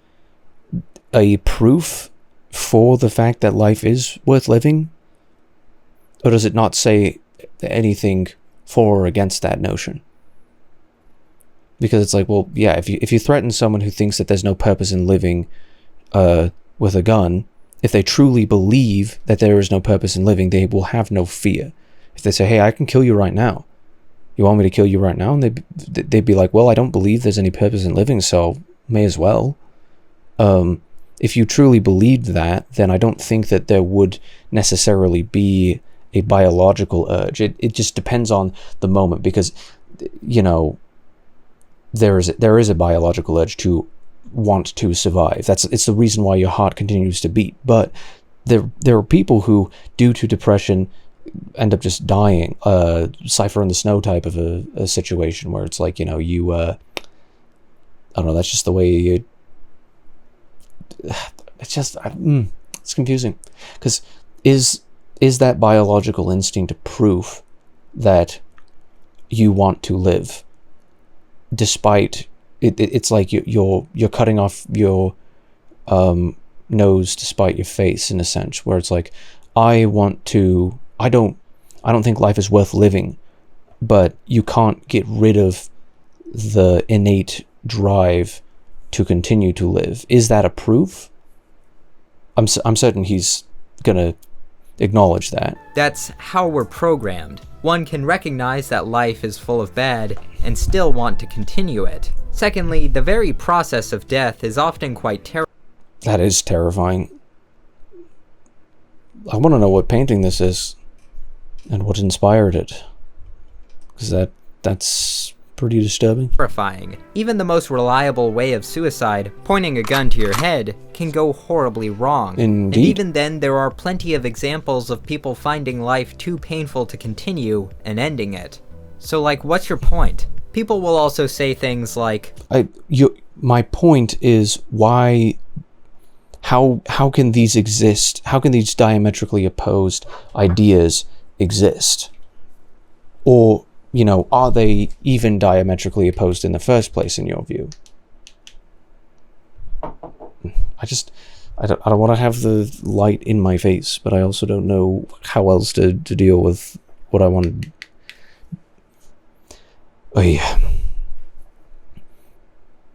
a proof for the fact that life is worth living? Or does it not say anything for or against that notion? Because it's like, well, yeah, if you threaten someone who thinks that there's no purpose in living with a gun, if they truly believe that there is no purpose in living, they will have no fear. If they say, hey, I can kill you right now. You want me to kill you right now? And they'd be like, well, I don't believe there's any purpose in living, so may as well. If you truly believed that, then I don't think that there would necessarily be a biological urge. It just depends on the moment, because, there is a biological urge to want to survive. It's the reason why your heart continues to beat. But there are people who, due to depression, end up just dying. Cypher in the Snow type of a situation where it's like, I don't know, that's just the way you... It's just... it's confusing. Because is that biological instinct a proof that you want to live? Despite... It's like you're cutting off your nose to spite your face, in a sense, where it's like, I don't think life is worth living, but you can't get rid of the innate drive to continue to live. Is that a proof? I'm certain he's gonna acknowledge that. That's how we're programmed. One can recognize that life is full of bad and still want to continue it. Secondly, the very process of death is often quite terrible. That is terrifying. I want to know what painting this is and what inspired it, because that's pretty disturbing. Terrifying. Even the most reliable way of suicide, pointing a gun to your head, can go horribly wrong. Indeed. And even then, there are plenty of examples of people finding life too painful to continue and ending it. So, like, what's your point? People will also say things like, my point is why... How can these exist? How can these diametrically opposed ideas exist? Or, are they even diametrically opposed in the first place, in your view? I don't want to have the light in my face, but I also don't know how else to deal with what I want. Oh yeah.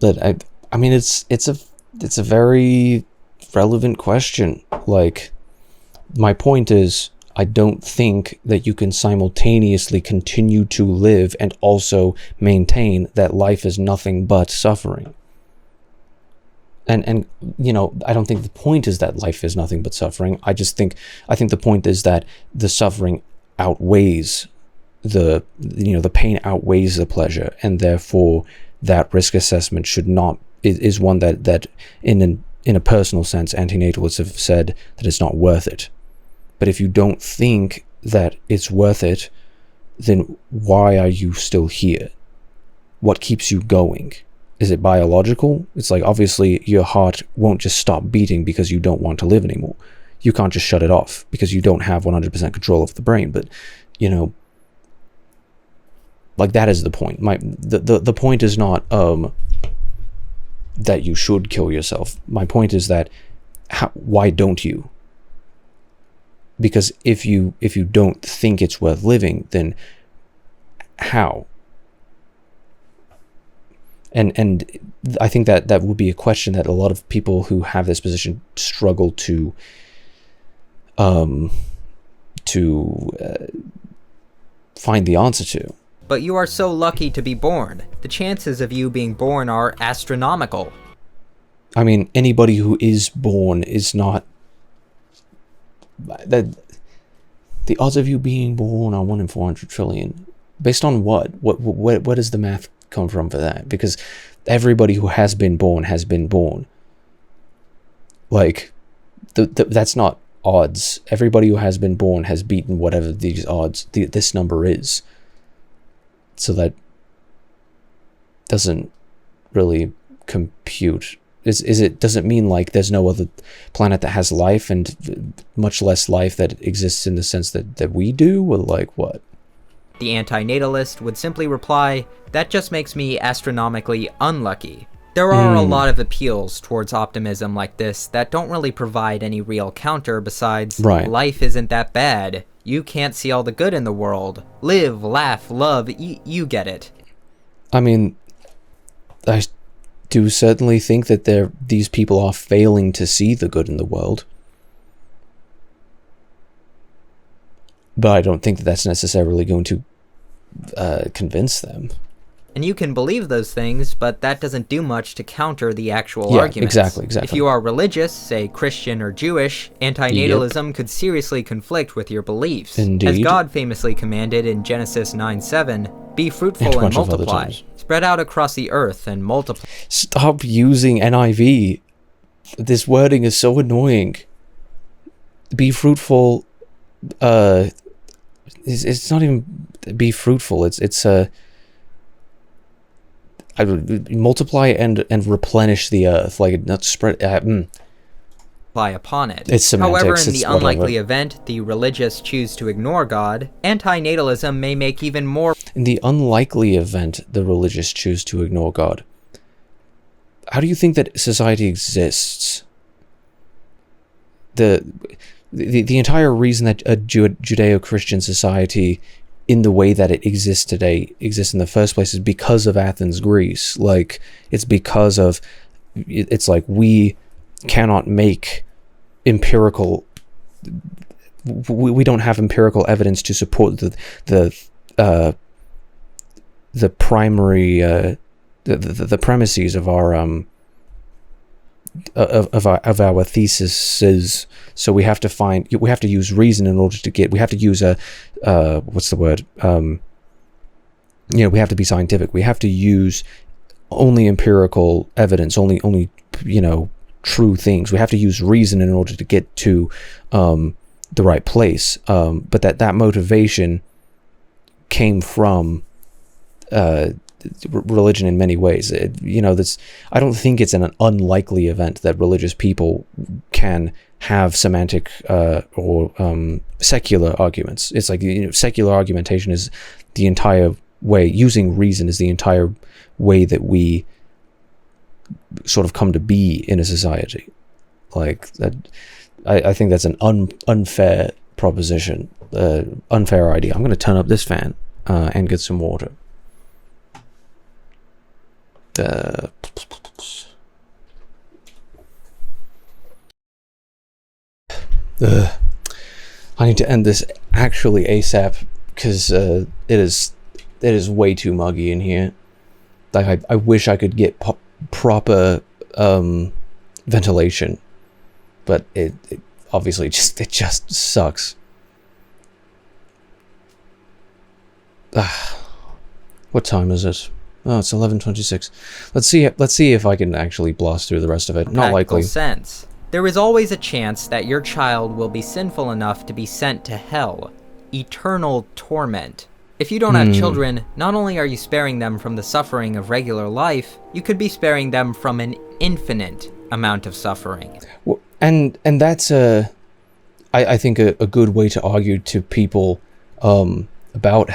But I mean, it's a very relevant question. Like, my point is, I don't think that you can simultaneously continue to live and also maintain that life is nothing but suffering. And I don't think the point is that life is nothing but suffering. I think the point is that the suffering outweighs the pain outweighs the pleasure, and therefore that risk assessment should not is one that in a personal sense, antinatalists have said that it's not worth it. But if you don't think that it's worth it, then why are you still here? What keeps you going? Is it biological? It's like, obviously, your heart won't just stop beating because you don't want to live anymore. You can't just shut it off because you don't have 100% control of the brain. But, like, that is the point. The point is not that you should kill yourself. My point is that why don't you? Because if you don't think it's worth living, then how? And I think that would be a question that a lot of people who have this position struggle to find the answer to. But you are so lucky to be born. The chances of you being born are astronomical. I mean, anybody who is born is not... The odds of you being born are 1 in 400 trillion. Based on what? Where does the math come from for that? Because everybody who has been born has been born. Like, that's not odds. Everybody who has been born has beaten whatever these odds, this number is. So that doesn't really compute. Does it mean like there's no other planet that has life, and much less life that exists in the sense that we do? Or like what? The antinatalist would simply reply, that just makes me astronomically unlucky. There are a lot of appeals towards optimism like this that don't really provide any real counter besides, life isn't that bad. You can't see all the good in the world. Live, laugh, love, you get it. I mean, I do certainly think that these people are failing to see the good in the world. But I don't think that that's necessarily going to convince them. And you can believe those things, but that doesn't do much to counter the actual arguments. Exactly. If you are religious, say Christian or Jewish, antinatalism could seriously conflict with your beliefs. Indeed. As God famously commanded in Genesis 9:7, be fruitful and multiply. Spread out across the earth and multiply. Stop using NIV. This wording is so annoying. Be fruitful. It's not even be fruitful. It's I would multiply and replenish the earth, like not spread. Apply upon it. It's semantics. However, in the it's unlikely whatever. event the religious choose to ignore God, antinatalism may make even more. In the unlikely event the religious choose to ignore God, how do you think that society exists? The entire reason that a Judeo-Christian society, in the way that it exists today, exists in the first place is because of Athens, Greece. Like, it's because of, it's like we cannot make empirical we don't have empirical evidence to support the primary the premises of our of our theses. So we have to use reason in order to get. We have to use what's the word? We have to be scientific. We have to use only empirical evidence, only true things. We have to use reason in order to get to the right place. But that motivation came from religion in many ways. I don't think it's an unlikely event that religious people can have semantic or secular arguments. It's like secular argumentation is the entire way. Using reason is the entire way that we sort of come to be in a society. Like that, I think that's an unfair proposition, unfair idea. I'm going to turn up this fan and get some water. I need to end this actually ASAP because it is way too muggy in here. Like I wish I could get proper ventilation, but it obviously just sucks. What time is it? Oh, it's 11:26. Let's see if I can actually blast through the rest of it. Not likely. Sense. There is always a chance that your child will be sinful enough to be sent to hell, eternal torment. If you don't have children, not only are you sparing them from the suffering of regular life, you could be sparing them from an infinite amount of suffering. Well, and that's I think a good way to argue to people about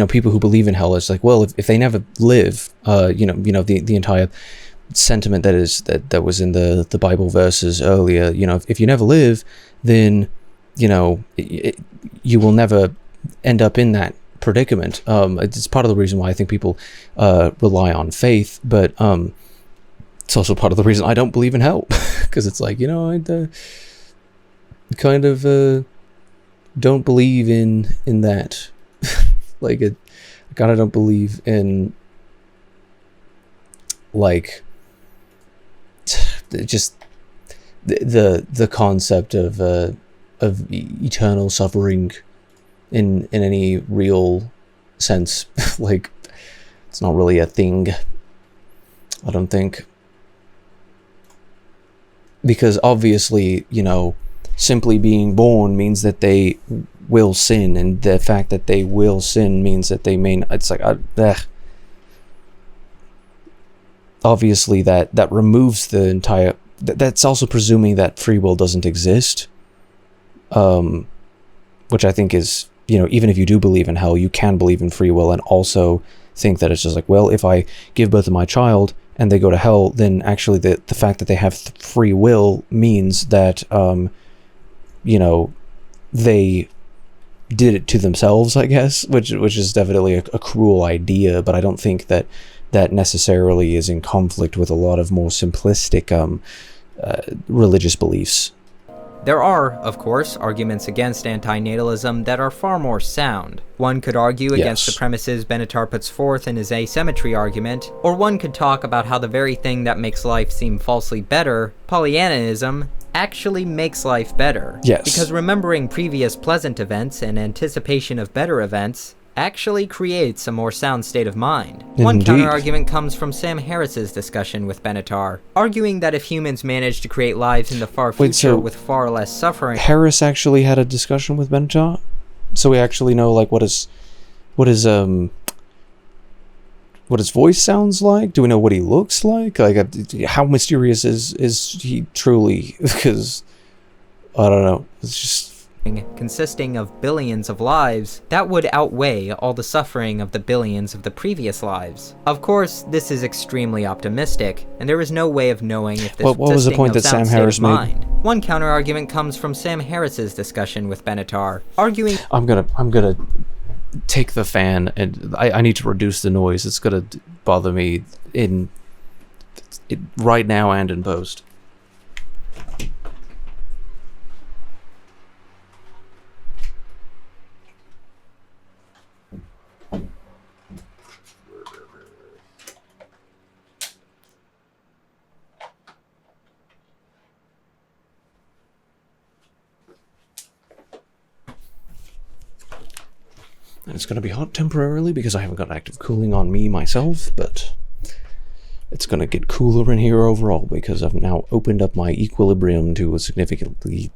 people who believe in hell. Is like, well, if they never live, the entire sentiment that was in the Bible verses earlier, if you never live, then you will never end up in that predicament. It's part of the reason why I think people rely on faith, but it's also part of the reason I don't believe in hell, because it's like, I kind of don't believe in that. Like, I kind of don't believe in, like, just the concept of eternal suffering in any real sense. Like, it's not really a thing, I don't think, because obviously, simply being born means that they will sin, and the fact that they will sin means that they may not. It's like obviously that removes the entire. That's also presuming that free will doesn't exist, which I think is, even if you do believe in hell, you can believe in free will and also think that it's just like, well, if I give birth to my child and they go to hell, then actually the fact that they have free will means that they did it to themselves, I guess, which is definitely a cruel idea, but I don't think that necessarily is in conflict with a lot of more simplistic religious beliefs. There are, of course, arguments against antinatalism that are far more sound. One could argue against the premises Benatar puts forth in his asymmetry argument, or one could talk about how the very thing that makes life seem falsely better, Pollyannaism, actually makes life better. Yes. Because remembering previous pleasant events and anticipation of better events actually creates a more sound state of mind. Indeed. One counter-argument comes from Sam Harris's discussion with Benatar, arguing that if humans manage to create lives in the far future with far less suffering... Harris actually had a discussion with Benatar? So we actually know, like, what his voice sounds like? Do we know what he looks like? Like, how mysterious is he truly? Because, I don't know, it's just... consisting of billions of lives, that would outweigh all the suffering of the billions of the previous lives. Of course, this is extremely optimistic, and there is no way of knowing if this what was the point that Sam Harris made? One counter-argument comes from Sam Harris's discussion with Benatar, arguing... I'm gonna take the fan, and I need to reduce the noise. It's gonna bother me right now and in post. And it's going to be hot temporarily because I haven't got active cooling on me myself, but it's going to get cooler in here overall because I've now opened up my equilibrium to a significantly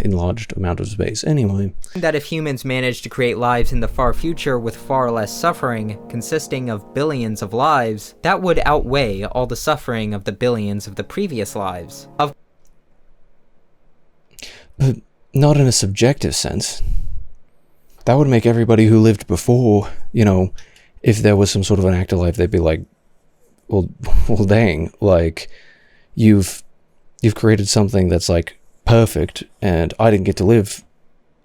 enlarged amount of space. Anyway. That if humans manage to create lives in the far future with far less suffering, consisting of billions of lives, that would outweigh all the suffering of the billions of the previous lives. But not in a subjective sense. That would make everybody who lived before, you know, if there was some sort of an afterlife, they'd be like, well, dang, like, you've created something that's, like, perfect, and I didn't get to live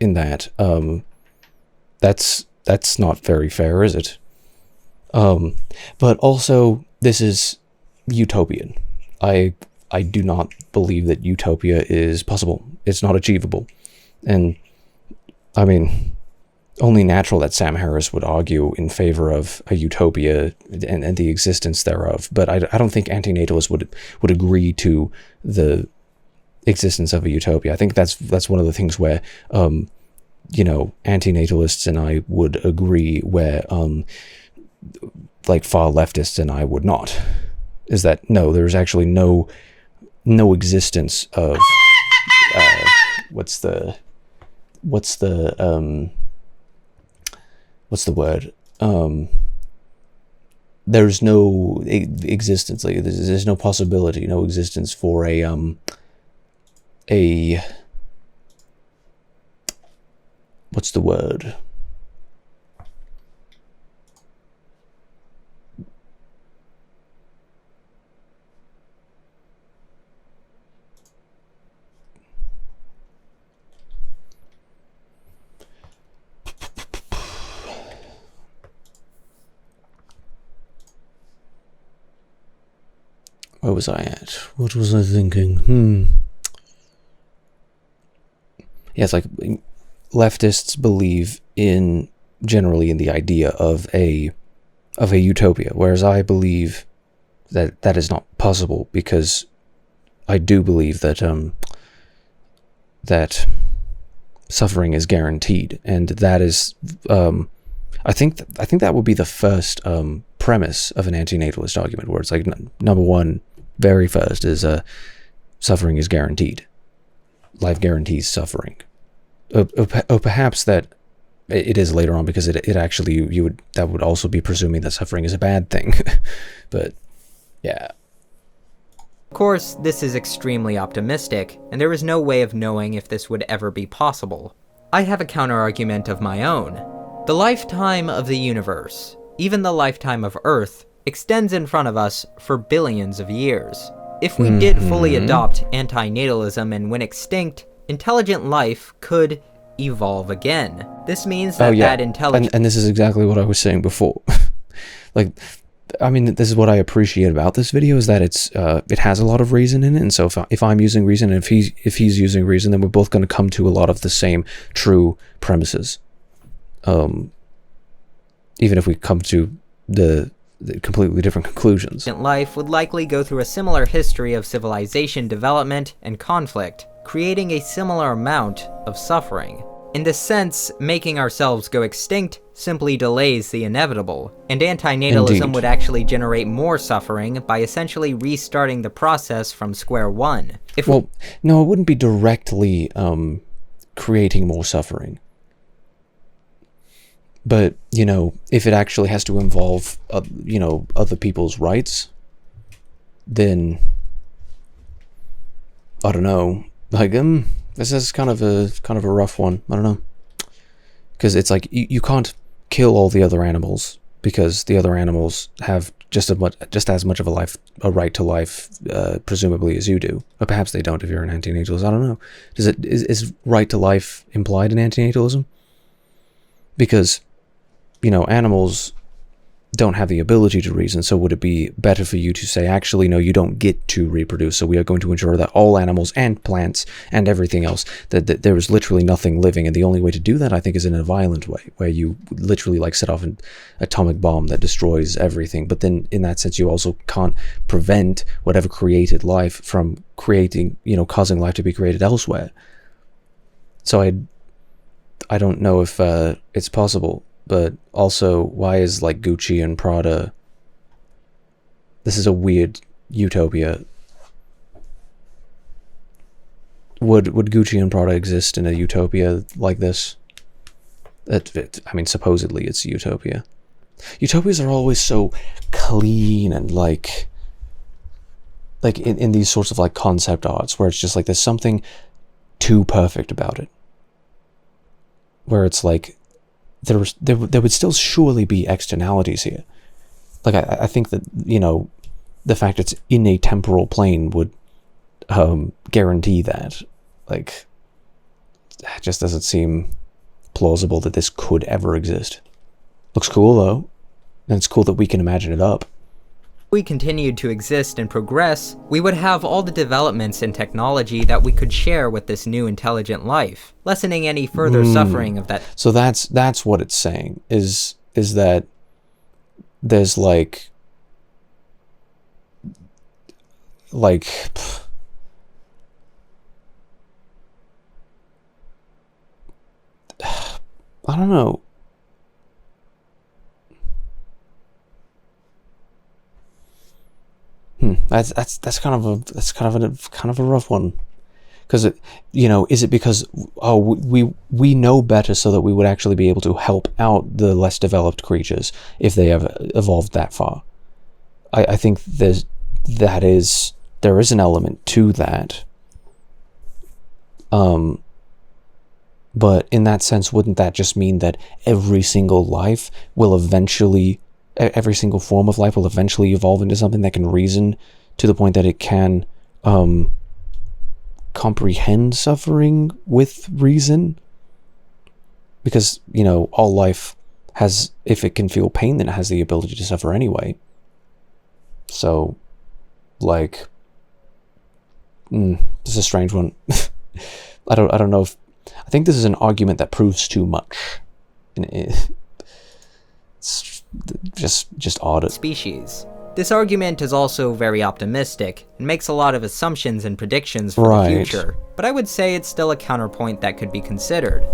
in that. That's not very fair, is it? But also, this is utopian. I do not believe that utopia is possible. It's not achievable. And, I mean, only natural that Sam Harris would argue in favor of a utopia and the existence thereof. But I don't think antinatalists would agree to the existence of a utopia. I think that's one of the things where, you know, antinatalists and I would agree, where, like, far leftists and I would not. Is that, no, there's actually no existence of, what's the word? There's no existence, like, there's no possibility, no existence for a what's the word? Where was I at? What was I thinking? Yeah, it's like leftists believe generally in the idea of a utopia, whereas I believe that that is not possible, because I do believe that that suffering is guaranteed, and that is I think that would be the first premise of an antinatalist argument, where it's like, number one, very first, is suffering is guaranteed. Life guarantees suffering. Or perhaps that it is later on, because it actually, that would also be presuming that suffering is a bad thing. But yeah. Of course, this is extremely optimistic, and there is no way of knowing if this would ever be possible. I have a counter-argument of my own. The lifetime of the universe, even the lifetime of Earth, extends in front of us for billions of years. If we did fully adopt antinatalism and went extinct, intelligent life could evolve again. This means that that intelligent... And this is exactly what I was saying before. Like, I mean, this is what I appreciate about this video, is that it has a lot of reason in it, and so if I'm using reason, and if he's using reason, then we're both going to come to a lot of the same true premises. Even if we come to the completely different conclusions. Life would likely go through a similar history of civilization development and conflict, creating a similar amount of suffering. In this sense, making ourselves go extinct simply delays the inevitable, and antinatalism would actually generate more suffering by essentially restarting the process from square one. No, it wouldn't be directly creating more suffering. But, you know, if it actually has to involve, you know, other people's rights, then, I don't know, like, this is kind of a rough one, I don't know, because it's like, you can't kill all the other animals, because the other animals have just as much of a right to life, presumably, as you do. Or perhaps they don't if you're an antinatalist, I don't know. Is right to life implied in antinatalism? Because, you know, animals don't have the ability to reason, so would it be better for you to say, actually, no, you don't get to reproduce, so we are going to ensure that all animals and plants and everything else, that there is literally nothing living, and the only way to do that, I think, is in a violent way, where you literally, like, set off an atomic bomb that destroys everything, but then, in that sense, you also can't prevent whatever created life from creating, you know, causing life to be created elsewhere. So I don't know if it's possible. but also, why is, like, Gucci and Prada... This is a weird utopia. Would Gucci and Prada exist in a utopia like this? I mean, supposedly it's a utopia. Utopias are always so clean and, like in these sorts of, like, concept arts, where it's just like there's something too perfect about it. Where it's like, there would still surely be externalities here. Like, I think that, you know, the fact it's in a temporal plane would guarantee that. Like, it just doesn't seem plausible that this could ever exist. Looks cool, though. And it's cool that we can imagine it up. If we continued to exist and progress, we would have all the developments in technology that we could share with this new intelligent life, lessening any further suffering of that. So that's what it's saying, is that there's like I don't know. That's kind of a rough one, because you know, is it because we know better so that we would actually be able to help out the less developed creatures if they have evolved that far? I think there is an element to that. But in that sense, wouldn't that just mean that every single form of life will eventually evolve into something that can reason to the point that it can comprehend suffering with reason? Because, you know, all life has, if it can feel pain, then it has the ability to suffer anyway. So, like, this is a strange one. I don't know if, I think this is an argument that proves too much. It's just odd. Species. This argument is also very optimistic and makes a lot of assumptions and predictions for the future, but I would say it's still a counterpoint that could be considered.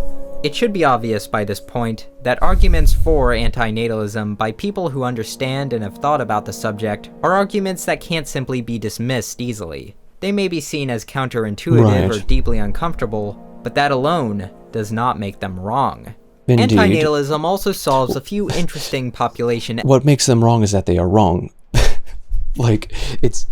It should be obvious by this point that arguments for antinatalism by people who understand and have thought about the subject are arguments that can't simply be dismissed easily. They may be seen as counterintuitive or deeply uncomfortable, but that alone does not make them wrong. Indeed. Antinatalism also solves a few interesting population... What makes them wrong is that they are wrong. Like, it's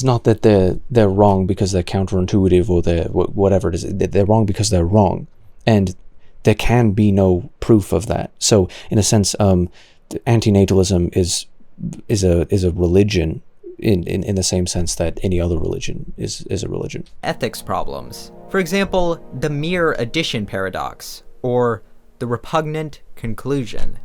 not that they're wrong because they're counterintuitive or they're whatever it is. They're wrong because they're wrong. And there can be no proof of that. So, in a sense, antinatalism is a religion in the same sense that any other religion is a religion. Ethics problems. For example, the mere addition paradox, or the repugnant conclusion.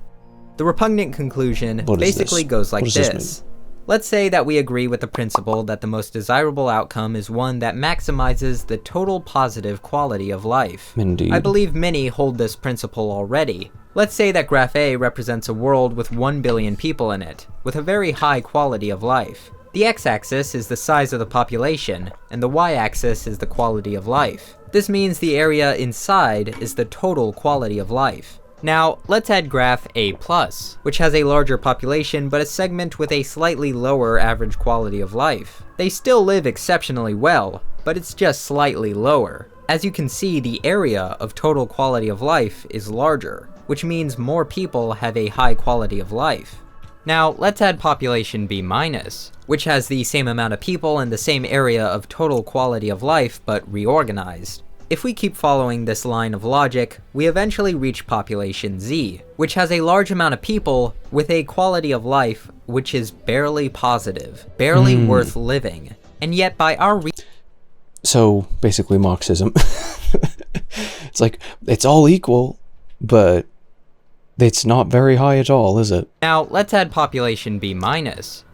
The repugnant conclusion basically goes like this. Let's say that we agree with the principle that the most desirable outcome is one that maximizes the total positive quality of life. Indeed. I believe many hold this principle already. Let's say that graph A represents a world with 1 billion people in it, with a very high quality of life. The x-axis is the size of the population, and the y-axis is the quality of life. This means the area inside is the total quality of life. Now, let's add graph A+, which has a larger population but a segment with a slightly lower average quality of life. They still live exceptionally well, but it's just slightly lower. As you can see, the area of total quality of life is larger, which means more people have a high quality of life. Now, let's add population B-, which has the same amount of people and the same area of total quality of life, but reorganized. If we keep following this line of logic, we eventually reach population Z, which has a large amount of people with a quality of life which is barely positive, barely worth living, and yet by our So, basically Marxism. It's like, it's all equal, but it's not very high at all, is it? Now, let's add population B-,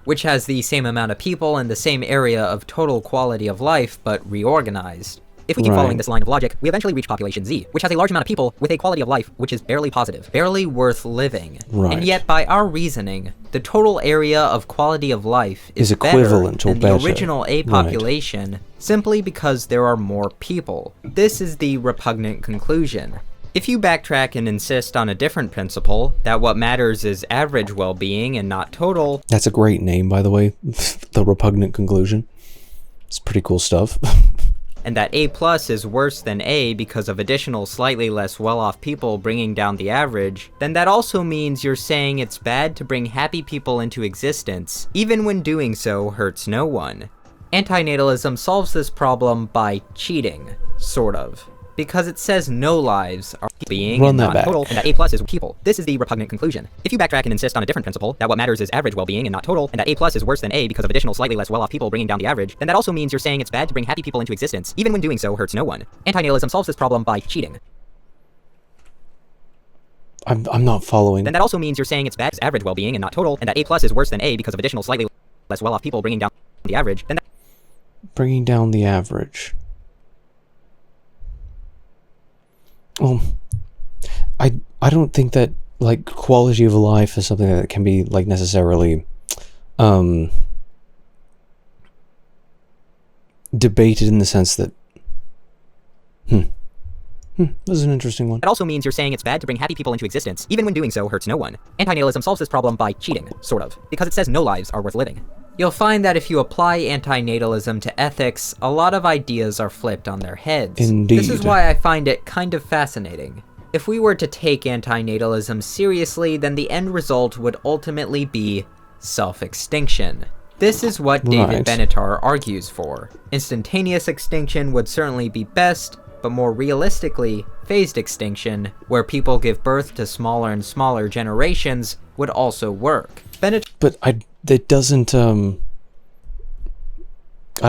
which has the same amount of people and the same area of total quality of life, but reorganized. If we keep following this line of logic, we eventually reach population Z, which has a large amount of people with a quality of life which is barely positive, barely worth living. And yet, by our reasoning, the total area of quality of life is equivalent to the original A population simply because there are more people. This is the repugnant conclusion. If you backtrack and insist on a different principle, that what matters is average well-being and not total... That's a great name, by the way. The repugnant conclusion. It's pretty cool stuff. And that A+ is worse than A because of additional slightly less well-off people bringing down the average, then that also means you're saying it's bad to bring happy people into existence, even when doing so hurts no one. Antinatalism solves this problem by cheating, sort of. Because it says no lives are being and not total, and that A+ is people. This is the repugnant conclusion. If you backtrack and insist on a different principle, that what matters is average well-being and not total, and that A+ is worse than A because of additional slightly less well-off people bringing down the average, then that also means you're saying it's bad to bring happy people into existence, even when doing so hurts no one. Antinatalism solves this problem by cheating. I'm not following. Then that also means you're saying it's bad as average well-being and not total, and that A+ is worse than A because of additional slightly less well-off people bringing down the average, then that... Bringing down the average. Well, I don't think that, like, quality of life is something that can be, like, necessarily debated in the sense that this is an interesting one. It also means you're saying it's bad to bring happy people into existence, even when doing so hurts no one. Antinatalism solves this problem by cheating, sort of, because it says no lives are worth living. You'll find that if you apply antinatalism to ethics, a lot of ideas are flipped on their heads. Indeed. This is why I find it kind of fascinating. If we were to take antinatalism seriously, then the end result would ultimately be self-extinction. This is what David Benatar argues for. Instantaneous extinction would certainly be best, but more realistically, phased extinction, where people give birth to smaller and smaller generations, would also work. But that doesn't I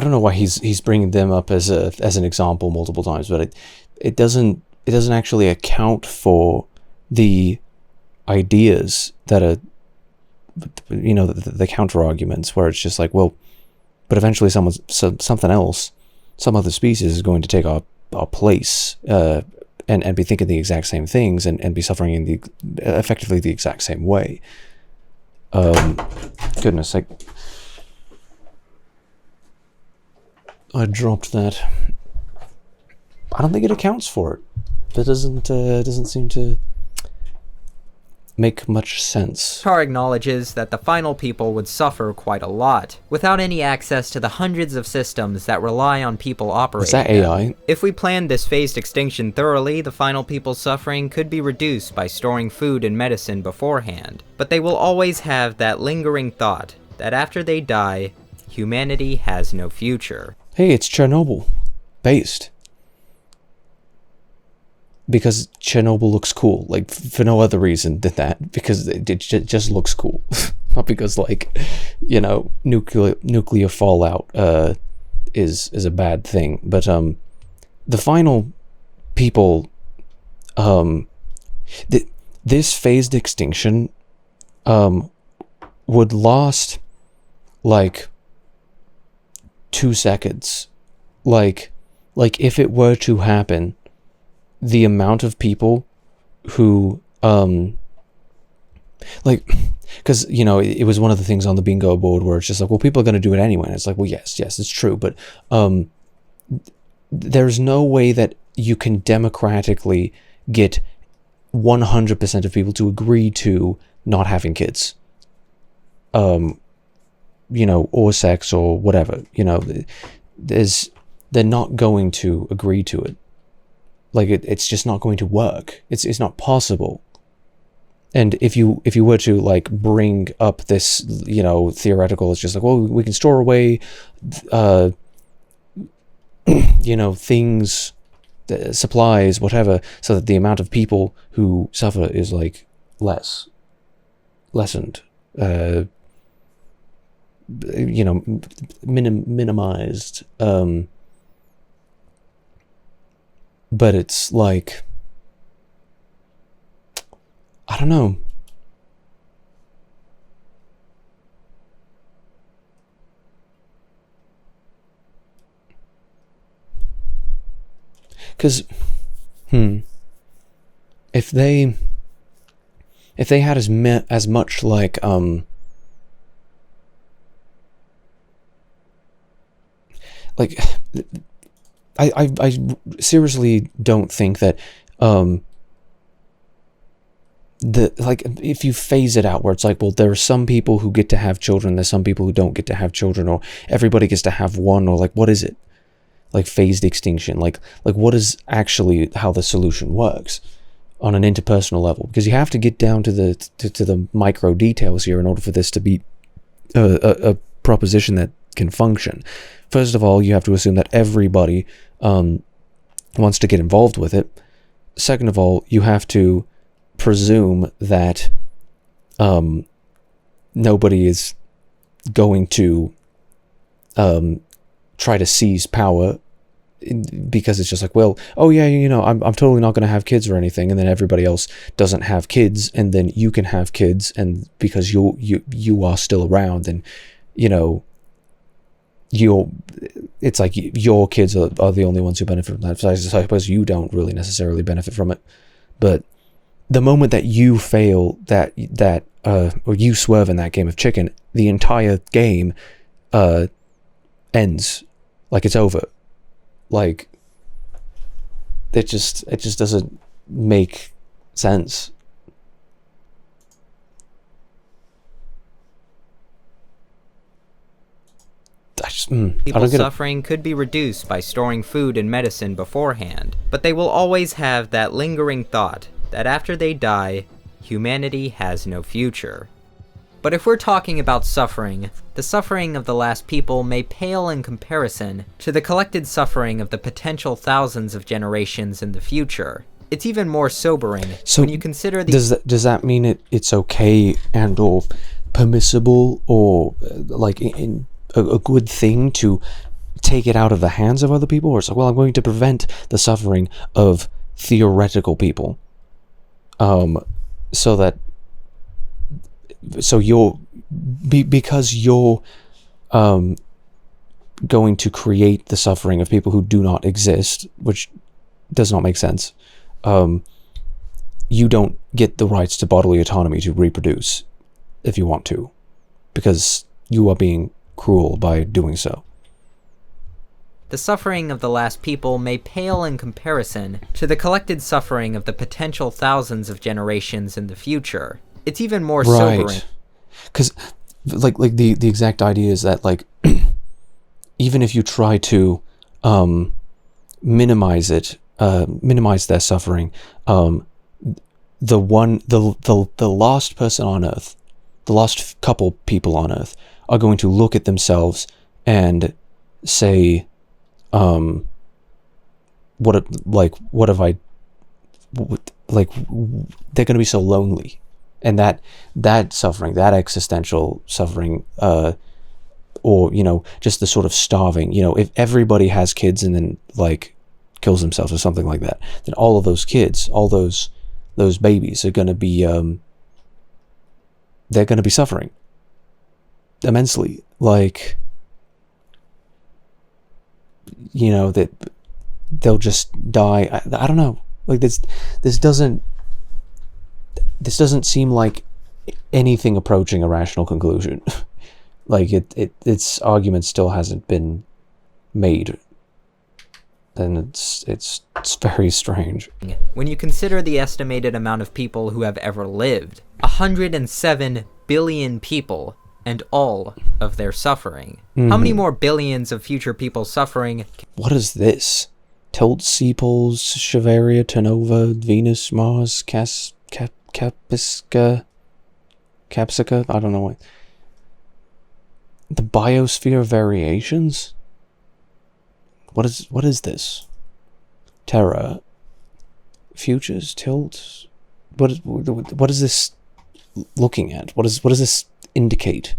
don't know why he's bringing them up as an example multiple times, but it doesn't actually account for the ideas that are, you know, the counter arguments where it's just like, well, but eventually something else, some other species is going to take our place and be thinking the exact same things and be suffering in effectively the exact same way. Goodness sake. I dropped that. I don't think it accounts for it. That doesn't seem to make much sense. Tar acknowledges that the final people would suffer quite a lot, without any access to the hundreds of systems that rely on people operating. Is that AI? If we planned this phased extinction thoroughly, the final people's suffering could be reduced by storing food and medicine beforehand. But they will always have that lingering thought that after they die, humanity has no future. Hey, it's Chernobyl. Based. Because Chernobyl looks cool, like, for no other reason than that, because it just looks cool. Not because, like, you know, nuclear fallout is a bad thing, but the final people, this phased extinction would last like 2 seconds. Like if it were to happen, the amount of people who like, because, you know, it was one of the things on the bingo board where it's just like, well, people are going to do it anyway, and it's like, well, yes, it's true, but there's no way that you can democratically get 100% of people to agree to not having kids, you know, or sex or whatever, you know. They're not going to agree to it. Like, it's just not going to work. It's not possible. And if you were to, like, bring up this, you know, theoretical, it's just like, well, we can store away, you know, things, supplies, whatever, so that the amount of people who suffer is, like, lessened, you know, minimized. But it's like, I don't know. Because, if they had as much, like, I seriously don't think that if you phase it out where it's like, well, there are some people who get to have children, there's some people who don't get to have children, or everybody gets to have one, or like, what is it? Like phased extinction, like what is actually how the solution works on an interpersonal level? Because you have to get down to the micro details here in order for this to be a proposition that can function. First of all, you have to assume that everybody wants to get involved with it. Second of all, you have to presume that nobody is going to try to seize power, because it's just like, well, oh yeah, I'm totally not going to have kids or anything, and then everybody else doesn't have kids, and then you can have kids, and because you are still around, and it's like your kids are the only ones who benefit from that. So I suppose you don't really necessarily benefit from it, but the moment that you fail, or you swerve in that game of chicken, the entire game ends. Like, it's over. Like, it just doesn't make sense. People's suffering could be reduced by storing food and medicine beforehand, but they will always have that lingering thought that after they die, humanity has no future. But if we're talking about suffering, the suffering of the last people may pale in comparison to the collected suffering of the potential thousands of generations in the future. It's even more sobering when you consider the... Does that mean it's okay and or permissible or like a good thing to take it out of the hands of other people? Or it's like, well, I'm going to prevent the suffering of theoretical people. Because you're going to create the suffering of people who do not exist, which does not make sense. You don't get the rights to bodily autonomy to reproduce if you want to, because you are being cruel by doing so. The suffering of the last people may pale in comparison to the collected suffering of the potential thousands of generations in the future. It's even more sobering. Because, like the exact idea is that, like, even if you try to minimize their suffering, the last person on Earth, the last couple people on Earth, are going to look at themselves and say, what have I, like, they're going to be so lonely. And that suffering, that existential suffering, or, just the sort of starving, if everybody has kids and then, like, kills themselves or something like that, then all of those kids, all those babies are going to be, they're going to be suffering immensely. Like, that they'll just die. I don't know. Like, this doesn't seem like anything approaching a rational conclusion. Like, its argument still hasn't been made, and it's very strange. When you consider the estimated amount of people who have ever lived, 107 billion people, and all of their suffering. How many more billions of future people suffering? What is this? Tilt, sepals, Chavaria, Tenova, Venus, Mars, Capsica? I don't know what. The biosphere variations? What is this? Terra. Futures, tilt. What is this looking at? What does this indicate?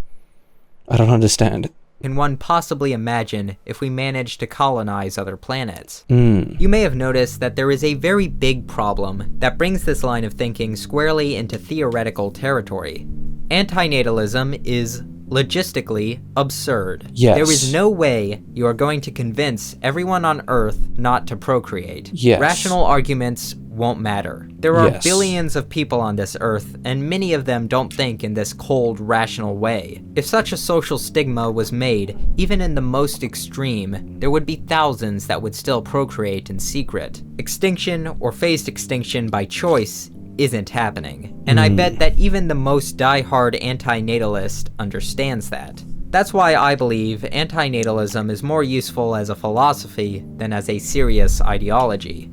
I don't understand. Can one possibly imagine if we managed to colonize other planets? You may have noticed that there is a very big problem that brings this line of thinking squarely into theoretical territory. Antinatalism is logistically absurd. Yes. There is no way you are going to convince everyone on Earth not to procreate. Yes. Rational arguments won't matter. There are billions of people on this Earth, and many of them don't think in this cold, rational way. If such a social stigma was made, even in the most extreme, there would be thousands that would still procreate in secret. Extinction, or phased extinction by choice, isn't happening. And I bet that even the most die-hard anti-natalist understands that. That's why I believe antinatalism is more useful as a philosophy than as a serious ideology.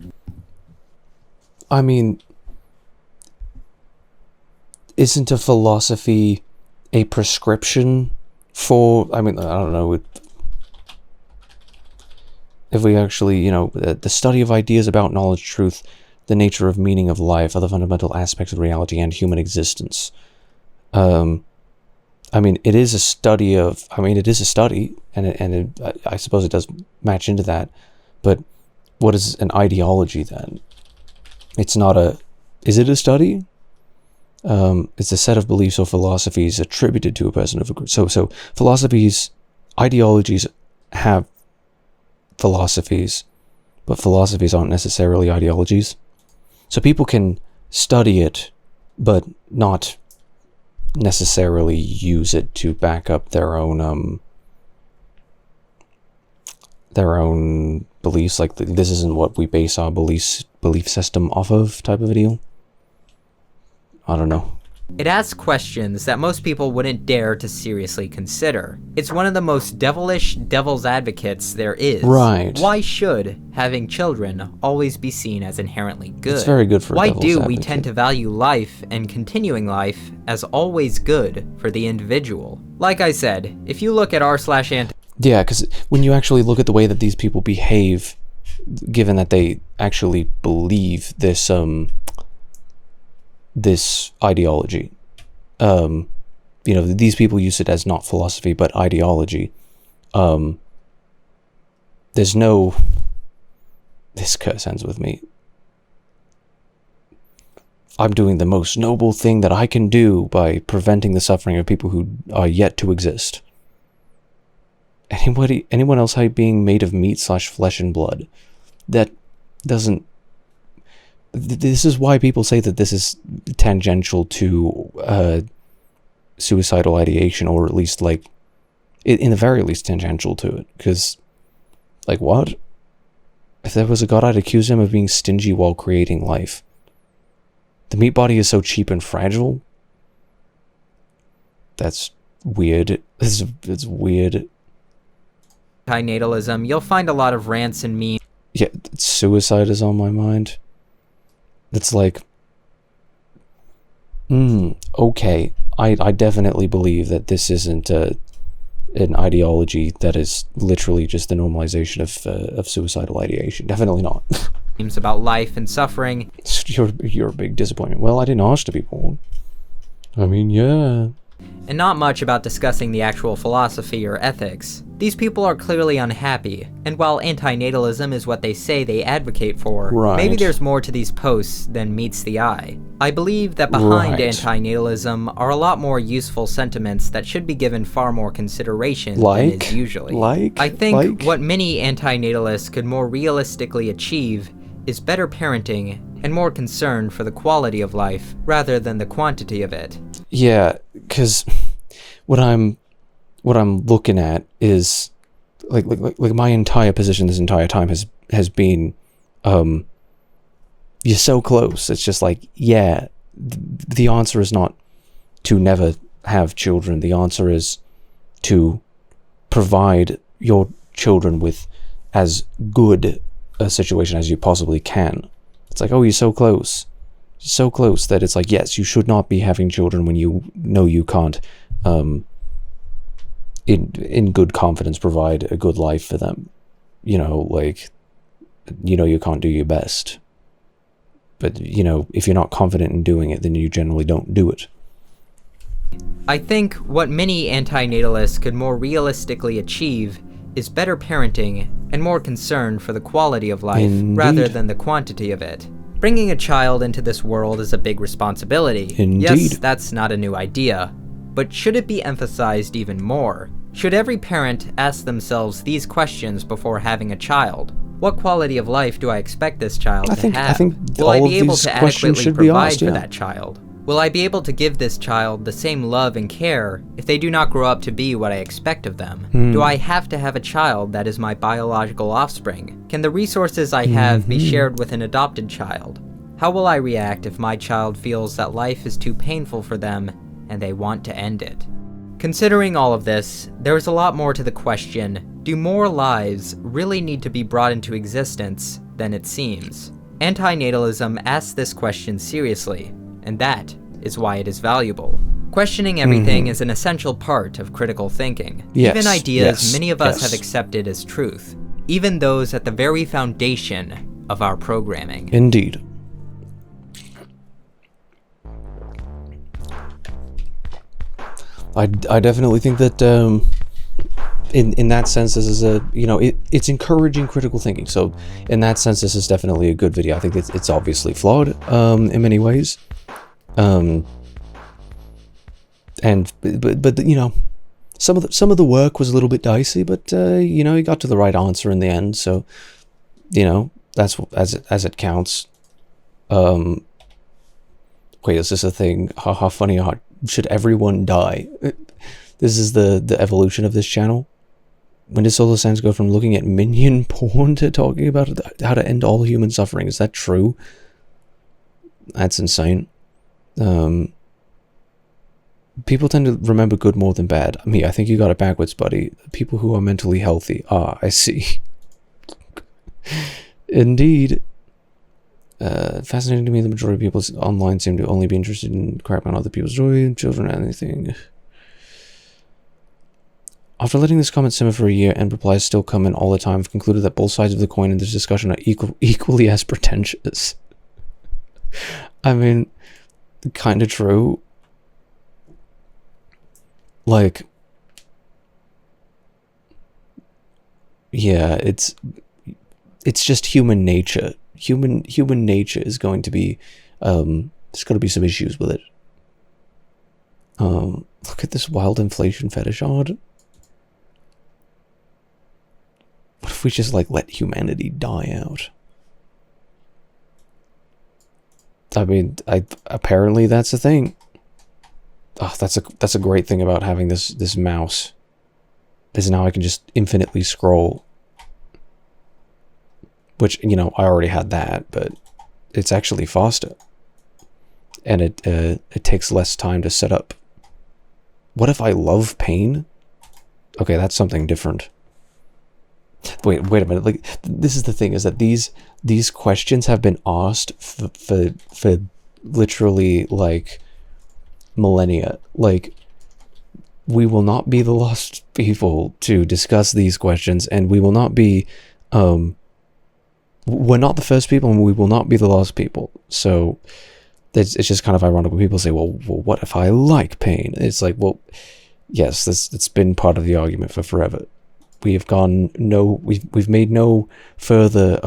I mean, isn't a philosophy a prescription for, I mean, I don't know, if we actually, the study of ideas about knowledge, truth, the nature of meaning of life, other fundamental aspects of reality and human existence. I mean, it is a study, and I suppose it does match into that, but what is an ideology then? It's not is it a study? It's a set of beliefs or philosophies attributed to a person of a group. So ideologies have philosophies, but philosophies aren't necessarily ideologies. So people can study it, but not necessarily use it to back up their own beliefs. Like, this isn't what we base our belief system off of, type of a deal. I don't know. It asks questions that most people wouldn't dare to seriously consider. It's one of the most devilish devil's advocates there is. Right. Why should having children always be seen as inherently good? It's very good for a Why devil's do advocate. we tend to value life and continuing life as always good for the individual? Like I said, if you look at r/anti... Yeah, because when you actually look at the way that these people behave, given that they actually believe this ideology, these people use it as not philosophy but ideology. There's no, this curse ends with me, I'm doing the most noble thing that I can do by preventing the suffering of people who are yet to exist. Anyone else being made of meat / flesh and blood? That doesn't... This is why people say that this is tangential to suicidal ideation, or at least, like, in the very least tangential to it. Because, like, what? If there was a god, I'd accuse him of being stingy while creating life. The meat body is so cheap and fragile. That's weird. It's weird. Antinatalism, you'll find a lot of rants and memes. Yeah, suicide is on my mind. It's like, okay, I definitely believe that this isn't an ideology that is literally just the normalization of suicidal ideation. Definitely not. About life and suffering. You're a big disappointment. Well, I didn't ask to be born. I mean, yeah. And not much about discussing the actual philosophy or ethics. These people are clearly unhappy, and while antinatalism is what they say they advocate for, maybe there's more to these posts than meets the eye. I believe that behind antinatalism are a lot more useful sentiments that should be given far more consideration than is usually. I think what many antinatalists could more realistically achieve is better parenting and more concern for the quality of life rather than the quantity of it. Yeah, because what I'm looking at is like my entire position this entire time has been you're so close. It's just like, yeah, the answer is not to never have children. The answer is to provide your children with as good a situation as you possibly can. It's like, oh, you're so close. So close that it's like, yes, you should not be having children when you know you can't in good confidence provide a good life for them. You can't do your best, but if you're not confident in doing it, then you generally don't do it. I think what many antinatalists could more realistically achieve is better parenting and more concern for the quality of life rather than the quantity of it. Bringing a child into this world is a big responsibility. Yes, that's not a new idea. But should it be emphasized even more? Should every parent ask themselves these questions before having a child? What quality of life do I expect this child to have? I think Will I all be of able these to questions adequately should be provide asked, for yeah. that child? Will I be able to give this child the same love and care if they do not grow up to be what I expect of them? Do I have to have a child that is my biological offspring? Can the resources I have be shared with an adopted child? How will I react if my child feels that life is too painful for them and they want to end it? Considering all of this, there is a lot more to the question, do more lives really need to be brought into existence than it seems? Antinatalism asks this question seriously, and that is why it is valuable. Questioning everything is an essential part of critical thinking. Yes, even ideas yes, many of us yes. have accepted as truth, even those at the very foundation of our programming. Indeed. I definitely think that in that sense this is it's encouraging critical thinking. So in that sense this is definitely a good video. I think it's obviously flawed in many ways. But some of the work was a little bit dicey, but he got to the right answer in the end. So that's as it counts. Wait, is this a thing? How funny? Should everyone die? This is the evolution of this channel. When did Solar Sands go from looking at minion porn to talking about how to end all human suffering? Is that true? That's insane. People tend to remember good more than bad. I think you got it backwards, buddy. People who are mentally healthy. Ah, I see. Indeed. Fascinating to me, the majority of people online seem to only be interested in crap on other people's joy, children, anything. After letting this comment simmer for a year and replies still come in all the time, I've concluded that both sides of the coin in this discussion are equally as pretentious. I mean, kind of true. Like, yeah, it's just human nature. Human nature is going to be, there's got to be some issues with it. Look at this wild inflation fetish art. What if we just let humanity die out? I mean, apparently that's a thing. Oh, that's a great thing about having this mouse. Is now I can just infinitely scroll. Which, I already had that, but it's actually faster. And it takes less time to set up. What if I love pain? Okay, that's something different. Wait a minute. This is the thing, is that these questions have been asked for literally millennia. We will not be the last people to discuss these questions, and we will not be we're not the first people, and we will not be the last people. So it's just kind of ironic when people say, well, what if I like pain? It's like, well, yes, it's been part of the argument for forever. We've made no further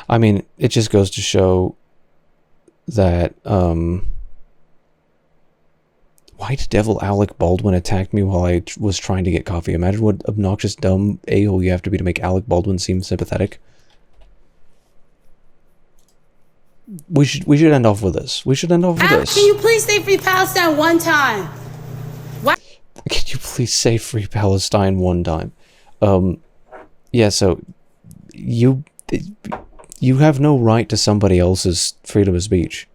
I mean, it just goes to show that why did Devil Alec Baldwin attack me while I was trying to get coffee? Imagine what obnoxious, dumb a-hole you have to be to make Alec Baldwin seem sympathetic. We should end off with this. Can you please say Free Palestine one time? What? Can you please say Free Palestine one time? Yeah, so you have no right to somebody else's freedom of speech.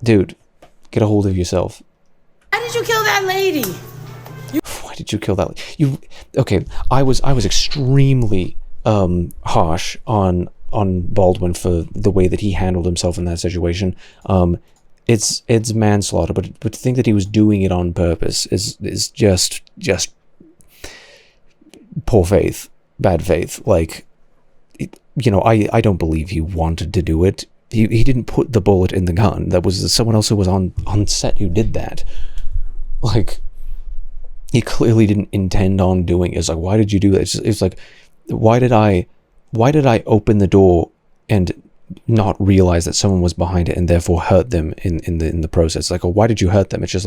Dude, get a hold of yourself. Why did you kill that lady? Why did you kill that lady? Okay, I was extremely harsh on Baldwin for the way that he handled himself in that situation. It's manslaughter, but to think that he was doing it on purpose is just poor faith, bad faith. I don't believe he wanted to do it. He didn't put the bullet in the gun. That was someone else who was on set who did that. He clearly didn't intend on doing it. It's like, why did you do that? It's like, why did I open the door and not realize that someone was behind it and therefore hurt them in the process? Why did you hurt them? It's just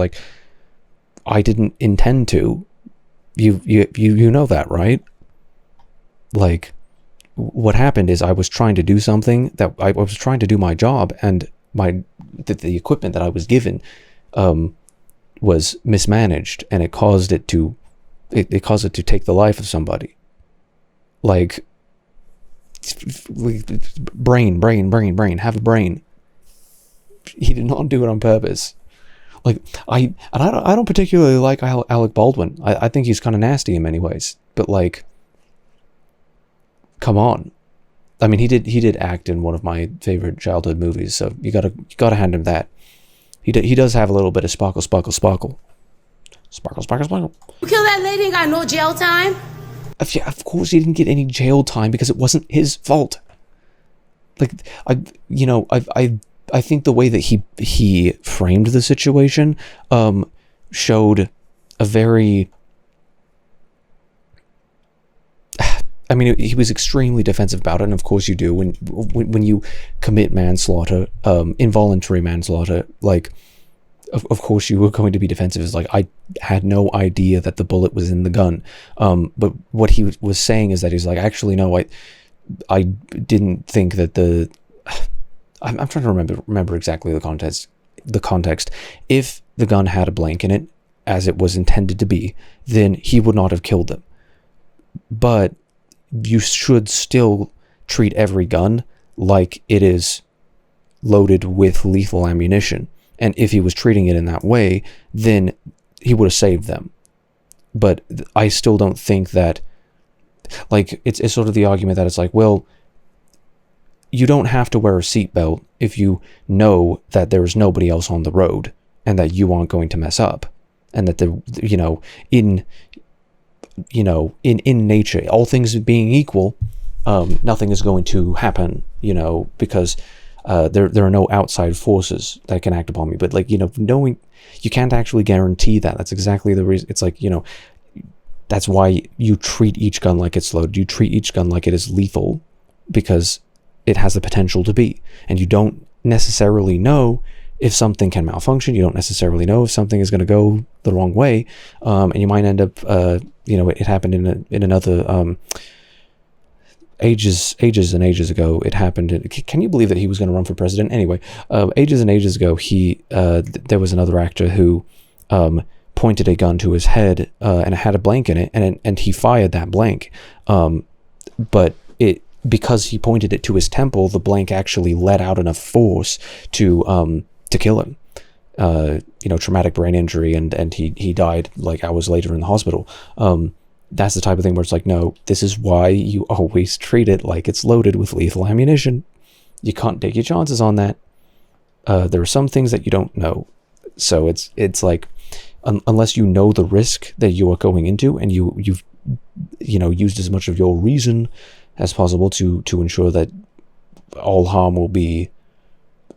I didn't intend to. You know that, right? What happened is I was trying to do something that I was trying to do my job, and the equipment that I was given was mismanaged, and it caused it to take the life of somebody. Like, brain, have a brain. He did not do it on purpose. Like, I don't particularly like Alec Baldwin. I think he's kind of nasty in many ways. But, like, come on. I mean, he did act in one of my favorite childhood movies, so you gotta hand him that. He does have a little bit of sparkle. Sparkle. You killed that lady and got no jail time? Yeah, of course he didn't get any jail time because it wasn't his fault. Like, I think the way that he framed the situation showed a very... I mean, he was extremely defensive about it, and of course you do when you commit manslaughter, involuntary manslaughter. Like, of course you were going to be defensive. It's like, I had no idea that the bullet was in the gun. But what he was saying is that he's like, actually no, I didn't think that the... I'm trying to remember exactly the context. If the gun had a blank in it, as it was intended to be, then he would not have killed them. But you should still treat every gun like it is loaded with lethal ammunition. And if he was treating it in that way, then he would have saved them. But I still don't think that... Like, it's sort of the argument that it's like, well, you don't have to wear a seatbelt if you know that there is nobody else on the road and that you aren't going to mess up. And that, in nature, all things being equal, nothing is going to happen, because there are no outside forces that can act upon me. But, like, knowing, you can't actually guarantee that. That's exactly the reason. It's like, that's why you treat each gun like it's loaded. You treat each gun like it is lethal, because it has the potential to be. And you don't necessarily know if something can malfunction. You don't necessarily know if something is going to go the wrong way. And you might end up, it happened in another, ages and ages ago. It happened. Can you believe that he was going to run for president? Anyway, ages and ages ago, there was another actor who pointed a gun to his head and it had a blank in it, and he fired that blank. But because he pointed it to his temple, the blank actually let out enough force to kill him. Traumatic brain injury, and he died like hours later in the hospital. That's the type of thing where it's like, no, this is why you always treat it like it's loaded with lethal ammunition. You can't take your chances on that. There are some things that you don't know. So it's like, unless you know the risk that you are going into, and you've used as much of your reason as possible to ensure that all harm will be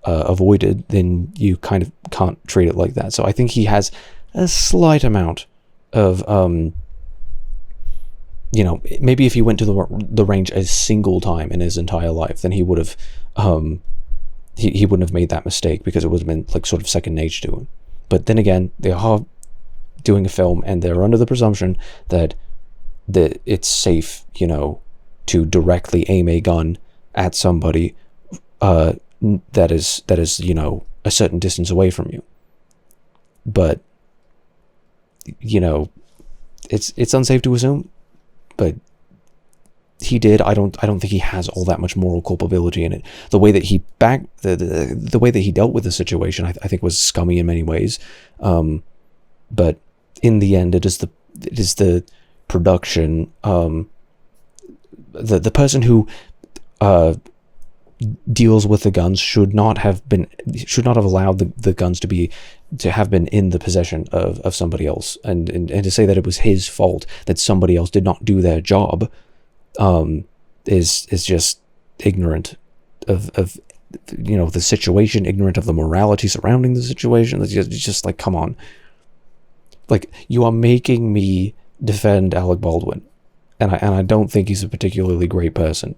avoided, then you kind of can't treat it like that. So I think he has a slight amount of maybe if he went to the range a single time in his entire life, then he would have he wouldn't have made that mistake, because it would have been like sort of second nature to him. But then again, they are doing a film, and they're under the presumption that it's safe, to directly aim a gun at somebody that is a certain distance away from you. But it's unsafe to assume, but he did. I don't think he has all that much moral culpability in it. The way that he the way that he dealt with the situation, I think, was scummy in many ways. But in the end, it is the production, the person who deals with the guns should not have allowed the guns to have been in the possession of somebody else, and to say that it was his fault that somebody else did not do their job is just ignorant of the situation, ignorant of the morality surrounding the situation. It's just like, come on. Like, you are making me defend Alec Baldwin, and I don't think he's a particularly great person.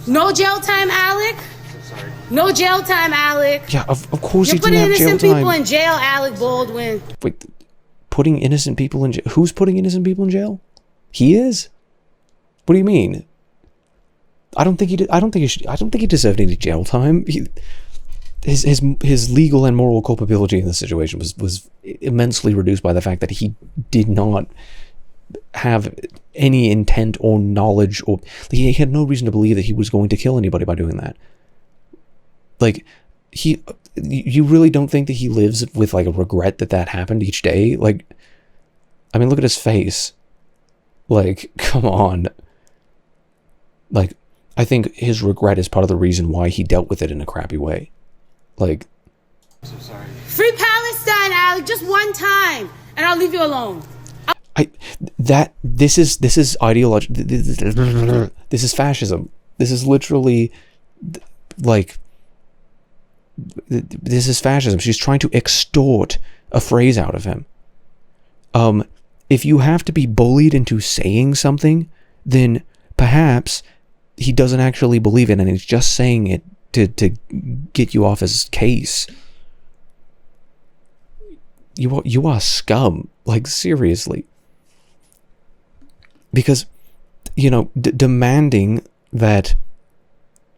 No jail time, Alec. No jail time, Alec. Yeah, of course You're he didn't have jail time. putting innocent people in jail, Alec Baldwin. Wait, putting innocent people in jail? Who's putting innocent people in jail? He is? What do you mean? I don't think he did. I don't think he deserved any jail time. His legal and moral culpability in this situation was immensely reduced by the fact that he did not have any intent or knowledge, or he had no reason to believe that he was going to kill anybody by doing that. Like, you really don't think that he lives with like a regret that happened each day? Like, I mean, look at his face. Like, come on. Like, I think his regret is part of the reason why he dealt with it in a crappy way. Like, I'm so sorry. Free Palestine, Alec, just one time, and I'll leave you alone. This is ideology. This is fascism. This is literally, like, this is fascism. She's trying to extort a phrase out of him. If you have to be bullied into saying something, then perhaps he doesn't actually believe it, and he's just saying it to get you off his case. You are scum. Like, seriously. Because, you know, demanding that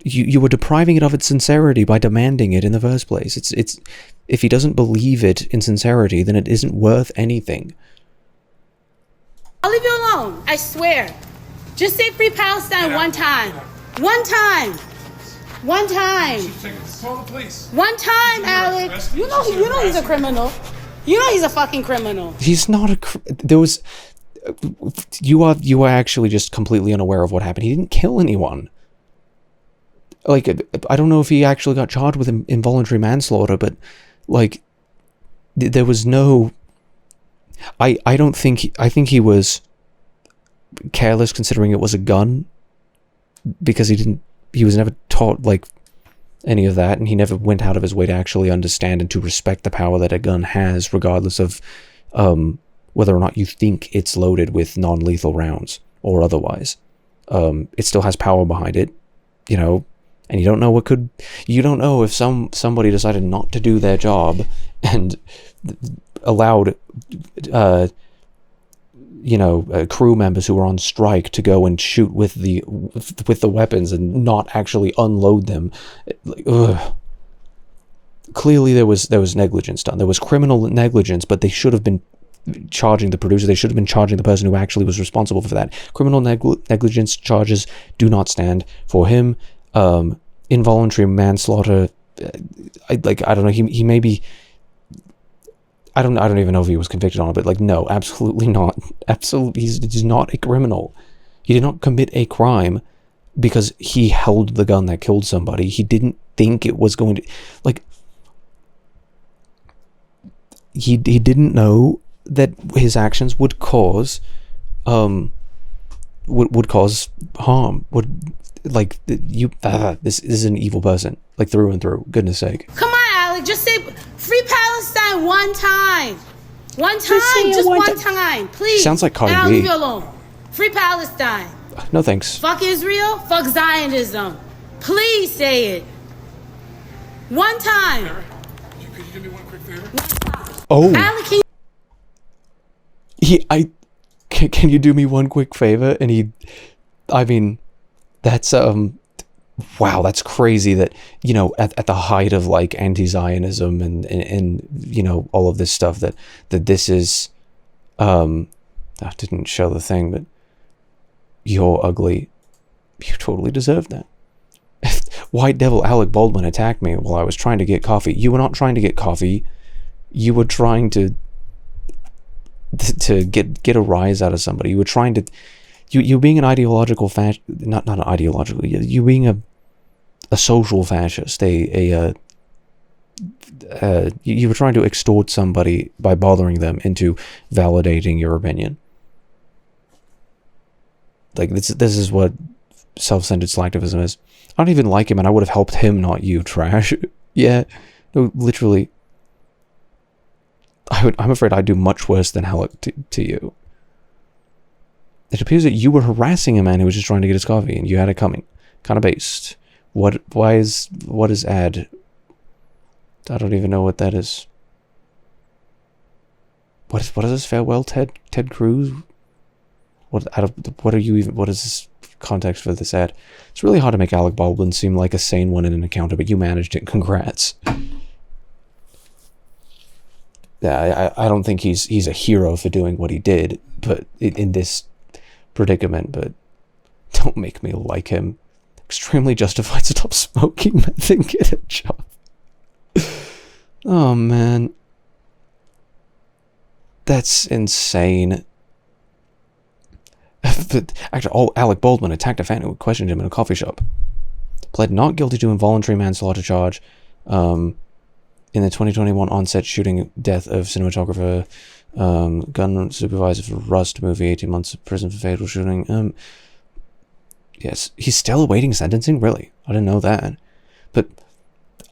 you were depriving it of its sincerity by demanding it in the first place. It's if he doesn't believe it in sincerity, then it isn't worth anything. I'll leave you alone, I swear. Just say Free Palestine one time. One time. One time. Call the police. One time, Alec. You know he's a criminal. You know he's a fucking criminal. He's not there was... You are actually just completely unaware of what happened. He didn't kill anyone. Like, I don't know if he actually got charged with involuntary manslaughter, but, like, there was no... I think he was careless considering it was a gun, because he was never taught, like, any of that, and he never went out of his way to actually understand and to respect the power that a gun has, regardless of whether or not you think it's loaded with non-lethal rounds or otherwise. It still has power behind it, you know, and you don't know if somebody decided not to do their job and allowed crew members who were on strike to go and shoot with the weapons and not actually unload them. Like, ugh. Clearly there was negligence done. There was criminal negligence, but they should have been charging the producer. They should have been charging the person who actually was responsible for that. Criminal negligence charges do not stand for him. Involuntary manslaughter, I don't know, he may be... I don't even know if he was convicted on it, but, like, no, absolutely not. Absolutely, he's not a criminal. He did not commit a crime because he held the gun that killed somebody. He didn't think it was going to... Like, he didn't know that his actions would cause would cause harm. This is an evil person, like, through and through. Goodness sake. Come on, Alec, just say Free Palestine one time. One time, just one time, please. Sounds like Cardi B. And I'll leave you alone. Free Palestine. No thanks. Fuck Israel, fuck Zionism. Please say it. One time. Could you do me one quick favor? One time. Oh. Alec, can you do me one quick favor? And I mean, that's wow, that's crazy that, you know, at the height of, like, anti-Zionism and you know, all of this stuff, that this is I didn't show the thing, but you're ugly. You totally deserve that. White Devil Alec Baldwin attacked me while I was trying to get coffee. You were not trying to get coffee. You were trying to get a rise out of somebody. You were trying to... You being an ideological not an ideological... You being a social fascist, you were trying to extort somebody by bothering them into validating your opinion. Like, this is what self-centered selectivism is. I don't even like him, and I would have helped him, not you, trash. Yeah, no, literally. I'm afraid I'd do much worse than Alec to you. It appears that you were harassing a man who was just trying to get his coffee, and you had it coming. Kind of based. What is ad? I don't even know what that is. What is this? Farewell, Ted Cruz? What is this context for this ad? It's really hard to make Alec Baldwin seem like a sane one in an encounter, but you managed it. Congrats. I don't think he's a hero for doing what he did, but in this predicament. But don't make me like him. Extremely justified. Stop smoking meth and get a job. Oh man, that's insane. But actually, Alec Baldwin attacked a fan who questioned him in a coffee shop. Pled not guilty to involuntary manslaughter charge in the 2021 on-set shooting death of cinematographer, gun supervisor for Rust movie, 18 months of prison for fatal shooting. Yes, he's still awaiting sentencing? Really? I didn't know that. But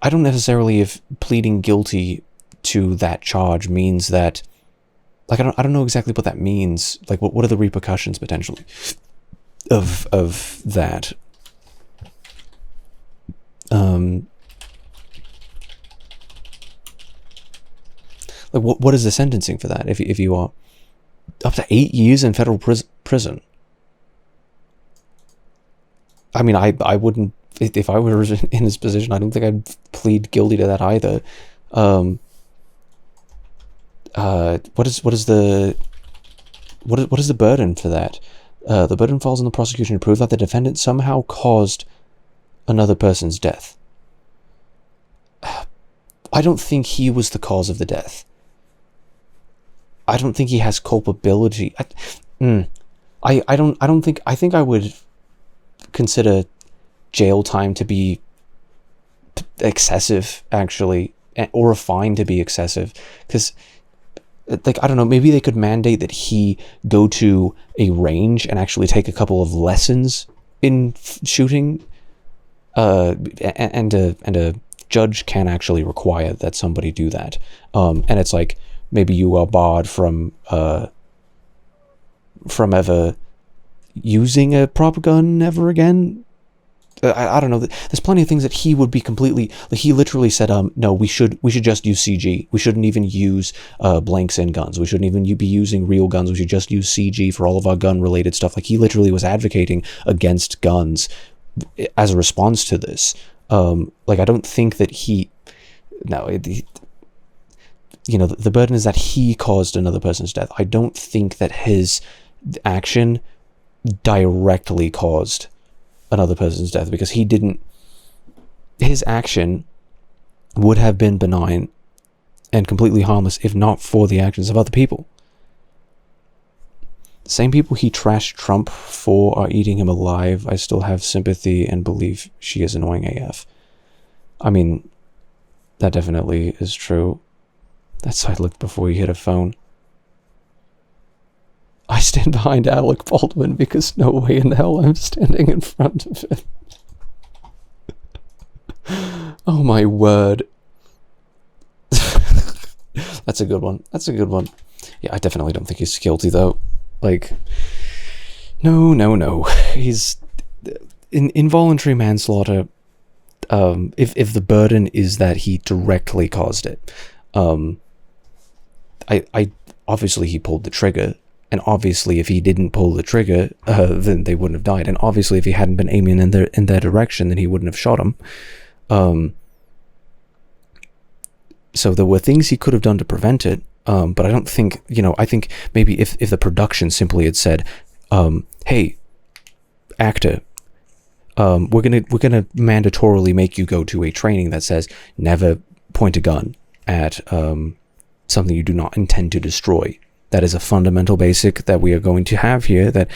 I don't necessarily, if pleading guilty to that charge means that, like, I don't know exactly what that means. Like, what are the repercussions potentially of that? Like, what is the sentencing for that? If you are up to 8 years in federal prison. I mean, I wouldn't, if I were in his position, I don't think I'd plead guilty to that either. What is the burden for that? The burden falls on the prosecution to prove that the defendant somehow caused another person's death. I don't think he was the cause of the death. I don't think he has culpability. I think I would consider jail time to be excessive, actually, or a fine to be excessive, because, like, I don't know, maybe they could mandate that he go to a range and actually take a couple of lessons in shooting, and a judge can actually require that somebody do that, and it's like, maybe you are barred from ever using a prop gun ever again. I don't know. There's plenty of things that he would be completely. Like, he literally said, no, we should just use CG. We shouldn't even use blanks in guns. We shouldn't even be using real guns. We should just use CG for all of our gun related stuff. Like, he literally was advocating against guns as a response to this. Like, I don't think that the burden is that he caused another person's death. I don't think that his action directly caused another person's death, because his action would have been benign and completely harmless if not for the actions of other people. The same people he trashed Trump for are eating him alive. I still have sympathy and believe she is annoying AF. I mean, that definitely is true. That side looked before he hit a phone. I stand behind Alec Baldwin because no way in hell I'm standing in front of him. Oh my word. That's a good one. Yeah, I definitely don't think he's guilty though. Like, no. He's in involuntary manslaughter. If the burden is that he directly caused it, I obviously he pulled the trigger, and obviously if he didn't pull the trigger, then they wouldn't have died, and obviously if he hadn't been aiming in their direction, then he wouldn't have shot him. So there were things he could have done to prevent it, but I don't think, I think maybe if the production simply had said, hey, actor, we're gonna mandatorily make you go to a training that says never point a gun at something you do not intend to destroy. That is a fundamental basic that we are going to have here, that,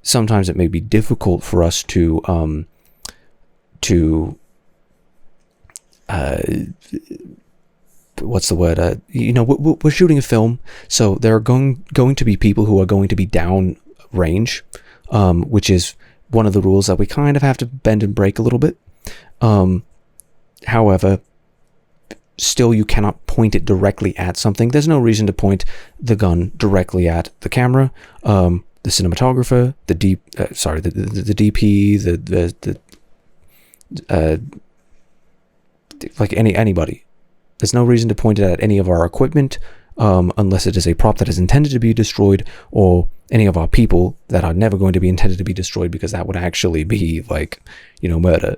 sometimes it may be difficult for us to what's the word? We're shooting a film, so there are going to be people who are going to be down range, which is one of the rules that we kind of have to bend and break a little bit. However, still you cannot point it directly at something. There's no reason to point the gun directly at the camera, the cinematographer, the DP, like anybody. There's no reason to point it at any of our equipment, unless it is a prop that is intended to be destroyed, or any of our people that are never going to be intended to be destroyed, because that would actually be like, murder.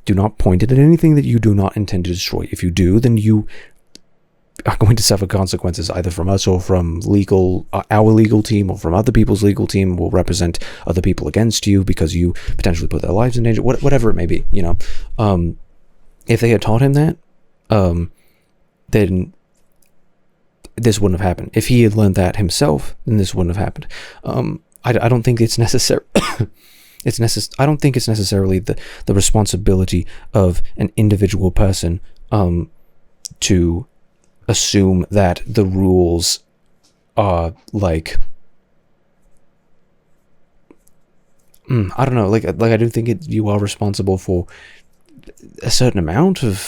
Do not point it at anything that you do not intend to destroy. If you do, then are going to suffer consequences either from us or from our legal team, or from other people's legal team will represent other people against you because you potentially put their lives in danger, whatever it may be, you know. If they had taught him that, then this wouldn't have happened. If he had learned that himself, then this wouldn't have happened. I don't think it's necessary. I don't think it's necessarily the responsibility of an individual person to assume that the rules are like, I don't know, like I do think you are responsible for a certain amount of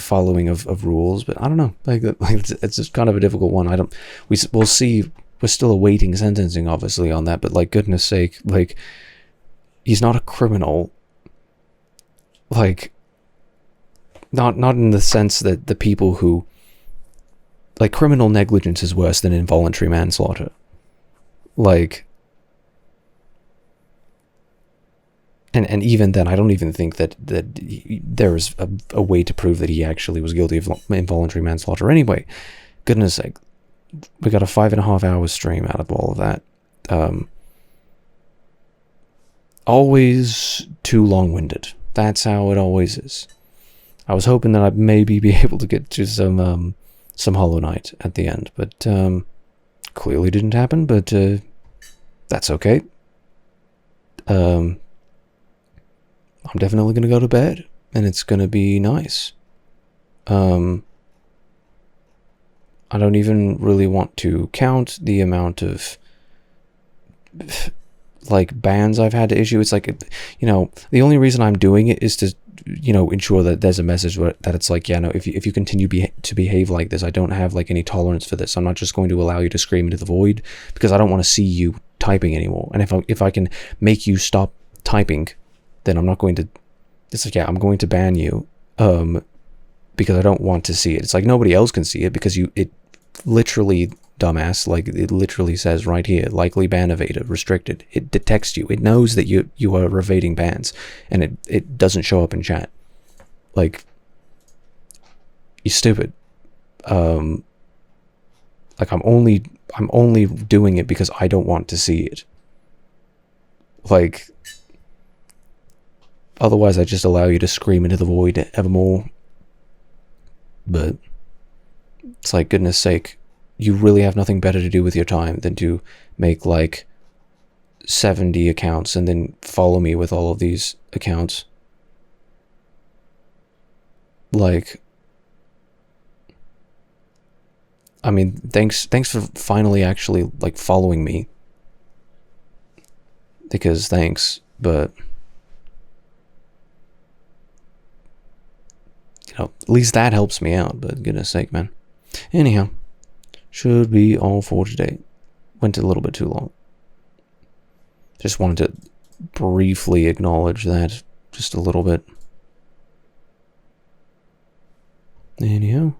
following of rules, but I don't know, like it's just kind of a difficult one. We'll see. We're still awaiting sentencing, obviously, on that, but like, goodness sake, like, he's not a criminal. Like, not in the sense that the people who, like, criminal negligence is worse than involuntary manslaughter. Like, and even then, I don't even think that there is a way to prove that he actually was guilty of involuntary manslaughter anyway. Goodness sake, we got a 5.5 hour stream out of all of that. Always too long-winded. That's how it always is. I was hoping that I'd maybe be able to get to some Hollow Knight at the end, but clearly didn't happen, but that's okay. I'm definitely going to go to bed, and it's going to be nice. I don't even really want to count the amount of, like, bans I've had to issue. It's like, you know, the only reason I'm doing it is to, you know, ensure that there's a message that it's like, yeah, no, if you continue to behave like this, I don't have, like, any tolerance for this. I'm not just going to allow you to scream into the void, because I don't want to see you typing anymore. And if I can make you stop typing, then I'm not going to, it's like, yeah, I'm going to ban you, because I don't want to see it. It's like nobody else can see it, because it literally, dumbass, like, it literally says right here, likely ban evader, restricted. It detects you. It knows that you are evading bans, and it doesn't show up in chat. Like, you're stupid. Like, I'm only doing it because I don't want to see it. Like, otherwise I just allow you to scream into the void evermore. But it's like, goodness sake, you really have nothing better to do with your time than to make, like, 70 accounts and then follow me with all of these accounts. Like, I mean, thanks for finally actually, like, following me. Because thanks, but, you know, at least that helps me out, but goodness sake, man. Anyhow, should be all for today. Went a little bit too long. Just wanted to briefly acknowledge that, just a little bit. Anyhow.